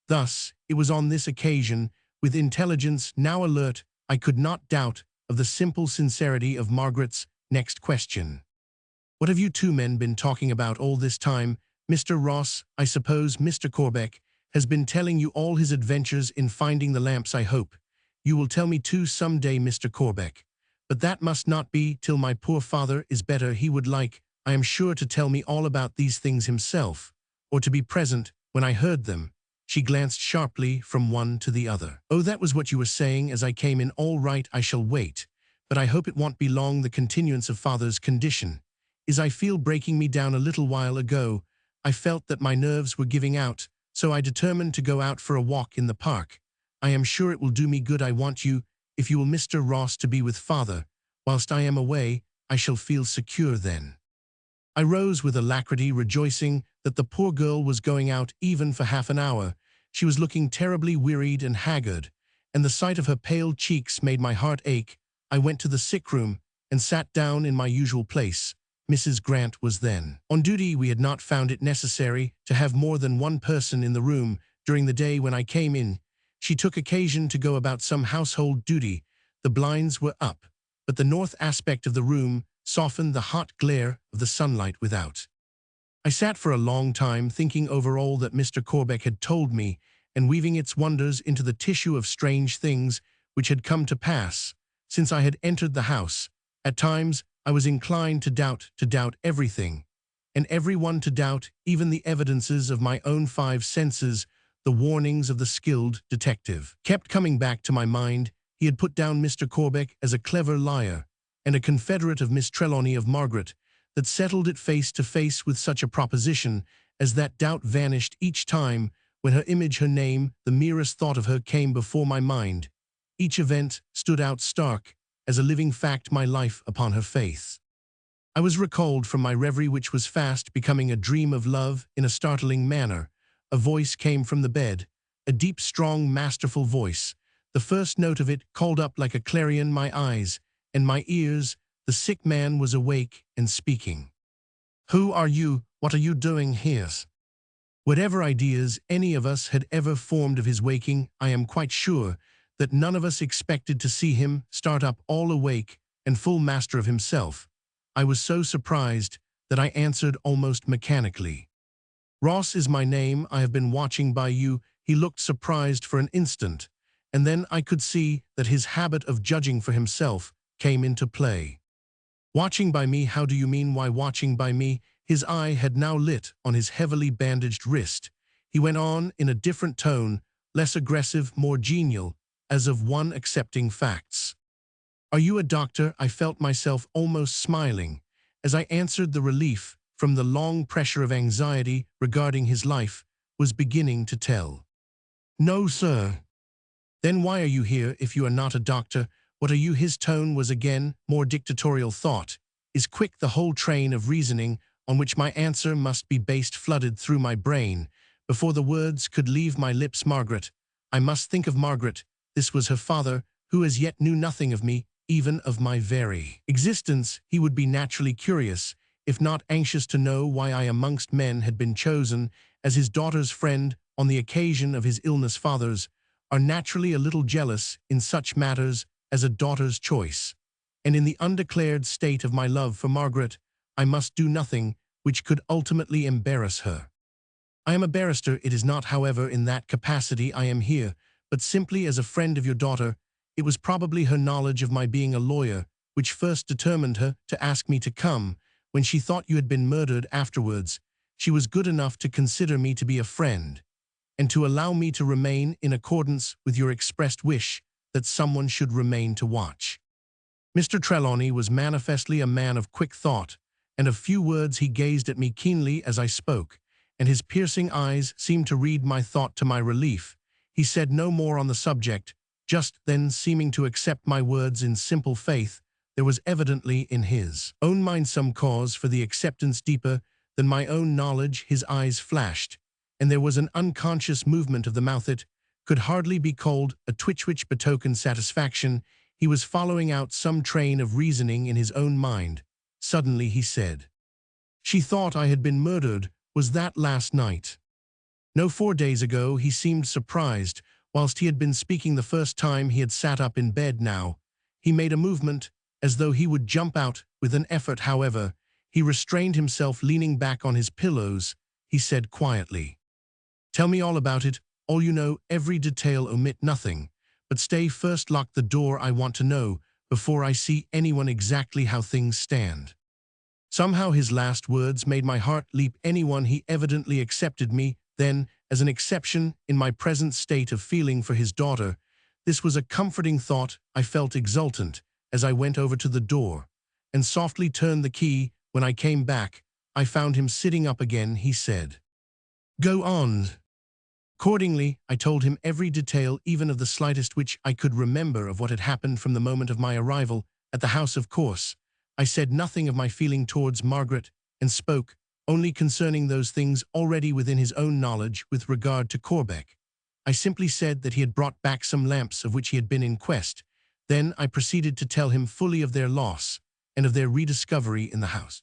Thus, it was on this occasion, with intelligence now alert, I could not doubt of the simple sincerity of Margaret's next question. "What have you two men been talking about all this time, Mr. Ross? I suppose Mr. Corbeck has been telling you all his adventures in finding the lamps. I hope you will tell me too some day, Mr. Corbeck. But that must not be till my poor father is better. He would like, I am sure, to tell me all about these things himself, or to be present when I heard them." She glanced sharply from one to the other. "Oh, that was what you were saying as I came in. All right, I shall wait, but I hope it won't be long. The continuance of father's condition is, I feel, breaking me down. A little while ago I felt that my nerves were giving out, so I determined to go out for a walk in the park. I am sure it will do me good. I want you, if you will, Mr. Ross, to be with father. Whilst I am away, I shall feel secure then." I rose with alacrity, rejoicing that the poor girl was going out even for half an hour. She was looking terribly wearied and haggard, and the sight of her pale cheeks made my heart ache. I went to the sick room and sat down in my usual place. Mrs. Grant was then on duty. We had not found it necessary to have more than one person in the room during the day when I came in. She took occasion to go about some household duty. The blinds were up, but the north aspect of the room softened the hot glare of the sunlight without. I sat for a long time thinking over all that Mr. Corbeck had told me, and weaving its wonders into the tissue of strange things which had come to pass since I had entered the house. At times I was inclined to doubt everything, and everyone, to doubt even the evidences of my own five senses. The warnings of the skilled detective kept coming back to my mind. He had put down Mr. Corbeck as a clever liar, and a confederate of Miss Trelawney, of Margaret, that settled it face to face with such a proposition as that. Doubt vanished each time when her image, her name, the merest thought of her came before my mind. Each event stood out stark as a living fact, my life upon her face. I was recalled from my reverie, which was fast becoming a dream of love, in a startling manner. A voice came from the bed, a deep, strong, masterful voice. The first note of it called up like a clarion my eyes and my ears. The sick man was awake and speaking. "Who are you? What are you doing here?" Whatever ideas any of us had ever formed of his waking, I am quite sure that none of us expected to see him start up all awake and full master of himself. I was so surprised that I answered almost mechanically. "Ross is my name. I have been watching by you." He looked surprised for an instant, and then I could see that his habit of judging for himself came into play. "Watching by me? How do you mean? Why watching by me?" His eye had now lit on his heavily bandaged wrist. He went on in a different tone, less aggressive, more genial, as of one accepting facts. "Are you a doctor?" I felt myself almost smiling as I answered. The relief from the long pressure of anxiety regarding his life was beginning to tell. "No, sir." "Then why are you here if you are not a doctor? What are you?" His tone was again more dictatorial. "Thought is quick." The whole train of reasoning on which my answer must be based flooded through my brain before the words could leave my lips. Margaret. I must think of Margaret. This was her father, who as yet knew nothing of me, even of my very existence. He would be naturally curious. if not anxious to know why I amongst men had been chosen as his daughter's friend on the occasion of his illness. Fathers are naturally a little jealous in such matters as a daughter's choice, and in the undeclared state of my love for Margaret, I must do nothing which could ultimately embarrass her. I am a barrister. It is not, however, in that capacity I am here, but simply as a friend of your daughter. It was probably her knowledge of my being a lawyer which first determined her to ask me to come. When she thought you had been murdered afterwards, she was good enough to consider me to be a friend, and to allow me to remain in accordance with your expressed wish that someone should remain to watch. Mr. Trelawney was manifestly a man of quick thought, and of few words. He gazed at me keenly as I spoke, and his piercing eyes seemed to read my thought. To my relief, he said no more on the subject, just then seeming to accept my words in simple faith. There was evidently in his own mind some cause for the acceptance deeper than my own knowledge. His eyes flashed, and there was an unconscious movement of the mouth. It could hardly be called a twitch which betokened satisfaction. He was following out some train of reasoning in his own mind. Suddenly he said, "She thought I had been murdered. Was that last night?" "No, 4 days ago." He seemed surprised. Whilst he had been speaking the first time, he had sat up in bed now. He made a movement as though he would jump out. With an effort, however, he restrained himself. Leaning back on his pillows, he said quietly, "Tell me all about it, all you know, every detail, omit nothing. But stay, first lock the door. I want to know, before I see anyone, exactly how things stand." Somehow his last words made my heart leap. Anyone? He evidently accepted me, then, as an exception in my present state of feeling for his daughter. This was a comforting thought. I felt exultant as I went over to the door and softly turned the key. When I came back, I found him sitting up again. He said, "Go on." Accordingly, I told him every detail, even of the slightest which I could remember, of what had happened from the moment of my arrival at the house. Of course, I said nothing of my feeling towards Margaret, and spoke only concerning those things already within his own knowledge. With regard to Corbeck, I simply said that he had brought back some lamps of which he had been in quest. Then I proceeded to tell him fully of their loss and of their rediscovery in the house.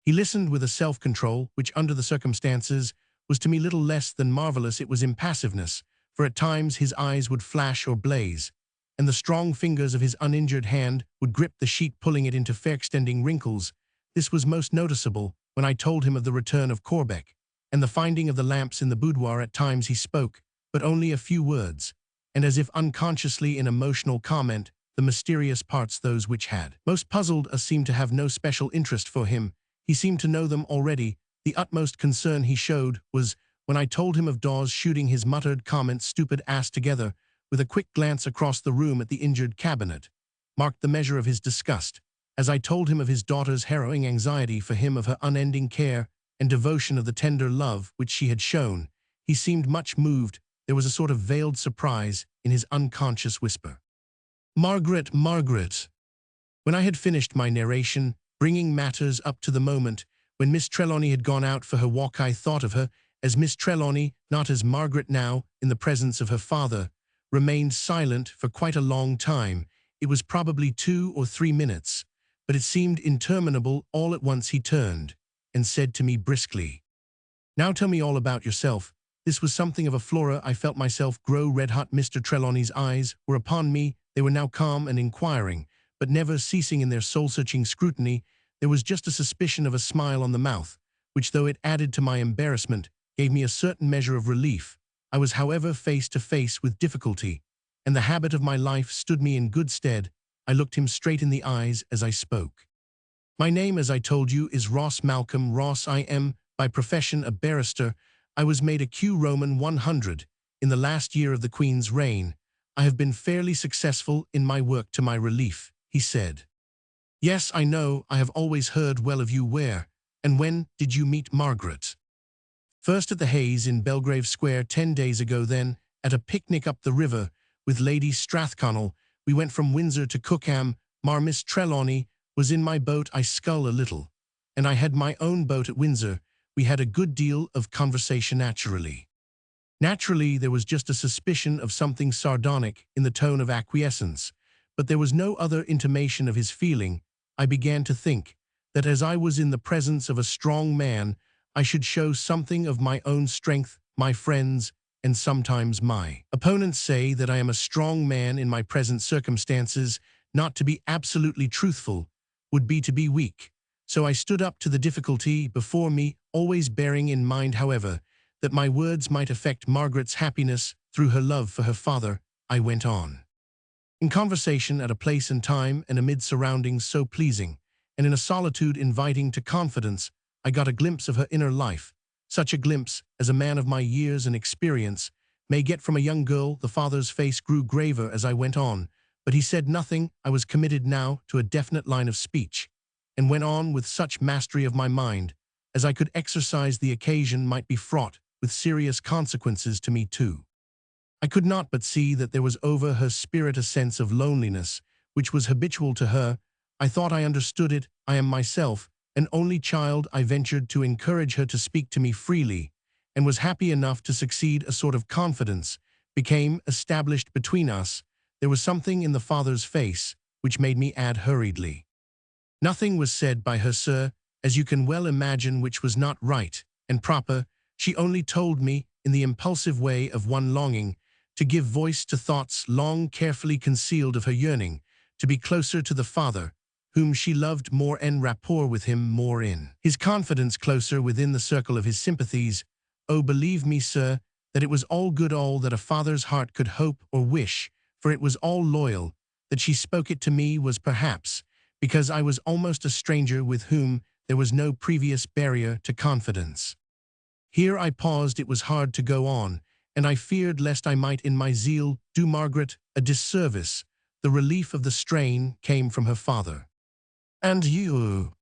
He listened with a self-control which, under the circumstances, was to me little less than marvelous. It was impassiveness, for at times his eyes would flash or blaze, and the strong fingers of his uninjured hand would grip the sheet, pulling it into fair extending wrinkles. This was most noticeable when I told him of the return of Corbeck and the finding of the lamps in the boudoir. At times he spoke, but only a few words, and as if unconsciously in emotional comment. The mysterious parts, those which had most puzzled us, seemed to have no special interest for him. He seemed to know them already. The utmost concern he showed was when I told him of Dawes shooting. His muttered comment, "Stupid ass," together with a quick glance across the room at the injured cabinet, marked the measure of his disgust. As I told him of his daughter's harrowing anxiety for him, of her unending care and devotion, of the tender love which she had shown, he seemed much moved. There was a sort of veiled surprise in his unconscious whisper, "Margaret, Margaret." When I had finished my narration, bringing matters up to the moment when Miss Trelawney had gone out for her walk, I thought of her as Miss Trelawney, not as Margaret. Now, in the presence of her father, remained silent for quite a long time. It was probably 2 or 3 minutes, but it seemed interminable. All at once he turned and said to me briskly, "Now tell me all about yourself." This was something of a flora. I felt myself grow red-hot. Mr. Trelawney's eyes were upon me. They were now calm and inquiring, but never ceasing in their soul-searching scrutiny. There was just a suspicion of a smile on the mouth, which, though it added to my embarrassment, gave me a certain measure of relief. I was, however, face to face with difficulty, and the habit of my life stood me in good stead. I looked him straight in the eyes as I spoke. "My name, as I told you, is Ross Malcolm Ross. I am, by profession, a barrister. I was made a Q Roman 100 in the last year of the Queen's reign. I have been fairly successful in my work." To my relief, he said, "Yes, I know. I have always heard well of you. Where and when did you meet Margaret?" "First at the Hayes in Belgrave Square 10 days ago, then at a picnic up the river with Lady Strathconnell. We went from Windsor to Cookham. Miss Trelawney was in my boat. I scull a little, and I had my own boat at Windsor. We had a good deal of conversation. Naturally, there was just a suspicion of something sardonic in the tone of acquiescence, but there was no other intimation of his feeling. I began to think that as I was in the presence of a strong man, I should show something of my own strength, my friends, and sometimes my opponents say that I am a strong man in my present circumstances. Not to be absolutely truthful would be to be weak. So I stood up to the difficulty before me, always bearing in mind, however, that my words might affect Margaret's happiness through her love for her father. I went on. In conversation at a place and time and amid surroundings so pleasing, and in a solitude inviting to confidence, I got a glimpse of her inner life, such a glimpse as a man of my years and experience may get from a young girl. The father's face grew graver as I went on, but he said nothing. I was committed now to a definite line of speech, and went on with such mastery of my mind as I could exercise. The occasion might be fraught with serious consequences to me too. I could not but see that there was over her spirit a sense of loneliness, which was habitual to her. I thought I understood it. I am myself an only child. I ventured to encourage her to speak to me freely, and was happy enough to succeed. A sort of confidence became established between us. There was something in the father's face which made me add hurriedly, "Nothing was said by her, sir, as you can well imagine, which was not right and proper. She only told me, in the impulsive way of one longing to give voice to thoughts long carefully concealed of her yearning to be closer to the father, whom she loved more, en rapport with him more, in his confidence, closer within the circle of his sympathies. Oh, believe me, sir, that it was all good, all that a father's heart could hope or wish, for it was all loyal. That she spoke it to me was perhaps because I was almost a stranger with whom there was no previous barrier to confidence." Here I paused. It was hard to go on, and I feared lest I might in my zeal do Margaret a disservice. The relief of the strain came from her father. "And you?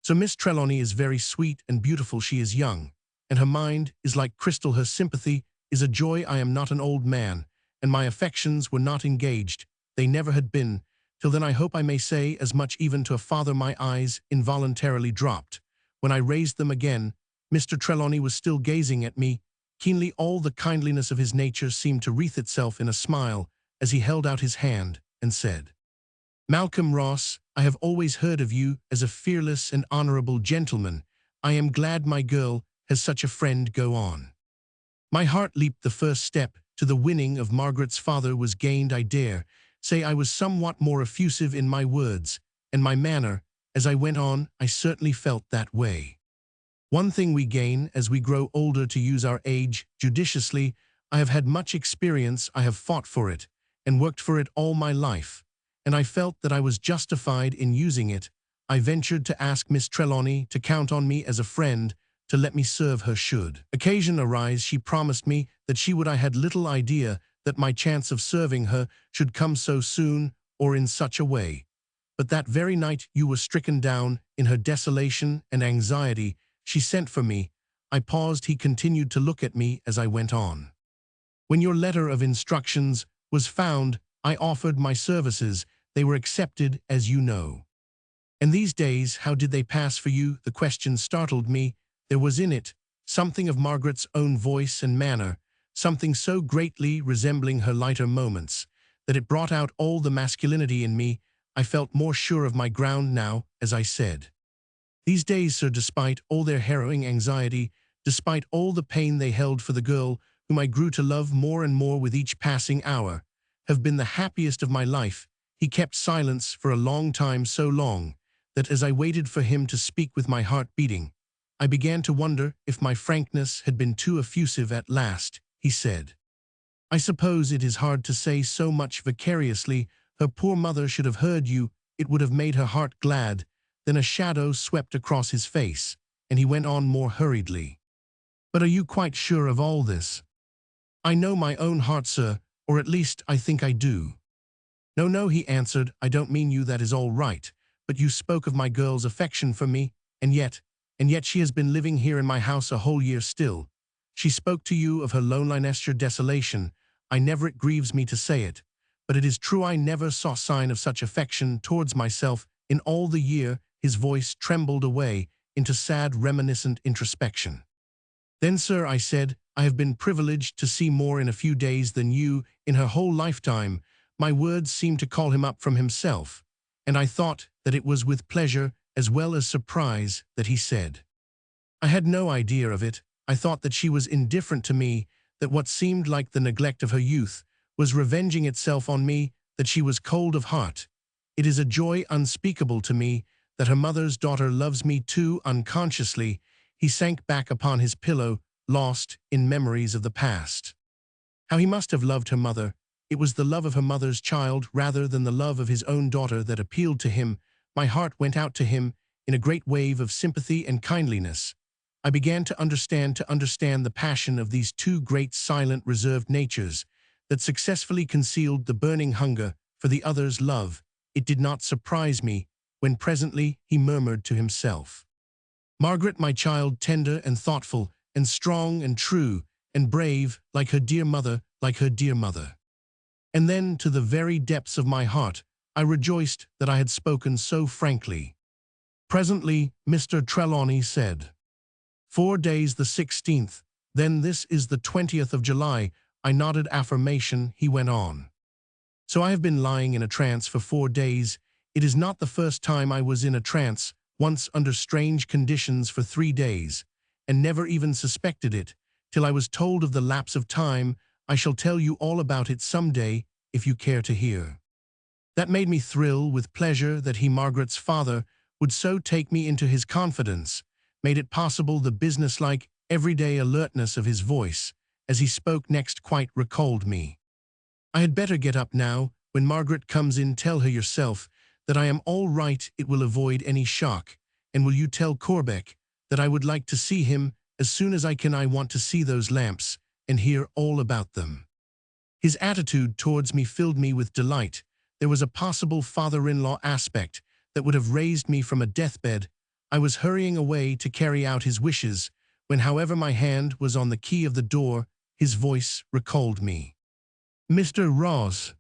So Miss Trelawney is very sweet and beautiful. She is young, and her mind is like crystal. Her sympathy is a joy. I am not an old man, and my affections were not engaged. They never had been, till then. I hope I may say as much even to a father." My eyes involuntarily dropped. When I raised them again, Mr. Trelawney was still gazing at me keenly. All the kindliness of his nature seemed to wreath itself in a smile as he held out his hand and said, "Malcolm Ross, I have always heard of you as a fearless and honorable gentleman. I am glad my girl has such a friend. Go on." My heart leaped. The first step to the winning of Margaret's father was gained. I dare say I was somewhat more effusive in my words and my manner as I went on. I certainly felt that way. One thing we gain as we grow older: to use our age judiciously. I have had much experience. I have fought for it and worked for it all my life, and I felt that I was justified in using it. I ventured to ask Miss Trelawney to count on me as a friend, to let me serve her should occasion arise. She promised me that she would. I had little idea that my chance of serving her should come so soon or in such a way. But that very night you were stricken down. In her desolation and anxiety, she sent for me. I paused. He continued to look at me as I went on. "When your letter of instructions was found, I offered my services. They were accepted, as you know. And these days, how did they pass for you?" The question startled me. There was in it something of Margaret's own voice and manner, something so greatly resembling her lighter moments, that it brought out all the masculinity in me. I felt more sure of my ground now as I said, "These days, sir, despite all their harrowing anxiety, despite all the pain they held for the girl whom I grew to love more and more with each passing hour, have been the happiest of my life." He kept silence for a long time, so long that as I waited for him to speak with my heart beating, I began to wonder if my frankness had been too effusive. At last he said, "I suppose it is hard to say so much vicariously. Her poor mother should have heard you. It would have made her heart glad." Then a shadow swept across his face, and he went on more hurriedly, "But are you quite sure of all this?" "I know my own heart, sir, or at least I think I do." "No, no," he answered, "I don't mean you. That is all right. But you spoke of my girl's affection for me, and yet she has been living here in my house a whole year still. She spoke to you of her loneliness, your desolation. I never, it grieves me to say it, but it is true, I never saw sign of such affection towards myself in all the year." His voice trembled away into sad, reminiscent introspection. "Then, sir," I said, "I have been privileged to see more in a few days than you in her whole lifetime." My words seemed to call him up from himself, and I thought that it was with pleasure as well as surprise, that he said. I had no idea of it. I thought that she was indifferent to me, that what seemed like the neglect of her youth was revenging itself on me, that she was cold of heart. It is a joy unspeakable to me that her mother's daughter loves me too. Unconsciously, he sank back upon his pillow, lost in memories of the past. How he must have loved her mother. It was the love of her mother's child rather than the love of his own daughter that appealed to him. My heart went out to him in a great wave of sympathy and kindliness. I began to understand the passion of these two great silent reserved natures that successfully concealed the burning hunger for the other's love. It did not surprise me when presently he murmured to himself, "Margaret, my child, tender and thoughtful and strong and true and brave, like her dear mother, like her dear mother." And then, to the very depths of my heart, I rejoiced that I had spoken so frankly. Presently, Mr. Trelawney said, 4 days the 16th, then this is the 20th of July. I nodded affirmation. He went on. So I have been lying in a trance for 4 days. It is not the first time I was in a trance, once under strange conditions for 3 days, and never even suspected it, till I was told of the lapse of time. I shall tell you all about it some day, if you care to hear. That made me thrill with pleasure that he, Margaret's father, would so take me into his confidence, made it possible. The businesslike, everyday alertness of his voice, as he spoke next, quite recalled me. I had better get up now. When Margaret comes in, tell her yourself that I am all right. It will avoid any shock. And will you tell Corbeck that I would like to see him as soon as I can? I want to see those lamps and hear all about them. His attitude towards me filled me with delight. There was a possible father-in-law aspect that would have raised me from a deathbed. I was hurrying away to carry out his wishes, when, however, my hand was on the key of the door. His voice recalled me. "Mr. Ross."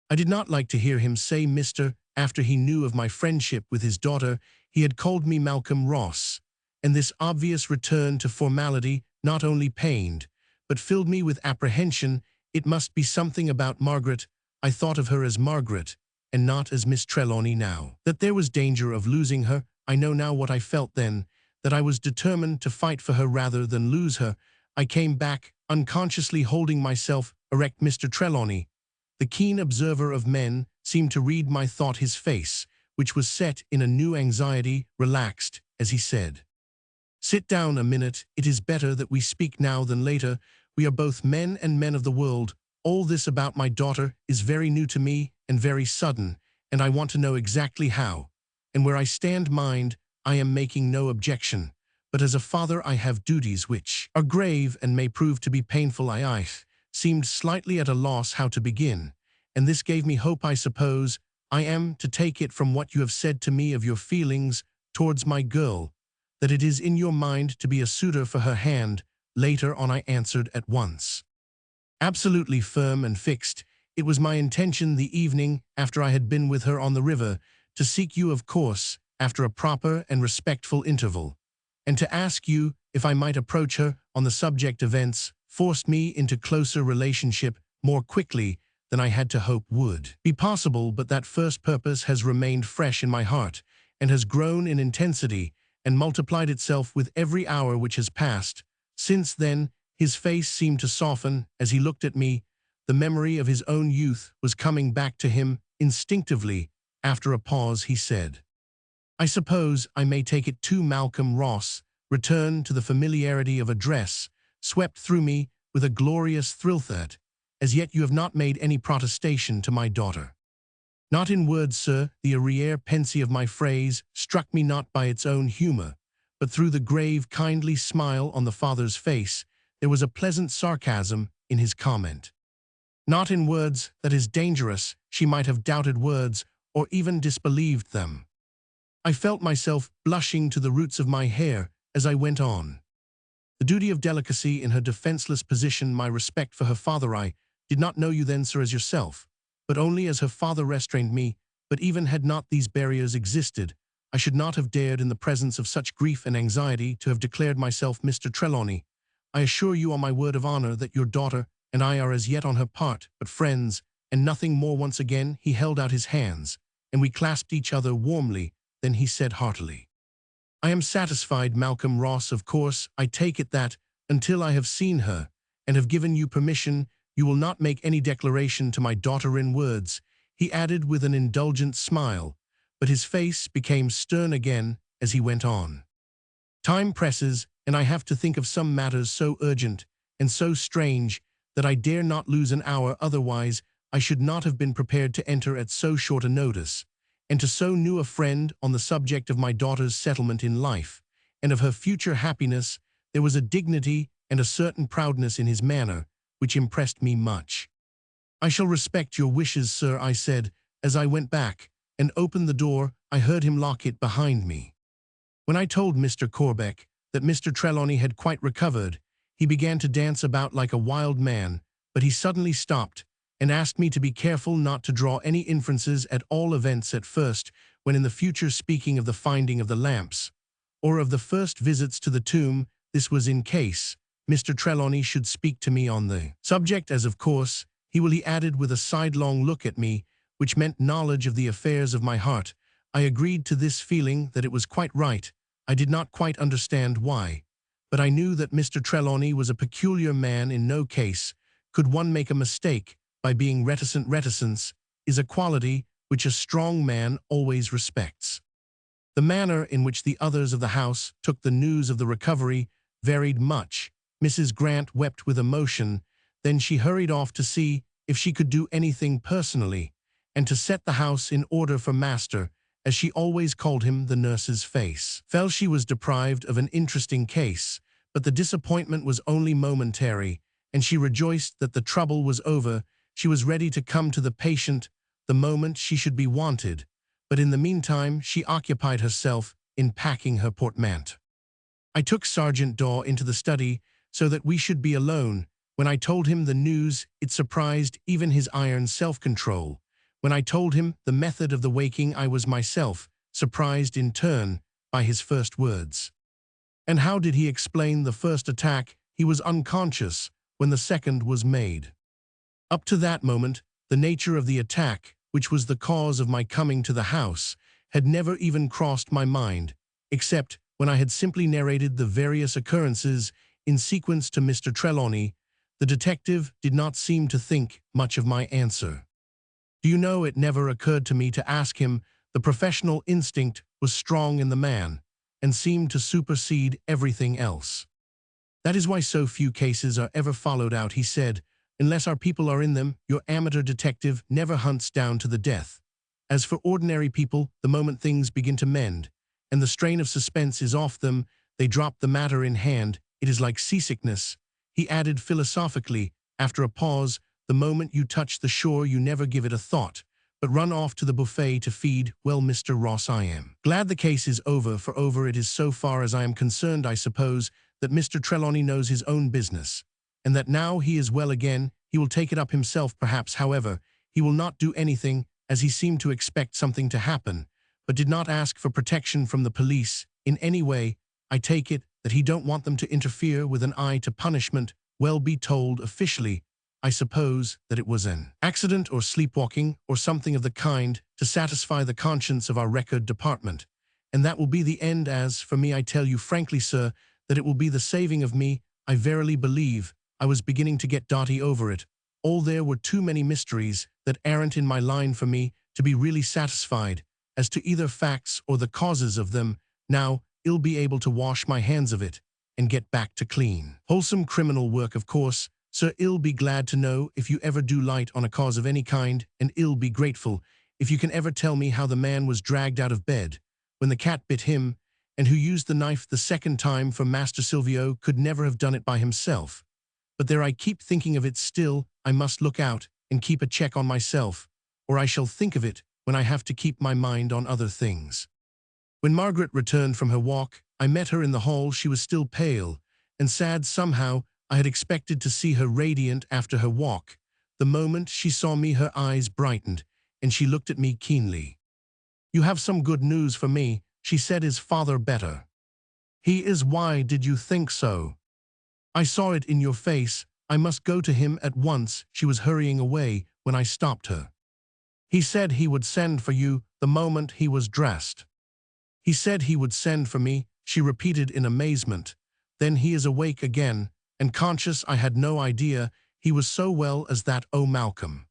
I did not like to hear him say Mr. After he knew of my friendship with his daughter, he had called me Malcolm Ross, and this obvious return to formality not only pained, but filled me with apprehension. It must be something about Margaret. I thought of her as Margaret, and not as Miss Trelawney now. That there was danger of losing her. I know now what I felt then, that I was determined to fight for her rather than lose her. I came back, unconsciously holding myself erect. Mr. Trelawney, the keen observer of men, seemed to read my thought. His face, which was set in a new anxiety, relaxed as he said, "Sit down a minute. It is better that we speak now than later. We are both men and men of the world. All this about my daughter is very new to me and very sudden, and I want to know exactly how and where I stand. Mind, I am making no objection, but as a father I have duties which are grave and may prove to be painful." I seemed slightly at a loss how to begin, and this gave me hope. "I suppose I am to take it from what you have said to me of your feelings towards my girl, that it is in your mind to be a suitor for her hand later on?" I answered at once, absolutely firm and fixed. "It was my intention the evening after I had been with her on the river to seek you, of course, after a proper and respectful interval, and to ask you if I might approach her on the subject. Events forced me into closer relationship more quickly than I had to hope would be possible, but that first purpose has remained fresh in my heart and has grown in intensity and multiplied itself with every hour which has passed. Since then, his face seemed to soften as he looked at me. The memory of his own youth was coming back to him instinctively. After a pause, he said, "I suppose I may take it too." Malcolm Ross returned to the familiarity of address, swept through me with a glorious thrill. "That, as yet you have not made any protestation to my daughter?" "Not in words, sir." The arrière-pensée of my phrase struck me not by its own humor, but through the grave, kindly smile on the father's face. There was a pleasant sarcasm in his comment. "Not in words, that is dangerous." She might have doubted words, or even disbelieved them. I felt myself blushing to the roots of my hair as I went on. The duty of delicacy in her defenseless position, my respect for her father. "I did not know you then, sir, as yourself, but only as her father restrained me. But even had not these barriers existed, I should not have dared in the presence of such grief and anxiety to have declared myself. Mr. Trelawney, I assure you on my word of honor that your daughter and I are as yet on her part but friends, and nothing more." Once again he held out his hands, and we clasped each other warmly. then he said heartily, "I am satisfied, Malcolm Ross. Of course, I take it that, until I have seen her, and have given you permission, you will not make any declaration to my daughter in words," he added with an indulgent smile, but his face became stern again as he went on. "Time presses, and I have to think of some matters so urgent and so strange that I dare not lose an hour, otherwise I should not have been prepared to enter at so short a notice, and to so new a friend on the subject of my daughter's settlement in life, and of her future happiness. There was a dignity and a certain proudness in his manner which impressed me much. "I shall respect your wishes, sir," I said. As I went back and opened the door, I heard him lock it behind me. When I told Mr. Corbeck that Mr. Trelawney had quite recovered, he began to dance about like a wild man, but he suddenly stopped and asked me to be careful not to draw any inferences, at all events at first, when in the future speaking of the finding of the lamps, or of the first visits to the tomb. This was in case Mr. Trelawney should speak to me on the subject, as of course he will, he added with a sidelong look at me, which meant knowledge of the affairs of my heart. I agreed to this, feeling that it was quite right. I did not quite understand why, but I knew that Mr. Trelawney was a peculiar man. In no case could one make a mistake by being reticent. Reticence is a quality which a strong man always respects. The manner in which the others of the house took the news of the recovery varied much. Mrs. Grant wept with emotion, then she hurried off to see if she could do anything personally, and to set the house in order for Master, as she always called him. The nurse's face fell. She was deprived of an interesting case, but the disappointment was only momentary, and she rejoiced that the trouble was over. She was ready to come to the patient the moment she should be wanted, but in the meantime she occupied herself in packing her portmanteau. I took Sergeant Daw into the study so that we should be alone. When I told him the news, it surprised even his iron self-control. When I told him the method of the waking, I was myself surprised in turn by his first words. And how did he explain the first attack? He was unconscious when the second was made. Up to that moment, the nature of the attack, which was the cause of my coming to the house, had never even crossed my mind, except when I had simply narrated the various occurrences in sequence to Mr. Trelawney. The detective did not seem to think much of my answer. Do you know, it never occurred to me to ask him. The professional instinct was strong in the man, and seemed to supersede everything else. That is why so few cases are ever followed out, he said. Unless our people are in them, your amateur detective never hunts down to the death. As for ordinary people, the moment things begin to mend, and the strain of suspense is off them, they drop the matter in hand. It is like seasickness, he added philosophically, after a pause. The moment you touch the shore, you never give it a thought, but run off to the buffet to feed. Well, Mr. Ross, I am glad the case is over, for over it is so far as I am concerned. I suppose that Mr. Trelawney knows his own business, and that now he is well again, he will take it up himself perhaps. However, he will not do anything, as he seemed to expect something to happen, but did not ask for protection from the police in any way. I take it that he don't want them to interfere with an eye to punishment. Well, be told officially, I suppose, that it was an accident or sleepwalking or something of the kind, to satisfy the conscience of our record department. And that will be the end. As for me, I tell you frankly, sir, that it will be the saving of me. I verily believe I was beginning to get dotty over it. All there were too many mysteries that aren't in my line for me to be really satisfied as to either facts or the causes of them. Now, I'll be able to wash my hands of it and get back to clean, wholesome criminal work. Of course, sir, I'll be glad to know if you ever do light on a cause of any kind, and I'll be grateful if you can ever tell me how the man was dragged out of bed when the cat bit him, and who used the knife the second time, for Master Silvio could never have done it by himself. But there, I keep thinking of it still. I must look out and keep a check on myself, or I shall think of it when I have to keep my mind on other things. When Margaret returned from her walk, I met her in the hall. She was still pale and sad. Somehow I had expected to see her radiant after her walk. The moment she saw me, her eyes brightened, and she looked at me keenly. "You have some good news for me," she said. "Is father better?" "He is." "Why did you think so?" "I saw it in your face. I must go to him at once." She was hurrying away when I stopped her. "He said he would send for you the moment he was dressed." He said he would send for me, she repeated in amazement. Then he is awake again, and conscious I had no idea he was so well as that. Oh, Malcolm.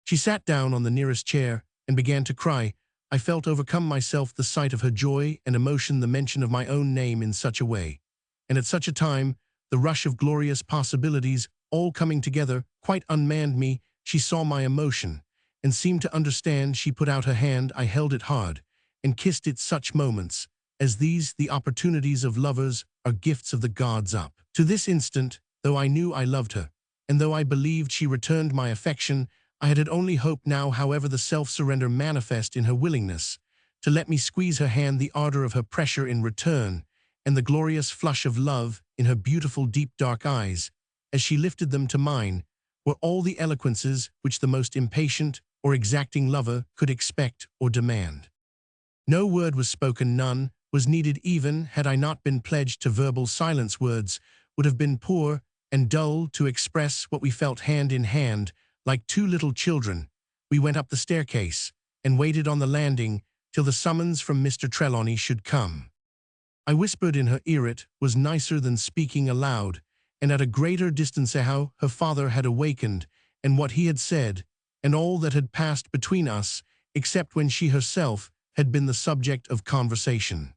She sat down on the nearest chair and began to cry. I felt overcome myself the sight of her joy and emotion, the mention of my own name in such a way. And at such a time, the rush of glorious possibilities, all coming together, quite unmanned me. She saw my emotion and seemed to understand. She put out her hand, I held it hard and kissed it. Such moments as these, the opportunities of lovers, are gifts of the gods. Up to this instant, though I knew I loved her, and though I believed she returned my affection, I had only hope now, however, the self-surrender manifest in her willingness to let me squeeze her hand, the ardor of her pressure in return, and the glorious flush of love in her beautiful deep dark eyes, as she lifted them to mine, were all the eloquences which the most impatient or exacting lover could expect or demand. No word was spoken, none was needed, even had I not been pledged to verbal silence. Words would have been poor and dull to express what we felt. Hand in hand, like two little children, we went up the staircase and waited on the landing till the summons from Mr. Trelawney should come. I whispered in her ear. It was nicer than speaking aloud, and at a greater distance, how her father had awakened, and what he had said, and all that had passed between us, except when she herself had been the subject of conversation.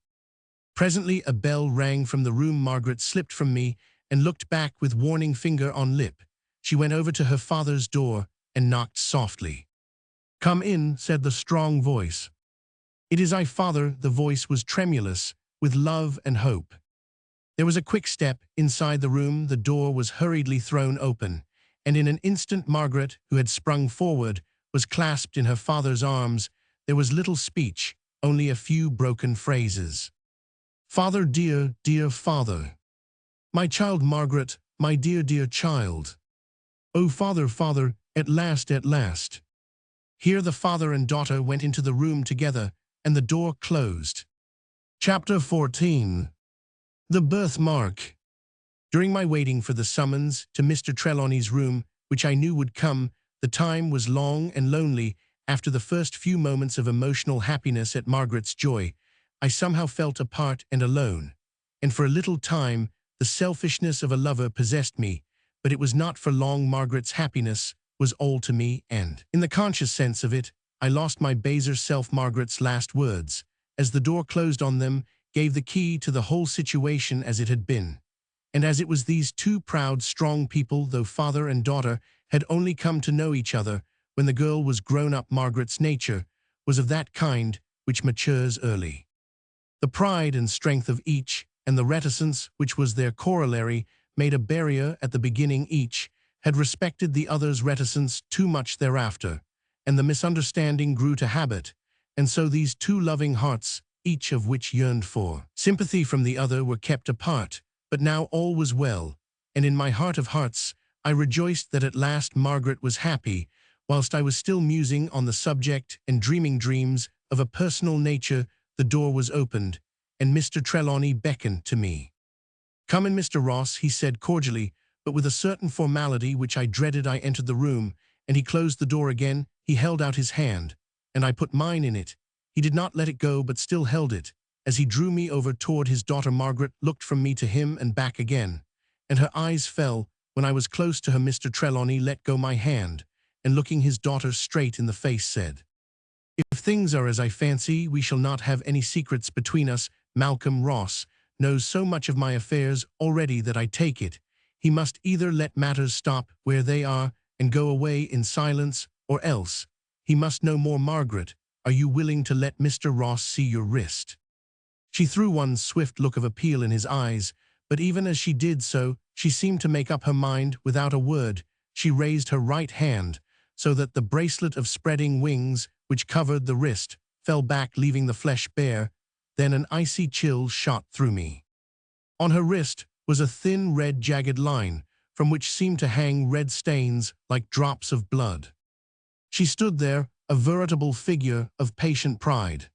Presently a bell rang from the room. Margaret slipped from me and looked back with warning finger on lip. She went over to her father's door and knocked softly. "Come in," said the strong voice. "It is I, father." The voice was tremulous with love and hope. There was a quick step inside the room. The door was hurriedly thrown open, and in an instant Margaret, who had sprung forward, was clasped in her father's arms. There was little speech, only a few broken phrases. "Father, dear, dear father. My child Margaret, my dear, dear child. Oh, father, father, at last, at last." Here the father and daughter went into the room together, and the door closed. Chapter 14. The Birthmark. During my waiting for the summons to Mr. Trelawney's room, which I knew would come, the time was long and lonely. After the first few moments of emotional happiness at Margaret's joy, I somehow felt apart and alone, and for a little time the selfishness of a lover possessed me, but it was not for long. Margaret's happiness was all to me, and, in the conscious sense of it, I lost my baser self. Margaret's last words, as the door closed on them, gave the key to the whole situation as it had been. And as it was these two proud, strong people, though father and daughter, had only come to know each other when the girl was grown up. Margaret's nature was of that kind which matures early. The pride and strength of each, and the reticence which was their corollary, made a barrier at the beginning. Each had respected the other's reticence too much thereafter, and the misunderstanding grew to habit, and so these two loving hearts, each of which yearned for sympathy from the other, were kept apart. But now all was well, and in my heart of hearts I rejoiced that at last Margaret was happy. Whilst I was still musing on the subject and dreaming dreams of a personal nature, the door was opened, and Mr. Trelawney beckoned to me. "Come in, Mr. Ross," he said cordially, but with a certain formality which I dreaded. I entered the room, and he closed the door again. He held out his hand, and I put mine in it. He did not let it go, but still held it. As he drew me over toward his daughter, Margaret looked from me to him and back again, and her eyes fell. When I was close to her, Mr. Trelawney let go my hand, and looking his daughter straight in the face, said, "If things are as I fancy, we shall not have any secrets between us. Malcolm Ross knows so much of my affairs already that I take it he must either let matters stop where they are and go away in silence, or else he must know more. Margaret, are you willing to let Mr. Ross see your wrist?" She threw one swift look of appeal in his eyes, but even as she did so, she seemed to make up her mind without a word. She raised her right hand so that the bracelet of spreading wings which covered the wrist fell back, leaving the flesh bare. Then an icy chill shot through me. On her wrist was a thin red jagged line, from which seemed to hang red stains like drops of blood. She stood there, a veritable figure of patient pride.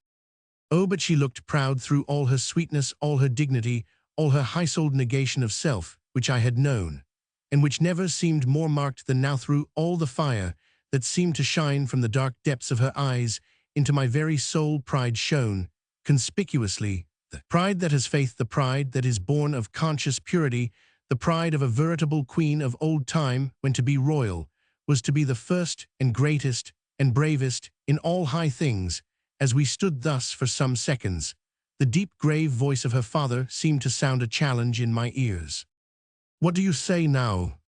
Oh, but she looked proud through all her sweetness, all her dignity, all her high-souled negation of self, which I had known, and which never seemed more marked than now. Through all the fire that seemed to shine from the dark depths of her eyes, into my very soul pride shone, conspicuously, the pride that has faith, the pride that is born of conscious purity, the pride of a veritable queen of old time, when to be royal was to be the first and greatest and bravest in all high things. As we stood thus for some seconds, the deep grave voice of her father seemed to sound a challenge in my ears. "What do you say now?"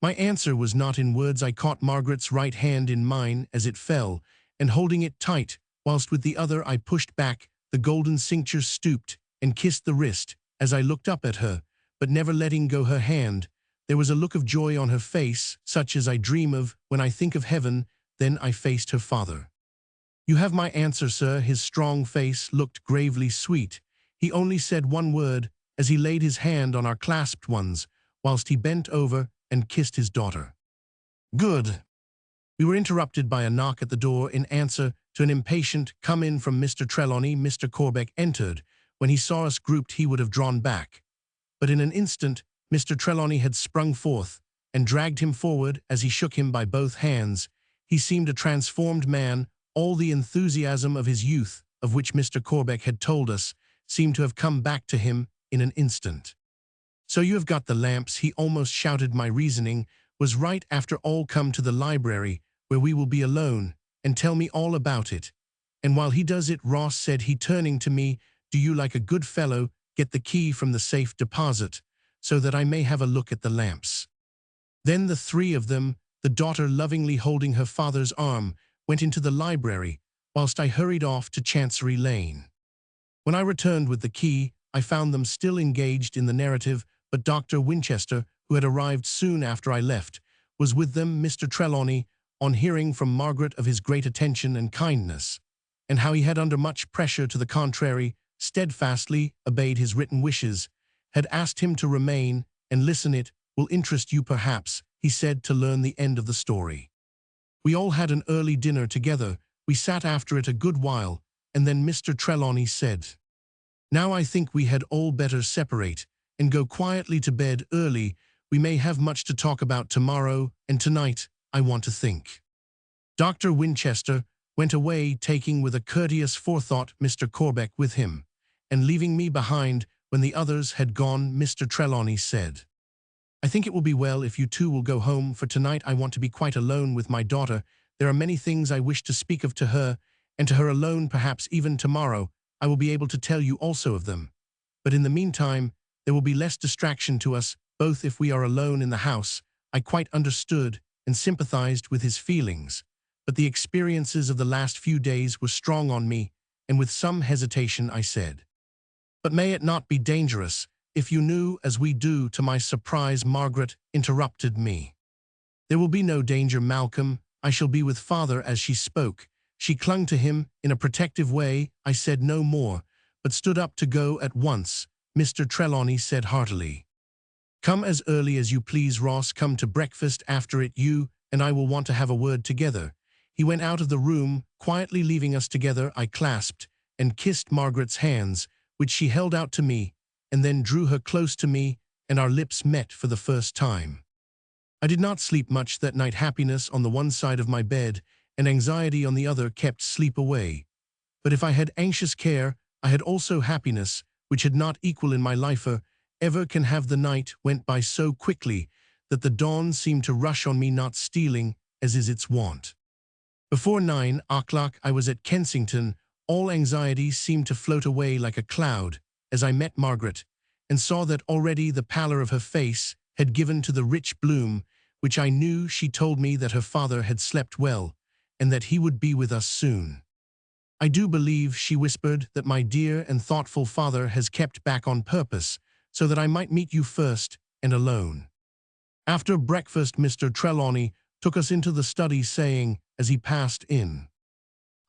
My answer was not in words. I caught Margaret's right hand in mine as it fell, and holding it tight, whilst with the other I pushed back the golden cincture, stooped and kissed the wrist. As I looked up at her, but never letting go her hand, there was a look of joy on her face, such as I dream of when I think of heaven. Then I faced her father. "You have my answer, sir." His strong face looked gravely sweet. He only said one word as he laid his hand on our clasped ones, whilst he bent over and kissed his daughter. "Good." We were interrupted by a knock at the door in answer to an impatient come-in from Mr. Trelawney. Mr. Corbeck entered. When he saw us grouped, he would have drawn back. But in an instant, Mr. Trelawney had sprung forth and dragged him forward as he shook him by both hands. He seemed a transformed man. All the enthusiasm of his youth, of which Mr. Corbeck had told us, seemed to have come back to him in an instant. "So you have got the lamps," he almost shouted. My reasoning was right. After all, come to the library, where we will be alone, and tell me all about it. And while he does it, Ross, said he, turning to me, "do you, like a good fellow, get the key from the safe deposit, so that I may have a look at the lamps." Then the three of them, the daughter lovingly holding her father's arm, went into the library, whilst I hurried off to Chancery Lane. When I returned with the key, I found them still engaged in the narrative, but Dr. Winchester, who had arrived soon after I left, was with them. Mr. Trelawney, on hearing from Margaret of his great attention and kindness, and how he had, under much pressure to the contrary, steadfastly obeyed his written wishes, had asked him to remain and listen. "It will interest you perhaps," he said, "to learn the end of the story." We all had an early dinner together. We sat after it a good while, and then Mr. Trelawney said, "Now I think we had all better separate and go quietly to bed early. We may have much to talk about tomorrow, and tonight I want to think." Dr. Winchester went away, taking with a courteous forethought Mr. Corbeck with him, and leaving me behind. When the others had gone, Mr. Trelawney said, "I think it will be well if you two will go home, for tonight I want to be quite alone with my daughter. There are many things I wish to speak of to her, and to her alone. Perhaps even tomorrow I will be able to tell you also of them. But in the meantime, there will be less distraction to us both if we are alone in the house." I quite understood and sympathized with his feelings, but the experiences of the last few days were strong on me, and with some hesitation I said, "But may it not be dangerous if you knew as we do?" To my surprise, Margaret interrupted me. "There will be no danger, Malcolm. I shall be with father." As she spoke, she clung to him in a protective way. I said no more, but stood up to go at once. Mr. Trelawney said heartily, "Come as early as you please, Ross. Come to breakfast. After it you and I will want to have a word together." He went out of the room, quietly leaving us together. I clasped and kissed Margaret's hands, which she held out to me, and then drew her close to me, and our lips met for the first time. I did not sleep much that night. Happiness on the one side of my bed and anxiety on the other kept sleep away. But if I had anxious care, I had also happiness, which had not equal in my life ever can have. The night went by so quickly that the dawn seemed to rush on me, not stealing, as is its wont. Before 9 o'clock I was at Kensington. All anxiety seemed to float away like a cloud as I met Margaret, and saw that already the pallor of her face had given to the rich bloom which I knew. She told me that her father had slept well, and that he would be with us soon. "I do believe," she whispered, "that my dear and thoughtful father has kept back on purpose, so that I might meet you first, and alone." After breakfast, Mr. Trelawney took us into the study, saying, as he passed in,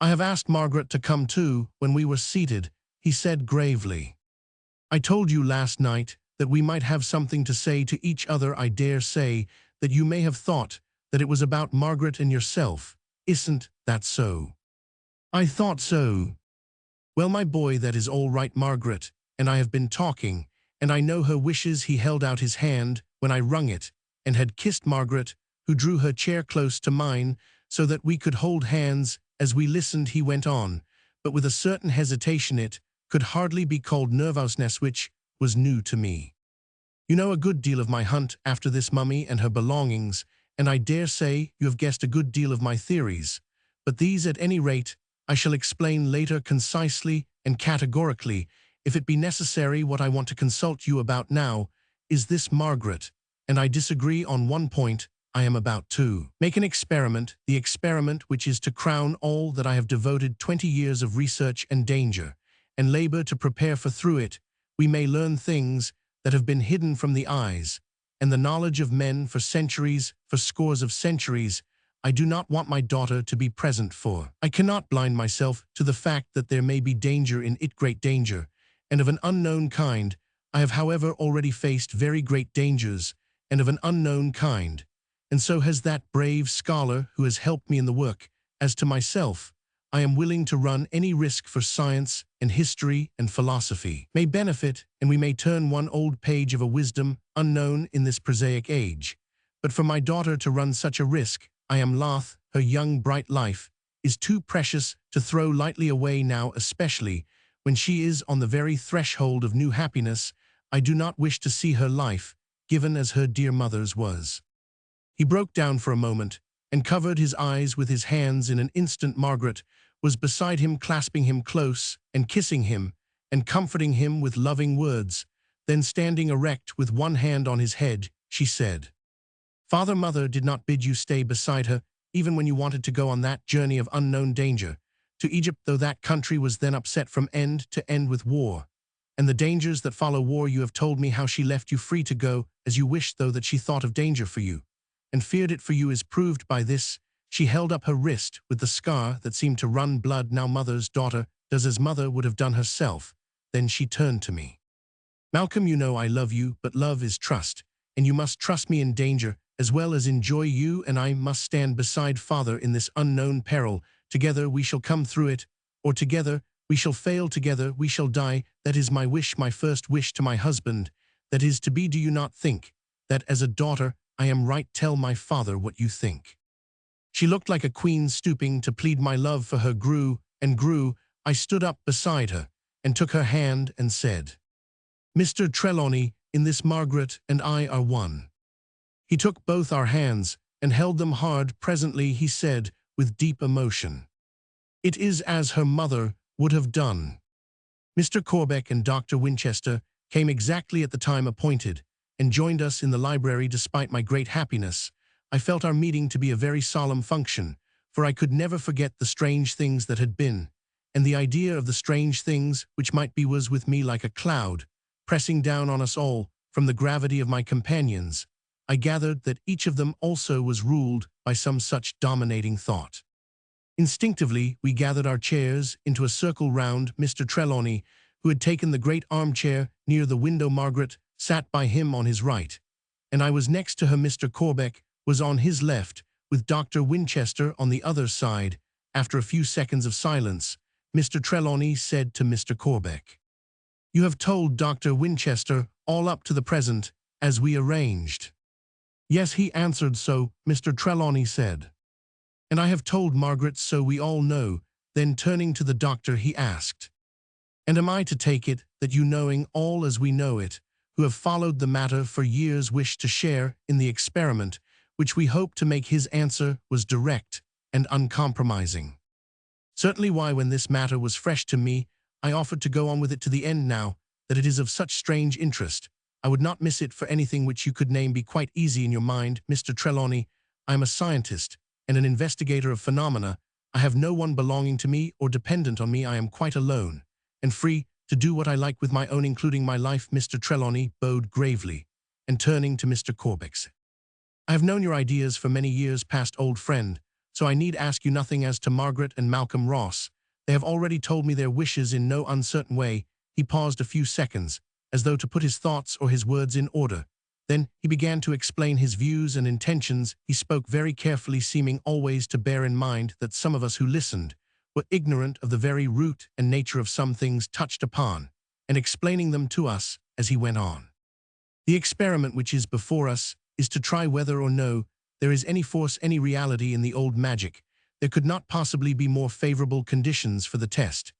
"I have asked Margaret to come too." When we were seated, he said gravely, "I told you last night that we might have something to say to each other. I dare say that you may have thought that it was about Margaret and yourself. Isn't that so?" "I thought so." "Well, my boy, that is all right. Margaret and I have been talking, and I know her wishes." He held out his hand when I wrung it, and had kissed Margaret, who drew her chair close to mine so that we could hold hands. As we listened, he went on, but with a certain hesitation it could hardly be called nervousness, which was new to me. You know a good deal of my hunt after this mummy and her belongings, and I dare say you have guessed a good deal of my theories, but these, at any rate, I shall explain later concisely and categorically. If it be necessary, what I want to consult you about now is this, Margaret, and I disagree on one point. I am about to make an experiment, the experiment which is to crown all that I have devoted 20 years of research and danger and labor to prepare, for through it we may learn things that have been hidden from the eyes and the knowledge of men for centuries, for scores of centuries. I do not want my daughter to be present, for I cannot blind myself to the fact that there may be danger in it, great danger, and of an unknown kind. I have, however, already faced very great dangers, and of an unknown kind, and so has that brave scholar who has helped me in the work. As to myself, I am willing to run any risk, for science and history and philosophy may benefit, and we may turn one old page of a wisdom unknown in this prosaic age. But for my daughter to run such a risk, I am loth. Her young bright life is too precious to throw lightly away now, especially when she is on the very threshold of new happiness. I do not wish to see her life given as her dear mother's was. He broke down for a moment and covered his eyes with his hands. In an instant Margaret was beside him, clasping him close and kissing him and comforting him with loving words. Then, standing erect with one hand on his head, she said, "Father, mother did not bid you stay beside her, even when you wanted to go on that journey of unknown danger to Egypt, though that country was then upset from end to end with war, and the dangers that follow war. You have told me how she left you free to go as you wished, though that she thought of danger for you and feared it for you is proved by this." She held up her wrist with the scar that seemed to run blood. "Now mother's daughter does as mother would have done herself." Then she turned to me. "Malcolm, you know I love you, but love is trust, and you must trust me in danger as well as in joy. You and I must stand beside father in this unknown peril. Together we shall come through it, or together we shall fail. Together we shall die. That is my wish, my first wish to my husband that is to be. Do you not think that as a daughter I am right? Tell my father what you think." She looked like a queen, stooping to plead. My love for her grew and grew. I stood up beside her and took her hand and said, "Mr. Trelawney, in this Margaret and I are one." He took both our hands and held them hard. Presently he said with deep emotion, "It is as her mother would have done." Mr. Corbeck and Dr. Winchester came exactly at the time appointed and joined us in the library. Despite my great happiness, I felt our meeting to be a very solemn function, for I could never forget the strange things that had been, and the idea of the strange things which might be was with me like a cloud, pressing down on us all. From the gravity of my companions, I gathered that each of them also was ruled by some such dominating thought. Instinctively, we gathered our chairs into a circle round Mr. Trelawney, who had taken the great armchair near the window. Margaret sat by him on his right, and I was next to her. Mr. Corbeck was on his left, with Dr. Winchester on the other side. After a few seconds of silence, Mr. Trelawney said to Mr. Corbeck, "You have told Dr. Winchester all up to the present, as we arranged?" "Yes," he answered. "So," Mr. Trelawney said, "and I have told Margaret, so we all know." Then turning to the doctor, he asked, "And am I to take it that you, knowing all as we know it, who have followed the matter for years, wish to share in the experiment which we hope to make?" His answer was direct and uncompromising. "Certainly. Why, when this matter was fresh to me, I offered to go on with it to the end. Now that it is of such strange interest, I would not miss it for anything which you could name. Be quite easy in your mind, Mr. Trelawney. I am a scientist and an investigator of phenomena. I have no one belonging to me or dependent on me. I am quite alone and free to do what I like with my own, including my life." Mr. Trelawney bowed gravely, and turning to Mr. Corbeck said, "I have known your ideas for many years past, old friend, so I need ask you nothing as to Margaret and Malcolm Ross. They have already told me their wishes in no uncertain way." He paused a few seconds, as though to put his thoughts or his words in order. Then he began to explain his views and intentions. He spoke very carefully, seeming always to bear in mind that some of us who listened were ignorant of the very root and nature of some things touched upon, and explaining them to us as he went on. "The experiment which is before us is to try whether or no there is any force, any reality in the old magic. There could not possibly be more favorable conditions for the test.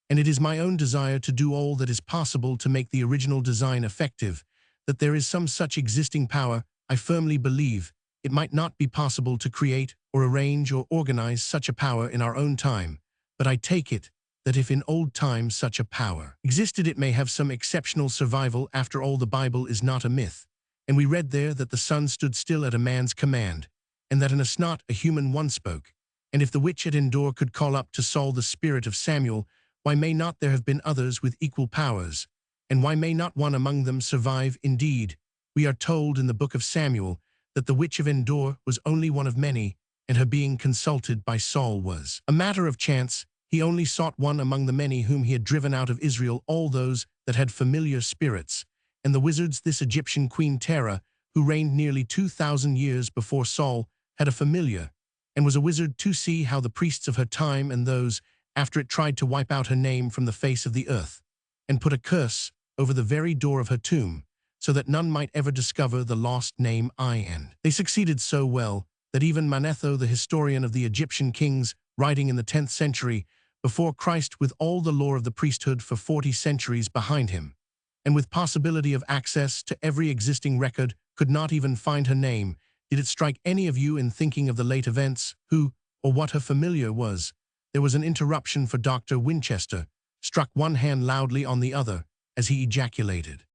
and it is my own desire to do all that is possible to make the original design effective, that there is some such existing power. I firmly believe it might not be possible to create or arrange or organize such a power in our own time, but I take it that if in old times such a power existed, it may have some exceptional survival. After all, the Bible is not a myth, and we read there that the sun stood still at a man's command, and that in a snot a human one spoke. And if the witch at Endor could call up to Saul the spirit of Samuel, why may not there have been others with equal powers? And why may not one among them survive? Indeed, we are told in the book of Samuel that the witch of Endor was only one of many, and her being consulted by Saul was a matter of chance. He only sought one among the many whom he had driven out of Israel, all those that had familiar spirits. And the wizards, this Egyptian Queen Terra, who reigned nearly 2,000 years before Saul, had a familiar, and was a wizard to see how the priests of her time and those after it tried to wipe out her name from the face of the earth, and put a curse over the very door of her tomb, so that none might ever discover the lost name. And they succeeded so well that even Manetho, the historian of the Egyptian kings, writing in the 10th century before Christ, with all the lore of the priesthood for 40 centuries behind him, and with possibility of access to every existing record, could not even find her name. Did it strike any of you in thinking of the late events, who or what her familiar was? There was an interruption, for Dr. Winchester struck one hand loudly on the other as he ejaculated,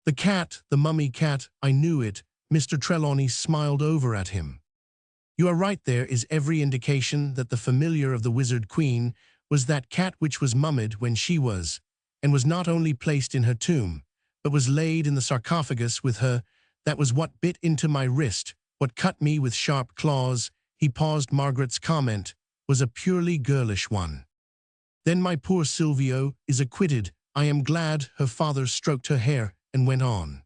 "The cat, the mummy cat, I knew it." Mr. Trelawney smiled over at him. "You are right, there is every indication that the familiar of the wizard queen was that cat which was mummied when she was, and was not only placed in her tomb, but was laid in the sarcophagus with her. That was what bit into my wrist, what cut me with sharp claws." He paused. Margaret's comment was a purely girlish one. "Then my poor Silvio is acquitted. I am glad." Her father stroked her hair and went on.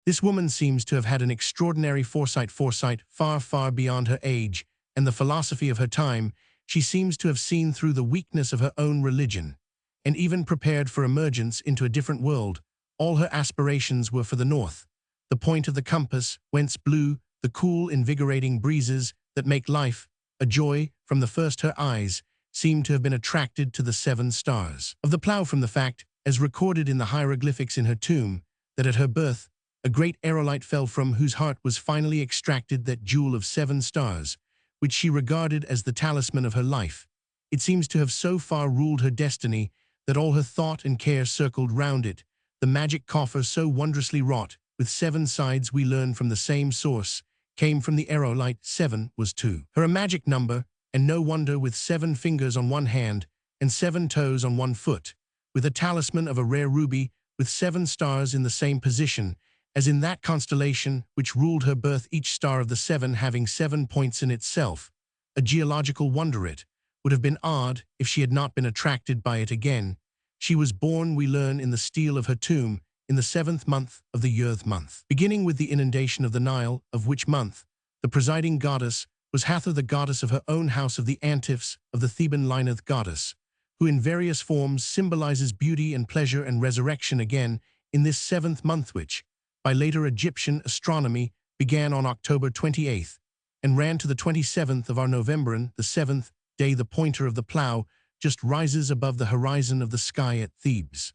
"This woman seems to have had an extraordinary foresight far, far beyond her age and the philosophy of her time. She seems to have seen through the weakness of her own religion, and even prepared for emergence into a different world. All her aspirations were for the north, the point of the compass, whence blew the cool, invigorating breezes that make life a joy. From the first, her eyes seemed to have been attracted to the 7 stars of the plough, from the fact, as recorded in the hieroglyphics in her tomb, that at her birth a great aerolite fell, from whose heart was finally extracted that jewel of 7 stars, which she regarded as the talisman of her life. It seems to have so far ruled her destiny that all her thought and care circled round it. The magic coffer, so wondrously wrought, with 7 sides, we learn from the same source, came from the aerolite. 7 was to her a magic number, and no wonder, with 7 fingers on one hand and 7 toes on one foot, with a talisman of a rare ruby, with 7 stars in the same position as in that constellation which ruled her birth, each star of the 7 having 7 points in itself. A geological wonder. It would have been odd if she had not been attracted by it again. She was born, we learn, in the stele of her tomb, in the 7th month of the Yearth month, beginning with the inundation of the Nile, of which month the presiding goddess was Hathor, the goddess of her own house, of the Antifs of the Theban Lineth goddess, who in various forms symbolizes beauty and pleasure and resurrection. Again, in this 7th month, which, by later Egyptian astronomy, began on October 28th and ran to the 27th of our Novemberan, the 7th day, the pointer of the plough just rises above the horizon of the sky at Thebes.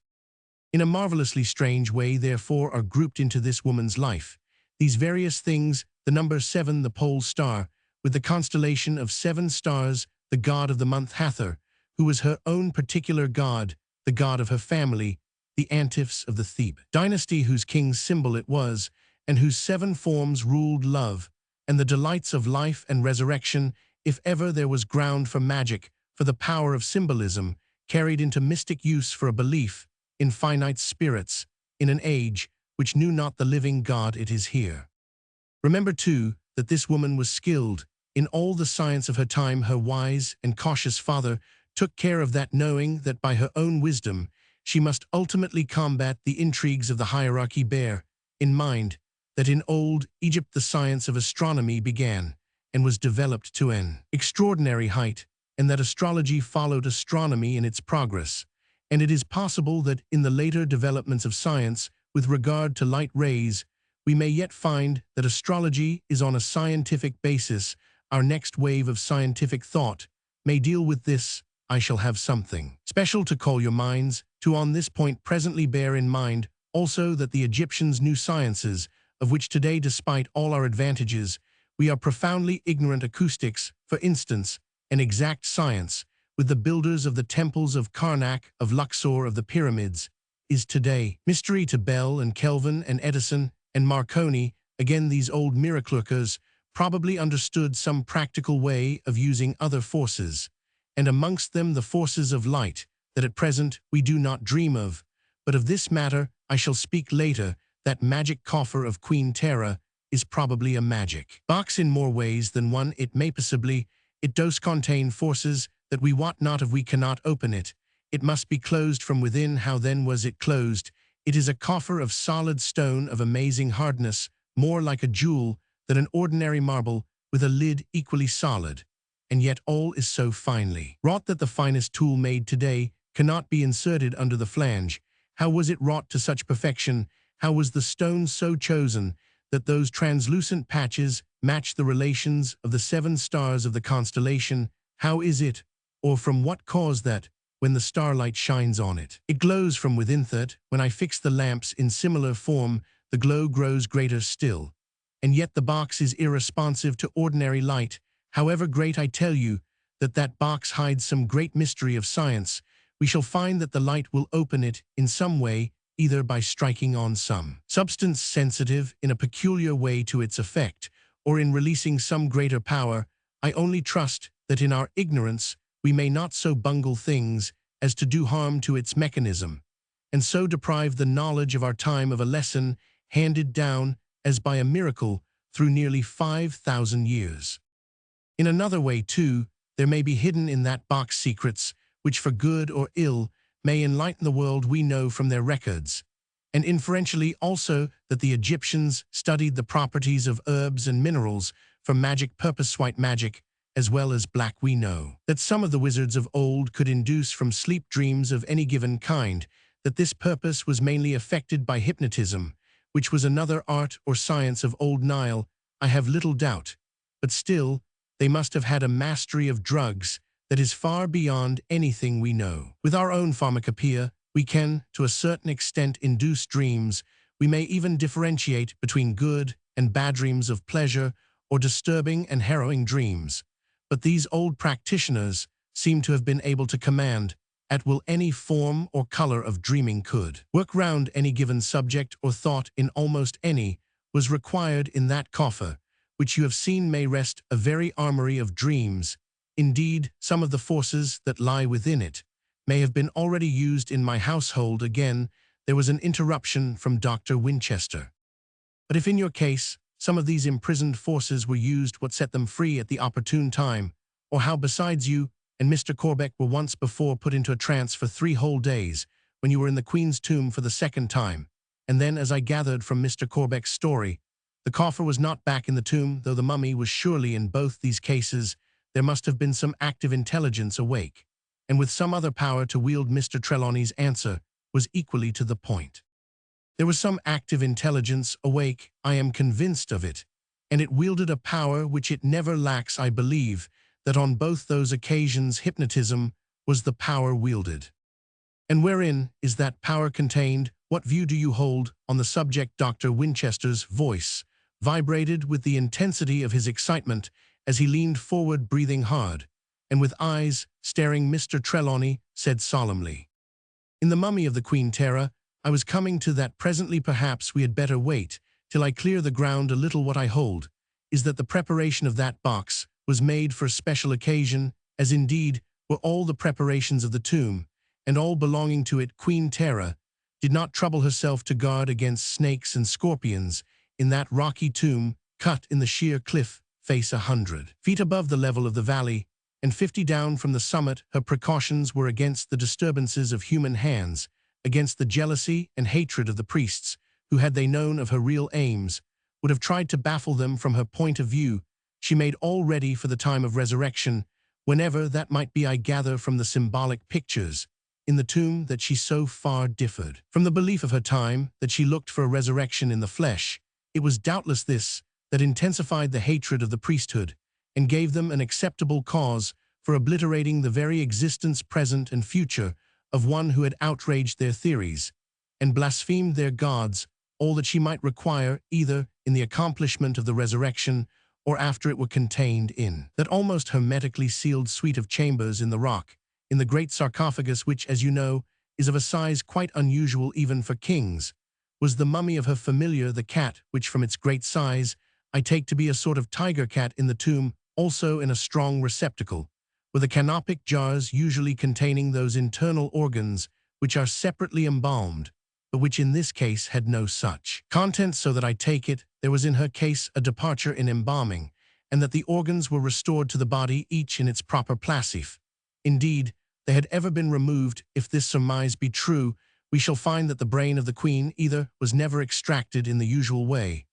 In a marvelously strange way, therefore, are grouped into this woman's life these various things: the number 7, the pole star, with the constellation of 7 stars, the god of the month Hathor, who was her own particular god, the god of her family, the Antifs of the Thebe dynasty, whose king's symbol it was, and whose 7 forms ruled love and the delights of life and resurrection. If ever there was ground for magic, for the power of symbolism, carried into mystic use for a belief in finite spirits, in an age which knew not the living God, it is here. Remember, too, that this woman was skilled in all the science of her time. Her wise and cautious father took care of that, knowing that by her own wisdom she must ultimately combat the intrigues of the hierarchy. Bear in mind that in old Egypt the science of astronomy began and was developed to an extraordinary height, and that astrology followed astronomy in its progress. And it is possible that in the later developments of science with regard to light rays, we may yet find that astrology is on a scientific basis. Our next wave of scientific thought may deal with this. I shall have something special to call your minds to. On this point presently bear in mind also that the Egyptians knew sciences, of which today, despite all our advantages, we are profoundly ignorant. Acoustics, for instance, an exact science, with the builders of the temples of Karnak, of Luxor, of the pyramids, is today mystery to Bell and Kelvin and Edison and Marconi. Again, these old miracleworkers probably understood some practical way of using other forces, and amongst them the forces of light, that at present we do not dream of. But of this matter I shall speak later. That magic coffer of Queen Terra is probably a magic box in more ways than one. It may possibly, it does contain forces that we wot not of. We cannot open it. It must be closed from within. How then was it closed? It is a coffer of solid stone of amazing hardness, more like a jewel than an ordinary marble, with a lid equally solid. And yet all is so finely wrought that the finest tool made today cannot be inserted under the flange. How was it wrought to such perfection? How was the stone so chosen that those translucent patches match the relations of the 7 stars of the constellation? How is it, or from what cause, that, when the starlight shines on it, it glows from within? That, when I fix the lamps in similar form, the glow grows greater still. And yet the box is irresponsive to ordinary light. However great, I tell you, that box hides some great mystery of science. We shall find that the light will open it in some way, either by striking on some substance sensitive in a peculiar way to its effect, or in releasing some greater power. I only trust that in our ignorance we may not so bungle things as to do harm to its mechanism, and so deprive the knowledge of our time of a lesson handed down as by a miracle through nearly 5,000 years. In another way, too, there may be hidden in that box secrets which, for good or ill, may enlighten the world we know from their records, and inferentially also that the Egyptians studied the properties of herbs and minerals for magic purpose. White magic as well as black. We know that some of the wizards of old could induce from sleep dreams of any given kind, that this purpose was mainly effected by hypnotism, which was another art or science of old Nile, I have little doubt, but still they must have had a mastery of drugs that is far beyond anything we know. With our own pharmacopoeia, we can, to a certain extent, induce dreams. We may even differentiate between good and bad dreams of pleasure, or disturbing and harrowing dreams. But these old practitioners seem to have been able to command at will any form or color of dreaming. Could work round any given subject or thought in almost any. Was required in that coffer, which you have seen may rest a very armory of dreams. Indeed, some of the forces that lie within it may have been already used in my household. Again, there was an interruption from Dr. Winchester. But if in your case some of these imprisoned forces were used, what set them free at the opportune time? Or how, besides, you and Mr. Corbeck were once before put into a trance for 3 whole days, when you were in the Queen's tomb for the 2nd time, and then, as I gathered from Mr. Corbeck's story, the coffer was not back in the tomb, though the mummy was. Surely in both these cases there must have been some active intelligence awake, and with some other power to wield. Mr. Trelawney's answer was equally to the point. There was some active intelligence awake, I am convinced of it, and it wielded a power which it never lacks. I believe that on both those occasions hypnotism was the power wielded. And wherein is that power contained? What view do you hold on the subject? Dr. Winchester's voice vibrated with the intensity of his excitement as he leaned forward, breathing hard, and with eyes staring. Mr. Trelawney said solemnly, "In the mummy of the Queen Terra, I was coming to that presently. Perhaps we had better wait till I clear the ground a little. What I hold is that the preparation of that box was made for a special occasion, as indeed were all the preparations of the tomb, and all belonging to it. Queen Terra did not trouble herself to guard against snakes and scorpions in that rocky tomb cut in the sheer cliff face 100 feet above the level of the valley, and 50 down from the summit. Her precautions were against the disturbances of human hands, against the jealousy and hatred of the priests, who, had they known of her real aims, would have tried to baffle them from her point of view. She made all ready for the time of resurrection, whenever that might be. I gather from the symbolic pictures in the tomb that she so far differed from the belief of her time that she looked for a resurrection in the flesh. It was doubtless this that intensified the hatred of the priesthood, and gave them an acceptable cause for obliterating the very existence, present and future, of one who had outraged their theories, and blasphemed their gods, all that she might require either in the accomplishment of the resurrection or after it were contained in that almost hermetically sealed suite of chambers in the rock, in the great sarcophagus which, as you know, is of a size quite unusual even for kings, was the mummy of her familiar, the cat, which from its great size I take to be a sort of tiger cat in the tomb, also in a strong receptacle, with the canopic jars usually containing those internal organs which are separately embalmed, but which in this case had no such contents, so that I take it there was in her case a departure in embalming, and that the organs were restored to the body each in its proper place. Indeed, they had ever been removed. If this surmise be true, we shall find that the brain of the queen either was never extracted in the usual way,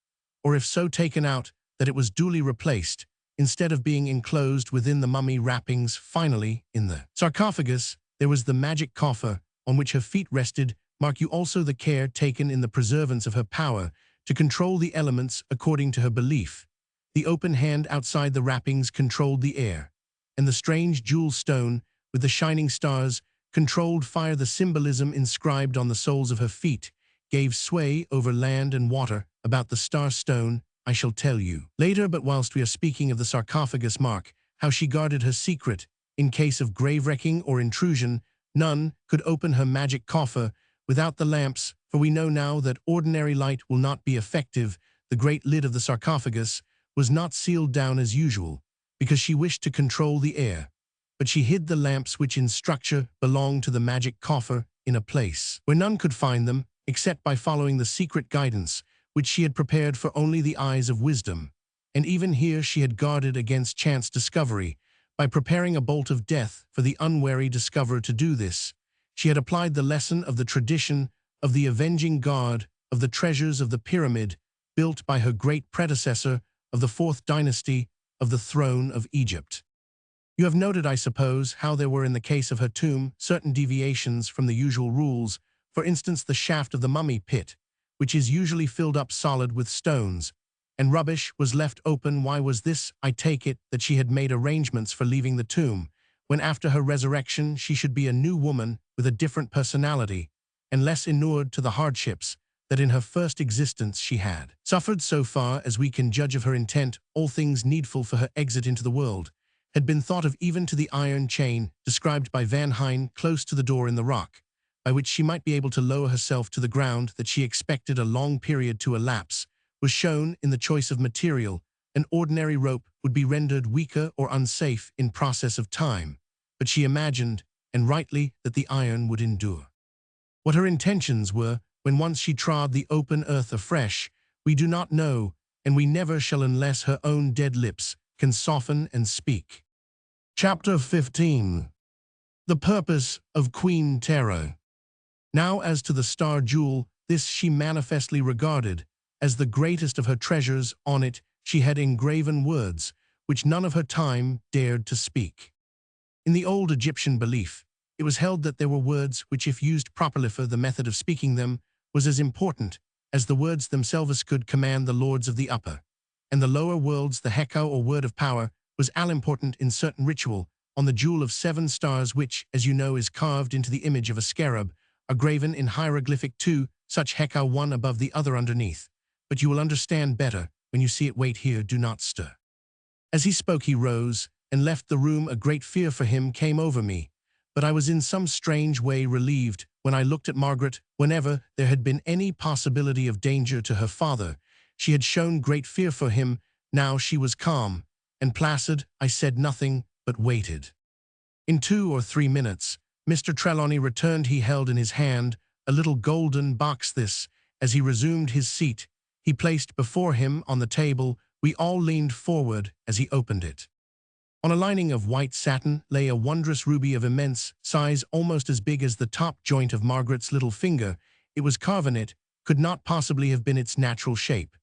or if so taken out, that it was duly replaced, instead of being enclosed within the mummy wrappings. Finally, in the sarcophagus, there was the magic coffer on which her feet rested. Mark you also the care taken in the preservance of her power to control the elements according to her belief. The open hand outside the wrappings controlled the air, and the strange jewel stone with the shining stars controlled fire. The symbolism inscribed on the soles of her feet gave sway over land and water. About the star stone I shall tell you later, but whilst we are speaking of the sarcophagus, mark how she guarded her secret. In case of grave wrecking or intrusion, none could open her magic coffer without the lamps, for we know now that ordinary light will not be effective. The great lid of the sarcophagus was not sealed down as usual, because she wished to control the air, but she hid the lamps which in structure belonged to the magic coffer in a place where none could find them, except by following the secret guidance which she had prepared for only the eyes of wisdom. And even here she had guarded against chance discovery, by preparing a bolt of death for the unwary discoverer. To do this, she had applied the lesson of the tradition of the avenging guard of the treasures of the pyramid built by her great predecessor of the 4th dynasty of the throne of Egypt. You have noted, I suppose, how there were in the case of her tomb certain deviations from the usual rules. For instance, the shaft of the mummy pit, which is usually filled up solid with stones and rubbish, was left open. Why was this? I take it that she had made arrangements for leaving the tomb, when after her resurrection she should be a new woman with a different personality, and less inured to the hardships that in her first existence she had suffered. So far as we can judge of her intent, all things needful for her exit into the world had been thought of, even to the iron chain described by Van Hine close to the door in the rock, by which she might be able to lower herself to the ground. That she expected a long period to elapse was shown in the choice of material. An ordinary rope would be rendered weaker or unsafe in process of time, but she imagined, and rightly, that the iron would endure. What her intentions were, when once she trod the open earth afresh, we do not know, and we never shall unless her own dead lips can soften and speak. Chapter 15. The purpose of Queen Terror. Now as to the star jewel, this she manifestly regarded as the greatest of her treasures. On it she had engraven words which none of her time dared to speak. In the old Egyptian belief, it was held that there were words which, if used properly for the method of speaking them, was as important as the words themselves could command. The lords of the upper and the lower worlds, the heko or word of power, was all-important in certain ritual. On the jewel of 7 stars, which, as you know, is carved into the image of a scarab, are graven in hieroglyphic 2, such heko, one above the other underneath. But you will understand better when you see it. Wait here, do not stir. As he spoke he rose and left the room. A great fear for him came over me, but I was in some strange way relieved when I looked at Margaret. Whenever there had been any possibility of danger to her father, she had shown great fear for him. Now she was calm and placid. I said nothing, but waited. In 2 or 3 minutes, Mr. Trelawney returned. He held in his hand a little golden box. This, as he resumed his seat, he placed before him on the table. We all leaned forward as he opened it. On a lining of white satin lay a wondrous ruby of immense size, almost as big as the top joint of Margaret's little finger. It was carved. Could not possibly have been its natural shape.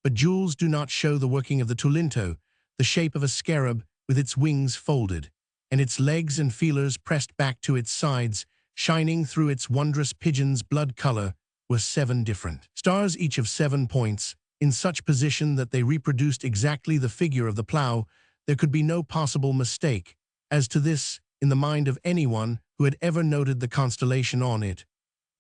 But jewels do not show the working of the tulinto. The shape of a scarab, with its wings folded, and its legs and feelers pressed back to its sides, shining through its wondrous pigeon's blood color, were 7 different stars, each of 7 points, in such position that they reproduced exactly the figure of the plough. There could be no possible mistake as to this, in the mind of anyone who had ever noted the constellation on it,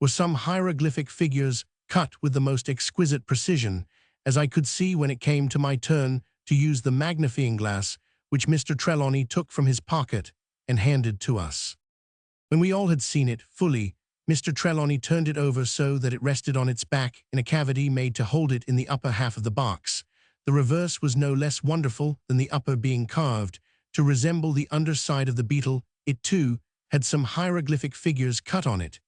were some hieroglyphic figures cut with the most exquisite precision, as I could see when it came to my turn to use the magnifying glass which Mr. Trelawney took from his pocket and handed to us. When we all had seen it fully, Mr. Trelawney turned it over so that it rested on its back in a cavity made to hold it in the upper half of the box. The reverse was no less wonderful than the upper being carved to resemble the underside of the beetle. It, too, had some hieroglyphic figures cut on it.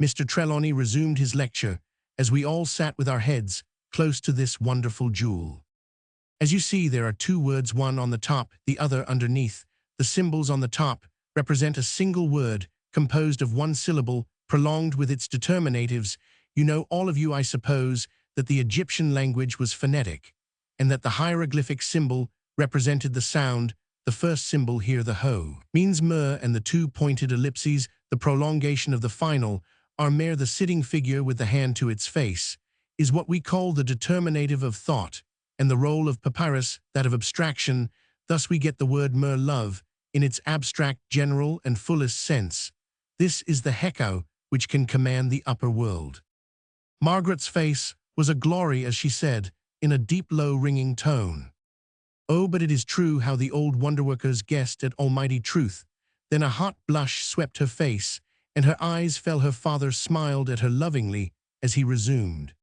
Mr. Trelawney resumed his lecture as we all sat with our heads close to this wonderful jewel. As you see, there are two words, one on the top, the other underneath. The symbols on the top represent a single word composed of one syllable, prolonged with its determinatives. You know, all of you, I suppose, that the Egyptian language was phonetic, and that the hieroglyphic symbol represented the sound. The first symbol here, the ho, means mer, and the two pointed ellipses, the prolongation of the final, are mere. The sitting figure with the hand to its face is what we call the determinative of thought, and the role of papyrus that of abstraction. Thus we get the word mer, love, in its abstract, general, and fullest sense. This is the hekau which can command the upper world. Margaret's face was a glory as she said, in a deep, low, ringing tone, "Oh, but it is true how the old wonderworkers guessed at almighty truth." Then a hot blush swept her face, and her eyes fell. Her father smiled at her lovingly as he resumed.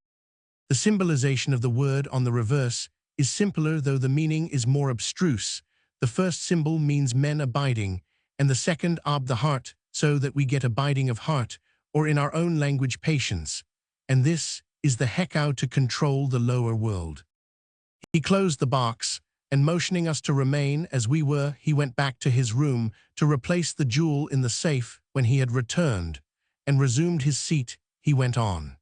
The symbolization of the word on the reverse is simpler, though the meaning is more abstruse. The first symbol means men abiding, and the second ob the heart, so that we get abiding of heart, or in our own language, patience. And this is the hekau to control the lower world. He closed the box, and motioning us to remain as we were, he went back to his room to replace the jewel in the safe. When he had returned and resumed his seat, he went on.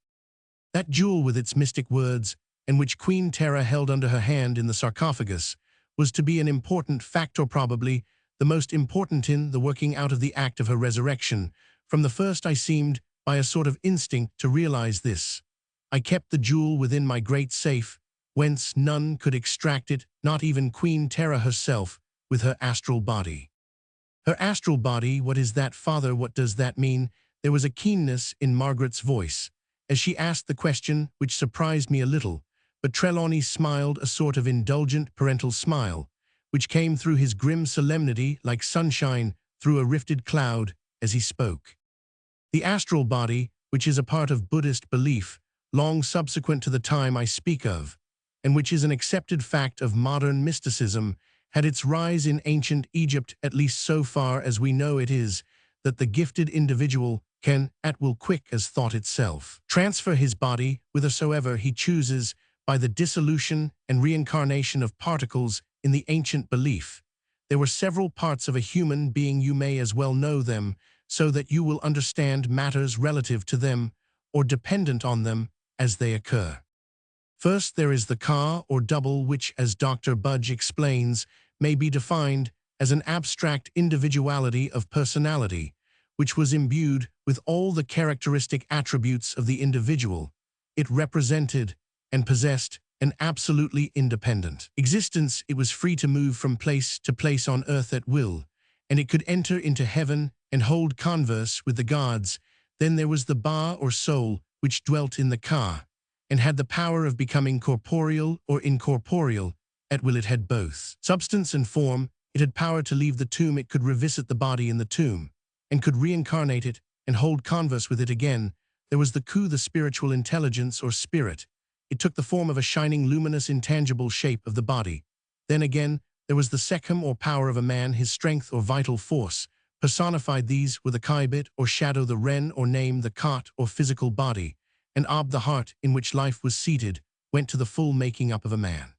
That jewel with its mystic words, and which Queen Terra held under her hand in the sarcophagus, was to be an important factor, probably the most important in the working out of the act of her resurrection. From the first I seemed, by a sort of instinct, to realize this. I kept the jewel within my great safe, whence none could extract it, not even Queen Terra herself, with her astral body. Her astral body, what is that, father? What does that mean? There was a keenness in Margaret's voice as she asked the question which surprised me a little, but Trelawney smiled, a sort of indulgent parental smile, which came through his grim solemnity like sunshine through a rifted cloud as he spoke. The astral body, which is a part of Buddhist belief, long subsequent to the time I speak of, and which is an accepted fact of modern mysticism, had its rise in ancient Egypt, at least so far as we know. It is that the gifted individual can, at will, quick as thought itself, transfer his body whithersoever he chooses by the dissolution and reincarnation of particles. In the ancient belief, there were several parts of a human being. You may as well know them, so that you will understand matters relative to them, or dependent on them, as they occur. First, there is the ka, or double, which, as Dr. Budge explains, may be defined as an abstract individuality of personality, which was imbued with all the characteristic attributes of the individual. It represented and possessed an absolutely independent existence. It was free to move from place to place on earth at will, and it could enter into heaven and hold converse with the gods. Then there was the ba, or soul, which dwelt in the ka, and had the power of becoming corporeal or incorporeal. At will it had both substance and form. It had power to leave the tomb. It could revisit the body in the tomb, and could reincarnate it and hold converse with it again. There was the ku, the spiritual intelligence or spirit. It took the form of a shining, luminous, intangible shape of the body. Then again, there was the sekhem, or power of a man, his strength or vital force. Personified, these were the kaibit, or shadow, the ren, or name, the kat, or physical body, and ob, the heart, in which life was seated, went to the full making up of a man.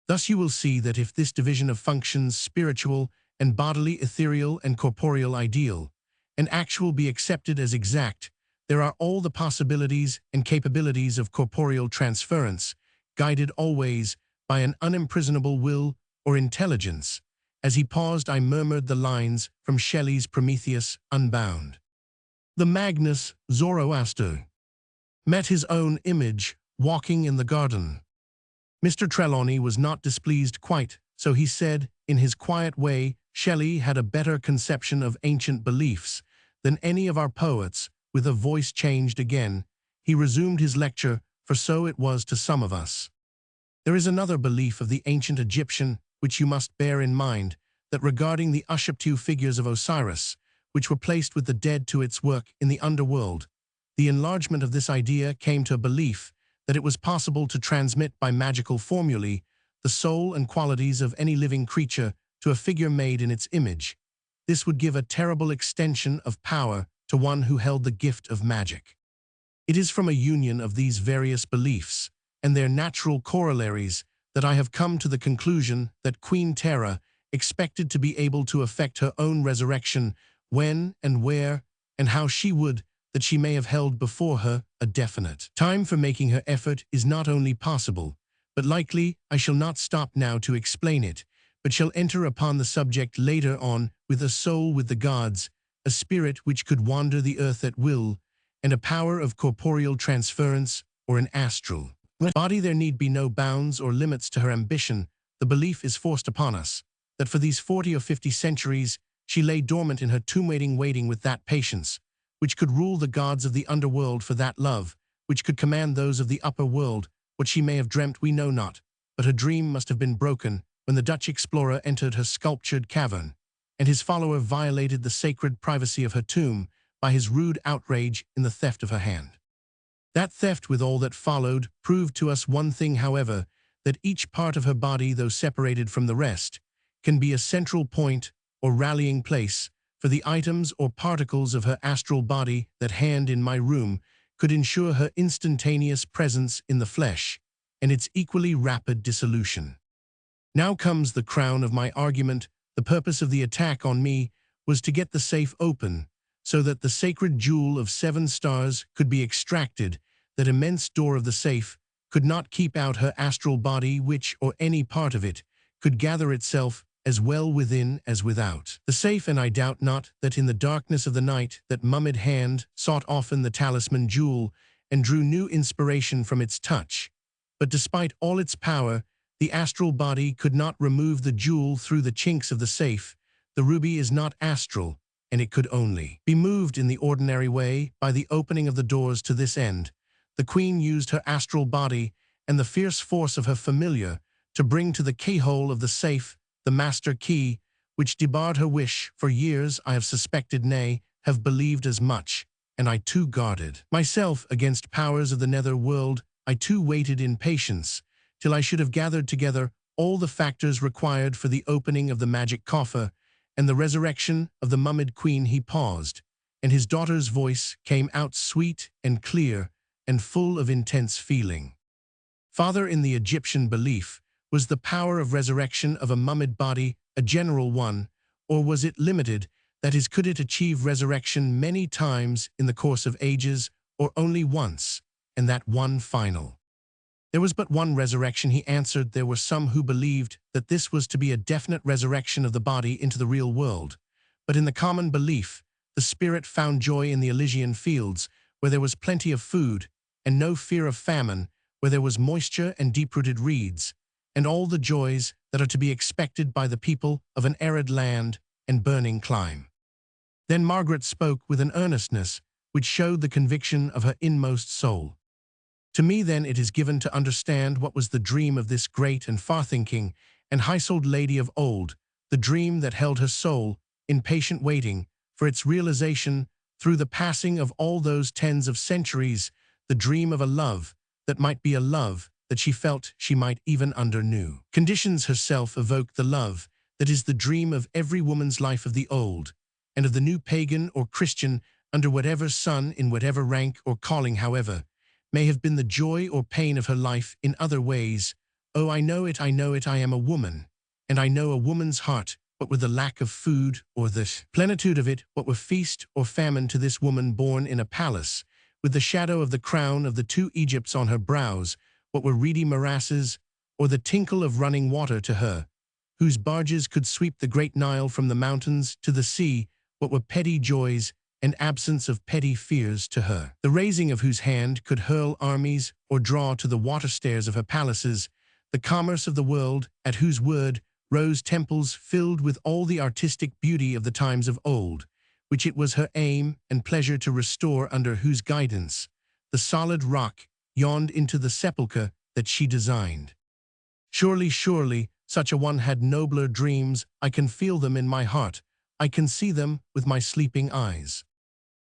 Thus you will see that if this division of functions, spiritual and bodily, ethereal and corporeal, ideal and actual, be accepted as exact, there are all the possibilities and capabilities of corporeal transference, guided always by an unimprisonable will or intelligence. As he paused, I murmured the lines from Shelley's Prometheus Unbound. The Magnus Zoroaster met his own image walking in the garden. Mr. Trelawney was not displeased quite, so he said, in his quiet way, Shelley had a better conception of ancient beliefs than any of our poets. With a voice changed again, he resumed his lecture, for so it was to some of us. There is another belief of the ancient Egyptian which you must bear in mind, that regarding the Ushaptiu figures of Osiris, which were placed with the dead to its work in the underworld, the enlargement of this idea came to a belief that it was possible to transmit by magical formulae the soul and qualities of any living creature to a figure made in its image. This would give a terrible extension of power to one who held the gift of magic. It is from a union of these various beliefs and their natural corollaries that I have come to the conclusion that Queen Tera expected to be able to effect her own resurrection when and where and how she would, that she may have held before her a definite time for making her effort is not only possible, but likely. I shall not stop now to explain it, but shall enter upon the subject later on. With a soul with the gods, a spirit which could wander the earth at will, and a power of corporeal transference or an astral body, there need be no bounds or limits to her ambition. The belief is forced upon us that for these 40 or 50 centuries she lay dormant in her tomb, waiting with that patience which could rule the gods of the underworld, for that love which could command those of the upper world. What she may have dreamt we know not, but her dream must have been broken when the Dutch explorer entered her sculptured cavern, and his follower violated the sacred privacy of her tomb by his rude outrage in the theft of her hand. That theft, with all that followed, proved to us one thing, however, that each part of her body, though separated from the rest, can be a central point or rallying place for the items or particles of her astral body. That hand in my room could ensure her instantaneous presence in the flesh and its equally rapid dissolution. Now comes the crown of my argument. The purpose of the attack on me was to get the safe open, so that the sacred jewel of 7 stars could be extracted. That immense door of the safe could not keep out her astral body, which, or any part of it, could gather itself as well within as without the safe, and I doubt not that in the darkness of the night that mummied hand sought often the talisman jewel and drew new inspiration from its touch. But despite all its power, the astral body could not remove the jewel through the chinks of the safe. The ruby is not astral, and it could only be moved in the ordinary way by the opening of the doors. To this end, the queen used her astral body and the fierce force of her familiar to bring to the keyhole of the safe the master key, which debarred her wish. For years I have suspected, nay, have believed as much, and I too guarded myself against powers of the nether world. I too waited in patience, till I should have gathered together all the factors required for the opening of the magic coffer and the resurrection of the mummied queen. He paused, and his daughter's voice came out sweet and clear and full of intense feeling. Father, in the Egyptian belief, was the power of resurrection of a mummied body a general one, or was it limited? That is, could it achieve resurrection many times in the course of ages, or only once, and that one final? There was but one resurrection, he answered. There were some who believed that this was to be a definite resurrection of the body into the real world. But in the common belief, the spirit found joy in the Elysian fields, where there was plenty of food, and no fear of famine, where there was moisture and deep-rooted reeds, and all the joys that are to be expected by the people of an arid land and burning clime. Then Margaret spoke with an earnestness which showed the conviction of her inmost soul. To me then it is given to understand what was the dream of this great and far-thinking and high-souled lady of old, the dream that held her soul in patient waiting for its realization through the passing of all those tens of centuries, the dream of a love that might be a love that she felt she might even under new conditions herself evoke, the love that is the dream of every woman's life, of the old and of the new, pagan or Christian, under whatever sun, in whatever rank or calling, however may have been the joy or pain of her life in other ways. Oh, I know it, I know it, I am a woman, and I know a woman's heart, what with the lack of food or the plenitude of it, what were feast or famine to this woman born in a palace, with the shadow of the crown of the 2 Egypts on her brows, what were reedy morasses, or the tinkle of running water to her, whose barges could sweep the great Nile from the mountains to the sea, what were petty joys and absence of petty fears to her, the raising of whose hand could hurl armies or draw to the water stairs of her palaces, the commerce of the world, at whose word rose temples filled with all the artistic beauty of the times of old, which it was her aim and pleasure to restore, under whose guidance the solid rock yawned into the sepulchre that she designed. Surely, surely, such a one had nobler dreams. I can feel them in my heart. I can see them with my sleeping eyes.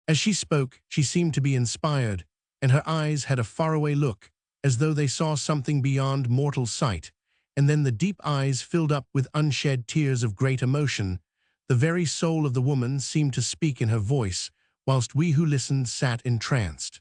As she spoke, she seemed to be inspired, and her eyes had a faraway look, as though they saw something beyond mortal sight, and then the deep eyes filled up with unshed tears of great emotion. The very soul of the woman seemed to speak in her voice, whilst we who listened sat entranced.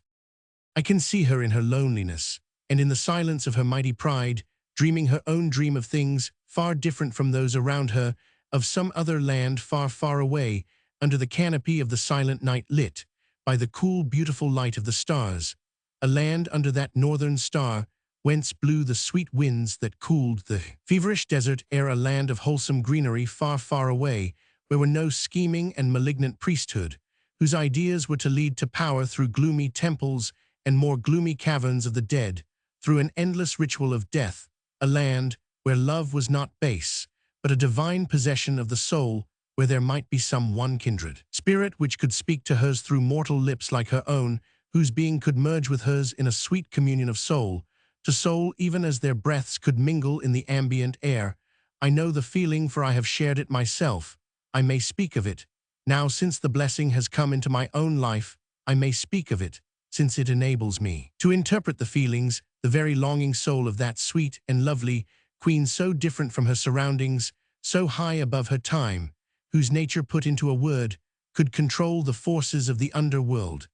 I can see her in her loneliness, and in the silence of her mighty pride, dreaming her own dream of things far different from those around her, of some other land far, far away, under the canopy of the silent night, lit by the cool, beautiful light of the stars, a land under that northern star, whence blew the sweet winds that cooled the feverish desert air, a land of wholesome greenery far, far away, where were no scheming and malignant priesthood, whose ideas were to lead to power through gloomy temples and more gloomy caverns of the dead, through an endless ritual of death, a land where love was not base, but a divine possession of the soul, where there might be some one kindred spirit which could speak to hers through mortal lips like her own, whose being could merge with hers in a sweet communion of soul to soul, even as their breaths could mingle in the ambient air. I know the feeling, for I have shared it myself. I may speak of it. Now, since the blessing has come into my own life, I may speak of it, since it enables me to interpret the feelings, the very longing soul of that sweet and lovely queen, so different from her surroundings, so high above her time, whose nature, put into a word, could control the forces of the underworld,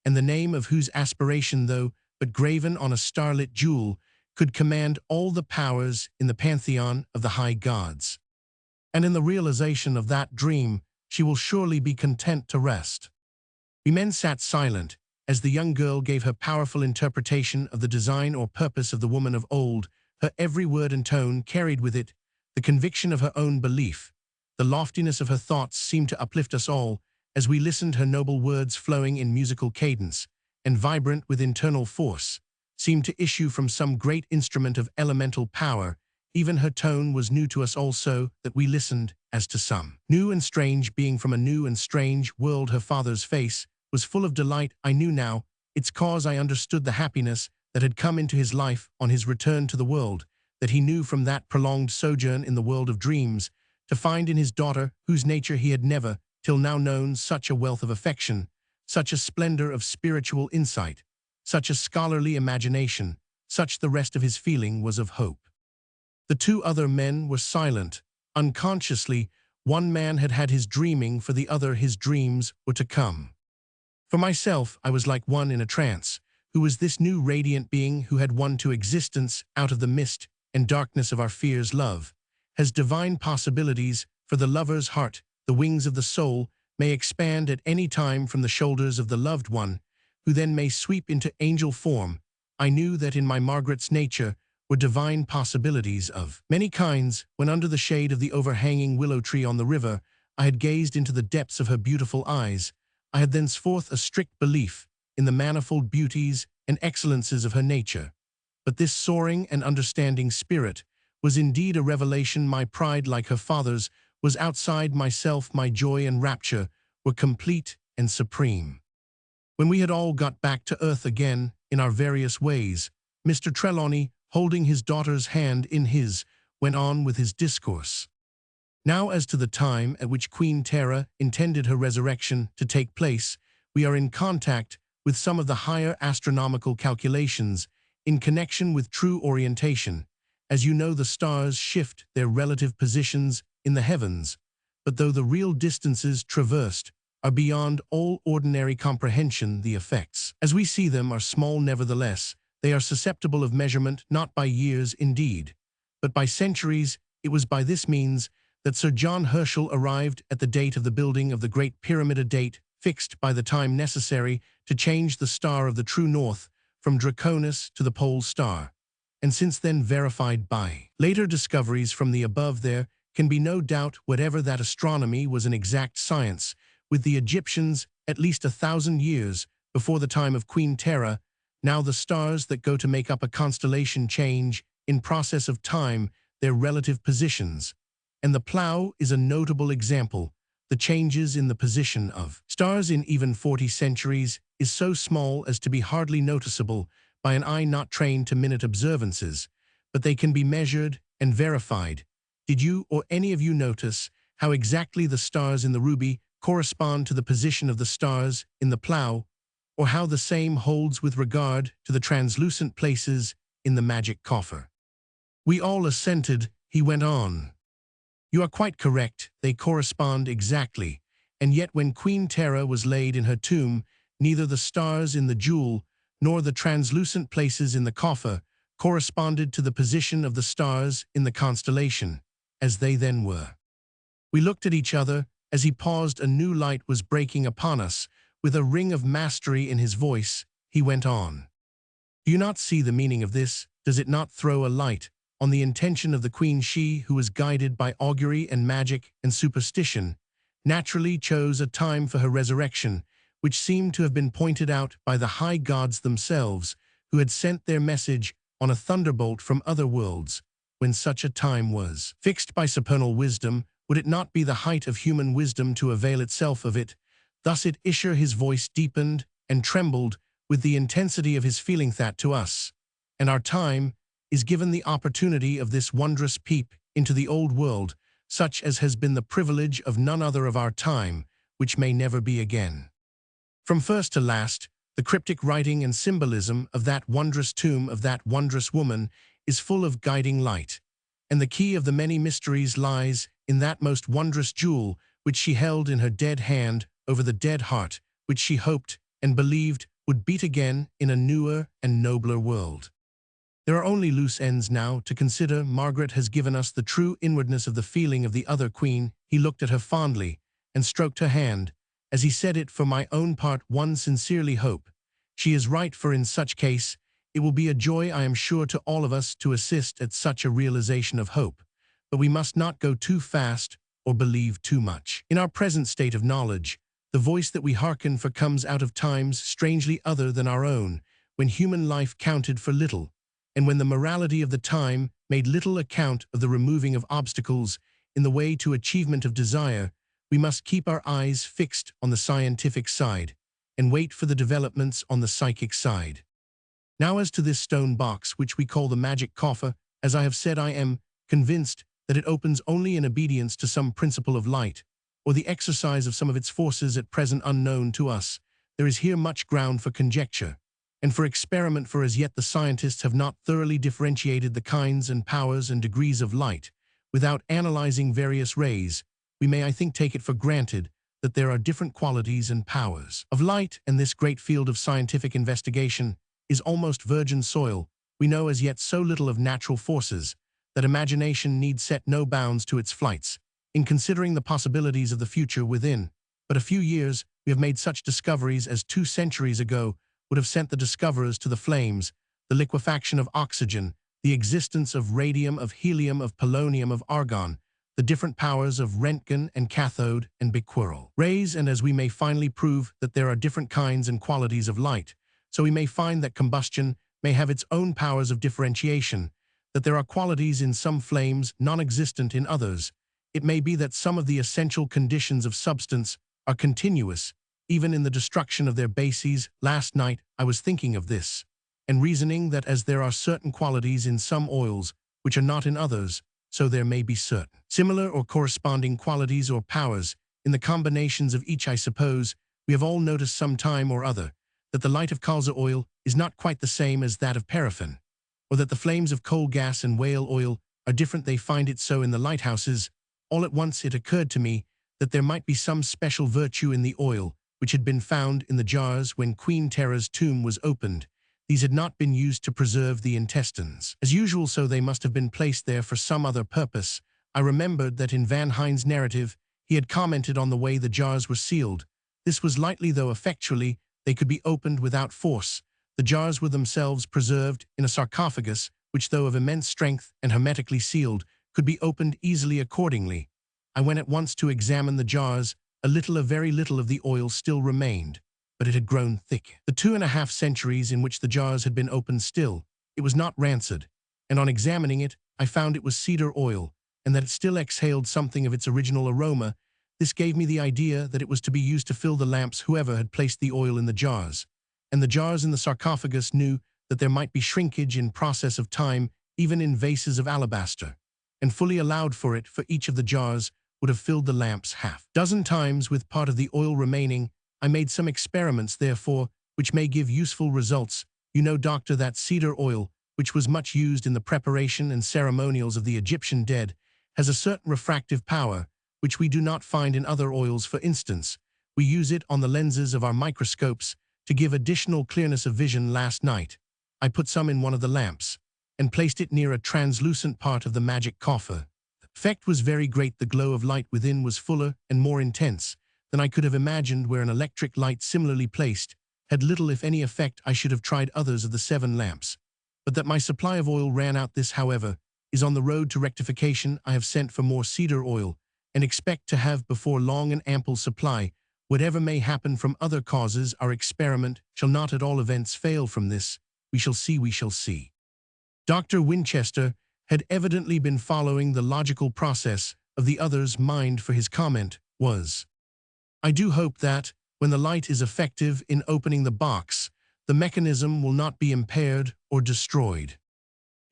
and the name of whose aspiration, though but graven on a starlit jewel, could command all the powers in the pantheon of the high gods. And in the realization of that dream, she will surely be content to rest. We men sat silent, as the young girl gave her powerful interpretation of the design or purpose of the woman of old. Her every word and tone carried with it the conviction of her own belief. The loftiness of her thoughts seemed to uplift us all, as we listened, her noble words flowing in musical cadence, and vibrant with internal force, seemed to issue from some great instrument of elemental power. Even her tone was new to us all, so that we listened as to some new and strange being from a new and strange world. Her father's face was full of delight. I knew now its cause. I understood the happiness that had come into his life on his return to the world, that he knew from that prolonged sojourn in the world of dreams, to find in his daughter, whose nature he had never till now known, such a wealth of affection, such a splendor of spiritual insight, such a scholarly imagination, such the rest of his feeling was of hope. The two other men were silent. Unconsciously, one man had had his dreaming, for the other his dreams were to come. For myself, I was like one in a trance, who was this new radiant being who had won to existence out of the mist and darkness of our fears. Love has divine possibilities for the lover's heart. The wings of the soul may expand at any time from the shoulders of the loved one, who then may sweep into angel form. I knew that in my Margaret's nature were divine possibilities of many kinds. When under the shade of the overhanging willow tree on the river, I had gazed into the depths of her beautiful eyes, I had thenceforth a strict belief in the manifold beauties and excellences of her nature. But this soaring and understanding spirit was indeed a revelation. My pride, like her father's, was outside myself. My joy and rapture were complete and supreme. When we had all got back to earth again in our various ways, Mr. Trelawney, holding his daughter's hand in his, went on with his discourse. Now, as to the time at which Queen Tara intended her resurrection to take place, we are in contact with some of the higher astronomical calculations in connection with true orientation. As you know, the stars shift their relative positions in the heavens, but though the real distances traversed are beyond all ordinary comprehension, the effects, as we see them, are small. Nevertheless, they are susceptible of measurement, not by years indeed, but by centuries. It was by this means that Sir John Herschel arrived at the date of the building of the Great Pyramid, a date fixed by the time necessary to change the star of the true north from Draconis to the pole star, and since then verified by later discoveries from the above. There can be no doubt whatever that astronomy was an exact science. With the Egyptians, at least 1,000 years before the time of Queen Tara, now the stars that go to make up a constellation change, in process of time, their relative positions. and the plough is a notable example. The changes in the position of stars in even 40 centuries is so small as to be hardly noticeable by an eye not trained to minute observances, but they can be measured and verified. Did you or any of you notice how exactly the stars in the ruby correspond to the position of the stars in the plough, or how the same holds with regard to the translucent places in the magic coffer? We all assented. He went on. You are quite correct, they correspond exactly, and yet when Queen Tera was laid in her tomb, neither the stars in the jewel nor the translucent places in the coffer corresponded to the position of the stars in the constellation, as they then were. We looked at each other. As he paused, a new light was breaking upon us. With a ring of mastery in his voice, he went on. Do you not see the meaning of this? Does it not throw a light on the intention of the queen? She, who was guided by augury and magic and superstition, naturally chose a time for her resurrection, which seemed to have been pointed out by the high gods themselves, who had sent their message on a thunderbolt from other worlds. When such a time was fixed by supernal wisdom, would it not be the height of human wisdom to avail itself of it? Thus it Isher, his voice deepened and trembled with the intensity of his feeling, that to us, and our time, is given the opportunity of this wondrous peep into the old world, such as has been the privilege of none other of our time, which may never be again. From first to last, the cryptic writing and symbolism of that wondrous tomb of that wondrous woman is full of guiding light, and the key of the many mysteries lies in that most wondrous jewel which she held in her dead hand over the dead heart, which she hoped and believed would beat again in a newer and nobler world. There are only loose ends now to consider. Margaret has given us the true inwardness of the feeling of the other queen. He looked at her fondly and stroked her hand. As he said it, for my own part, one sincerely hope she is right, for in such case it will be a joy, I am sure, to all of us to assist at such a realization of hope. But we must not go too fast or believe too much. In our present state of knowledge, the voice that we hearken for comes out of times strangely other than our own, when human life counted for little, and when the morality of the time made little account of the removing of obstacles in the way to achievement of desire. We must keep our eyes fixed on the scientific side and wait for the developments on the psychic side. Now as to this stone box which we call the magic coffer, as I have said, I am convinced that it opens only in obedience to some principle of light, or the exercise of some of its forces at present unknown to us. There is here much ground for conjecture and for experiment, for as yet the scientists have not thoroughly differentiated the kinds and powers and degrees of light. Without analyzing various rays, we may, I think, take it for granted that there are different qualities and powers of light, and this great field of scientific investigation is almost virgin soil. We know as yet so little of natural forces that imagination need set no bounds to its flights. In considering the possibilities of the future within but a few years, we have made such discoveries as 2 centuries ago would have sent the discoverers to the flames: the liquefaction of oxygen, the existence of radium, of helium, of polonium, of argon, the different powers of Röntgen and cathode and Becquerel rays, and as we may finally prove that there are different kinds and qualities of light, so we may find that combustion may have its own powers of differentiation, that there are qualities in some flames non-existent in others. It may be that some of the essential conditions of substance are continuous, even in the destruction of their bases. Last night I was thinking of this, and reasoning that as there are certain qualities in some oils which are not in others, so there may be certain similar or corresponding qualities or powers in the combinations of each. I suppose we have all noticed some time or other that the light of colza oil is not quite the same as that of paraffin, or that the flames of coal gas and whale oil are different. They find it so in the lighthouses. All at once it occurred to me that there might be some special virtue in the oil which had been found in the jars when Queen Tera's tomb was opened. These had not been used to preserve the intestines as usual, so they must have been placed there for some other purpose. I remembered that in Van Hein's narrative he had commented on the way the jars were sealed. This was lightly, though effectually they could be opened without force. The jars were themselves preserved in a sarcophagus which, though of immense strength and hermetically sealed, could be opened easily. Accordingly, I went at once to examine the jars. A very little of the oil still remained, but it had grown thick. The 2.5 centuries in which the jars had been opened still, it was not rancid, and on examining it, I found it was cedar oil. and that it still exhaled something of its original aroma, this gave me the idea that it was to be used to fill the lamps whoever had placed the oil in the jars. And the jars in the sarcophagus knew that there might be shrinkage in process of time even in vases of alabaster, and fully allowed for it, for each of the jars would have filled the lamps half dozen times with part of the oil remaining. I made some experiments, therefore, which may give useful results. You know, doctor, that cedar oil, which was much used in the preparation and ceremonials of the Egyptian dead, has a certain refractive power, which we do not find in other oils. For instance, we use it on the lenses of our microscopes to give additional clearness of vision. Last night, I put some in one of the lamps and placed it near a translucent part of the magic coffer. The effect was very great. The glow of light within was fuller and more intense than I could have imagined, where an electric light similarly placed had little if any effect. I should have tried others of the 7 lamps, but that my supply of oil ran out. This, however, is on the road to rectification. I have sent for more cedar oil and expect to have before long an ample supply. Whatever may happen from other causes, our experiment shall not at all events fail from this. We shall see, we shall see. Dr. Winchester had evidently been following the logical process of the other's mind, for his comment was, "I do hope that, when the light is effective in opening the box, the mechanism will not be impaired or destroyed."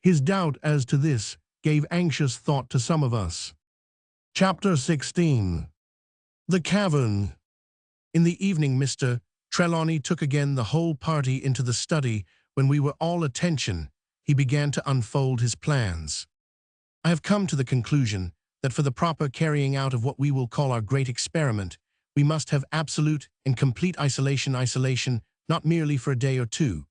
His doubt as to this gave anxious thought to some of us. Chapter 16. The Cavern. In the evening, Mr. Trelawney took again the whole party into the study. When we were all attention, he began to unfold his plans. "I have come to the conclusion that for the proper carrying out of what we will call our great experiment, we must have absolute and complete isolation, not merely for a day or two,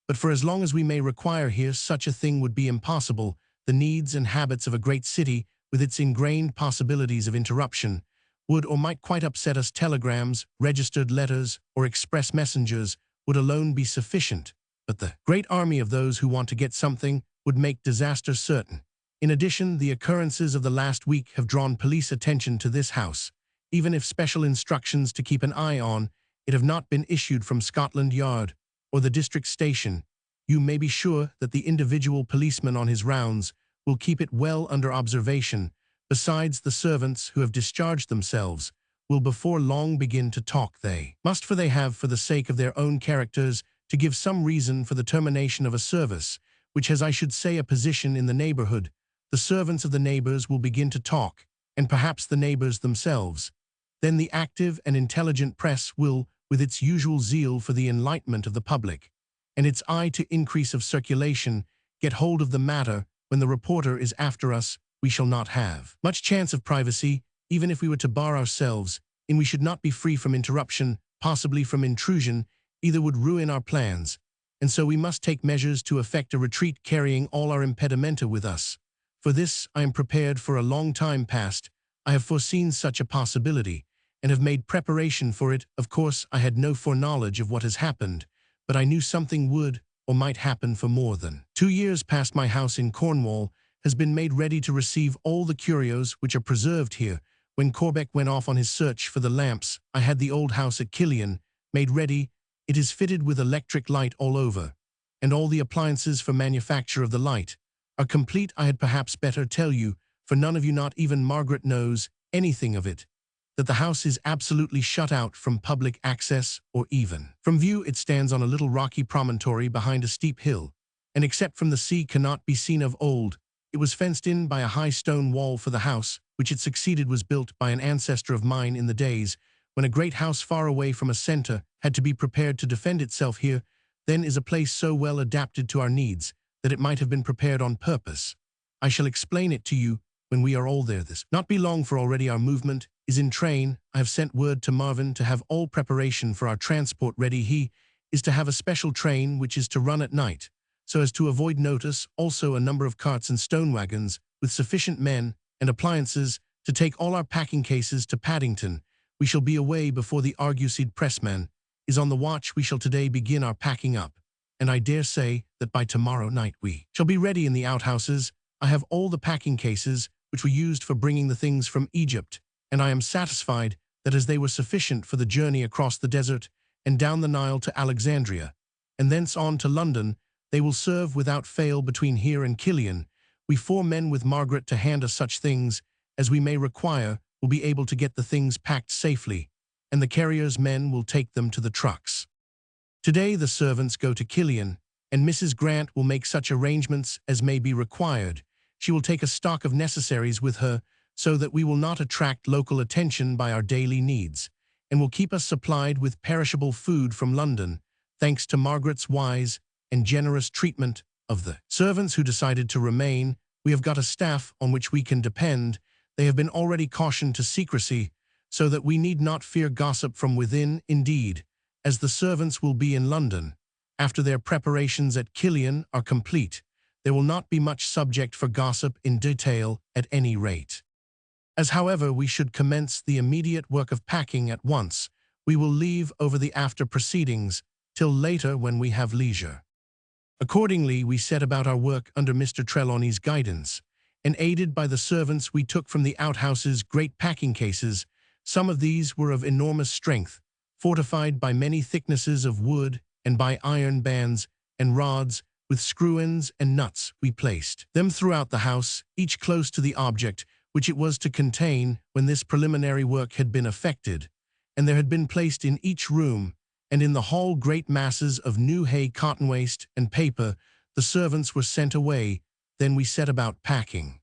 but for as long as we may require here. Such a thing would be impossible. The needs and habits of a great city, with its ingrained possibilities of interruption, would or might quite upset us. Telegrams, registered letters, or express messengers would alone be sufficient, but the great army of those who want to get something would make disaster certain. In addition, the occurrences of the last week have drawn police attention to this house. Even if special instructions to keep an eye on it have not been issued from Scotland Yard or the district station, you may be sure that the individual policeman on his rounds will keep it well under observation. Besides, the servants who have discharged themselves will before long begin to talk. They must, for they have, for the sake of their own characters, to give some reason for the termination of a service, which has, I should say, a position in the neighborhood. The servants of the neighbors will begin to talk, and perhaps the neighbors themselves. Then the active and intelligent press will, with its usual zeal for the enlightenment of the public, and its eye to increase of circulation, get hold of the matter. When the reporter is after us, we shall not have much chance of privacy, even if we were to bar ourselves in. We should not be free from interruption, possibly from intrusion. Either would ruin our plans, and so we must take measures to effect a retreat, carrying all our impedimenta with us. For this I am prepared. For a long time past I have foreseen such a possibility, and have made preparation for it. Of course, I had no foreknowledge of what has happened, but I knew something would or might happen. For more than 2 years past, my house in Cornwall has been made ready to receive all the curios which are preserved here. When Corbeck went off on his search for the lamps, I had the old house at Killian made ready. It is fitted with electric light all over, and all the appliances for manufacture of the light are complete. I had perhaps better tell you, for none of you, not even Margaret, knows anything of it, that the house is absolutely shut out from public access or even from view. It stands on a little rocky promontory behind a steep hill, and except from the sea cannot be seen. Of old, it was fenced in by a high stone wall. For the house which it succeeded was built by an ancestor of mine in the days when a great house far away from a center had to be prepared to defend itself. Here, then, is a place so well adapted to our needs that it might have been prepared on purpose. I shall explain it to you when we are all there. This not be long, for already our movement is in train. I have sent word to Marvin to have all preparation for our transport ready. He is to have a special train which is to run at night, so as to avoid notice. Also a number of carts and stone wagons with sufficient men and appliances to take all our packing cases to Paddington. We shall be away before the argused pressman is on the watch. We shall today begin our packing up, and I dare say that by tomorrow night we shall be ready in the outhouses. I have all the packing cases which were used for bringing the things from Egypt, and I am satisfied that as they were sufficient for the journey across the desert and down the Nile to Alexandria, and thence on to London, they will serve without fail between here and Killian. We 4 men with Margaret to hand us such things as we may require will be able to get the things packed safely, and the carrier's men will take them to the trucks. Today the servants go to Killian, and Mrs. Grant will make such arrangements as may be required. She will take a stock of necessaries with her so that we will not attract local attention by our daily needs, and will keep us supplied with perishable food from London, thanks to Margaret's wise and generous treatment of the servants who decided to remain. We have got a staff on which we can depend. They have been already cautioned to secrecy, so that we need not fear gossip from within. Indeed, as the servants will be in London, after their preparations at Killian are complete, there will not be much subject for gossip in detail at any rate. As however we should commence the immediate work of packing at once, we will leave over the after proceedings till later when we have leisure. Accordingly, we set about our work under Mr. Trelawney's guidance, and aided by the servants we took from the outhouses great packing cases. Some of these were of enormous strength, fortified by many thicknesses of wood and by iron bands and rods with screw-ins and nuts. We placed them throughout the house, each close to the object which it was to contain when this preliminary work had been effected, and there had been placed in each room and in the hall great masses of new hay, cotton waste, and paper. The servants were sent away. Then we set about packing.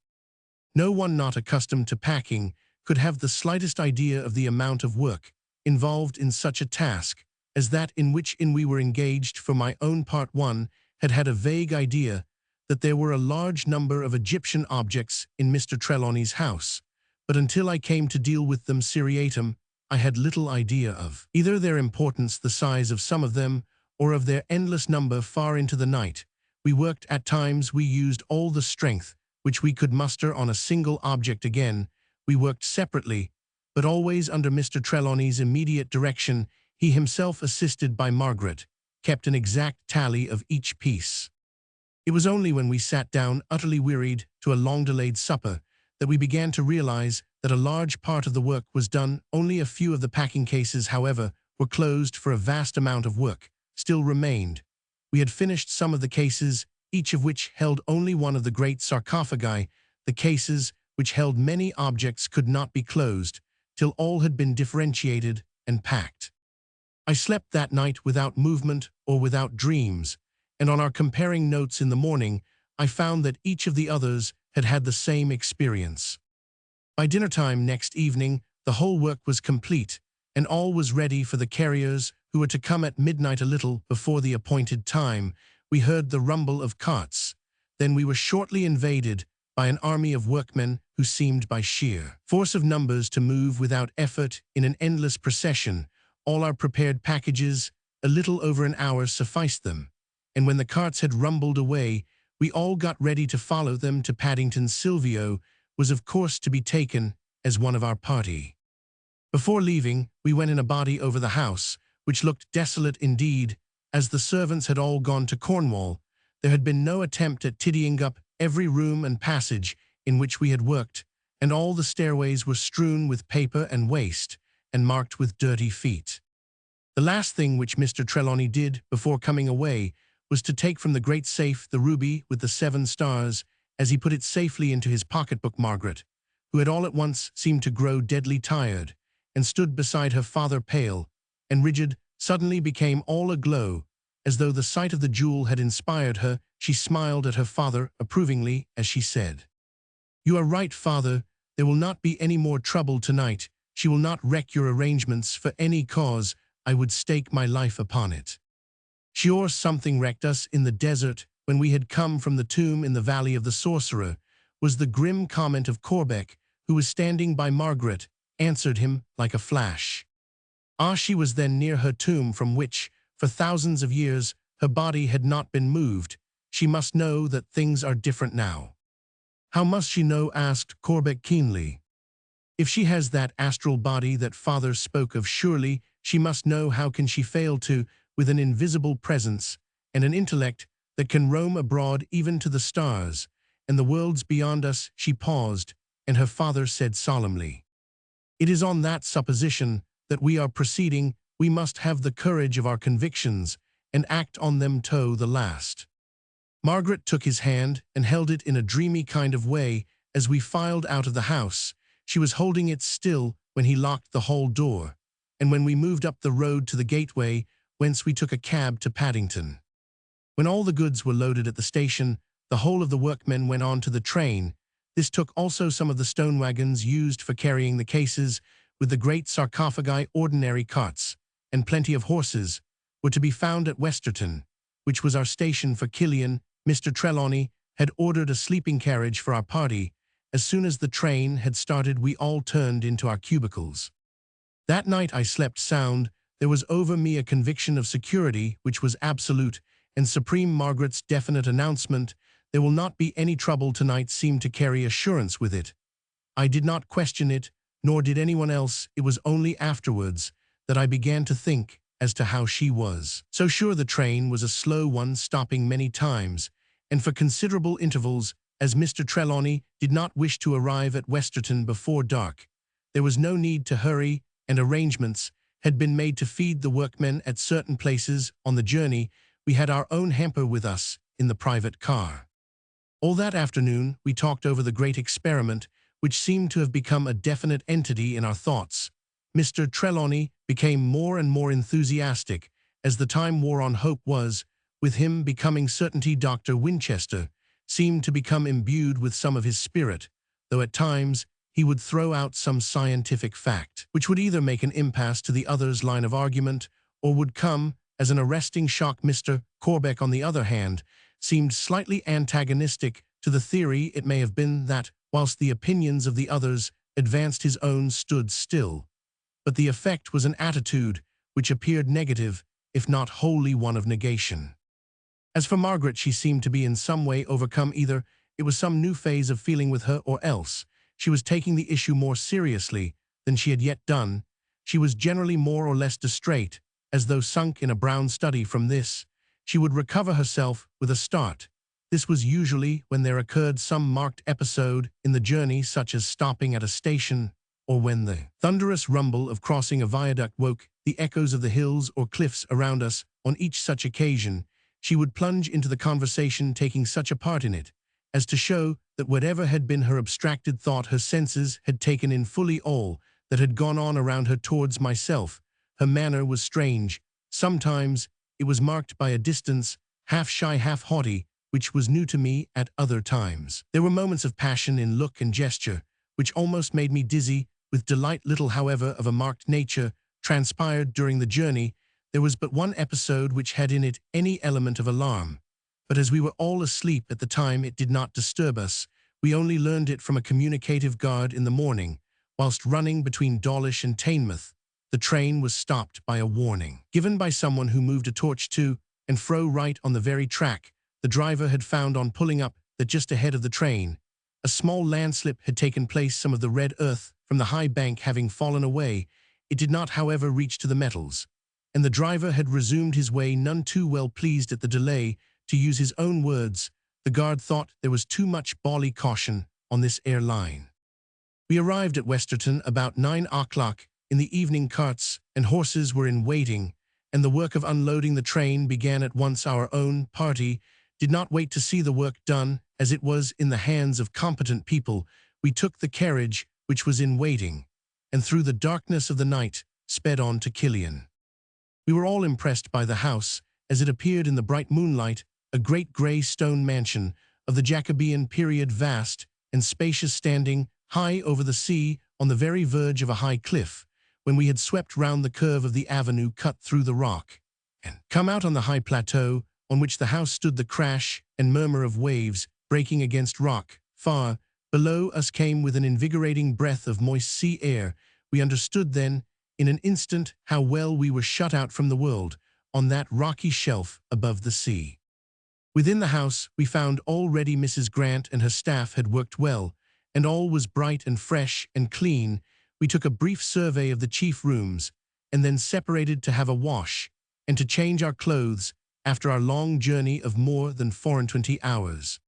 No one not accustomed to packing could have the slightest idea of the amount of work involved in such a task as that in which we were engaged. For my own part, one had a vague idea that there were a large number of Egyptian objects in Mr. Trelawney's house, but until I came to deal with them seriatim, I had little idea of either their importance, the size of some of them, or of their endless number. Far into the night we worked. At times we used all the strength which we could muster on a single object. Again, we worked separately, but always under Mr. Trelawney's immediate direction. He himself, assisted by Margaret, kept an exact tally of each piece. It was only when we sat down, utterly wearied, to a long-delayed supper, that we began to realize that a large part of the work was done. Only a few of the packing cases, however, were closed, for a vast amount of work still remained. We had finished some of the cases, each of which held only one of the great sarcophagi. The cases, which held many objects, could not be closed till all had been differentiated and packed. I slept that night without movement or without dreams, and on our comparing notes in the morning, I found that each of the others had had the same experience. By dinner-time next evening, the whole work was complete, and all was ready for the carriers, who were to come at midnight. A little before the appointed time, we heard the rumble of carts. Then we were shortly invaded by an army of workmen who seemed by sheer force of numbers to move without effort in an endless procession. All our prepared packages, a little over an hour sufficed them, and when the carts had rumbled away, we all got ready to follow them to Paddington. Silvio was of course to be taken as one of our party. Before leaving, we went in a body over the house, which looked desolate indeed. As the servants had all gone to Cornwall, there had been no attempt at tidying up every room and passage in which we had worked, and all the stairways were strewn with paper and waste, and marked with dirty feet. The last thing which Mr. Trelawney did before coming away was to take from the great safe the ruby with the 7 stars, as he put it safely into his pocketbook. Margaret, who had all at once seemed to grow deadly tired, and stood beside her father pale and rigid, suddenly became all aglow, as though the sight of the jewel had inspired her. She smiled at her father approvingly as she said, "You are right, father. There will not be any more trouble tonight. She will not wreck your arrangements for any cause. I would stake my life upon it." "Sure something wrecked us in the desert when we had come from the tomb in the Valley of the Sorcerer," was the grim comment of Corbeck, who was standing by. Margaret answered him like a flash. Ah, she was then near her tomb, from which, for thousands of years, her body had not been moved. She must know that things are different now. "How must she know?" asked Corbeck keenly. "If she has that astral body that father spoke of, surely she must know. How can she fail to, with an invisible presence and an intellect that can roam abroad even to the stars and the worlds beyond us?" She paused, and her father said solemnly, "It is on that supposition that we are proceeding. We must have the courage of our convictions and act on them to the last." Margaret took his hand and held it in a dreamy kind of way as we filed out of the house. She was holding it still when he locked the hall door, and when we moved up the road to the gateway, whence we took a cab to Paddington. When all the goods were loaded at the station, the whole of the workmen went on to the train. This took also some of the stone wagons used for carrying the cases, with the great sarcophagi. Ordinary carts, and plenty of horses, were to be found at Westerton, which was our station for Killian. Mr. Trelawney had ordered a sleeping carriage for our party. As soon as the train had started, we all turned into our cubicles. That night I slept sound. There was over me a conviction of security which was absolute and supreme. Margaret's definite announcement, "There will not be any trouble tonight," seemed to carry assurance with it. I did not question it, nor did anyone else. It was only afterwards that I began to think as to how she was so sure. The train was a slow one, stopping many times, and for considerable intervals, as Mr. Trelawney did not wish to arrive at Westerton before dark. There was no need to hurry, and arrangements had been made to feed the workmen at certain places on the journey. We had our own hamper with us in the private car. All that afternoon we talked over the great experiment, which seemed to have become a definite entity in our thoughts. Mr. Trelawney became more and more enthusiastic as the time wore on. Hope was, with him, becoming certainty. Dr. Winchester seemed to become imbued with some of his spirit, though at times he would throw out some scientific fact, which would either make an impasse to the other's line of argument, or would come as an arresting shock. Mr. Corbeck, on the other hand, seemed slightly antagonistic to the theory. It may have been that, whilst the opinions of the others advanced, his own stood still, but the effect was an attitude which appeared negative, if not wholly one of negation. As for Margaret, she seemed to be in some way overcome. Either it was some new phase of feeling with her, or else she was taking the issue more seriously than she had yet done. She was generally more or less distrait, as though sunk in a brown study. From this, she would recover herself with a start. This was usually when there occurred some marked episode in the journey, such as stopping at a station, or when the thunderous rumble of crossing a viaduct woke the echoes of the hills or cliffs around us. On each such occasion, she would plunge into the conversation, taking such a part in it as to show that whatever had been her abstracted thought, her senses had taken in fully all that had gone on around her. Towards myself, her manner was strange. Sometimes it was marked by a distance, half shy, half haughty, which was new to me. At other times, there were moments of passion in look and gesture, which almost made me dizzy with delight. Little, however, of a marked nature transpired during the journey. There was but one episode which had in it any element of alarm, but as we were all asleep at the time, it did not disturb us. We only learned it from a communicative guard in the morning. Whilst running between Dawlish and Teignmouth, the train was stopped by a warning given by someone who moved a torch to and fro right on the very track. The driver had found on pulling up that just ahead of the train, a small landslip had taken place, some of the red earth from the high bank having fallen away. It did not, however, reach to the metals, and the driver had resumed his way, none too well pleased at the delay. To use his own words, the guard thought there was too much bally caution on this air line. We arrived at Westerton about 9 o'clock in the evening. Carts and horses were in waiting, and the work of unloading the train began at once. Our own party did not wait to see the work done, as it was in the hands of competent people. We took the carriage which was in waiting, and through the darkness of the night sped on to Killian. We were all impressed by the house, as it appeared in the bright moonlight, a great grey stone mansion of the Jacobean period, vast and spacious, standing high over the sea on the very verge of a high cliff. When we had swept round the curve of the avenue cut through the rock, and come out on the high plateau on which the house stood, the crash and murmur of waves breaking against rock far below us came with an invigorating breath of moist sea air. We understood then, in an instant, how well we were shut out from the world on that rocky shelf above the sea. Within the house we found already Mrs. Grant and her staff had worked well, and all was bright and fresh and clean. We took a brief survey of the chief rooms, and then separated to have a wash, and to change our clothes after our long journey of more than 24 hours.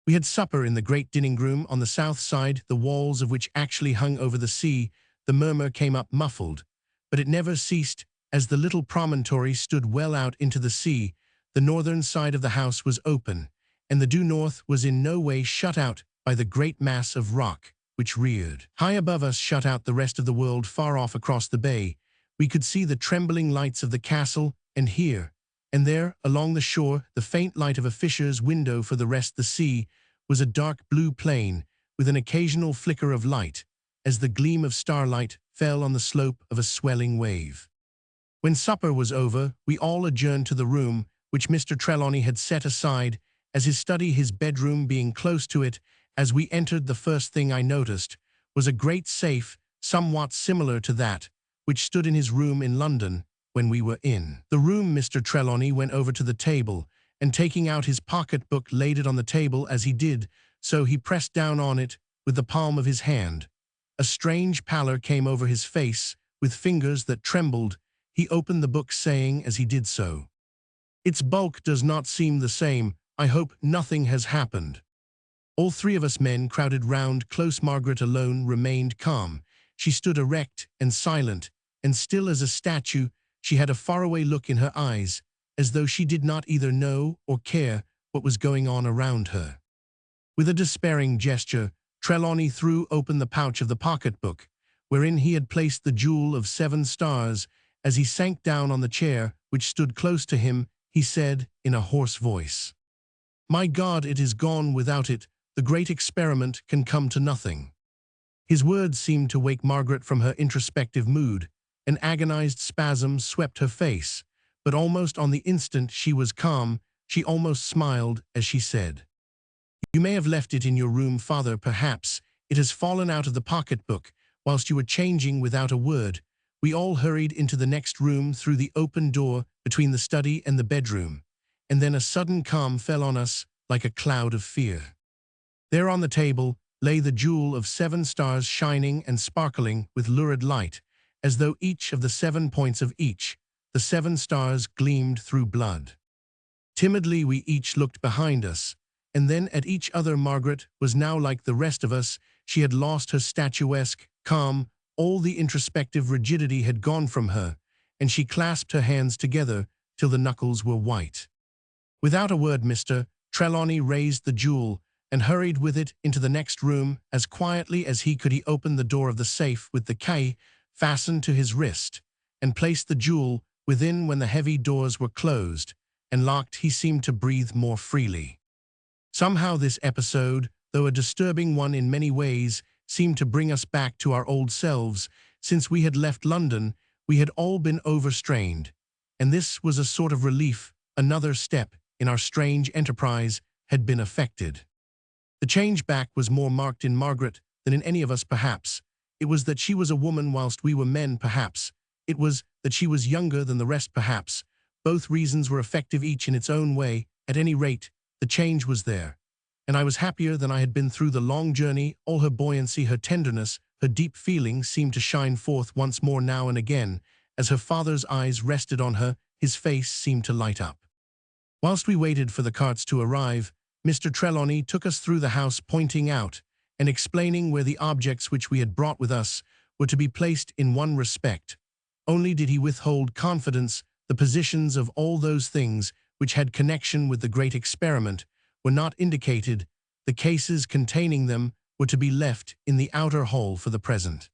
We had supper in the great dining-room on the south side, the walls of which actually hung over the sea. The murmur came up muffled, but it never ceased, as the little promontory stood well out into the sea. The northern side of the house was open, and the due north was in no way shut out by the great mass of rock which reared high above us, shut out the rest of the world. Far off across the bay, we could see the trembling lights of the castle, and here and there along the shore the faint light of a fisher's window. For the rest, the sea was a dark blue plain with an occasional flicker of light as the gleam of starlight fell on the slope of a swelling wave. When supper was over, we all adjourned to the room which Mr. Trelawney had set aside as his study, his bedroom being close to it. As we entered, the first thing I noticed was a great safe, somewhat similar to that which stood in his room in London when we were in the room. Mr. Trelawney went over to the table, and taking out his pocketbook, laid it on the table. As he did so, he pressed down on it with the palm of his hand. A strange pallor came over his face. With fingers that trembled, he opened the book, saying as he did so, "Its bulk does not seem the same. I hope nothing has happened." All three of us men crowded round close. Margaret alone remained calm. She stood erect and silent, and still as a statue. She had a faraway look in her eyes, as though she did not either know or care what was going on around her. With a despairing gesture, Trelawney threw open the pouch of the pocketbook, wherein he had placed the jewel of 7 stars. As he sank down on the chair which stood close to him, he said in a hoarse voice, "My God, it is gone. Without it, the great experiment can come to nothing." His words seemed to wake Margaret from her introspective mood. An agonized spasm swept her face, but almost on the instant she was calm. She almost smiled as she said, "You may have left it in your room, Father. Perhaps it has fallen out of the pocketbook whilst you were changing." Without a word, we all hurried into the next room through the open door between the study and the bedroom, and then a sudden calm fell on us like a cloud of fear. There on the table lay the jewel of 7 stars, shining and sparkling with lurid light, as though each of the 7 points of the 7 stars gleamed through blood. Timidly we each looked behind us, and then at each other. Margaret was now like the rest of us. She had lost her statuesque calm. All the introspective rigidity had gone from her, and she clasped her hands together till the knuckles were white. Without a word, Mr. Trelawney raised the jewel and hurried with it into the next room. As quietly as he could, he opened the door of the safe with the key fastened to his wrist, and placed the jewel within. When the heavy doors were closed and locked, he seemed to breathe more freely. Somehow this episode, though a disturbing one in many ways, seemed to bring us back to our old selves. Since we had left London, we had all been overstrained, and this was a sort of relief. Another step in our strange enterprise had been effected. The change back was more marked in Margaret than in any of us, perhaps. It was that she was a woman whilst we were men, perhaps. It was that she was younger than the rest, perhaps. Both reasons were effective, each in its own way. At any rate, the change was there, and I was happier than I had been through the long journey. All her buoyancy, her tenderness, her deep feeling seemed to shine forth once more now and again. As her father's eyes rested on her, his face seemed to light up. Whilst we waited for the carts to arrive, Mr. Trelawney took us through the house, pointing out and explaining where the objects which we had brought with us were to be placed. In one respect only did he withhold confidence. The positions of all those things which had connection with the great experiment were not indicated. The cases containing them were to be left in the outer hall for the present.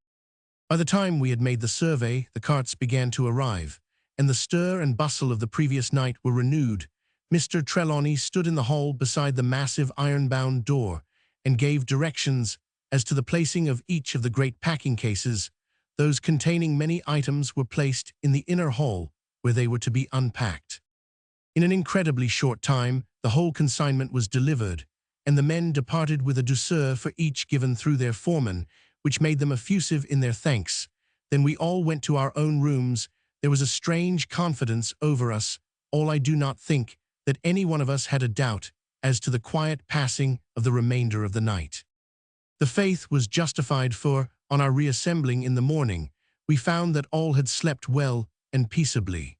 By the time we had made the survey, the carts began to arrive, and the stir and bustle of the previous night were renewed. Mr. Trelawney stood in the hall beside the massive iron-bound door and gave directions as to the placing of each of the great packing cases. Those containing many items were placed in the inner hall, where they were to be unpacked. In an incredibly short time, the whole consignment was delivered, and the men departed with a douceur for each given through their foreman, which made them effusive in their thanks. Then we all went to our own rooms. There was a strange confidence over us all. I do not think that any one of us had a doubt as to the quiet passing of the remainder of the night. The faith was justified, for, on our reassembling in the morning, we found that all had slept well and peaceably.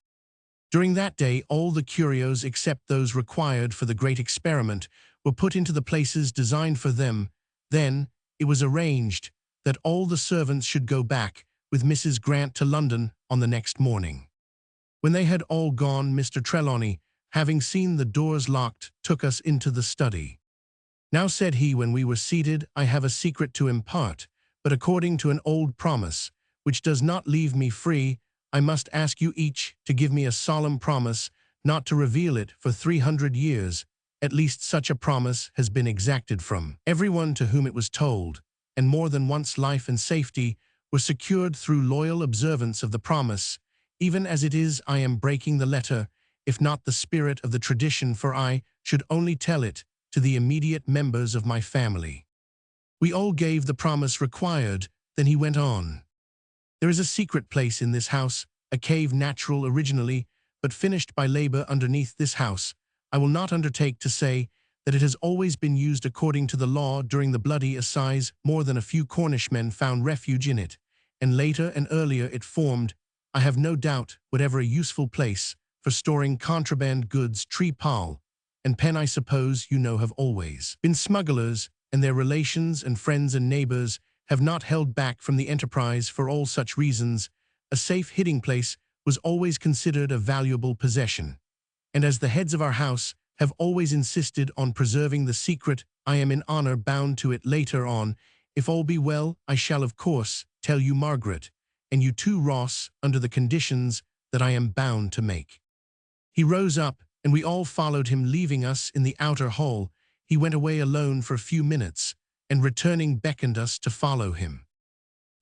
During that day, all the curios except those required for the great experiment were put into the places designed for them. Then it was arranged that all the servants should go back with Mrs. Grant to London on the next morning. When they had all gone, Mr. Trelawney having seen the doors locked, took us into the study. "Now," said he when we were seated, "I have a secret to impart, but according to an old promise, which does not leave me free, I must ask you each to give me a solemn promise not to reveal it for 300 years. At least such a promise has been exacted from everyone to whom it was told, and more than once life and safety were secured through loyal observance of the promise. Even as it is, I am breaking the letter, if not the spirit of the tradition, for I should only tell it to the immediate members of my family." We all gave the promise required. Then he went on. "There is a secret place in this house, a cave natural originally, but finished by labor underneath this house. I will not undertake to say that it has always been used according to the law during the bloody assize. More than a few Cornishmen found refuge in it, and later and earlier it formed, I have no doubt, whatever a useful place for storing contraband goods. Tree pal and pen, I suppose you know, have always been smugglers, and their relations and friends and neighbors have not held back from the enterprise for all such reasons. A safe hiding place was always considered a valuable possession, and as the heads of our house have always insisted on preserving the secret, I am in honor bound to it. Later on, if all be well, I shall of course tell you, Margaret, and you too, Ross, under the conditions that I am bound to make." He rose up, and we all followed him, leaving us in the outer hall. He went away alone for a few minutes, and returning beckoned us to follow him.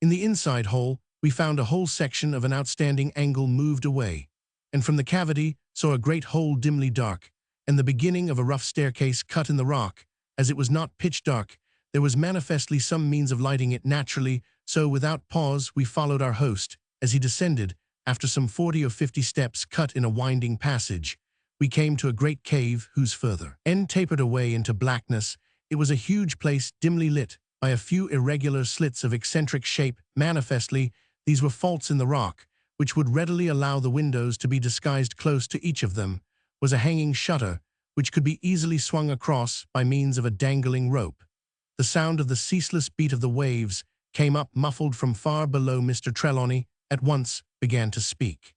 In the inside hall, we found a whole section of an outstanding angle moved away, and from the cavity saw a great hole dimly dark, and the beginning of a rough staircase cut in the rock. As it was not pitch dark, there was manifestly some means of lighting it naturally, so without pause we followed our host. As he descended, after some 40 or 50 steps cut in a winding passage, we came to a great cave whose further end tapered away into blackness. It was a huge place dimly lit by a few irregular slits of eccentric shape. Manifestly, these were faults in the rock, which would readily allow the windows to be disguised. Close to each of them was a hanging shutter, which could be easily swung across by means of a dangling rope. The sound of the ceaseless beat of the waves came up muffled from far below. Mr. Trelawney at once began to speak.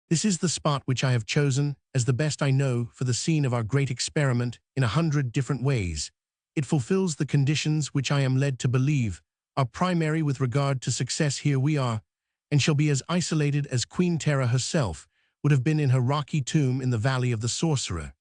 "This is the spot which I have chosen as the best I know for the scene of our great experiment in 100 different ways. It fulfills the conditions which I am led to believe are primary with regard to success. Here we are, and shall be as isolated as Queen Tara herself would have been in her rocky tomb in the Valley of the Sorcerer.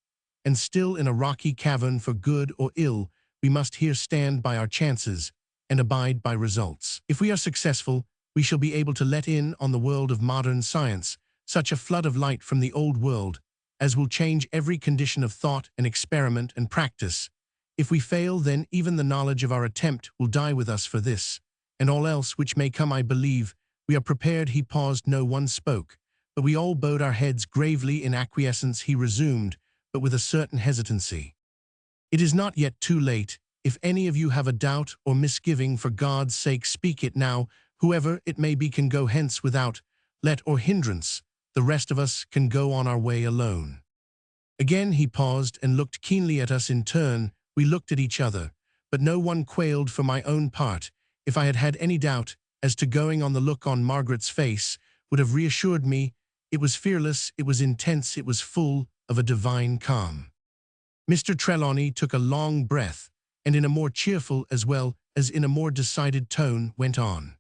And still in a rocky cavern, for good or ill, we must here stand by our chances and abide by results. If we are successful, we shall be able to let in on the world of modern science such a flood of light from the old world as will change every condition of thought and experiment and practice. If we fail, then even the knowledge of our attempt will die with us. For this, and all else which may come, I believe we are prepared." He paused. No one spoke, but we all bowed our heads gravely in acquiescence. He resumed, but with a certain hesitancy. "It is not yet too late. If any of you have a doubt or misgiving, for God's sake speak it now. Whoever it may be can go hence without let or hindrance. The rest of us can go on our way alone." Again he paused and looked keenly at us. In turn, we looked at each other, but no one quailed. For my own part, if I had had any doubt as to going on, the look on Margaret's face would have reassured me. It was fearless, it was intense, it was full of a divine calm. Mr. Trelawney took a long breath, and in a more cheerful as well as in a more decided tone went on.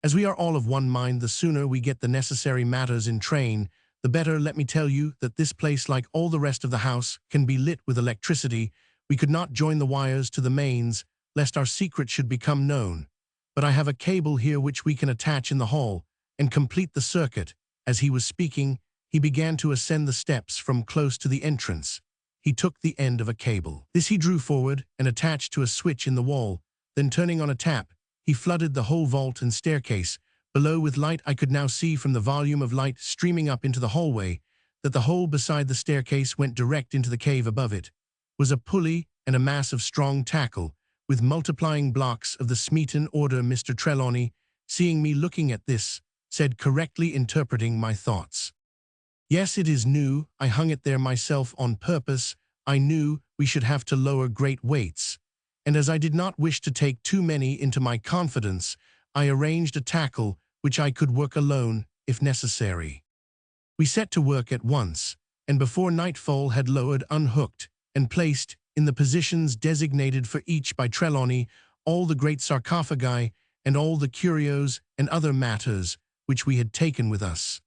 "As we are all of one mind, the sooner we get the necessary matters in train, the better. Let me tell you that this place, like all the rest of the house, can be lit with electricity. We could not join the wires to the mains, lest our secret should become known. But I have a cable here which we can attach in the hall and complete the circuit." As he was speaking, he began to ascend the steps from close to the entrance. He took the end of a cable. This he drew forward and attached to a switch in the wall. Then, turning on a tap, he flooded the whole vault and staircase below with light. I could now see from the volume of light streaming up into the hallway that the hole beside the staircase went direct into the cave. Above it was a pulley and a mass of strong tackle, with multiplying blocks of the Smeaton order. Mr. Trelawney, seeing me looking at this, said, correctly interpreting my thoughts, "Yes, it is new. I hung it there myself on purpose. I knew we should have to lower great weights, and as I did not wish to take too many into my confidence, I arranged a tackle which I could work alone if necessary." We set to work at once, and before nightfall had lowered, unhooked, and placed, in the positions designated for each by Trelawney, all the great sarcophagi and all the curios and other matters which we had taken with us.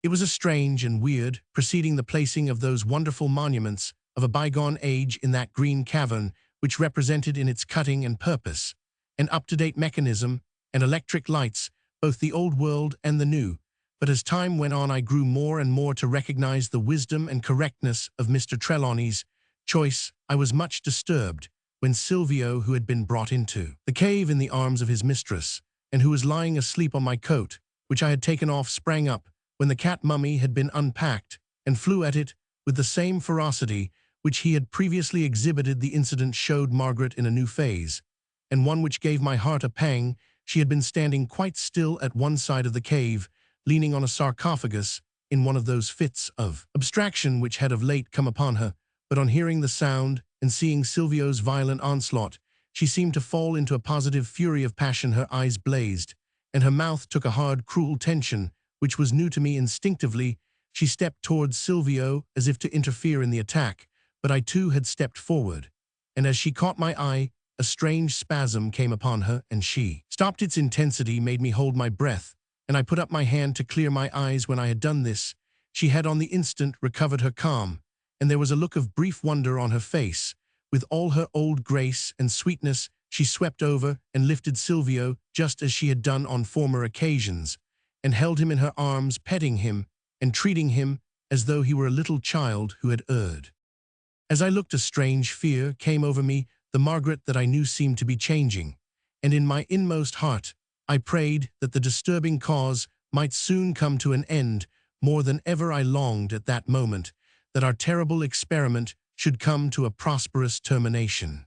It was a strange and weird, preceding the placing of those wonderful monuments of a bygone age in that green cavern, which represented in its cutting and purpose an up-to-date mechanism and electric lights, both the old world and the new. But as time went on, I grew more and more to recognize the wisdom and correctness of Mr. Trelawney's choice. I was much disturbed when Silvio, who had been brought into the cave in the arms of his mistress, and who was lying asleep on my coat, which I had taken off, sprang up when the cat mummy had been unpacked, and flew at it with the same ferocity which he had previously exhibited. The incident showed Margaret in a new phase, and one which gave my heart a pang. She had been standing quite still at one side of the cave, leaning on a sarcophagus, in one of those fits of abstraction which had of late come upon her, but on hearing the sound and seeing Silvio's violent onslaught, she seemed to fall into a positive fury of passion. Her eyes blazed, and her mouth took a hard, cruel tension, which was new to me. Instinctively, she stepped towards Silvio as if to interfere in the attack, but I too had stepped forward, and as she caught my eye, a strange spasm came upon her, and she stopped. Its intensity made me hold my breath, and I put up my hand to clear my eyes. When I had done this, she had on the instant recovered her calm, and there was a look of brief wonder on her face. With all her old grace and sweetness, she swept over and lifted Silvio, just as she had done on former occasions, and held him in her arms, petting him and treating him as though he were a little child who had erred. As I looked, a strange fear came over me. The Margaret that I knew seemed to be changing, and in my inmost heart I prayed that the disturbing cause might soon come to an end. More than ever I longed at that moment that our terrible experiment should come to a prosperous termination.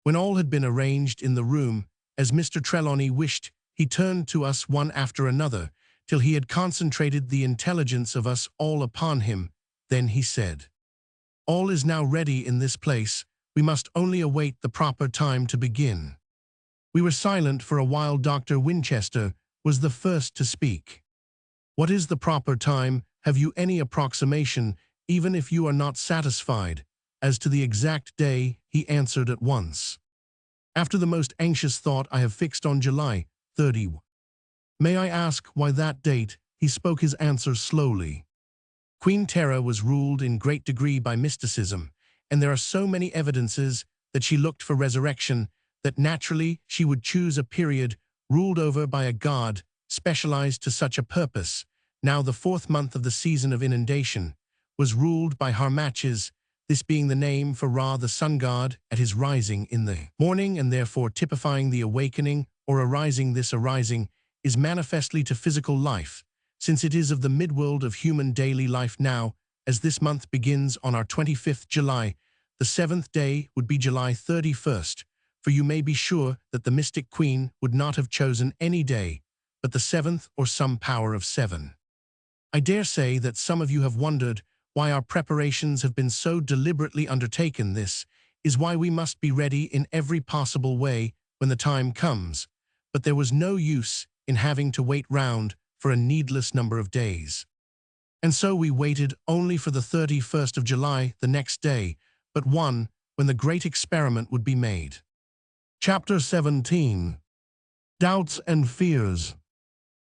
When all had been arranged in the room, as Mr. Trelawney wished, he turned to us one after another, till he had concentrated the intelligence of us all upon him. Then he said, "All is now ready in this place. We must only await the proper time to begin." We were silent for a while. Dr. Winchester was the first to speak. "What is the proper time? Have you any approximation, even if you are not satisfied as to the exact day?" he answered at once. "After the most anxious thought, I have fixed on July 30. May I ask why that date?" He spoke his answer slowly. Queen Terra was ruled in great degree by mysticism, and there are so many evidences that she looked for resurrection that naturally she would choose a period ruled over by a god specialized to such a purpose. Now the 4th month of the season of inundation was ruled by Harmachis, this being the name for Ra, the sun god, at his rising in the morning, and therefore typifying the awakening or arising. This arising is manifestly to physical life, since it is of the midworld of human daily life. Now, as this month begins on our 25th July, the 7th day would be July 31st, for you may be sure that the mystic queen would not have chosen any day but the 7th or some power of 7. I dare say that some of you have wondered why our preparations have been so deliberately undertaken. This is why we must be ready in every possible way when the time comes, but there was no use in having to wait round for a needless number of days. And so we waited only for the 31st of July, the next day, but one when the great experiment would be made. Chapter 17. Doubts and Fears.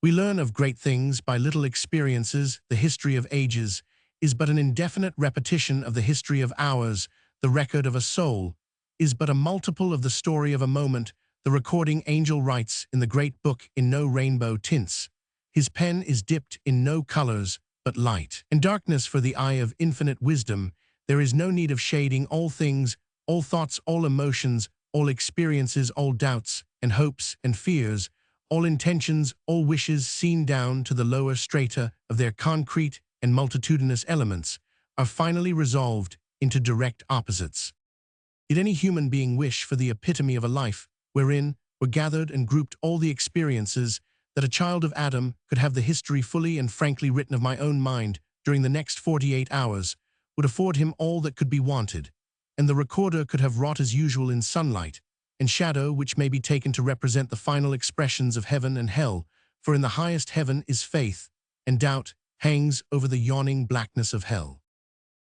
We learn of great things by little experiences. The history of ages is but an indefinite repetition of the history of hours. The record of a soul is but a multiple of the story of a moment. The recording angel writes in the great book in no rainbow tints. His pen is dipped in no colors but light and darkness. For the eye of infinite wisdom, there is no need of shading. All things, all thoughts, all emotions, all experiences, all doubts and hopes and fears, all intentions, all wishes, seen down to the lower strata of their concrete and multitudinous elements, are finally resolved into direct opposites. Did any human being wish for the epitome of a life wherein were gathered and grouped all the experiences that a child of Adam could have? The history fully and frankly written of my own mind during the next 48 hours would afford him all that could be wanted, and the recorder could have wrought as usual in sunlight and shadow, which may be taken to represent the final expressions of heaven and hell, for in the highest heaven is faith, and doubt hangs over the yawning blackness of hell.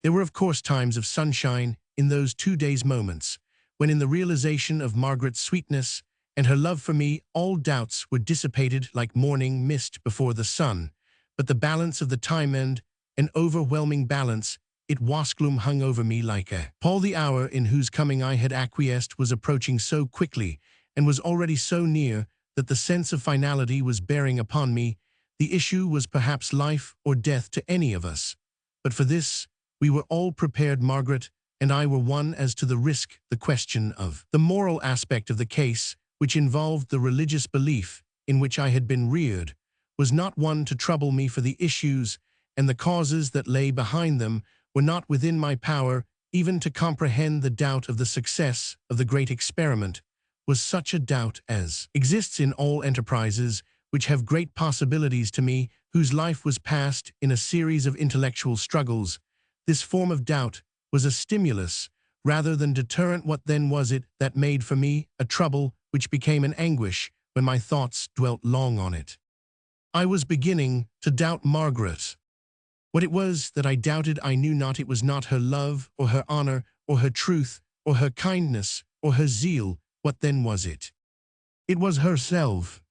There were of course times of sunshine in those 2 days moments, when in the realization of Margaret's sweetness and her love for me all doubts were dissipated like morning mist before the sun, but the balance of the time and an overwhelming balance, it wasgloom hung over me like a pall. The hour in whose coming I had acquiesced was approaching so quickly and was already so near that the sense of finality was bearing upon me. The issue was perhaps life or death to any of us, but for this we were all prepared. Margaret and I were one as to the risk. The question of the moral aspect of the case, which involved the religious belief in which I had been reared, was not one to trouble me, for the issues and the causes that lay behind them were not within my power even to comprehend. The doubt of the success of the great experiment was such a doubt as exists in all enterprises which have great possibilities. To me, whose life was passed in a series of intellectual struggles, this form of doubt was a stimulus rather than deterrent. What then was it that made for me a trouble which became an anguish when my thoughts dwelt long on it? I was beginning to doubt Margaret. What it was that I doubted I knew not. It was not her love or her honor or her truth or her kindness or her zeal. What then was it? It was herself.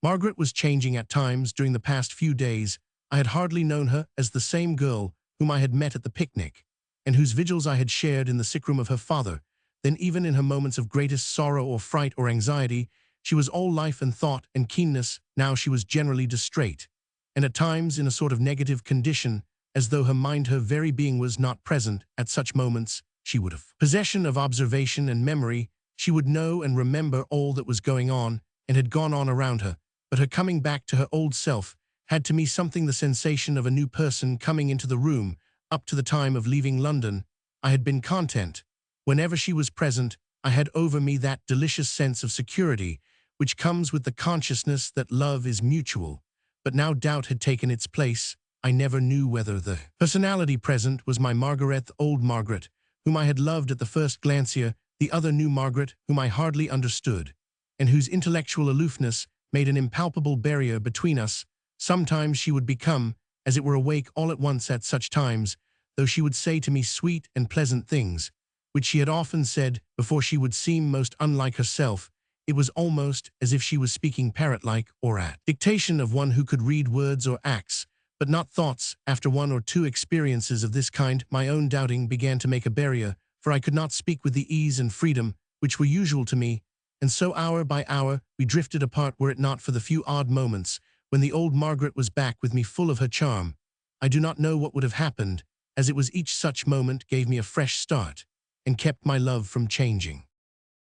Margaret was changing at times during the past few days. I had hardly known her as the same girl whom I had met at the picnic, and whose vigils I had shared in the sick room of her father. Then even in her moments of greatest sorrow or fright or anxiety, she was all life and thought and keenness. Now she was generally distrait, and at times in a sort of negative condition, as though her mind, her very being, was not present. At such moments she would have possession of observation and memory. She would know and remember all that was going on and had gone on around her, but her coming back to her old self had to me something the sensation of a new person coming into the room. Up to the time of leaving London, I had been content. Whenever she was present, I had over me that delicious sense of security which comes with the consciousness that love is mutual. But now doubt had taken its place. I never knew whether the personality present was my Margaret, the old Margaret, whom I had loved at the first glance, or the other new Margaret, whom I hardly understood, and whose intellectual aloofness made an impalpable barrier between us. Sometimes she would become, as it were, awake all at once at such times, though she would say to me sweet and pleasant things, which she had often said before, she would seem most unlike herself. It was almost as if she was speaking parrot-like, or at dictation of one who could read words or acts, but not thoughts. After one or two experiences of this kind, my own doubting began to make a barrier, for I could not speak with the ease and freedom which were usual to me, and so hour by hour we drifted apart. Were it not for the few odd moments when the old Margaret was back with me full of her charm, I do not know what would have happened, as it was each such moment gave me a fresh start, and kept my love from changing.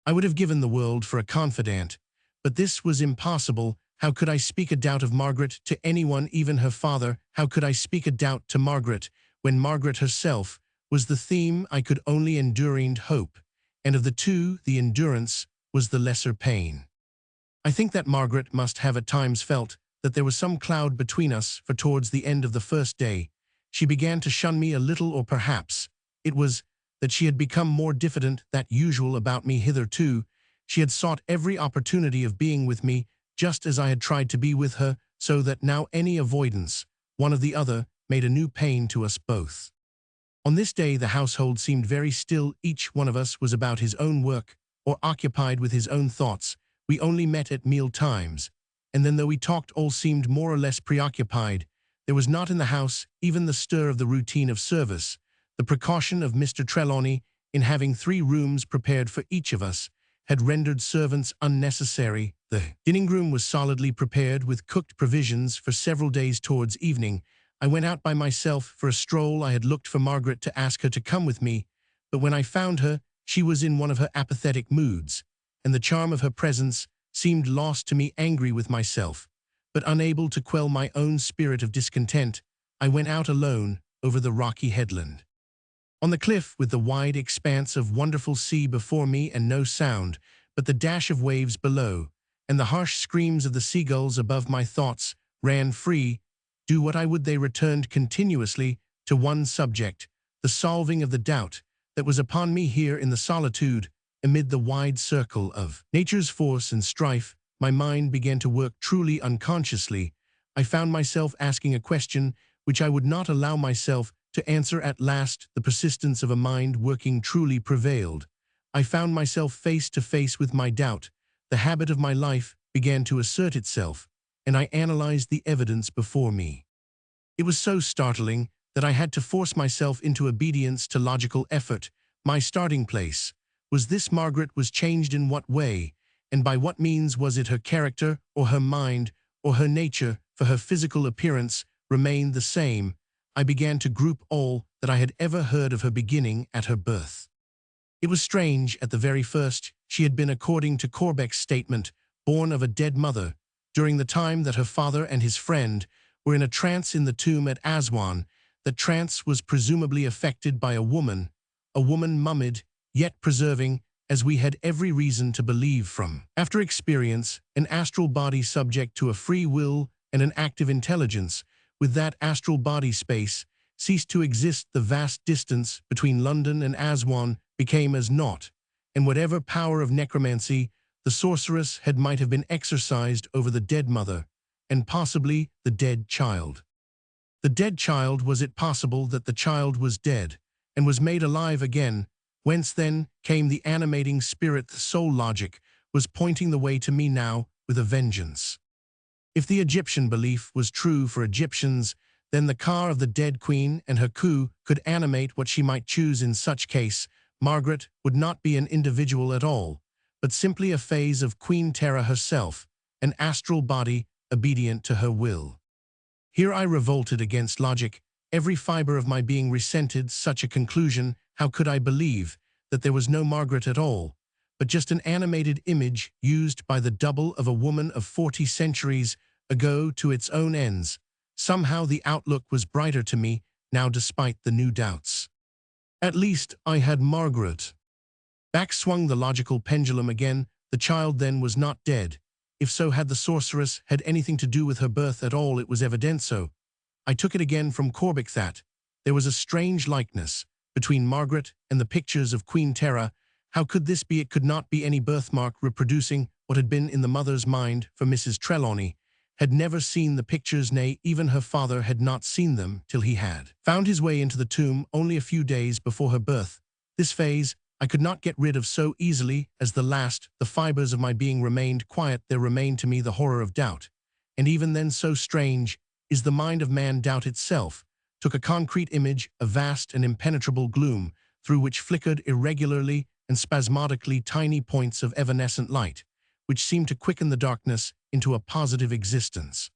I would have given the world for a confidant, but this was impossible. How could I speak a doubt of Margaret to anyone, even her father? How could I speak a doubt to Margaret, when Margaret herself was the theme I could only endure and hope, and of the two, the endurance was the lesser pain. I think that Margaret must have at times felt that there was some cloud between us, for towards the end of the first day, she began to shun me a little, or perhaps it was that she had become more diffident than usual about me. Hitherto, she had sought every opportunity of being with me, just as I had tried to be with her, so that now any avoidance, one of the other, made a new pain to us both. On this day the household seemed very still. Each one of us was about his own work, or occupied with his own thoughts. We only met at meal times, and then though we talked, all seemed more or less preoccupied. There was not in the house even the stir of the routine of service. The precaution of Mr. Trelawney in having 3 rooms prepared for each of us had rendered servants unnecessary. The dining room was solidly prepared with cooked provisions for several days. Towards evening, I went out by myself for a stroll. I had looked for Margaret to ask her to come with me, but when I found her, she was in one of her apathetic moods, and the charm of her presence seemed lost to me. Angry with myself, but unable to quell my own spirit of discontent, I went out alone over the rocky headland. On the cliff, with the wide expanse of wonderful sea before me and no sound but the dash of waves below, and the harsh screams of the seagulls above, my thoughts ran free. Do what I would, they returned continuously to one subject, the solving of the doubt that was upon me. Here in the solitude, amid the wide circle of nature's force and strife, my mind began to work truly unconsciously. I found myself asking a question which I would not allow myself to answer at last, the persistence of a mind working truly prevailed. I found myself face to face with my doubt. The habit of my life began to assert itself, and I analyzed the evidence before me. It was so startling that I had to force myself into obedience to logical effort. My starting place was this: Margaret was changed in what way, and by what means? Was it her character, or her mind, or her nature? For her physical appearance remained the same. I began to group all that I had ever heard of her beginning at her birth. It was strange. At the very first, she had been, according to Corbeck's statement, born of a dead mother. During the time that her father and his friend were in a trance in the tomb at Aswan, that trance was presumably affected by a woman mummied, yet preserving, as we had every reason to believe from after experience, an astral body subject to a free will and an active intelligence. With that astral body, space ceased to exist. The vast distance between London and Aswan became as naught, and whatever power of necromancy the sorceress had might have been exercised over the dead mother, and possibly the dead child. The dead child, was it possible that the child was dead, and was made alive again? Whence then came the animating spirit? The soul logic was pointing the way to me now with a vengeance. If the Egyptian belief was true for Egyptians, then the car of the dead queen and her coup could animate what she might choose. In such case, Margaret would not be an individual at all, but simply a phase of Queen Terra herself, an astral body obedient to her will. Here I revolted against logic. Every fiber of my being resented such a conclusion. How could I believe that there was no Margaret at all, but just an animated image used by the double of a woman of 40 centuries ago to its own ends? Somehow the outlook was brighter to me now, despite the new doubts. At least I had Margaret. Back swung the logical pendulum again. The child then was not dead. If so, had the sorceress had anything to do with her birth at all? It was evident so. I took it again from Corbeck that there was a strange likeness between Margaret and the pictures of Queen Terra. How could this be? It could not be any birthmark reproducing what had been in the mother's mind, for Mrs. Trelawney had never seen the pictures, nay, even her father had not seen them till he had found his way into the tomb only a few days before her birth. This phase I could not get rid of so easily as the last. The fibers of my being remained quiet. There remained to me the horror of doubt. And even then, so strange is the mind of man, doubt itself took a concrete image, a vast and impenetrable gloom through which flickered irregularly and spasmodically tiny points of evanescent light, which seemed to quicken the darkness into a positive existence.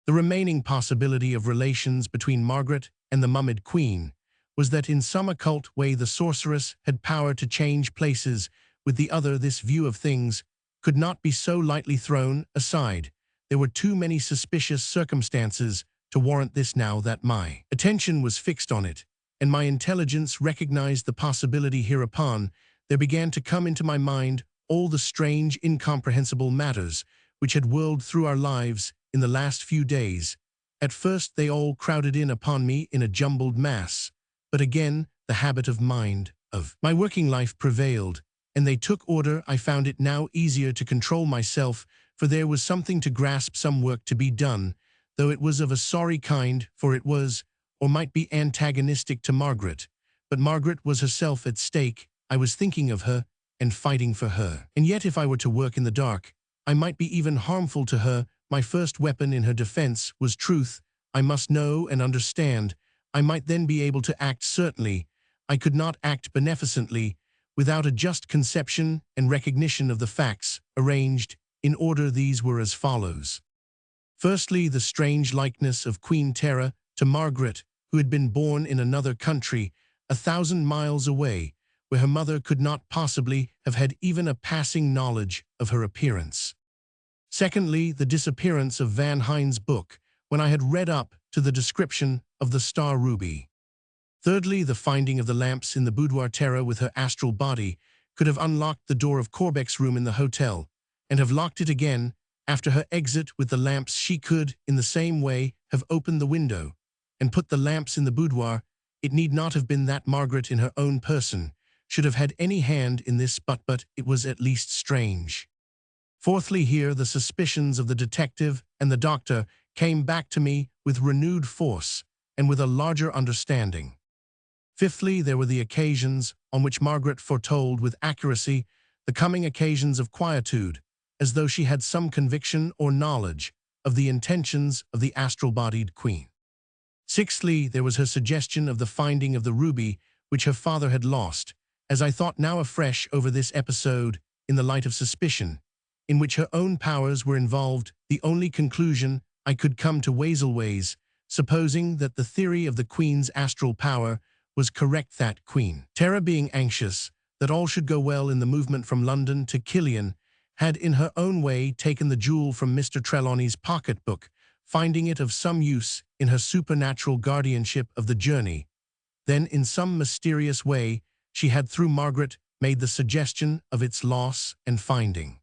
The remaining possibility of relations between Margaret and the mummied queen was that in some occult way the sorceress had power to change places with the other. This view of things could not be so lightly thrown aside. There were too many suspicious circumstances to warrant this. Now that my attention was fixed on it, and my intelligence recognized the possibility hereupon, there began to come into my mind all the strange, incomprehensible matters which had whirled through our lives in the last few days. At first they all crowded in upon me in a jumbled mass, but again the habit of mind of my working life prevailed, and they took order. I found it now easier to control myself, for there was something to grasp, some work to be done, though it was of a sorry kind, for it was, or might be, antagonistic to Margaret. But Margaret was herself at stake. I was thinking of her and fighting for her. And yet if I were to work in the dark, I might be even harmful to her. My first weapon in her defense was truth. I must know and understand. I might then be able to act certainly. I could not act beneficently without a just conception and recognition of the facts. Arranged in order, these were as follows. Firstly, the strange likeness of Queen Terra to Margaret, who had been born in another country, 1,000 miles away, where her mother could not possibly have had even a passing knowledge of her appearance. Secondly, the disappearance of Van Hein's book, when I had read up to the description of the star ruby. Thirdly, the finding of the lamps in the boudoir. Terra, with her astral body, could have unlocked the door of Corbeck's room in the hotel, and have locked it again. After her exit with the lamps, she could, in the same way, have opened the window and put the lamps in the boudoir. It need not have been that Margaret in her own person should have had any hand in this, but it was at least strange. Fourthly, here the suspicions of the detective and the doctor came back to me with renewed force. and with a larger understanding. Fifthly, there were the occasions on which Margaret foretold with accuracy the coming occasions of quietude, as though she had some conviction or knowledge of the intentions of the astral-bodied queen. Sixthly, there was her suggestion of the finding of the ruby which her father had lost, as I thought now afresh over this episode in the light of suspicion, in which her own powers were involved, the only conclusion I could come to ways, supposing that the theory of the queen's astral power was correct, that queen, terror being anxious that all should go well in the movement from London to Killian, had in her own way taken the jewel from Mr. Trelawney's pocketbook, finding it of some use in her supernatural guardianship of the journey. Then, in some mysterious way, she had through Margaret made the suggestion of its loss and finding.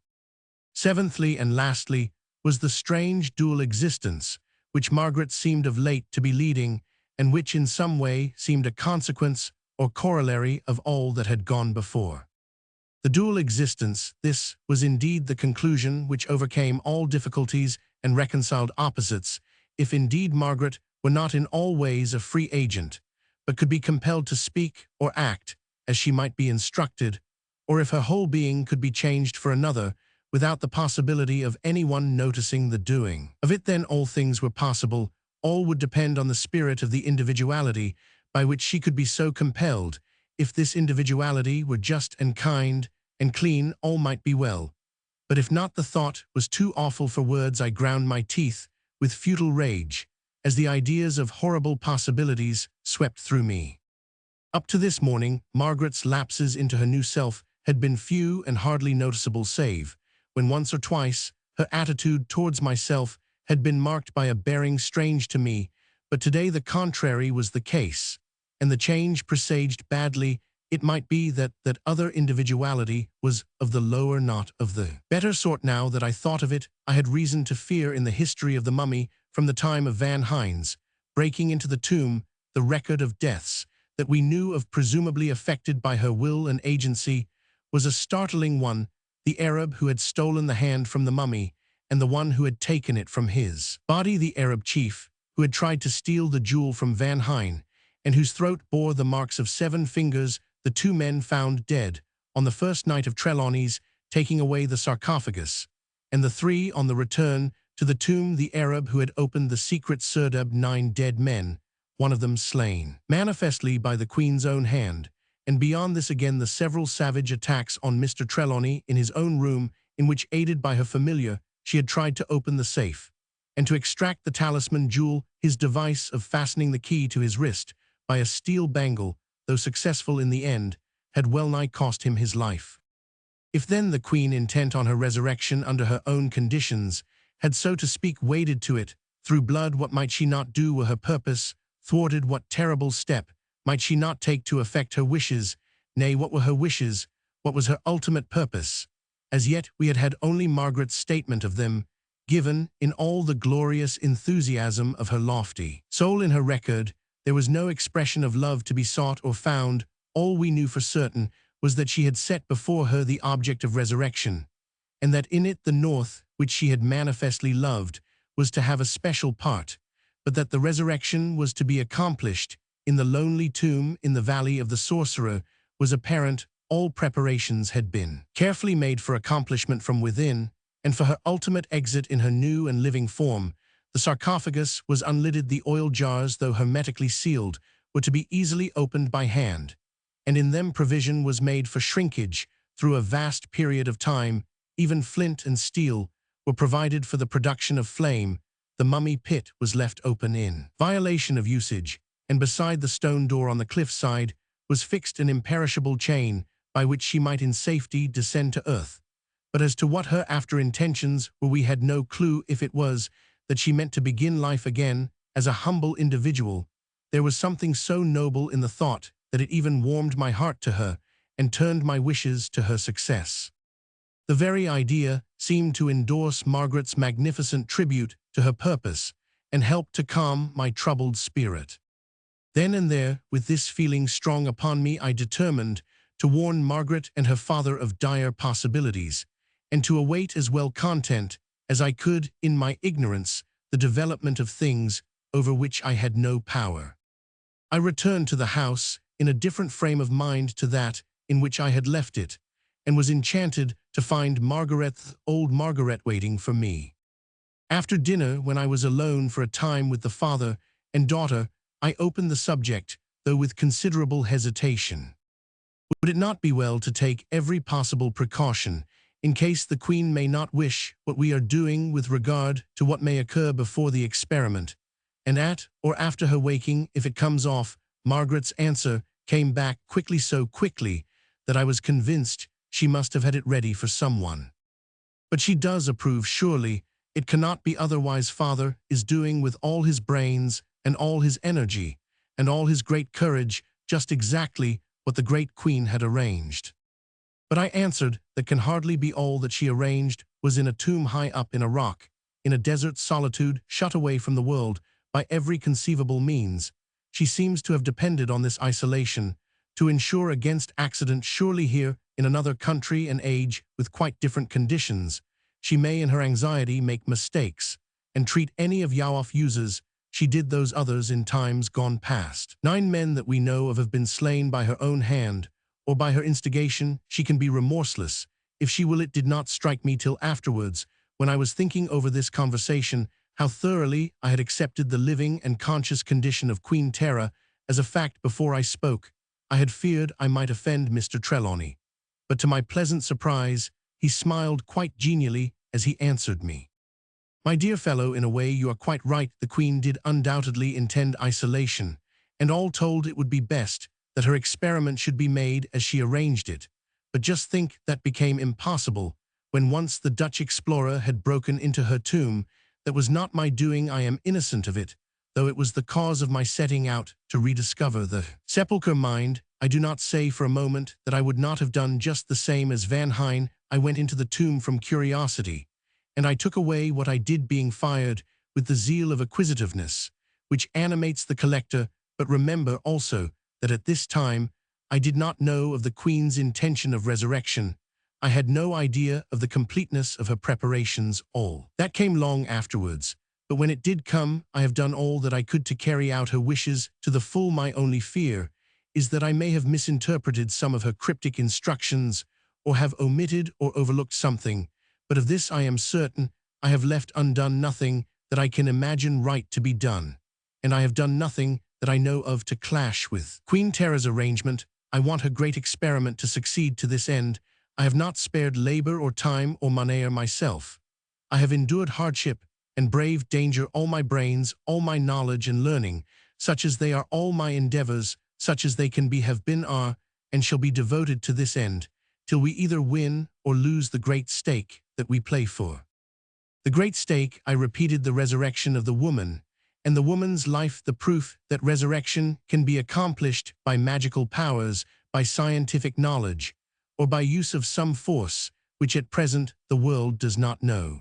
Seventhly and lastly was the strange dual existence which Margaret seemed of late to be leading, and which in some way seemed a consequence or corollary of all that had gone before. The dual existence, this was indeed the conclusion which overcame all difficulties and reconciled opposites, if indeed Margaret were not in all ways a free agent, but could be compelled to speak or act as she might be instructed, or if her whole being could be changed for another, without the possibility of anyone noticing the doing of it. Then all things were possible. All would depend on the spirit of the individuality by which she could be so compelled. If this individuality were just and kind and clean, all might be well. But if not, the thought was too awful for words. I ground my teeth with futile rage, as the ideas of horrible possibilities swept through me. Up to this morning, Margaret's lapses into her new self had been few and hardly noticeable, save when once or twice her attitude towards myself had been marked by a bearing strange to me, but today the contrary was the case, and the change presaged badly. It might be that other individuality was of the lower, not of the better sort. Now that I thought of it, I had reason to fear in the history of the mummy from the time of Van Hines, breaking into the tomb, the record of deaths that we knew of presumably affected by her will and agency was a startling one, the Arab who had stolen the hand from the mummy, and the one who had taken it from his body, the Arab chief, who had tried to steal the jewel from Van Hine, and whose throat bore the marks of 7 fingers, the 2 men found dead on the first night of Trelawney's taking away the sarcophagus, and the 3 on the return to the tomb, the Arab who had opened the secret serdab, 9 dead men, one of them slain, manifestly by the Queen's own hand, and beyond this again the several savage attacks on Mr. Trelawney in his own room, in which, aided by her familiar, she had tried to open the safe, and to extract the talisman jewel, his device of fastening the key to his wrist by a steel bangle, though successful in the end, had well-nigh cost him his life. If then the Queen, intent on her resurrection under her own conditions, had so to speak waded to it through blood, what might she not do were her purpose thwarted? What terrible step might she not take to effect her wishes? Nay, what were her wishes? What was her ultimate purpose? As yet we had had only Margaret's statement of them, given in all the glorious enthusiasm of her lofty soul. In her record there was no expression of love to be sought or found. All we knew for certain was that she had set before her the object of resurrection, and that in it the North, which she had manifestly loved, was to have a special part, but that the resurrection was to be accomplished in the lonely tomb in the Valley of the Sorcerer was apparent. All preparations had been carefully made for accomplishment from within, and for her ultimate exit in her new and living form. The sarcophagus was unlidded. The oil jars, though hermetically sealed, were to be easily opened by hand, and in them provision was made for shrinkage through a vast period of time. Even flint and steel were provided for the production of flame. The mummy pit was left open in violation of usage, and beside the stone door on the cliff side was fixed an imperishable chain by which she might in safety descend to earth. But as to what her after intentions were, we had no clue. If it was that she meant to begin life again as a humble individual, there was something so noble in the thought that it even warmed my heart to her and turned my wishes to her success. The very idea seemed to endorse Margaret's magnificent tribute to her purpose and help to calm my troubled spirit. Then and there, with this feeling strong upon me, I determined to warn Margaret and her father of dire possibilities, and to await as well content as I could, in my ignorance, the development of things over which I had no power. I returned to the house in a different frame of mind to that in which I had left it, and was enchanted to find old Margaret waiting for me. After dinner, when I was alone for a time with the father and daughter, I opened the subject, though with considerable hesitation. Would it not be well to take every possible precaution in case the Queen may not wish what we are doing with regard to what may occur before the experiment, and at or after her waking, if it comes off? Margaret's answer came back so quickly that I was convinced she must have had it ready for someone. But she does approve, surely. It cannot be otherwise. Father is doing with all his brains and all his energy and all his great courage just exactly what the great Queen had arranged. But I answered that can hardly be. All that she arranged was in a tomb high up in a rock, in a desert solitude, shut away from the world by every conceivable means. She seems to have depended on this isolation to ensure against accident. Surely here, in another country and age, with quite different conditions, she may in her anxiety make mistakes, and treat any of Yaoff users. She did those others in times gone past. 9 men that we know of have been slain by her own hand, or by her instigation. She can be remorseless, if she will. It did not strike me till afterwards, when I was thinking over this conversation, how thoroughly I had accepted the living and conscious condition of Queen Tera as a fact before I spoke. I had feared I might offend Mr. Trelawney, but to my pleasant surprise, he smiled quite genially as he answered me. My dear fellow, in a way you are quite right. The Queen did undoubtedly intend isolation, and all told it would be best that her experiment should be made as she arranged it. But just think, that became impossible when once the Dutch explorer had broken into her tomb. That was not my doing. I am innocent of it, though it was the cause of my setting out to rediscover the sepulchre. Mind, I do not say for a moment that I would not have done just the same as Van Hine. I went into the tomb from curiosity, and I took away what I did, being fired with the zeal of acquisitiveness, which animates the collector. But remember also that at this time I did not know of the Queen's intention of resurrection. I had no idea of the completeness of her preparations. All that came long afterwards, but when it did come, I have done all that I could to carry out her wishes to the full. My only fear is that I may have misinterpreted some of her cryptic instructions, or have omitted or overlooked something, but of this I am certain: I have left undone nothing that I can imagine right to be done, and I have done nothing that I know of to clash with Queen Tera's arrangement. I want her great experiment to succeed. To this end, I have not spared labor or time or money myself. I have endured hardship and braved danger. All my brains, all my knowledge and learning, such as they are, all my endeavors, such as they can be, have been, are, and shall be devoted to this end, till we either win or lose the great stake that we play for. The great stake, I repeated, the resurrection of the woman, and the woman's life, the proof that resurrection can be accomplished by magical powers, by scientific knowledge, or by use of some force which at present the world does not know.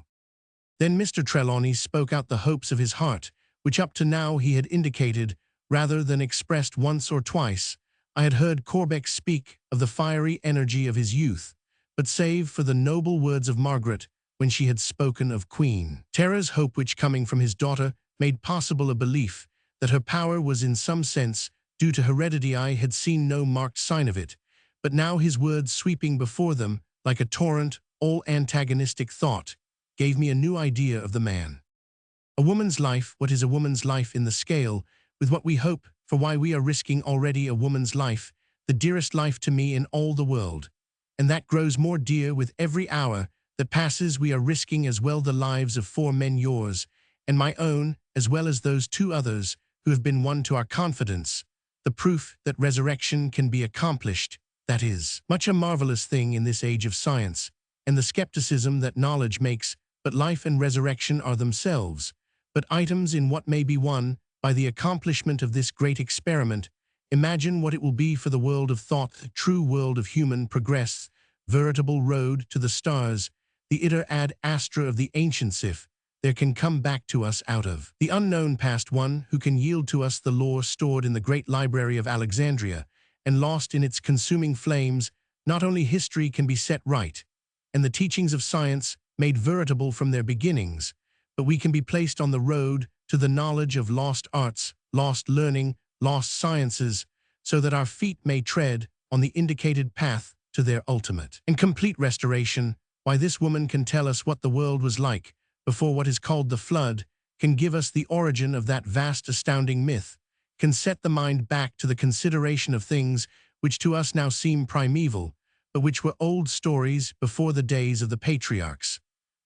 Then Mr. Trelawney spoke out the hopes of his heart, which up to now he had indicated rather than expressed once or twice. I had heard Corbeck speak of the fiery energy of his youth, but save for the noble words of Margaret when she had spoken of Queen Tera's hope, which coming from his daughter made possible a belief that her power was in some sense due to heredity, I had seen no marked sign of it. But now his words, sweeping before them like a torrent, all antagonistic thought, gave me a new idea of the man. A woman's life, what is a woman's life in the scale with what we hope for? Why, we are risking already a woman's life, the dearest life to me in all the world, and that grows more dear with every hour that passes. We are risking as well the lives of 4 men, yours and my own, as well as those 2 others who have been won to our confidence. The proof that resurrection can be accomplished, that is much a marvelous thing in this age of science, and the skepticism that knowledge makes. But life and resurrection are themselves but items in what may be won by the accomplishment of this great experiment. Imagine what it will be for the world of thought, the true world of human progress, veritable road to the stars, the iter ad astra of the ancients. If there can come back to us out of the unknown past one who can yield to us the lore stored in the great library of Alexandria and lost in its consuming flames, not only history can be set right, and the teachings of science made veritable from their beginnings, but we can be placed on the road to the knowledge of lost arts, lost learning, lost sciences, so that our feet may tread on the indicated path to their ultimate and complete restoration. Why this woman can tell us what the world was like before what is called the flood, can give us the origin of that vast astounding myth, can set the mind back to the consideration of things which to us now seem primeval, but which were old stories before the days of the patriarchs.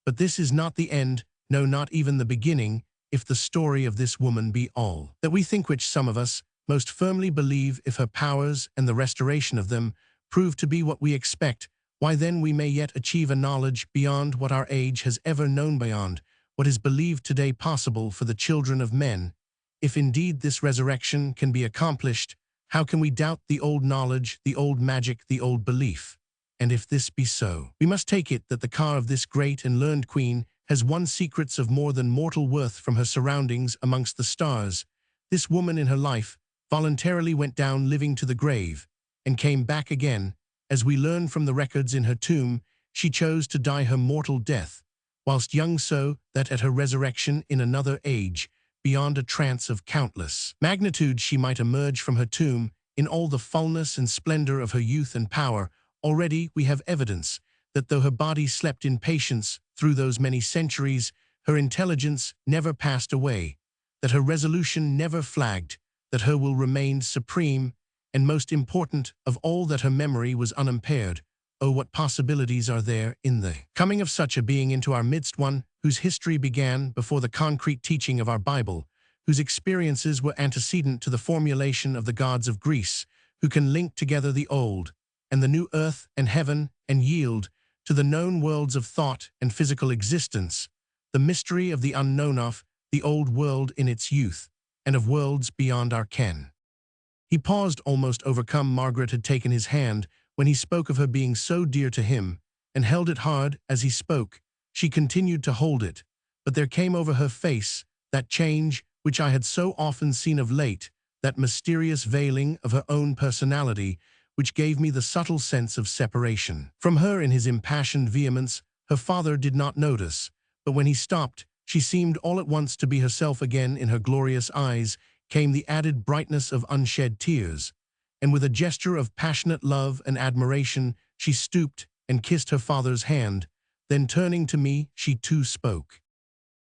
But this is not the end, no, not even the beginning, if the story of this woman be all that we think, which some of us most firmly believe. If her powers and the restoration of them prove to be what we expect, why then we may yet achieve a knowledge beyond what our age has ever known, beyond what is believed today possible for the children of men. If indeed this resurrection can be accomplished, how can we doubt the old knowledge, the old magic, the old belief? And if this be so, we must take it that the car of this great and learned queen has won secrets of more than mortal worth from her surroundings amongst the stars. This woman in her life voluntarily went down living to the grave, and came back again. As we learn from the records in her tomb, she chose to die her mortal death, whilst young, so that at her resurrection in another age, beyond a trance of countless magnitude, she might emerge from her tomb in all the fullness and splendor of her youth and power. Already we have evidence that though her body slept in patience through those many centuries, her intelligence never passed away, that her resolution never flagged, that her will remained supreme, and most important of all, that her memory was unimpaired. Oh, what possibilities are there in the coming of such a being into our midst, one whose history began before the concrete teaching of our Bible, whose experiences were antecedent to the formulation of the gods of Greece, who can link together the old and the new earth and heaven, and yield to the known worlds of thought and physical existence the mystery of the unknown, of the old world in its youth, and of worlds beyond our ken. He paused, almost overcome. Margaret had taken his hand when he spoke of her being so dear to him, and held it hard as he spoke. She continued to hold it, but there came over her face that change which I had so often seen of late, that mysterious veiling of her own personality, which gave me the subtle sense of separation from her. In his impassioned vehemence, her father did not notice, but when he stopped, she seemed all at once to be herself again. In her glorious eyes came the added brightness of unshed tears, and with a gesture of passionate love and admiration, she stooped and kissed her father's hand. Then turning to me, she too spoke.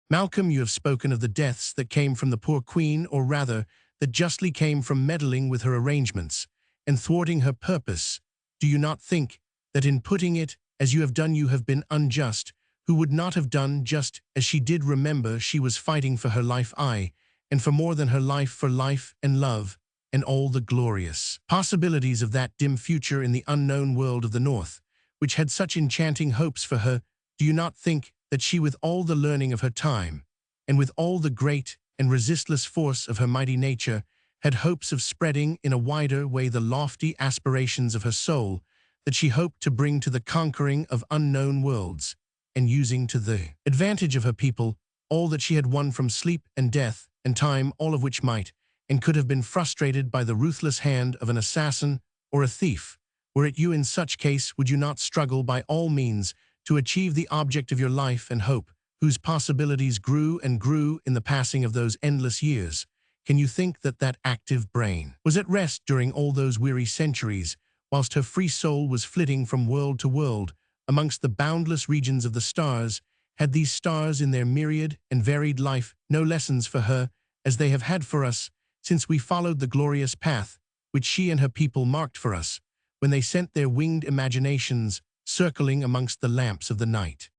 Malcolm, you have spoken of the deaths that came from the poor queen, or rather, that justly came from meddling with her arrangements and thwarting her purpose. Do you not think that in putting it as you have done you have been unjust? Who would not have done just as she did? Remember, she was fighting for her life, aye, and for more than her life, for life and love, and all the glorious possibilities of that dim future in the unknown world of the North, which had such enchanting hopes for her. Do you not think that she, with all the learning of her time, and with all the great and resistless force of her mighty nature, had hopes of spreading in a wider way the lofty aspirations of her soul, that she hoped to bring to the conquering of unknown worlds, and using to the advantage of her people all that she had won from sleep and death and time, all of which might and could have been frustrated by the ruthless hand of an assassin or a thief? Were it you in such case, would you not struggle by all means to achieve the object of your life and hope, whose possibilities grew and grew in the passing of those endless years? Can you think that that active brain was at rest during all those weary centuries, whilst her free soul was flitting from world to world amongst the boundless regions of the stars? Had these stars in their myriad and varied life no lessons for her, as they have had for us, since we followed the glorious path which she and her people marked for us, when they sent their winged imaginations circling amongst the lamps of the night?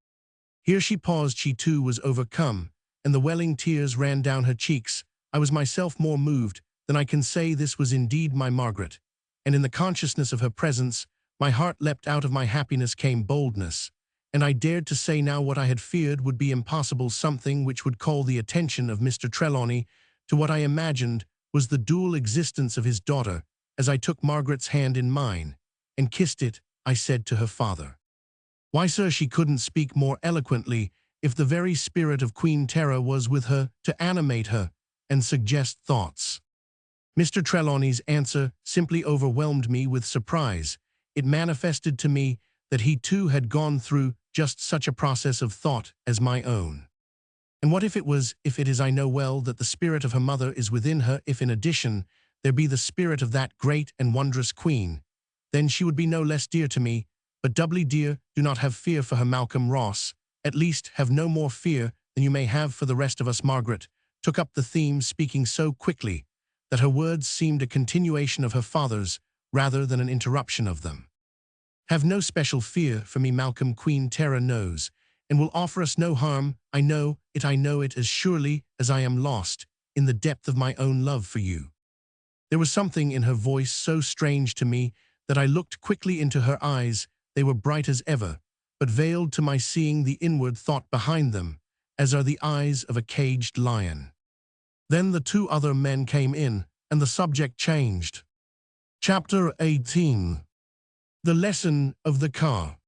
Here she paused. She too was overcome, and the welling tears ran down her cheeks. I was myself more moved than I can say. This was indeed my Margaret, and in the consciousness of her presence, my heart leapt. Out of my happiness came boldness, and I dared to say now what I had feared would be impossible, something which would call the attention of Mr. Trelawney to what I imagined was the dual existence of his daughter. As I took Margaret's hand in mine and kissed it, I said to her father, "Why, sir," she couldn't speak more eloquently, "if the very spirit of Queen Terra was with her to animate her and suggest thoughts." Mr. Trelawney's answer simply overwhelmed me with surprise. It manifested to me that he too had gone through just such a process of thought as my own. And what if it is I know well that the spirit of her mother is within her, if in addition there be the spirit of that great and wondrous queen, then she would be no less dear to me, but doubly dear. Do not have fear for her, Malcolm Ross, at least have no more fear than you may have for the rest of us. Margaret took up the theme, speaking so quickly that her words seemed a continuation of her father's rather than an interruption of them. Have no special fear for me, Malcolm. Queen Terra knows, and will offer us no harm. I know it as surely as I am lost in the depth of my own love for you. There was something in her voice so strange to me that I looked quickly into her eyes. They were bright as ever, but veiled to my seeing the inward thought behind them, as are the eyes of a caged lion. Then the two other men came in, and the subject changed. Chapter 18. The Lesson of the Car.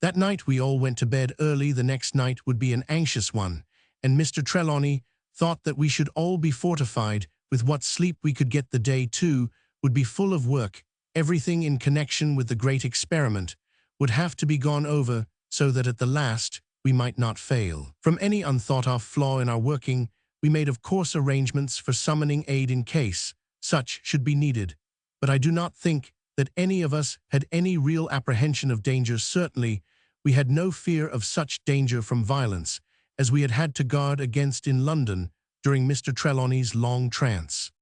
That night we all went to bed early. The next night would be an anxious one, and Mr. Trelawney thought that we should all be fortified with what sleep we could get. The day, too, would be full of work. Everything in connection with the great experiment would have to be gone over so that at the last we might not fail. From any unthought-of flaw in our working, we made of course arrangements for summoning aid in case such should be needed, but I do not think that any of us had any real apprehension of danger. Certainly, we had no fear of such danger from violence as we had had to guard against in London during Mr. Trelawney's long trance.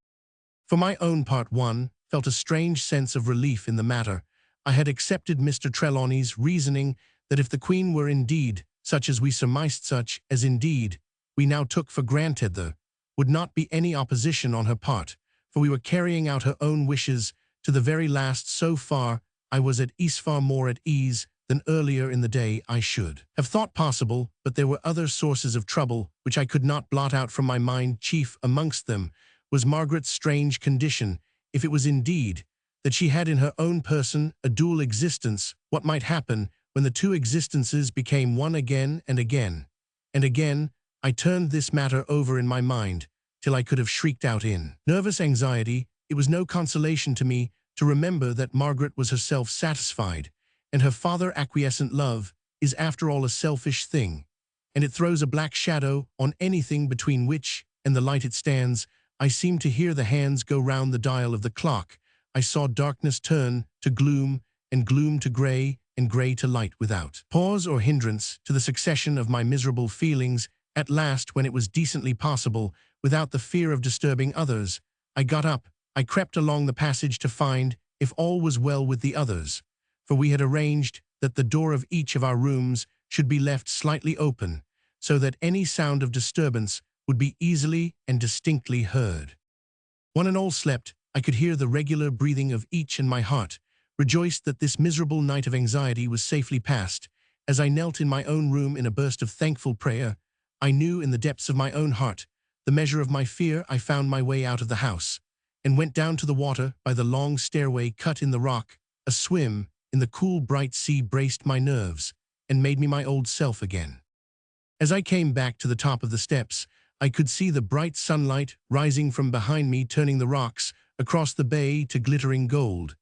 For my own part, one felt a strange sense of relief in the matter. I had accepted Mr. Trelawney's reasoning that if the Queen were indeed such as we surmised, such as indeed we now took for granted, there would not be any opposition on her part, for we were carrying out her own wishes to the very last. So far I was at ease, far more at ease than earlier in the day I should have thought possible, but there were other sources of trouble which I could not blot out from my mind. Chief amongst them was Margaret's strange condition. If it was indeed that she had in her own person a dual existence, what might happen when the two existences became one again and again? And again I turned this matter over in my mind till I could have shrieked out in nervous anxiety. It was no consolation to me to remember that Margaret was herself satisfied, and her father acquiescent. Love is after all a selfish thing, and it throws a black shadow on anything between which and the light it stands. I seemed to hear the hands go round the dial of the clock. I saw darkness turn to gloom, and gloom to grey, and grey to light, without pause or hindrance to the succession of my miserable feelings. At last, when it was decently possible, without the fear of disturbing others, I got up. I crept along the passage to find if all was well with the others, for we had arranged that the door of each of our rooms should be left slightly open, so that any sound of disturbance would be easily and distinctly heard. One and all slept. I could hear the regular breathing of each, and my heart rejoiced that this miserable night of anxiety was safely past. As I knelt in my own room in a burst of thankful prayer, I knew in the depths of my own heart the measure of my fear. I found my way out of the house and went down to the water by the long stairway cut in the rock. A swim in the cool, bright sea braced my nerves and made me my old self again. As I came back to the top of the steps, I could see the bright sunlight rising from behind me, turning the rocks across the bay to glittering gold.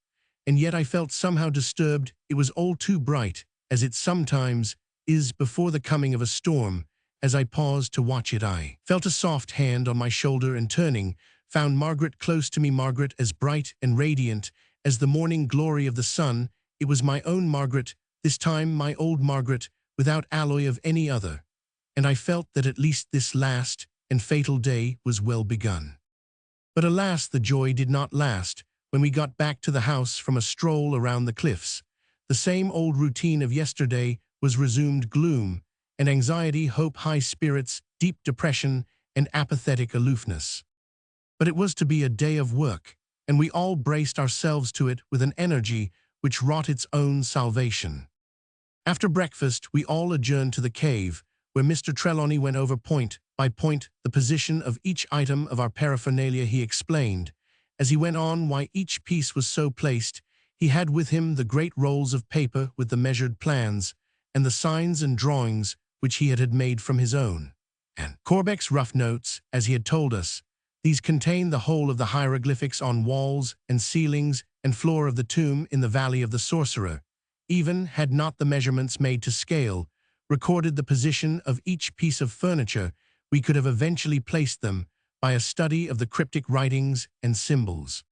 And yet I felt somehow disturbed. It was all too bright, as it sometimes is before the coming of a storm. As I paused to watch it, I felt a soft hand on my shoulder, and turning, found Margaret close to me. Margaret as bright and radiant as the morning glory of the sun. It was my own Margaret, this time my old Margaret, without alloy of any other. And I felt that at least this last and fatal day was well begun. But alas, the joy did not last. When we got back to the house from a stroll around the cliffs, the same old routine of yesterday was resumed. Gloom and anxiety, hope, high spirits, deep depression, and apathetic aloofness. But it was to be a day of work, and we all braced ourselves to it with an energy which wrought its own salvation. After breakfast, we all adjourned to the cave, where Mr. Trelawney went over point by point the position of each item of our paraphernalia. He explained, as he went on, why each piece was so placed. He had with him the great rolls of paper with the measured plans, and the signs and drawings which he had made from his own, and Corbeck's rough notes, as he had told us. These contained the whole of the hieroglyphics on walls and ceilings and floor of the tomb in the Valley of the Sorcerer. Even had not the measurements made to scale recorded the position of each piece of furniture we could have eventually placed them by a study of the cryptic writings and symbols.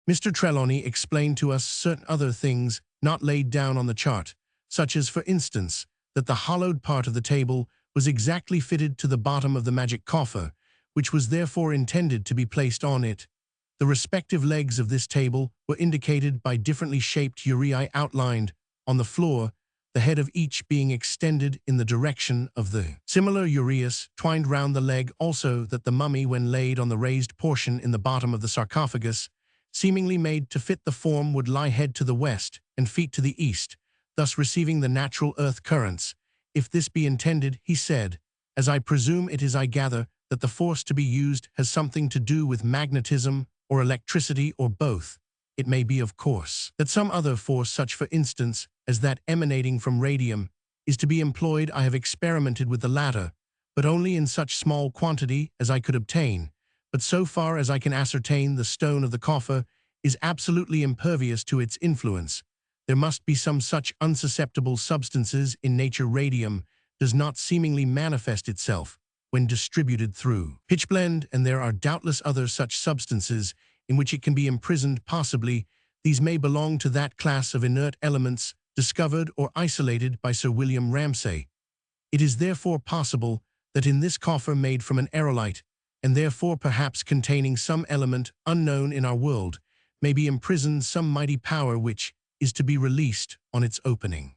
Mr. Trelawney explained to us certain other things not laid down on the chart, such as, for instance, that the hollowed part of the table was exactly fitted to the bottom of the magic coffer, which was therefore intended to be placed on it. The respective legs of this table were indicated by differently shaped uraei outlined on the floor, the head of each being extended in the direction of the similar uraeus twined round the leg, also that the mummy, when laid on the raised portion in the bottom of the sarcophagus, seemingly made to fit the form, would lie head to the west and feet to the east, thus receiving the natural earth currents. If this be intended, he said, as I presume it is, I gather that the force to be used has something to do with magnetism or electricity or both. It may be, of course, that some other force, such for instance as that emanating from radium, is to be employed. I have experimented with the latter, but only in such small quantity as I could obtain. But so far as I can ascertain, the stone of the coffer is absolutely impervious to its influence. There must be some such unsusceptible substances in nature. Radium does not seemingly manifest itself when distributed through pitchblende, and there are doubtless other such substances in which it can be imprisoned. Possibly these may belong to that class of inert elements discovered or isolated by Sir William Ramsay. It is therefore possible that in this coffer, made from an aerolite, and therefore perhaps containing some element unknown in our world, may be imprisoned some mighty power which is to be released on its opening.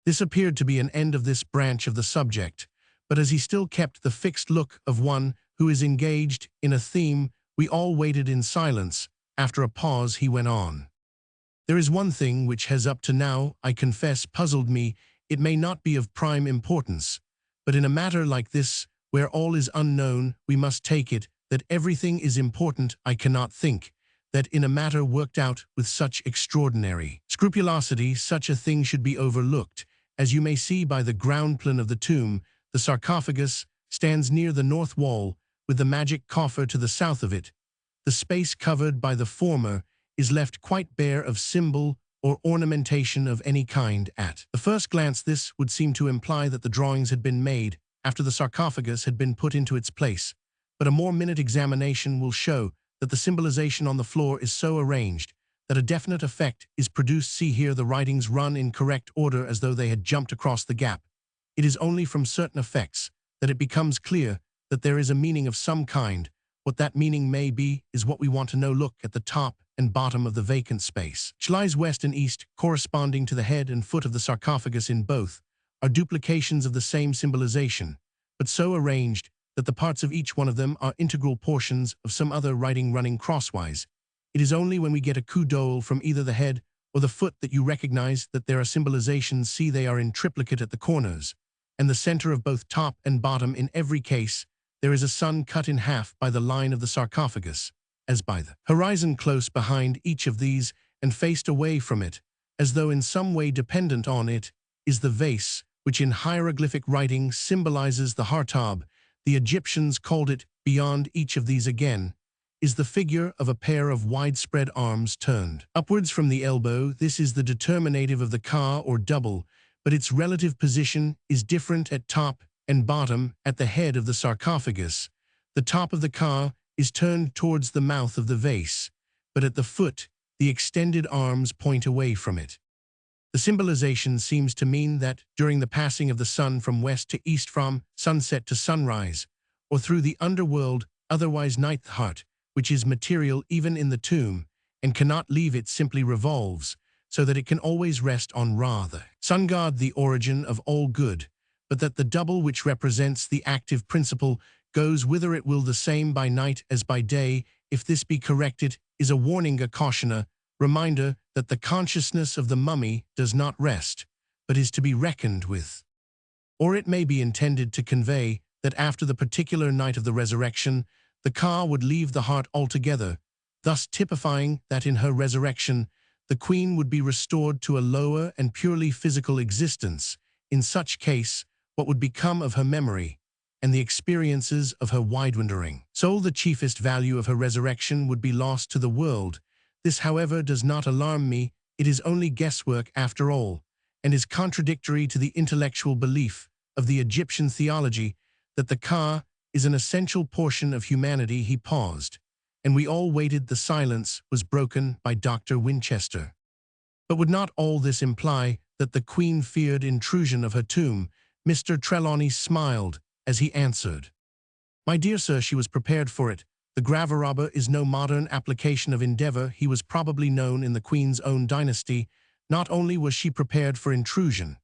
This appeared to be an end of this branch of the subject, but as he still kept the fixed look of one who is engaged in a theme, we all waited in silence. After a pause, he went on. There is one thing which has up to now, I confess, puzzled me. It may not be of prime importance, but in a matter like this, where all is unknown, we must take it that everything is important. I cannot think that in a matter worked out with such extraordinary scrupulosity, such a thing should be overlooked. As you may see by the ground plan of the tomb, the sarcophagus stands near the north wall, with the magic coffer to the south of it. The space covered by the former is left quite bare of symbol or ornamentation of any kind. At the first glance, this would seem to imply that the drawings had been made after the sarcophagus had been put into its place, but a more minute examination will show that the symbolization on the floor is so arranged that a definite effect is produced. See here, the writings run in correct order as though they had jumped across the gap. It is only from certain effects that it becomes clear that there is a meaning of some kind. What that meaning may be is what we want to know. Look at the top and bottom of the vacant space, which lies west and east, corresponding to the head and foot of the sarcophagus. In both are duplications of the same symbolization, but so arranged that the parts of each one of them are integral portions of some other writing running crosswise. It is only when we get a coup d'oeil from either the head or the foot that you recognize that there are symbolizations. See, they are in triplicate at the corners, and the center of both top and bottom. In every case, there is a sun cut in half by the line of the sarcophagus, as by the horizon. Close behind each of these, and faced away from it, as though in some way dependent on it, is the vase, which in hieroglyphic writing symbolizes the hartab. The Egyptians called it. Beyond each of these again is the figure of a pair of widespread arms turned upwards from the elbow. This is the determinative of the ka or double, but its relative position is different at top and bottom. At the head of the sarcophagus, the top of the ka is turned towards the mouth of the vase, but at the foot, the extended arms point away from it. The symbolization seems to mean that during the passing of the sun from west to east, from sunset to sunrise, or through the underworld, otherwise night, the heart, which is material even in the tomb and cannot leave it, simply revolves, so that it can always rest on Ra, the sun god, the origin of all good, but that the double, which represents the active principle, goes whither it will, the same by night as by day. If this be correct, it is a warning, a cautioner, reminder that the consciousness of the mummy does not rest, but is to be reckoned with. Or it may be intended to convey that after the particular night of the resurrection, the ka would leave the heart altogether, thus typifying that in her resurrection, the queen would be restored to a lower and purely physical existence. In such case, what would become of her memory and the experiences of her wide-wandering soul? The chiefest value of her resurrection would be lost to the world. This, however, does not alarm me. It is only guesswork after all, and is contradictory to the intellectual belief of the Egyptian theology that the ka is an essential portion of humanity. He paused, and we all waited. The silence was broken by Dr. Winchester. But would not all this imply that the Queen feared intrusion of her tomb? Mr. Trelawney smiled as he answered. My dear sir, she was prepared for it. The graver-robber is no modern application of endeavor. He was probably known in the Queen's own dynasty. Not only was she prepared for intrusion,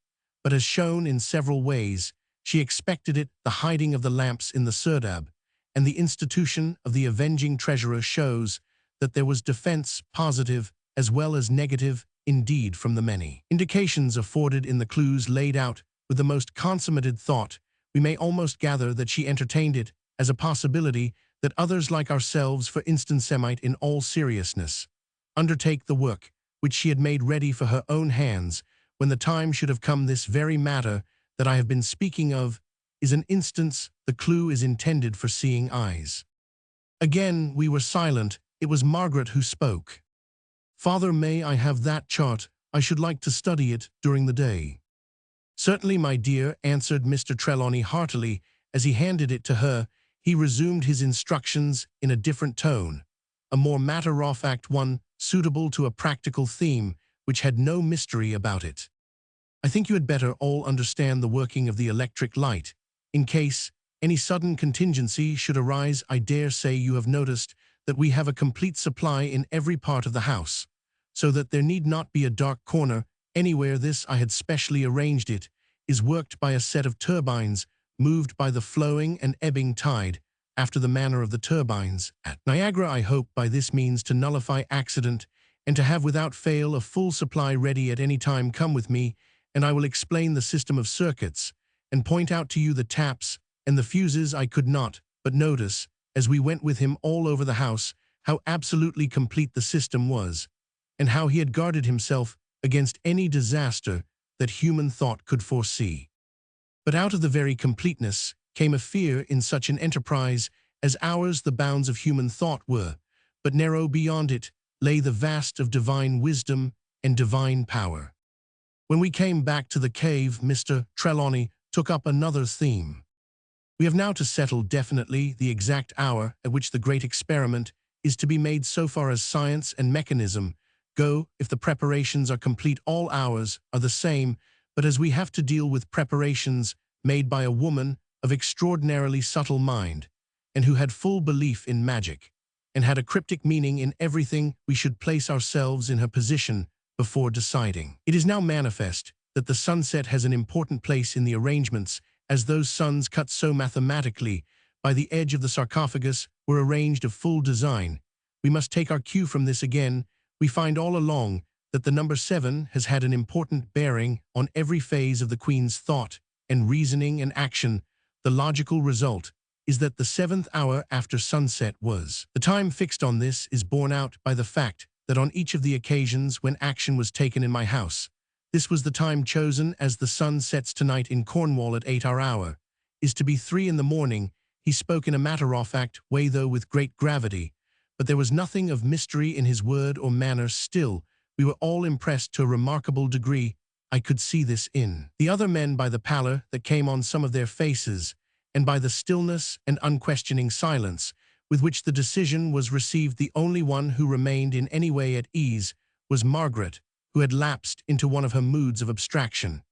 but as shown in several ways, she expected it. The hiding of the lamps in the serdab and the institution of the avenging treasurer shows that there was defense, positive as well as negative, indeed, from the many indications afforded in the clues laid out with the most consummated thought. We may almost gather that she entertained it as a possibility that others like ourselves, for instance, might, in all seriousness, undertake the work which she had made ready for her own hands when the time should have come. This very matter that I have been speaking of is an instance. The clue is intended for seeing eyes. Again we were silent. It was Margaret who spoke. Father, may I have that chart? I should like to study it during the day. Certainly, my dear, answered Mr. Trelawney heartily as he handed it to her. He resumed his instructions in a different tone, a more matter-of-fact one, suitable to a practical theme which had no mystery about it. I think you had better all understand the working of the electric light, in case any sudden contingency should arise. I dare say you have noticed that we have a complete supply in every part of the house, so that there need not be a dark corner anywhere. This, I had specially arranged it, is worked by a set of turbines moved by the flowing and ebbing tide, after the manner of the turbines at Niagara. I hope by this means to nullify accident and to have without fail a full supply ready at any time. Come with me, and I will explain the system of circuits and point out to you the taps and the fuses. I could not but notice, as we went with him all over the house, how absolutely complete the system was, and how he had guarded himself against any disaster that human thought could foresee. But out of the very completeness came a fear in such an enterprise as ours. The bounds of human thought were but narrow. Beyond it lay the vast of divine wisdom and divine power. When we came back to the cave, Mr. Trelawney took up another theme. We have now to settle definitely the exact hour at which the great experiment is to be made. So far as science and mechanism go, if the preparations are complete, all hours are the same. But as we have to deal with preparations made by a woman of extraordinarily subtle mind, and who had full belief in magic, and had a cryptic meaning in everything, we should place ourselves in her position before deciding. It is now manifest that the sunset has an important place in the arrangements, as those suns cut so mathematically by the edge of the sarcophagus were arranged of full design. We must take our cue from this again. We find all along that the number 7 has had an important bearing on every phase of the Queen's thought and reasoning and action. The logical result is that the 7th hour after sunset was the time fixed on. This is borne out by the fact that on each of the occasions when action was taken in my house, this was the time chosen. As the sun sets tonight in Cornwall at 8, our hour is to be 3 in the morning. He spoke in a matter-of-fact way, though with great gravity, but there was nothing of mystery in his word or manner. Still, we were all impressed to a remarkable degree. I could see this in the other men by the pallor that came on some of their faces, and by the stillness and unquestioning silence with which the decision was received. The only one who remained in any way at ease was Margaret, who had lapsed into one of her moods of abstraction,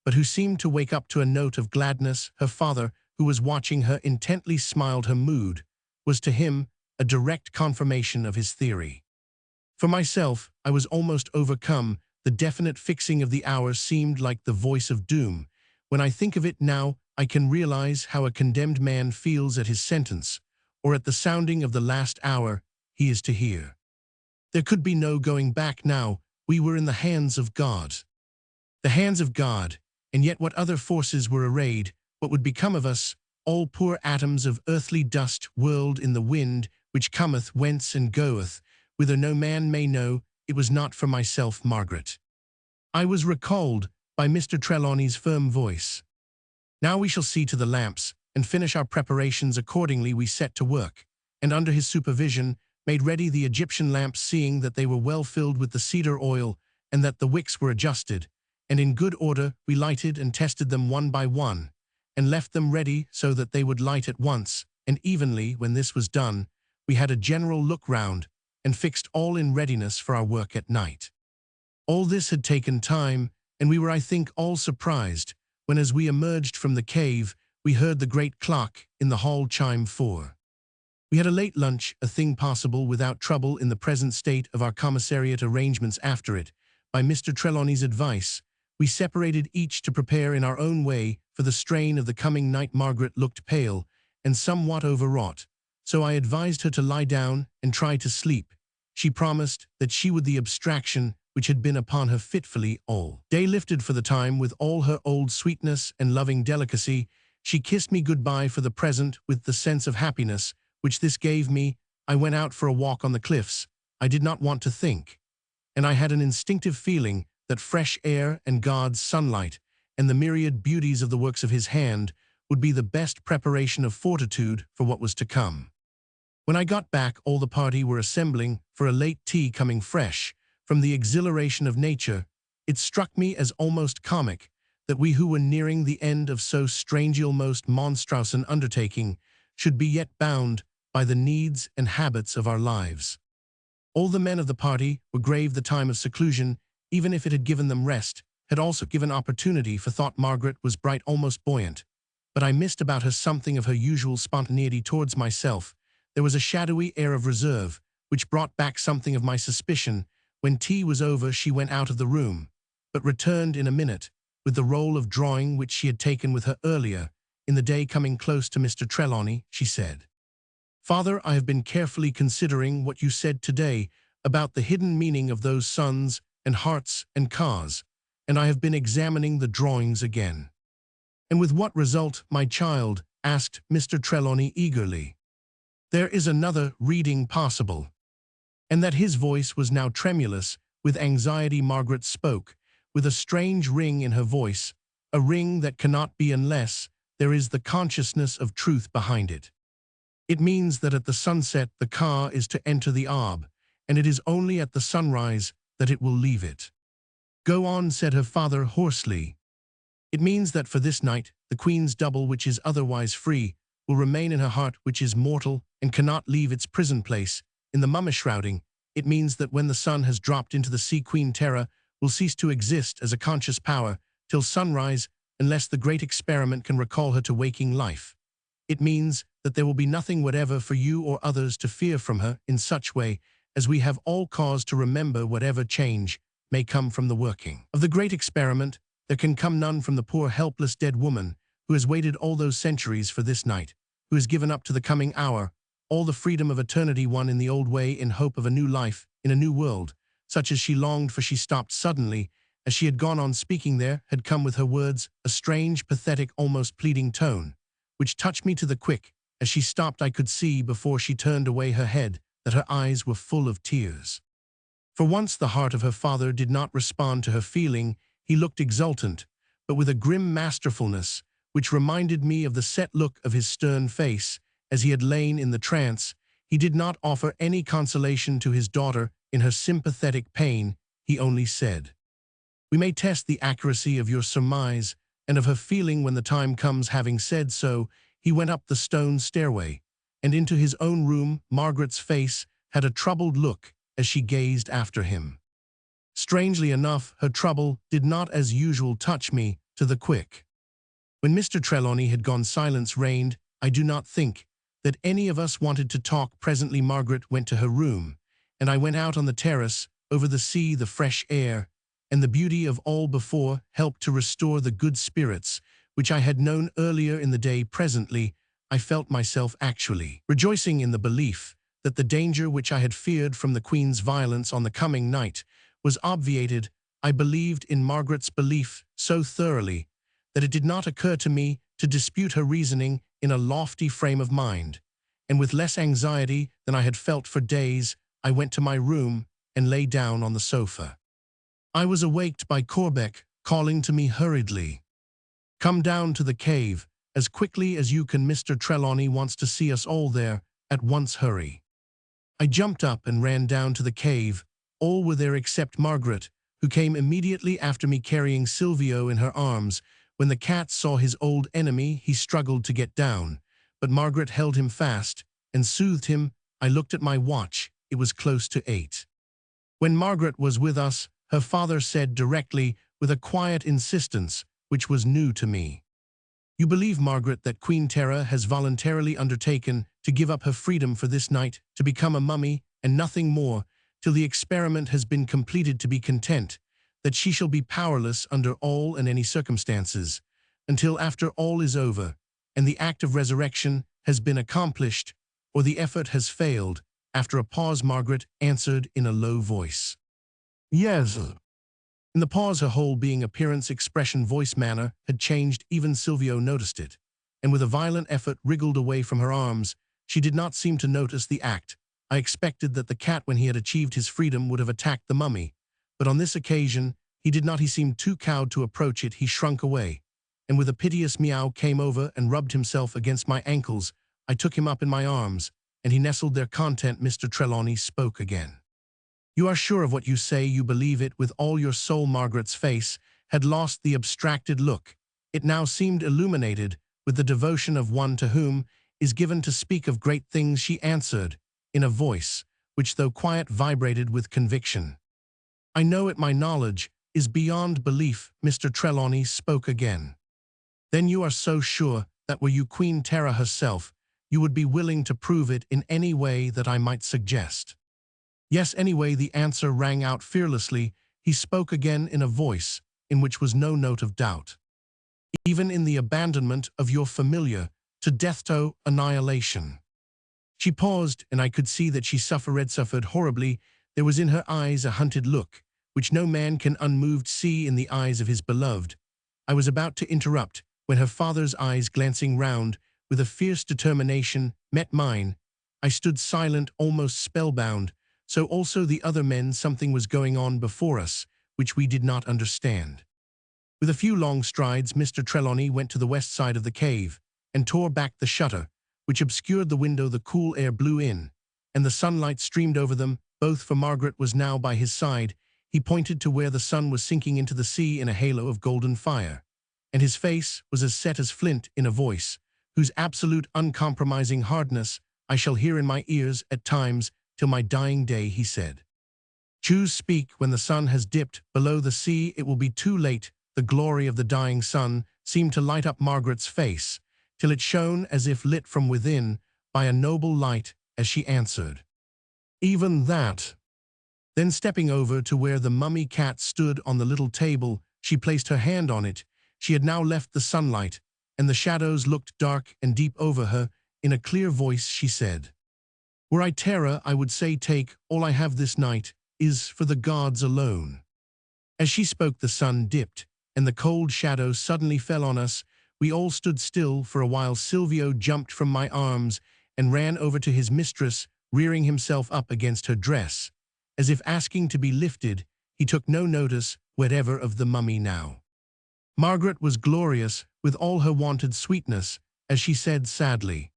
but who seemed to wake up to a note of gladness. Her father, who was watching her intently, smiled. Her mood was to him a direct confirmation of his theory. For myself, I was almost overcome. The definite fixing of the hour seemed like the voice of doom. When I think of it now, I can realize how a condemned man feels at his sentence, or at the sounding of the last hour he is to hear. There could be no going back now. We were in the hands of God. The hands of God, and yet what other forces were arrayed? What would become of us, all poor atoms of earthly dust, whirled in the wind, which cometh whence and goeth, whither no man may know? It was not for myself, Margaret. I was recalled by Mr. Trelawney's firm voice. Now we shall see to the lamps, and finish our preparations. Accordingly we set to work, and under his supervision made ready the Egyptian lamps. Seeing that they were well filled with the cedar oil, and that the wicks were adjusted, and in good order, we lighted and tested them one by one, and left them ready so that they would light at once, and evenly. When this was done, we had a general look round, and fixed all in readiness for our work at night. All this had taken time, and we were, I think, all surprised, when as we emerged from the cave, we heard the great clock in the hall chime 4. We had a late lunch, a thing possible without trouble in the present state of our commissariat arrangements. After it, by Mr. Trelawney's advice, we separated each to prepare in our own way for the strain of the coming night. Margaret looked pale and somewhat overwrought, so I advised her to lie down and try to sleep. She promised that she would. The abstraction which had been upon her fitfully all day lifted for the time. With all her old sweetness and loving delicacy, she kissed me goodbye for the present with the sense of happiness which this gave me. I went out for a walk on the cliffs. I did not want to think, and I had an instinctive feeling that fresh air and God's sunlight and the myriad beauties of the works of his hand would be the best preparation of fortitude for what was to come. When I got back, all the party were assembling for a late tea. Coming fresh from the exhilaration of nature, it struck me as almost comic that we who were nearing the end of so strange, almost monstrous an undertaking, should be yet bound by the needs and habits of our lives. All the men of the party were grave. The time of seclusion, even if it had given them rest, had also given opportunity for thought. Margaret was bright, almost buoyant, but I missed about her something of her usual spontaneity towards myself. There was a shadowy air of reserve, which brought back something of my suspicion. When tea was over, she went out of the room, but returned in a minute, with the roll of drawing which she had taken with her earlier in the day. Coming close to Mr. Trelawney, she said, "Father, I have been carefully considering what you said today about the hidden meaning of those suns and hearts and cars, and I have been examining the drawings again." "And with what result, my child?" asked Mr. Trelawney eagerly. "There is another reading possible." And that his voice was now tremulous with anxiety. Margaret spoke with a strange ring in her voice, a ring that cannot be unless there is the consciousness of truth behind it. "It means that at the sunset the car is to enter the arb, and it is only at the sunrise that it will leave it." "Go on," said her father hoarsely. "It means that for this night the queen's double, which is otherwise free, will remain in her heart, which is mortal and cannot leave its prison place in the mummy-shrouding. It means that when the sun has dropped into the sea, Queen Terra will cease to exist as a conscious power till sunrise, unless the great experiment can recall her to waking life. It means that there will be nothing whatever for you or others to fear from her in such way as we have all cause to remember. Whatever change may come from the working of the great experiment, there can come none from the poor helpless dead woman who has waited all those centuries for this night, who has given up to the coming hour all the freedom of eternity, won in the old way in hope of a new life in a new world, such as she longed for." She stopped suddenly as she had gone on speaking. There had come with her words a strange, pathetic, almost pleading tone, which touched me to the quick. As she stopped, I could see, before she turned away her head, that her eyes were full of tears. For once the heart of her father did not respond to her feeling. He looked exultant, but with a grim masterfulness, which reminded me of the set look of his stern face as he had lain in the trance. He did not offer any consolation to his daughter in her sympathetic pain. He only said, "We may test the accuracy of your surmise and of her feeling when the time comes." Having said so, he went up the stone stairway and into his own room. Margaret's face had a troubled look as she gazed after him. Strangely enough, her trouble did not as usual touch me to the quick. When Mr. Trelawney had gone, silence reigned. I do not think that any of us wanted to talk. Presently Margaret went to her room, and I went out on the terrace. Over the sea, the fresh air and the beauty of all before helped to restore the good spirits which I had known earlier in the day. Presently I felt myself actually rejoicing in the belief that the danger which I had feared from the Queen's violence on the coming night was obviated. I believed in Margaret's belief so thoroughly that it did not occur to me to dispute her reasoning. In a lofty frame of mind, and with less anxiety than I had felt for days, I went to my room and lay down on the sofa. I was awaked by Corbeck calling to me hurriedly, "Come down to the cave as quickly as you can. Mr. Trelawney wants to see us all there. At once, hurry." I jumped up and ran down to the cave. All were there except Margaret, who came immediately after me carrying Silvio in her arms. When the cat saw his old enemy, he struggled to get down, but Margaret held him fast and soothed him. I looked at my watch. It was close to 8. When Margaret was with us, her father said directly, with a quiet insistence, which was new to me, "You believe, Margaret, that Queen Terra has voluntarily undertaken to give up her freedom for this night, to become a mummy, and nothing more, till the experiment has been completed, to be content, that she shall be powerless under all and any circumstances, until after all is over, and the act of resurrection has been accomplished, or the effort has failed." After a pause, Margaret answered in a low voice, "Yes." In the pause, her whole being, appearance, expression, voice, manner, had changed. Even Silvio noticed it, and with a violent effort wriggled away from her arms. She did not seem to notice the act. I expected that the cat, when he had achieved his freedom, would have attacked the mummy, but on this occasion he did not. He seemed too cowed to approach it. He shrunk away, and with a piteous meow came over and rubbed himself against my ankles. I took him up in my arms, and he nestled their content. Mr. Trelawney spoke again. "You are sure of what you say? You believe it with all your soul?" Margaret's face had lost the abstracted look. It now seemed illuminated with the devotion of one to whom is given to speak of great things. She answered, in a voice which, though quiet, vibrated with conviction, "I know it. My knowledge is beyond belief." Mr. Trelawney spoke again. "Then you are so sure that were you Queen Terra herself, you would be willing to prove it in any way that I might suggest?" "Yes, anyway." The answer rang out fearlessly. He spoke again in a voice in which was no note of doubt. "Even in the abandonment of your familiar, to death, to annihilation." She paused, and I could see that she suffered horribly. There was in her eyes a hunted look, which no man can unmoved see in the eyes of his beloved. I was about to interrupt, when her father's eyes, glancing round with a fierce determination, met mine. I stood silent, almost spellbound. So also the other men. Something was going on before us, which we did not understand. With a few long strides, Mr. Trelawney went to the west side of the cave, and tore back the shutter, which obscured the window. The cool air blew in, and the sunlight streamed over them both, for Margaret was now by his side. He pointed to where the sun was sinking into the sea in a halo of golden fire, and his face was as set as flint. In a voice whose absolute uncompromising hardness I shall hear in my ears at times till my dying day, he said, "Choose, speak. When the sun has dipped below the sea, it will be too late." The glory of the dying sun seemed to light up Margaret's face, till it shone as if lit from within by a noble light, as she answered, "Even that." Then, stepping over to where the mummy cat stood on the little table, she placed her hand on it. She had now left the sunlight, and the shadows looked dark and deep over her. In a clear voice she said, "Were I Terra, I would say, take all I have. This night is for the gods alone." As she spoke, the sun dipped, and the cold shadow suddenly fell on us. We all stood still for a while. Silvio jumped from my arms and ran over to his mistress, rearing himself up against her dress, as if asking to be lifted. He took no notice whatever of the mummy now. Margaret was glorious with all her wonted sweetness, as she said sadly,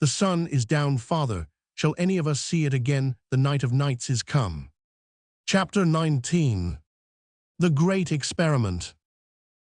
"The sun is down, father. Shall any of us see it again? The night of nights is come." Chapter 19. The Great Experiment.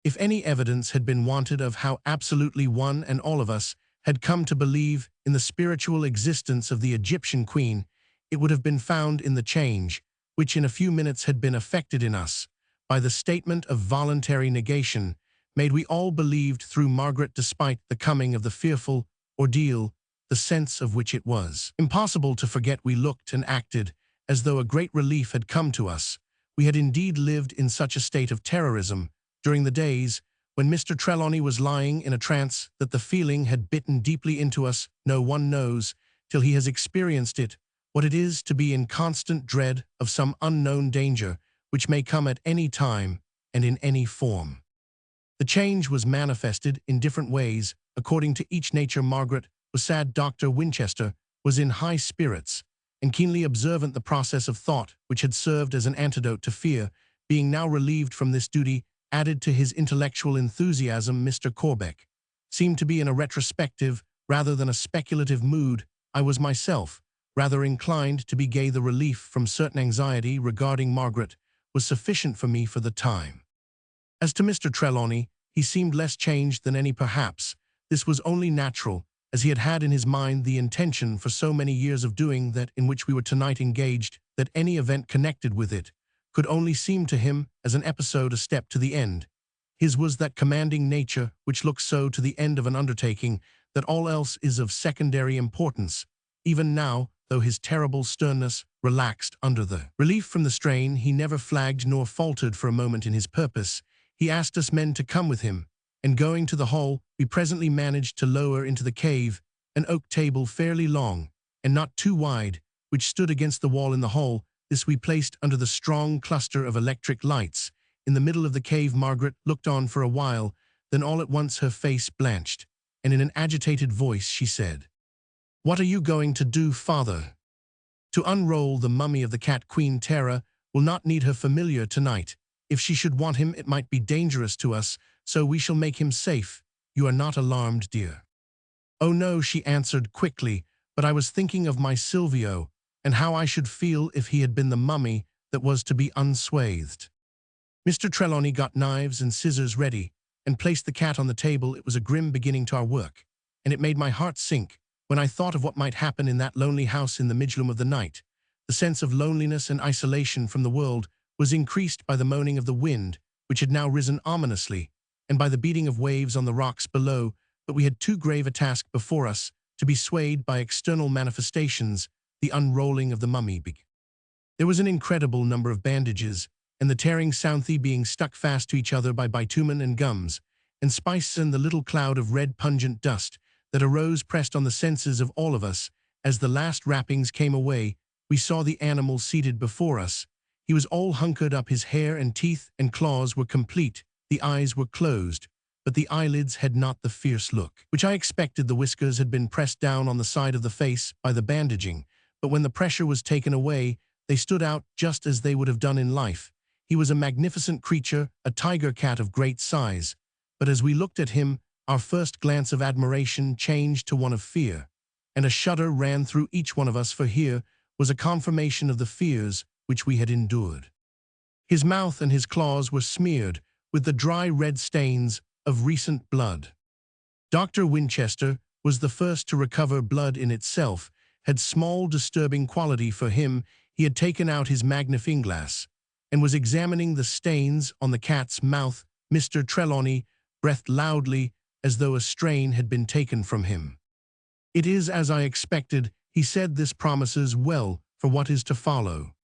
If any evidence had been wanted of how absolutely one and all of us had come to believe in the spiritual existence of the Egyptian queen, it would have been found in the change which in a few minutes had been effected in us by the statement of voluntary negation made. We all believed through Margaret, despite the coming of the fearful ordeal, the sense of which it was impossible to forget. We looked and acted as though a great relief had come to us. We had indeed lived in such a state of terrorism during the days when Mr. Trelawney was lying in a trance that the feeling had bitten deeply into us. No one knows, till he has experienced it, what it is to be in constant dread of some unknown danger which may come at any time and in any form. The change was manifested in different ways according to each nature. Margaret was sad. Dr. Winchester was in high spirits and keenly observant. The process of thought, which had served as an antidote to fear, being now relieved from this duty, added to his intellectual enthusiasm. Mr. Corbeck seemed to be in a retrospective rather than a speculative mood. I was myself rather inclined to be gay. The relief from certain anxiety regarding Margaret was sufficient for me for the time. As to Mr. Trelawney, he seemed less changed than any perhaps. This was only natural, as he had had in his mind the intention for so many years of doing that in which we were tonight engaged, that any event connected with it could only seem to him as an episode a step to the end. His was that commanding nature which looks so to the end of an undertaking that all else is of secondary importance. Even now, though his terrible sternness relaxed under the relief from the strain, he never flagged nor faltered for a moment in his purpose. He asked us men to come with him, and going to the hall, we presently managed to lower into the cave an oak table fairly long, and not too wide, which stood against the wall in the hall. This we placed under the strong cluster of electric lights. In the middle of the cave, Margaret looked on for a while, then all at once her face blanched, and in an agitated voice she said, "What are you going to do, father?" "To unroll the mummy of the cat. Queen Terra will not need her familiar tonight. If she should want him, it might be dangerous to us, so we shall make him safe. You are not alarmed, dear?" "Oh no," she answered quickly, "but I was thinking of my Silvio, and how I should feel if he had been the mummy that was to be unswathed." Mr. Trelawney got knives and scissors ready, and placed the cat on the table. It was a grim beginning to our work, and it made my heart sink when I thought of what might happen in that lonely house in the midgloom of the night. The sense of loneliness and isolation from the world was increased by the moaning of the wind, which had now risen ominously, and by the beating of waves on the rocks below. But we had too grave a task before us to be swayed by external manifestations. The unrolling of the mummy. There was an incredible number of bandages, and the tearing sounthy being stuck fast to each other by bitumen and gums, and spice, and the little cloud of red pungent dust that arose pressed on the senses of all of us. As the last wrappings came away, we saw the animal seated before us. He was all hunkered up. His hair and teeth and claws were complete. The eyes were closed, but the eyelids had not the fierce look which I expected. The whiskers had been pressed down on the side of the face by the bandaging, but when the pressure was taken away, they stood out just as they would have done in life. He was a magnificent creature, a tiger cat of great size, but as we looked at him, our first glance of admiration changed to one of fear, and a shudder ran through each one of us, for here was a confirmation of the fears which we had endured. His mouth and his claws were smeared with the dry red stains of recent blood. Dr. Winchester was the first to recover. Blood in itself had small disturbing quality for him. He had taken out his magnifying glass and was examining the stains on the cat's mouth. Mr. Trelawney breathed loudly as though a strain had been taken from him. "It is as I expected," he said. "This promises well for what is to follow."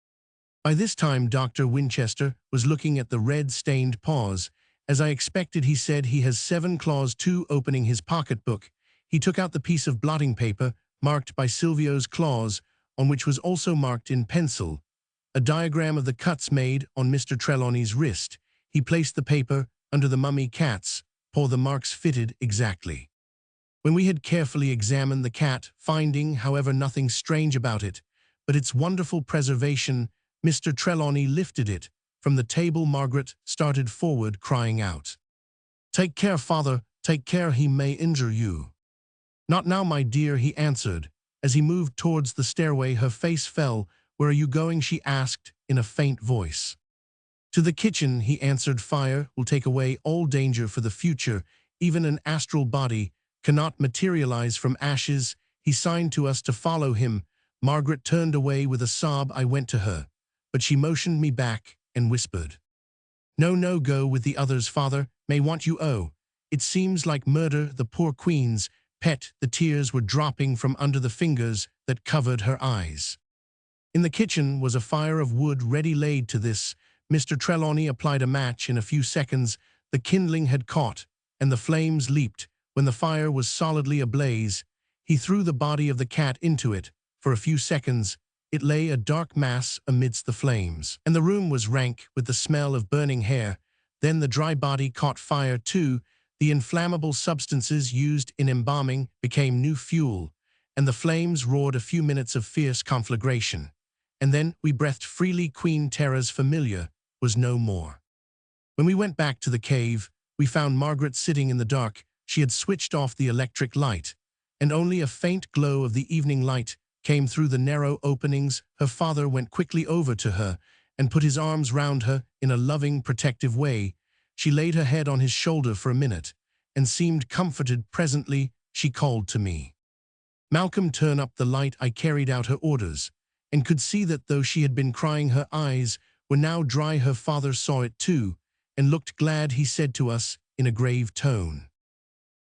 By this time Dr. Winchester was looking at the red-stained paws. "As I expected," he said, "he has 7 claws too." Opening his pocketbook, he took out the piece of blotting paper marked by Silvio's claws, on which was also marked in pencil a diagram of the cuts made on Mr. Trelawney's wrist. He placed the paper under the mummy cat's paw. The marks fitted exactly. When we had carefully examined the cat, finding, however, nothing strange about it, but its wonderful preservation, Mr. Trelawney lifted it from the table. Margaret started forward, crying out, "Take care, father, take care, he may injure you." "Not now, my dear," he answered. As he moved towards the stairway, her face fell. "Where are you going?" she asked in a faint voice. "To the kitchen," he answered. "Fire will take away all danger for the future. Even an astral body cannot materialize from ashes." He signed to us to follow him. Margaret turned away with a sob. I went to her, but she motioned me back and whispered, "No, no, go with the others, father may want you. Oh, it seems like murder." The poor queen's pet, the tears were dropping from under the fingers that covered her eyes. In the kitchen was a fire of wood ready laid. To this Mr. Trelawney applied a match. In a few seconds the kindling had caught, and the flames leaped. When the fire was solidly ablaze, he threw the body of the cat into it. For a few seconds it lay a dark mass amidst the flames, and the room was rank with the smell of burning hair. Then the dry body caught fire too. The inflammable substances used in embalming became new fuel, and the flames roared. A few minutes of fierce conflagration, and then we breathed freely. Queen Terra's familiar was no more. When we went back to the cave, we found Margaret sitting in the dark. She had switched off the electric light, and only a faint glow of the evening light came through the narrow openings. Her father went quickly over to her and put his arms round her in a loving, protective way. She laid her head on his shoulder for a minute, and seemed comforted. Presently, she called to me. "Malcolm, turn up the light." I carried out her orders, and could see that though she had been crying, her eyes were now dry. Her father saw it too, and looked glad. He said to us in a grave tone,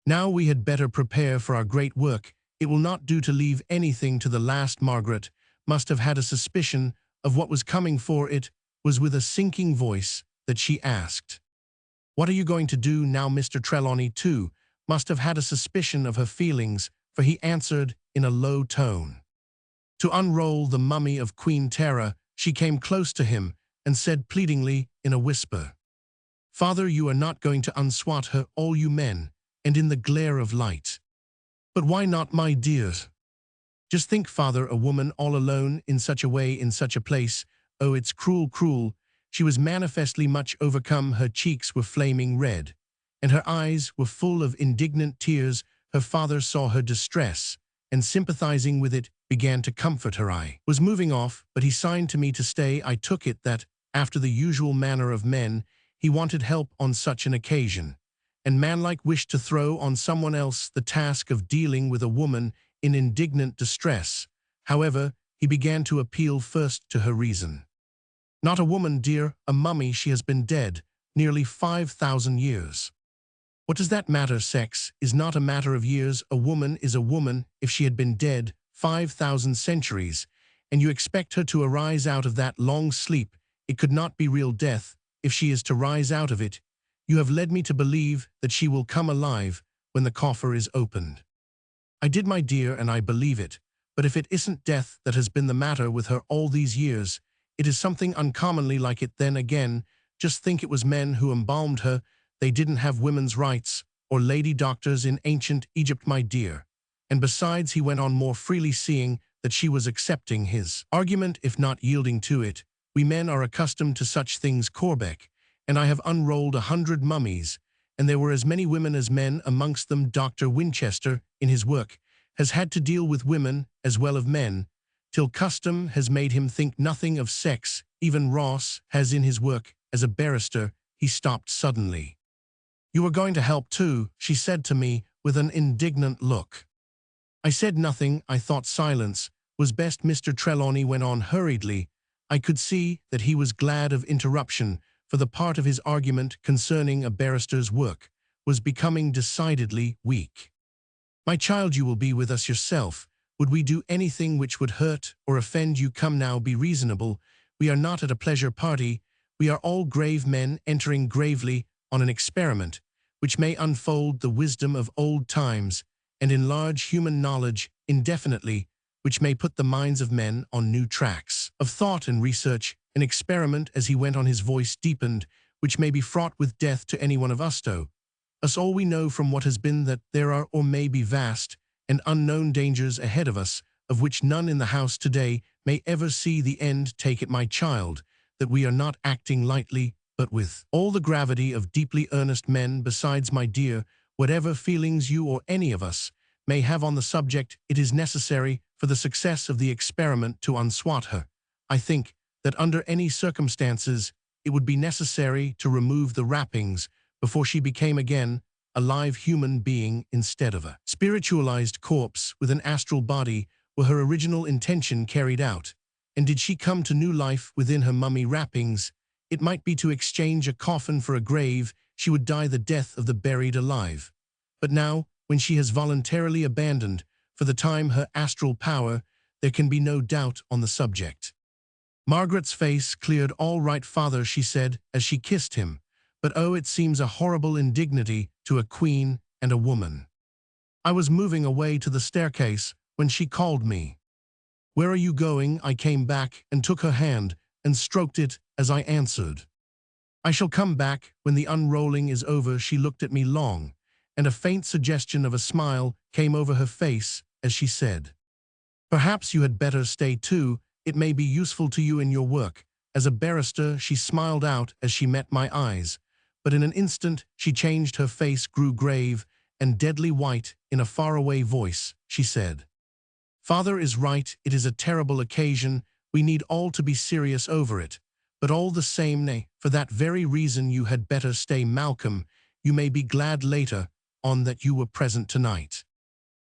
"Now we had better prepare for our great work. It will not do to leave anything to the last." Margaret must have had a suspicion of what was coming, for it was with a sinking voice that she asked, "What are you going to do now?" Mr. Trelawney, too, must have had a suspicion of her feelings, for he answered in a low tone, "To unroll the mummy of Queen Tara." She came close to him and said pleadingly in a whisper, "Father, you are not going to unswat her, all you men, and in the glare of light." "But why not, my dear? Just think, Father, a woman all alone in such a way, in such a place. Oh, it's cruel, cruel." She was manifestly much overcome. Her cheeks were flaming red, and her eyes were full of indignant tears. Her father saw her distress, and sympathizing with it, began to comfort her. I was moving off, but he signed to me to stay. I took it that, after the usual manner of men, he wanted help on such an occasion, and manlike wished to throw on someone else the task of dealing with a woman in indignant distress. However, he began to appeal first to her reason. "Not a woman, dear, a mummy. She has been dead nearly 5,000 years. What does that matter? Sex is not a matter of years. A woman is a woman. If she had been dead 5,000 centuries, and you expect her to arise out of that long sleep, it could not be real death. If she is to rise out of it, you have led me to believe that she will come alive when the coffer is opened." "I did, my dear, and I believe it. But if it isn't death that has been the matter with her all these years, it is something uncommonly like it. Then again, just think, it was men who embalmed her. They didn't have women's rights or lady doctors in ancient Egypt, my dear." And besides, he went on more freely, seeing that she was accepting his argument, if not yielding to it, "We men are accustomed to such things, Corbeck, and I have unrolled 100 mummies, and there were as many women as men amongst them. Dr. Winchester, in his work, has had to deal with women as well as men, till custom has made him think nothing of sex. Even Ross has in his work as a barrister." He stopped suddenly. "You are going to help too," she said to me with an indignant look. I said nothing. I thought silence was best. Mr. Trelawney went on hurriedly. I could see that he was glad of interruption, for the part of his argument concerning a barrister's work was becoming decidedly weak. "My child, you will be with us yourself. Would we do anything which would hurt or offend you? Come now, be reasonable. We are not at a pleasure party. We are all grave men entering gravely on an experiment which may unfold the wisdom of old times and enlarge human knowledge indefinitely, which may put the minds of men on new tracks of thought and research. An experiment," as he went on, his voice deepened, "which may be fraught with death to any one of us. Us all, we know from what has been that there are or may be vast and unknown dangers ahead of us, of which none in the house today may ever see the end. Take it, my child, that we are not acting lightly, but with all the gravity of deeply earnest men. Besides, my dear, whatever feelings you or any of us may have on the subject, it is necessary for the success of the experiment to unswat her. I think that under any circumstances it would be necessary to remove the wrappings before she became again a live human being instead of a spiritualized corpse with an astral body. Were her original intention carried out, and did she come to new life within her mummy wrappings, it might be to exchange a coffin for a grave. She would die the death of the buried alive. But now, when she has voluntarily abandoned for the time her astral power, there can be no doubt on the subject." Margaret's face cleared. "All right, Father," she said as she kissed him. "But oh, it seems a horrible indignity to a queen and a woman." I was moving away to the staircase when she called me. "Where are you going?" I came back and took her hand and stroked it as I answered, "I shall come back when the unrolling is over." She looked at me long, and a faint suggestion of a smile came over her face as she said, "Perhaps you had better stay too. It may be useful to you in your work as a barrister." She smiled out as she met my eyes, but in an instant she changed. Her face grew grave and deadly white. In a faraway voice, she said, "Father is right. It is a terrible occasion. We need all to be serious over it. But all the same, nay, for that very reason you had better stay, Malcolm. You may be glad later on that you were present tonight."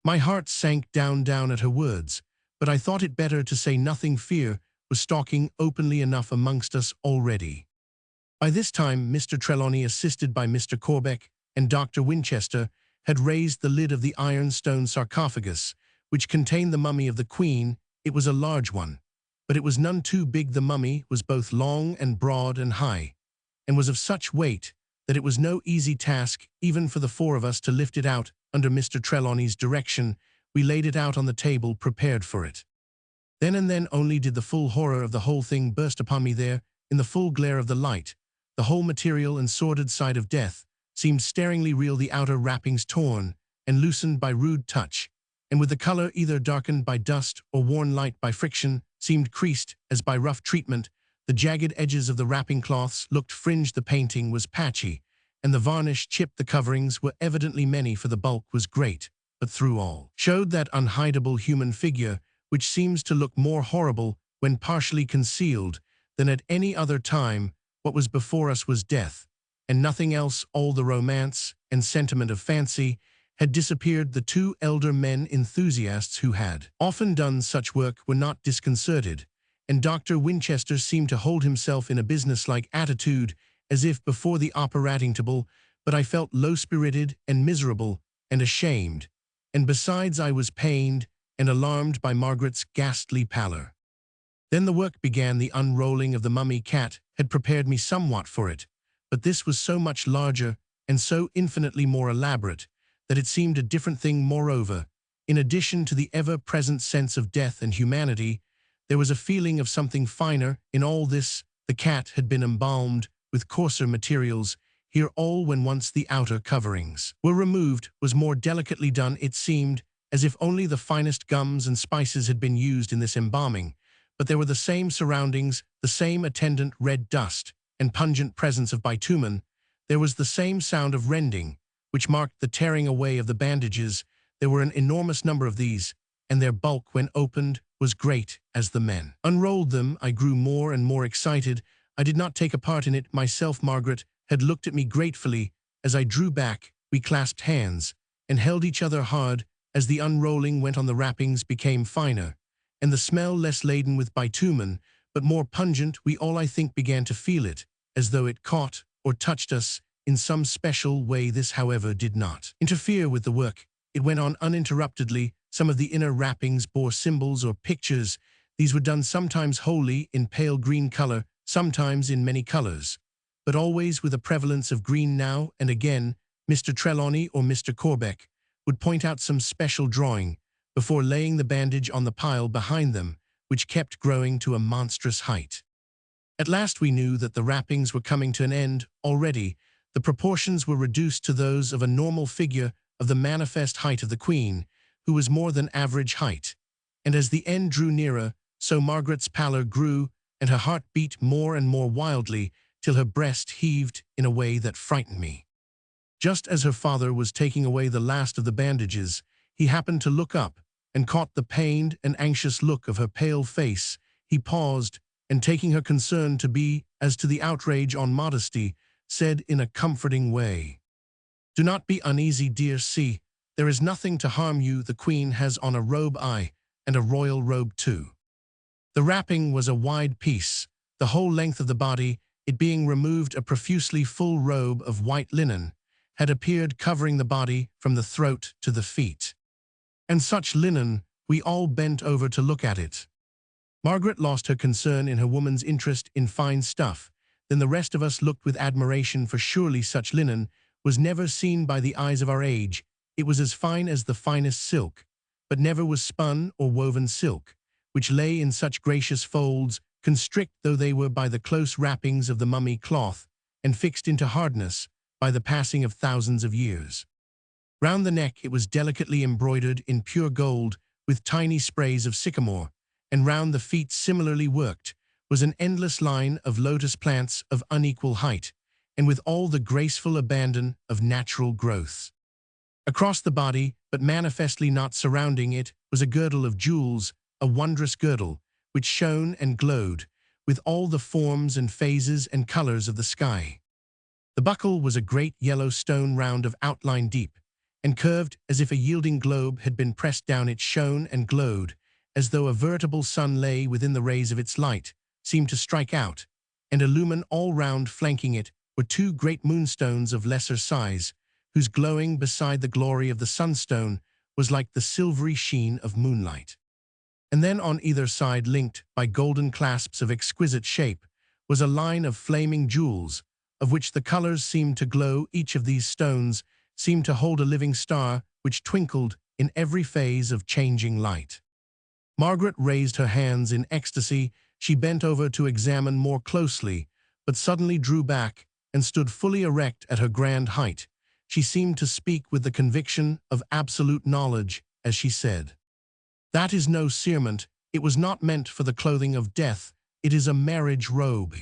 My heart sank down at her words, but I thought it better to say nothing. Fear was stalking openly enough amongst us already. By this time, Mr. Trelawney, assisted by Mr. Corbeck and Dr. Winchester, had raised the lid of the ironstone sarcophagus, which contained the mummy of the Queen. It was a large one, but it was none too big. The mummy was both long and broad and high, and was of such weight that it was no easy task even for the four of us to lift it out. Under Mr. Trelawney's direction, we laid it out on the table, prepared for it. Then and then only did the full horror of the whole thing burst upon me. There, in the full glare of the light, the whole material and sordid side of death seemed staringly real, the outer wrappings torn and loosened by rude touch, and with the color either darkened by dust or worn light by friction, seemed creased as by rough treatment. The jagged edges of the wrapping cloths looked fringed, the painting was patchy, and the varnish chipped. The coverings were evidently many, for the bulk was great, but through all showed that unhideable human figure which seems to look more horrible when partially concealed than at any other time. What was before us was death, and nothing else. All the romance and sentiment of fancy had disappeared. The two elder men enthusiasts who had often done such work were not disconcerted, and Dr. Winchester seemed to hold himself in a businesslike attitude, as if before the operating table. But I felt low-spirited and miserable and ashamed, and besides I was pained and alarmed by Margaret's ghastly pallor. Then the work began. The unrolling of the mummy cat had prepared me somewhat for it, but this was so much larger and so infinitely more elaborate that it seemed a different thing. Moreover, in addition to the ever-present sense of death and humanity, there was a feeling of something finer in all this. The cat had been embalmed with coarser materials. Here all, when once the outer coverings were removed, was more delicately done. It seemed as if only the finest gums and spices had been used in this embalming, but there were the same surroundings, the same attendant red dust and pungent presence of bitumen. There was the same sound of rending, which marked the tearing away of the bandages. There were an enormous number of these, and their bulk, when opened, was great. As the men unrolled them, I grew more and more excited. I did not take a part in it myself. Margaret had looked at me gratefully. As I drew back, we clasped hands and held each other hard. As the unrolling went on, the wrappings became finer, and the smell less laden with bitumen, but more pungent. We all, I think, began to feel it, as though it caught or touched us in some special way. This, however, did not interfere with the work. It went on uninterruptedly. Some of the inner wrappings bore symbols or pictures. These were done sometimes wholly in pale green color, sometimes in many colors, but always with a prevalence of green. Now and again, Mr. Trelawney or Mr. Corbeck would point out some special drawing before laying the bandage on the pile behind them, which kept growing to a monstrous height. At last we knew that the wrappings were coming to an end. Already, the proportions were reduced to those of a normal figure of the manifest height of the Queen, who was more than average height. And as the end drew nearer, so Margaret's pallor grew, and her heart beat more and more wildly, till her breast heaved in a way that frightened me. Just as her father was taking away the last of the bandages, he happened to look up, and caught the pained and anxious look of her pale face. He paused, and taking her concern to be as to the outrage on modesty, said in a comforting way, "Do not be uneasy, dear. See, there is nothing to harm you. The Queen has on a robe, aye, and a royal robe too." The wrapping was a wide piece, the whole length of the body. It being removed, a profusely full robe of white linen had appeared, covering the body from the throat to the feet. And such linen! We all bent over to look at it. Margaret lost her concern in her woman's interest in fine stuff. Then the rest of us looked with admiration, for surely such linen was never seen by the eyes of our age. It was as fine as the finest silk, but never was spun or woven silk, which lay in such gracious folds, constrict though they were by the close wrappings of the mummy cloth, and fixed into hardness by the passing of thousands of years. Round the neck it was delicately embroidered in pure gold with tiny sprays of sycamore, and round the feet, similarly worked, was an endless line of lotus plants of unequal height, and with all the graceful abandon of natural growth. Across the body, but manifestly not surrounding it, was a girdle of jewels, a wondrous girdle, which shone and glowed with all the forms and phases and colors of the sky. The buckle was a great yellow stone round of outline deep, and curved as if a yielding globe had been pressed down. It shone and glowed, as though a veritable sun lay within the rays of its light, seemed to strike out, and illumine all round. Flanking it were two great moonstones of lesser size, whose glowing beside the glory of the sunstone was like the silvery sheen of moonlight. And then on either side, linked by golden clasps of exquisite shape, was a line of flaming jewels, of which the colors seemed to glow. Each of these stones seemed to hold a living star which twinkled in every phase of changing light. Margaret raised her hands in ecstasy. She bent over to examine more closely, but suddenly drew back and stood fully erect at her grand height. She seemed to speak with the conviction of absolute knowledge as she said, "That is no cerement. It was not meant for the clothing of death. It is a marriage robe."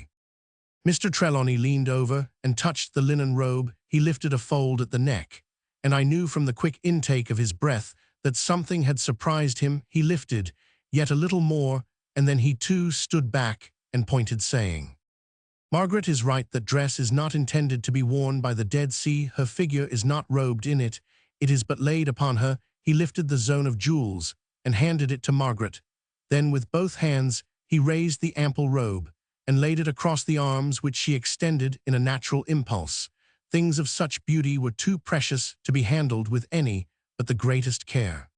Mr. Trelawney leaned over and touched the linen robe. He lifted a fold at the neck, and I knew from the quick intake of his breath that something had surprised him. He lifted yet a little more, and then he too stood back and pointed, saying, "Margaret is right. That dress is not intended to be worn by the dead. See, her figure is not robed in it. It is but laid upon her." He lifted the zone of jewels and handed it to Margaret. Then with both hands he raised the ample robe and laid it across the arms, which she extended in a natural impulse. Things of such beauty were too precious to be handled with any but the greatest care.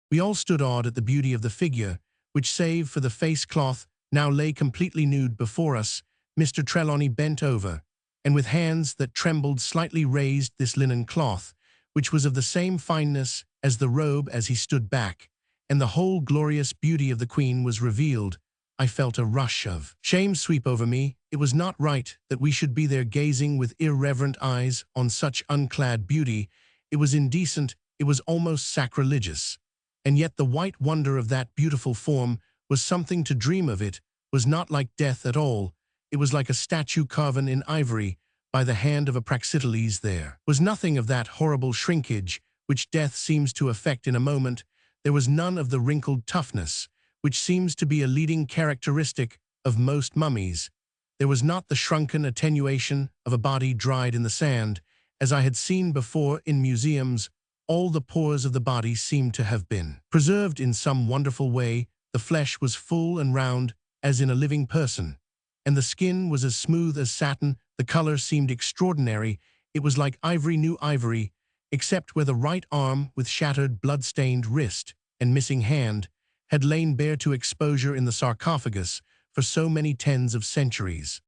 We all stood awed at the beauty of the figure, which, save for the face cloth, now lay completely nude before us. Mr. Trelawney bent over, and with hands that trembled slightly raised this linen cloth, which was of the same fineness as the robe. As he stood back, and the whole glorious beauty of the Queen was revealed, I felt a rush of shame sweep over me. It was not right that we should be there gazing with irreverent eyes on such unclad beauty. It was indecent, it was almost sacrilegious. And yet the white wonder of that beautiful form was something to dream of. It was not like death at all. It was like a statue carven in ivory by the hand of a Praxiteles. There was nothing of that horrible shrinkage which death seems to effect in a moment. There was none of the wrinkled toughness which seems to be a leading characteristic of most mummies. There was not the shrunken attenuation of a body dried in the sand, as I had seen before in museums. All the pores of the body seemed to have been preserved in some wonderful way. The flesh was full and round, as in a living person, and the skin was as smooth as satin. The color seemed extraordinary. It was like ivory, new ivory, except where the right arm, with shattered, blood-stained wrist and missing hand, had lain bare to exposure in the sarcophagus for so many tens of centuries.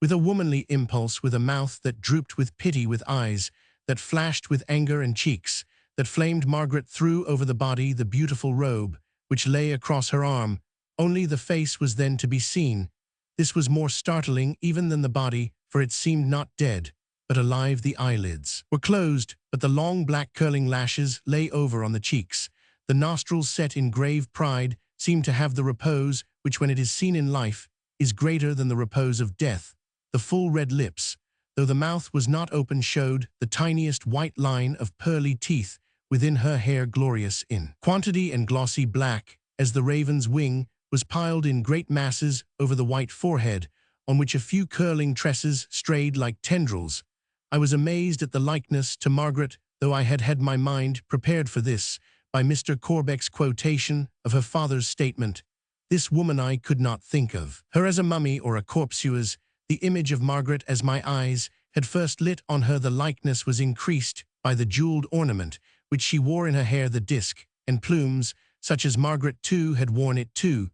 With a womanly impulse, with a mouth that drooped with pity, with eyes that flashed with anger, and cheeks that flamed, Margaret threw over the body the beautiful robe which lay across her arm. Only the face was then to be seen. This was more startling even than the body, for it seemed not dead, but alive. The eyelids were closed, but the long black curling lashes lay over on the cheeks. The nostrils, set in grave pride, seemed to have the repose which, when it is seen in life, is greater than the repose of death. The full red lips, though the mouth was not open, showed the tiniest white line of pearly teeth within her hair, glorious in quantity and glossy black as the raven's wing, was piled in great masses over the white forehead, on which a few curling tresses strayed like tendrils. I was amazed at the likeness to Margaret, though I had had my mind prepared for this by Mr. Corbeck's quotation of her father's statement. This woman, I could not think of her as a mummy or a corpseuase. The image of Margaret, as my eyes had first lit on her, the likeness was increased by the jeweled ornament which she wore in her hair. The disc and plumes, such as Margaret too had worn it too,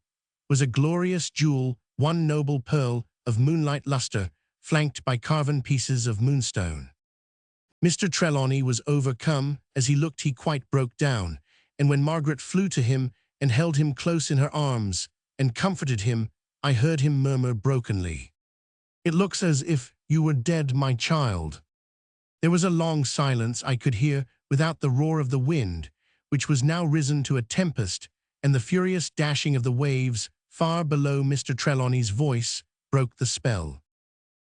was a glorious jewel, one noble pearl of moonlight luster, flanked by carven pieces of moonstone. Mr. Trelawney was overcome. As he looked, he quite broke down, and when Margaret flew to him and held him close in her arms and comforted him, I heard him murmur brokenly, "It looks as if you were dead, my child." There was a long silence. I could hear, without, the roar of the wind, which was now risen to a tempest, and the furious dashing of the waves far below. Mr. Trelawney's voice broke the spell.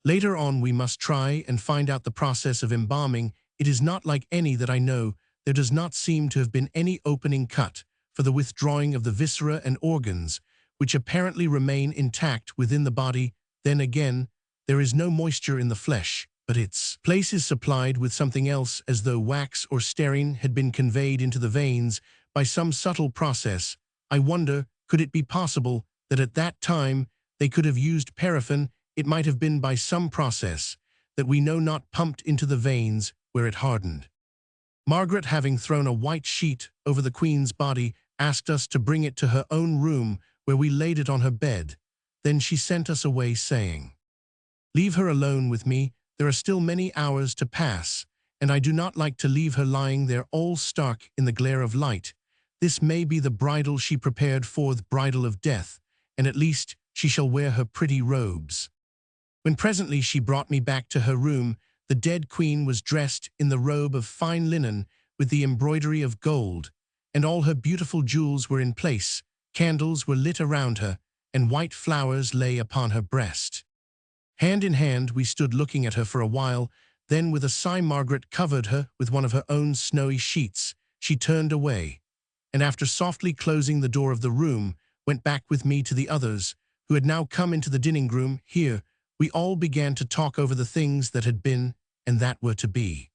"Later on we must try and find out the process of embalming. It is not like any that I know. There does not seem to have been any opening cut for the withdrawing of the viscera and organs, which apparently remain intact within the body. Then again, there is no moisture in the flesh, but its place is supplied with something else, as though wax or stearine had been conveyed into the veins by some subtle process. I wonder, could it be possible that at that time they could have used paraffin? It might have been by some process that we know not pumped into the veins where it hardened. Margaret, having thrown a white sheet over the Queen's body, asked us to bring it to her own room, where we laid it on her bed. Then she sent us away, saying, "Leave her alone with me. There are still many hours to pass, and I do not like to leave her lying there all stark in the glare of light. This may be the bridal she prepared for, the bridal of death, and at least she shall wear her pretty robes." When presently she brought me back to her room, the dead Queen was dressed in the robe of fine linen with the embroidery of gold, and all her beautiful jewels were in place. Candles were lit around her, and white flowers lay upon her breast. Hand in hand we stood looking at her for a while. Then with a sigh Margaret covered her with one of her own snowy sheets. She turned away, and after softly closing the door of the room, went back with me to the others, who had now come into the dining room. Here we all began to talk over the things that had been and that were to be.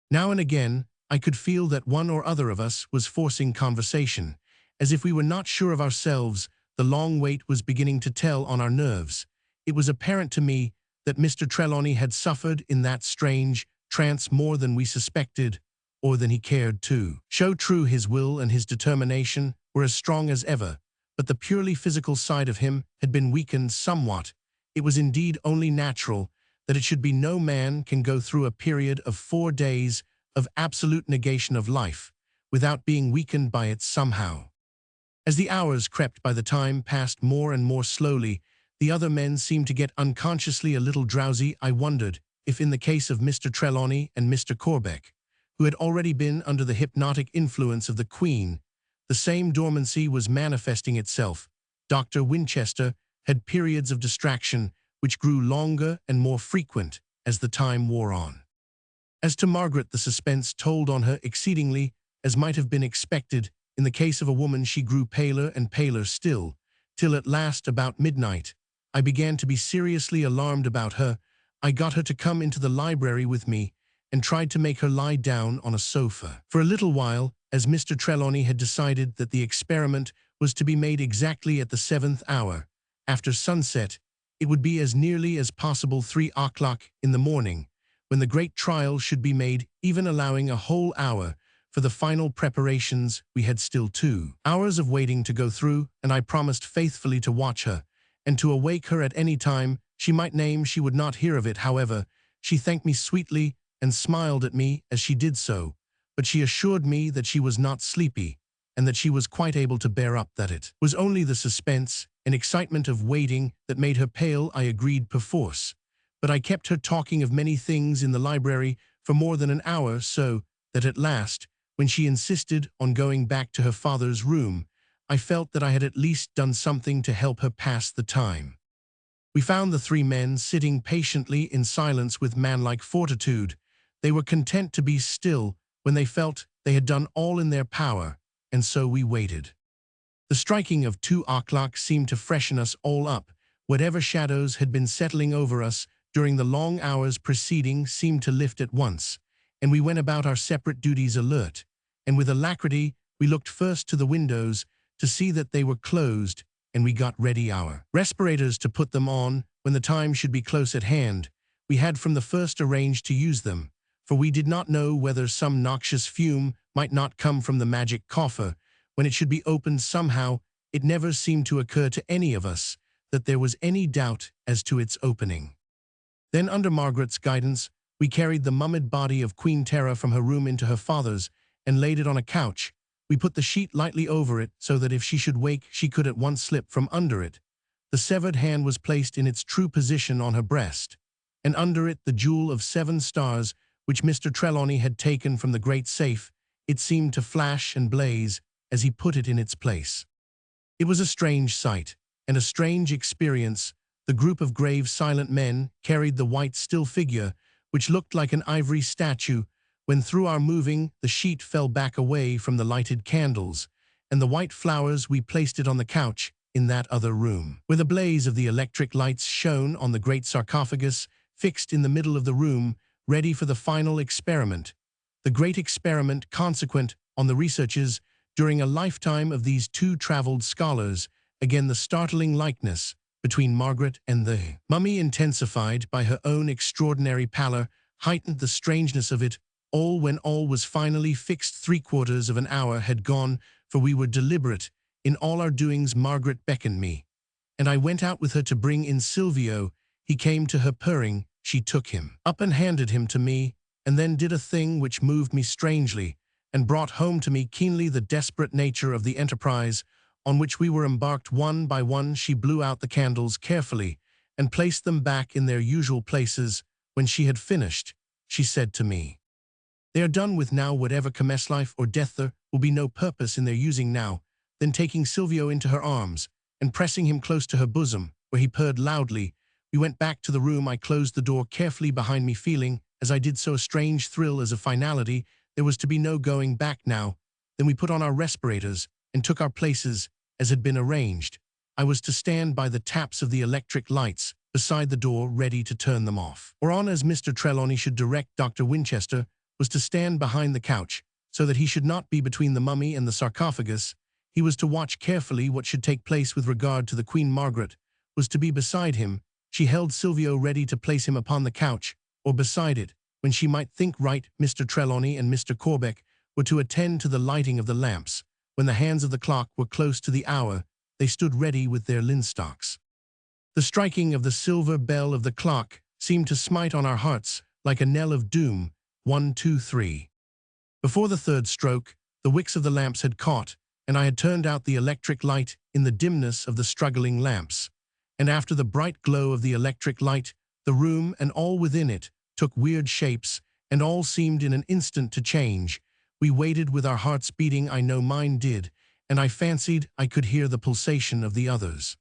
Now and again I could feel that one or other of us was forcing conversation, as if we were not sure of ourselves. The long wait was beginning to tell on our nerves. It was apparent to me that Mr. Trelawney had suffered in that strange trance more than we suspected, or than he cared to show. True, his will and his determination were as strong as ever, but the purely physical side of him had been weakened somewhat. It was indeed only natural that it should be. No man can go through a period of 4 days of absolute negation of life without being weakened by it somehow. As the hours crept by, the time passed more and more slowly. The other men seemed to get unconsciously a little drowsy. I wondered if, in the case of Mr. Trelawney and Mr. Corbeck, who had already been under the hypnotic influence of the Queen, the same dormancy was manifesting itself. Dr. Winchester had periods of distraction which grew longer and more frequent as the time wore on. As to Margaret, the suspense told on her exceedingly, as might have been expected. In the case of a woman, she grew paler and paler still, till at last, about midnight, I began to be seriously alarmed about her. I got her to come into the library with me, and tried to make her lie down on a sofa. For a little while, as Mr. Trelawney had decided that the experiment was to be made exactly at the 7th hour, after sunset, it would be as nearly as possible 3 o'clock in the morning, when the great trial should be made. Even allowing a whole hour for the final preparations, we had still 2 hours of waiting to go through, and I promised faithfully to watch her, and to awake her at any time she might name. She would not hear of it, however. She thanked me sweetly and smiled at me as she did so, but she assured me that she was not sleepy, and that she was quite able to bear up, that it was only the suspense and excitement of waiting that made her pale. I agreed perforce, but I kept her talking of many things in the library for more than an hour, so that at last, when she insisted on going back to her father's room, I felt that I had at least done something to help her pass the time. We found the 3 men sitting patiently in silence with manlike fortitude. They were content to be still when they felt they had done all in their power, and so we waited. The striking of 2 o'clock seemed to freshen us all up. Whatever shadows had been settling over us during the long hours preceding seemed to lift at once, and we went about our separate duties alert, and with alacrity. We looked first to the windows to see that they were closed, and we got ready our respirators to put them on when the time should be close at hand. We had from the first arranged to use them, for we did not know whether some noxious fume might not come from the magic coffer when it should be opened. Somehow it never seemed to occur to any of us that there was any doubt as to its opening. Then, under Margaret's guidance, we carried the mummied body of Queen Tera from her room into her father's, and laid it on a couch. We put the sheet lightly over it, so that if she should wake she could at once slip from under it. The severed hand was placed in its true position on her breast, and under it the jewel of 7 stars, which Mr. Trelawney had taken from the great safe. It seemed to flash and blaze as he put it in its place. It was a strange sight, and a strange experience. The group of grave, silent men carried the white, still figure, which looked like an ivory statue, when through our moving the sheet fell back away from the lighted candles, and the white flowers. We placed it on the couch in that other room, where the blaze of the electric lights shone on the great sarcophagus fixed in the middle of the room, ready for the final experiment. The great experiment consequent on the researches during a lifetime of these two traveled scholars. Again, the startling likeness between Margaret and the mummy, intensified by her own extraordinary pallor, heightened the strangeness of it all. When all was finally fixed, 3/4 of an hour had gone, for we were deliberate in all our doings. Margaret beckoned me, and I went out with her to bring in Silvio. He came to her purring. She took him up and handed him to me, and then did a thing which moved me strangely, and brought home to me keenly the desperate nature of the enterprise on which we were embarked. One by one she blew out the candles carefully, and placed them back in their usual places. When she had finished, she said to me, "They are done with now. Whatever commence life or death, there will be no purpose in their using now." Then taking Silvio into her arms, and pressing him close to her bosom, where he purred loudly, we went back to the room. I closed the door carefully behind me, feeling, as I did so, a strange thrill as of finality. There was to be no going back now. Then we put on our respirators, and took our places, as had been arranged. I was to stand by the taps of the electric lights, beside the door, ready to turn them off, or on, as Mr. Trelawney should direct. Dr. Winchester was to stand behind the couch, so that he should not be between the mummy and the sarcophagus. He was to watch carefully what should take place with regard to the Queen. Margaret was to be beside him. She held Silvio ready to place him upon the couch, or beside it, when she might think right. Mr. Trelawney and Mr. Corbeck were to attend to the lighting of the lamps. When the hands of the clock were close to the hour, they stood ready with their linstocks. The striking of the silver bell of the clock seemed to smite on our hearts like a knell of doom. 1, 2, 3. Before the third stroke, the wicks of the lamps had caught, and I had turned out the electric light in the dimness of the struggling lamps. And after the bright glow of the electric light, the room and all within it took weird shapes, and all seemed in an instant to change. We waited with our hearts beating. I know mine did, and I fancied I could hear the pulsation of the others.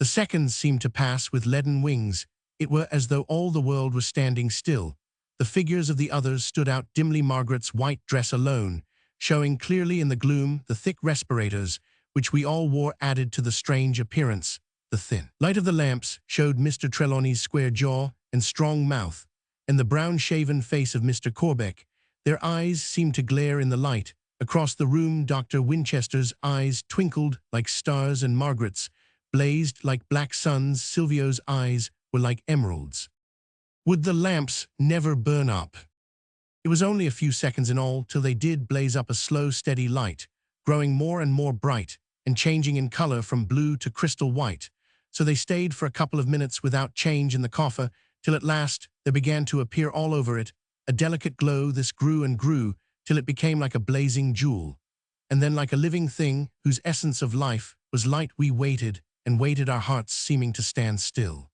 The seconds seemed to pass with leaden wings. It were as though all the world was standing still. The figures of the others stood out dimly, Margaret's white dress alone, showing clearly in the gloom. The thick respirators, which we all wore, added to the strange appearance. The thin light of the lamps showed Mr. Trelawney's square jaw and strong mouth, and the brown-shaven face of Mr. Corbeck. Their eyes seemed to glare in the light. Across the room, Dr. Winchester's eyes twinkled like stars, and Margaret's blazed like black suns. Silvio's eyes were like emeralds. Would the lamps never burn up? It was only a few seconds in all till they did blaze up, a slow, steady light, growing more and more bright, and changing in color from blue to crystal white. So they stayed for a couple of minutes without change in the coffer, till at last there began to appear all over it a delicate glow. This grew and grew till it became like a blazing jewel, and then like a living thing whose essence of life was light. We waited and waited, our hearts seeming to stand still.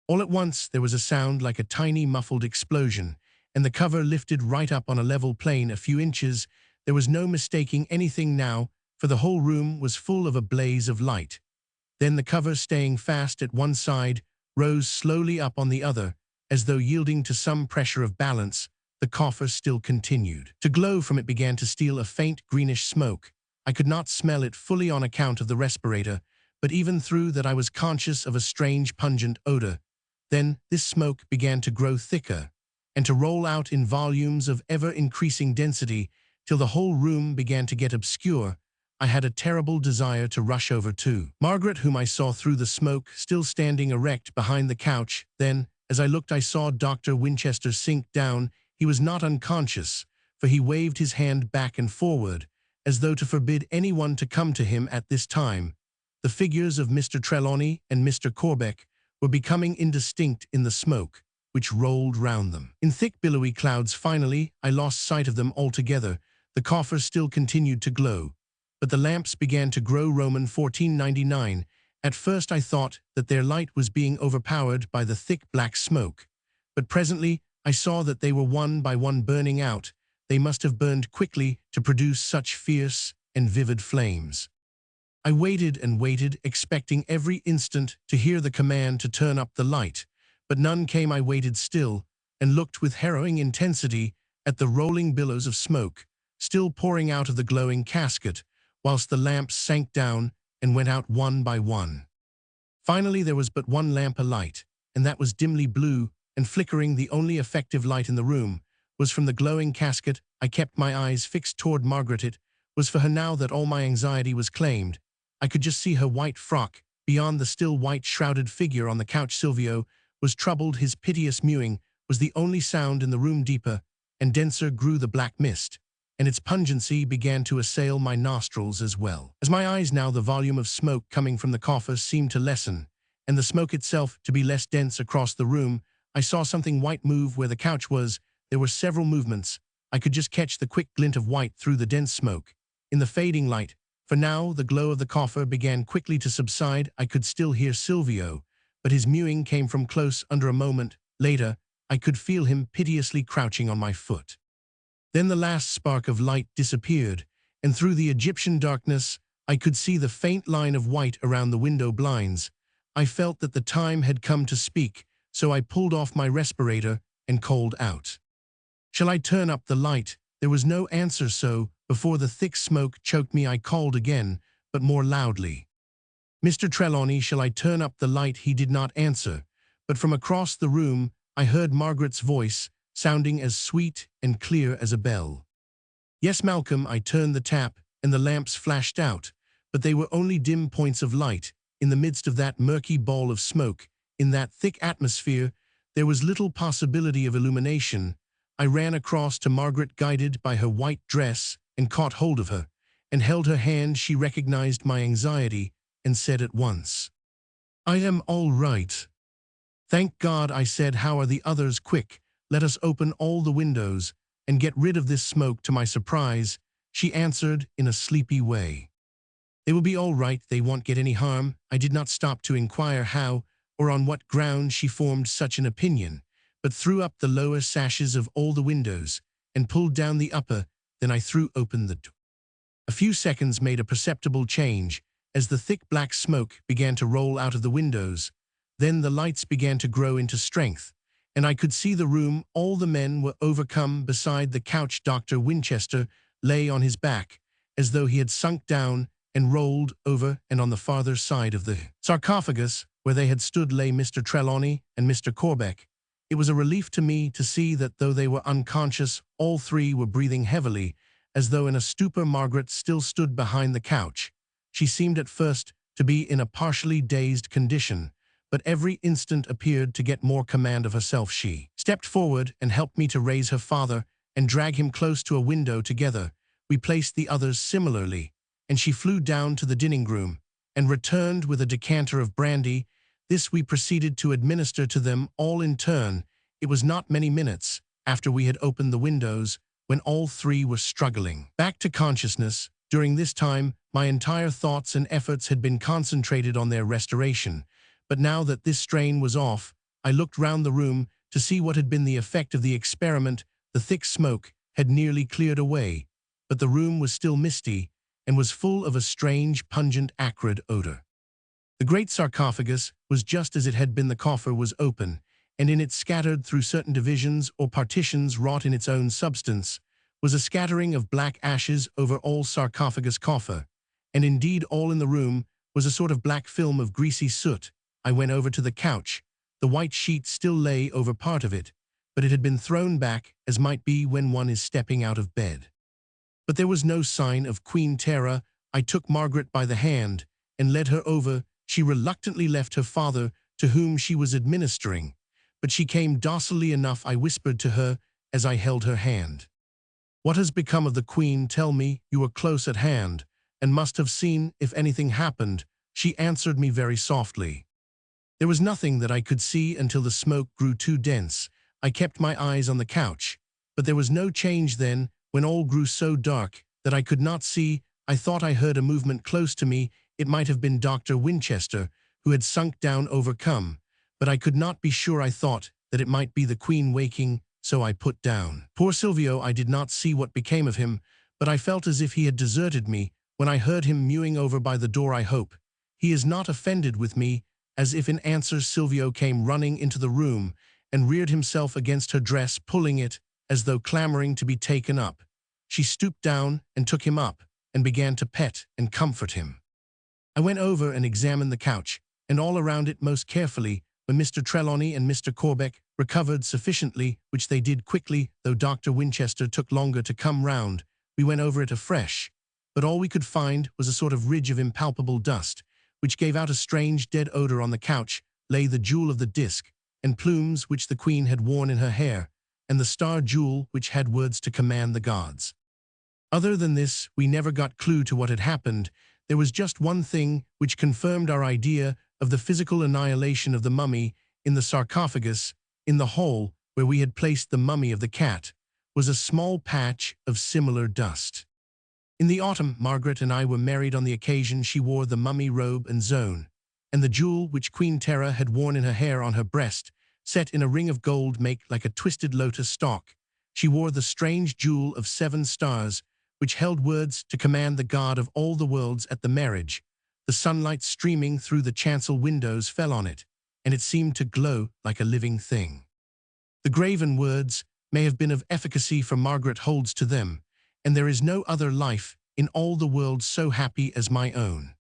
All at once there was a sound like a tiny muffled explosion, and the cover lifted right up on a level plane a few inches. There was no mistaking anything now, for the whole room was full of a blaze of light. Then the cover, staying fast at one side, rose slowly up on the other, as though yielding to some pressure of balance. The coffer still continued to glow. From it began to steal a faint greenish smoke. I could not smell it fully on account of the respirator, but even through that I was conscious of a strange pungent odor. Then this smoke began to grow thicker, and to roll out in volumes of ever-increasing density, till the whole room began to get obscure. I had a terrible desire to rush over to Margaret, whom I saw through the smoke, still standing erect behind the couch. Then, as I looked, I saw Dr. Winchester sink down. He was not unconscious, for he waved his hand back and forward, as though to forbid anyone to come to him at this time. The figures of Mr. Trelawney and Mr. Corbeck were becoming indistinct in the smoke, which rolled round them in thick billowy clouds. Finally, I lost sight of them altogether. The coffer still continued to glow, but the lamps began to grow. Roman 1499. At first I thought that their light was being overpowered by the thick black smoke, but presently I saw that they were one by one burning out. They must have burned quickly to produce such fierce and vivid flames. I waited and waited, expecting every instant to hear the command to turn up the light, but none came. I waited still, and looked with harrowing intensity at the rolling billows of smoke, still pouring out of the glowing casket, whilst the lamps sank down and went out one by one. Finally, there was but one lamp alight, and that was dimly blue and flickering. The only effective light in the room was from the glowing casket. I kept my eyes fixed toward Margaret. It was for her now that all my anxiety was claimed. I could just see her white frock beyond the still white shrouded figure on the couch. Silvio was troubled. His piteous mewing was the only sound in the room. Deeper and denser grew the black mist, and its pungency began to assail my nostrils as well. As my eyes now, the volume of smoke coming from the coffer seemed to lessen, and the smoke itself to be less dense across the room. I saw something white move where the couch was. There were several movements. I could just catch the quick glint of white through the dense smoke. In the fading light, for now the glow of the coffer began quickly to subside. I could still hear Silvio, but his mewing came from close under. A moment later, I could feel him piteously crouching on my foot. Then the last spark of light disappeared, and through the Egyptian darkness, I could see the faint line of white around the window blinds. I felt that the time had come to speak, so I pulled off my respirator and called out. "Shall I turn up the light?" There was no answer, so, before the thick smoke choked me, I called again, but more loudly. "Mr. Trelawney, shall I turn up the light?" He did not answer, but from across the room, I heard Margaret's voice, sounding as sweet and clear as a bell. "Yes, Malcolm." I turned the tap, and the lamps flashed out, but they were only dim points of light. In the midst of that murky ball of smoke, in that thick atmosphere, there was little possibility of illumination. I ran across to Margaret, guided by her white dress, and caught hold of her, and held her hand. She recognized my anxiety, and said at once, "I am all right." "Thank God," I said. "How are the others?" "Quick, let us open all the windows, and get rid of this smoke." To my surprise, she answered in a sleepy way, "They will be all right. They won't get any harm." I did not stop to inquire how or on what ground she formed such an opinion, but threw up the lower sashes of all the windows and pulled down the upper. Then I threw open the door. A few seconds made a perceptible change as the thick black smoke began to roll out of the windows. Then the lights began to grow into strength, and I could see the room. All the men were overcome. Beside the couch, Dr. Winchester lay on his back, as though he had sunk down and rolled over, and on the farther side of the sarcophagus, where they had stood, lay Mr. Trelawney and Mr. Corbeck. It was a relief to me to see that though they were unconscious, all three were breathing heavily, as though in a stupor. Margaret still stood behind the couch. She seemed at first to be in a partially dazed condition, but every instant appeared to get more command of herself. She stepped forward and helped me to raise her father and drag him close to a window. Together, we placed the others similarly, and she flew down to the dining room and returned with a decanter of brandy. This we proceeded to administer to them all in turn. It was not many minutes after we had opened the windows when all three were struggling back to consciousness. During this time, my entire thoughts and efforts had been concentrated on their restoration. But now that this strain was off, I looked round the room to see what had been the effect of the experiment. The thick smoke had nearly cleared away, but the room was still misty and was full of a strange, pungent, acrid odor. The great sarcophagus was just as it had been. The coffer was open, and in it, scattered through certain divisions or partitions wrought in its own substance, was a scattering of black ashes over all sarcophagus coffer, and indeed all in the room was a sort of black film of greasy soot. I went over to the couch. The white sheet still lay over part of it, but it had been thrown back, as might be when one is stepping out of bed. But there was no sign of Queen Terror. I took Margaret by the hand and led her over. She reluctantly left her father, to whom she was administering, but she came docilely enough. I whispered to her as I held her hand, "What has become of the Queen? Tell me. You were close at hand, and must have seen if anything happened." She answered me very softly. There was nothing that I could see until the smoke grew too dense. I kept my eyes on the couch, but there was no change then. When all grew so dark that I could not see, I thought I heard a movement close to me. It might have been Dr. Winchester, who had sunk down overcome, but I could not be sure. I thought that it might be the Queen waking, so I put down. Poor Silvio, I did not see what became of him, but I felt as if he had deserted me when I heard him mewing over by the door. I hope he is not offended with me. As if in answer, Silvio came running into the room and reared himself against her dress, pulling it as though clamoring to be taken up. She stooped down and took him up and began to pet and comfort him. I went over and examined the couch, and all around it most carefully, when Mr. Trelawney and Mr. Corbeck recovered sufficiently, which they did quickly, though Dr. Winchester took longer to come round. We went over it afresh, but all we could find was a sort of ridge of impalpable dust, which gave out a strange dead odor. On the couch lay the jewel of the disc, and plumes which the Queen had worn in her hair, and the star jewel which had words to command the gods. Other than this, we never got clue to what had happened. There was just one thing which confirmed our idea of the physical annihilation of the mummy. In the sarcophagus, in the hole where we had placed the mummy of the cat, was a small patch of similar dust. In the autumn, Margaret and I were married. On the occasion she wore the mummy robe and zone, and the jewel which Queen Terra had worn in her hair on her breast, set in a ring of gold make like a twisted lotus stalk. She wore the strange jewel of 7 stars, which held words to command the god of all the worlds. At the marriage, the sunlight streaming through the chancel windows fell on it, and it seemed to glow like a living thing. The graven words may have been of efficacy, for Margaret holds to them, and there is no other life in all the world so happy as my own.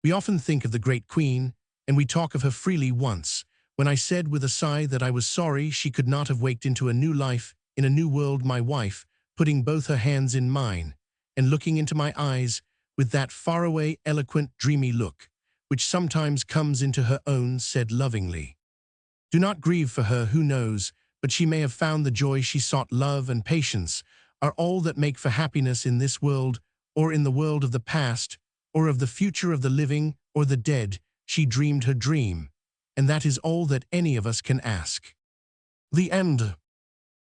We often think of the great Queen, and we talk of her freely. Once, when I said with a sigh that I was sorry she could not have waked into a new life in a new world, my wife, putting both her hands in mine, and looking into my eyes with that faraway, eloquent, dreamy look, which sometimes comes into her own, said lovingly, "Do not grieve for her. Who knows but she may have found the joy she sought. Love and patience are all that make for happiness in this world, or in the world of the past, or of the future of the living or the dead. She dreamed her dream, and that is all that any of us can ask." The end.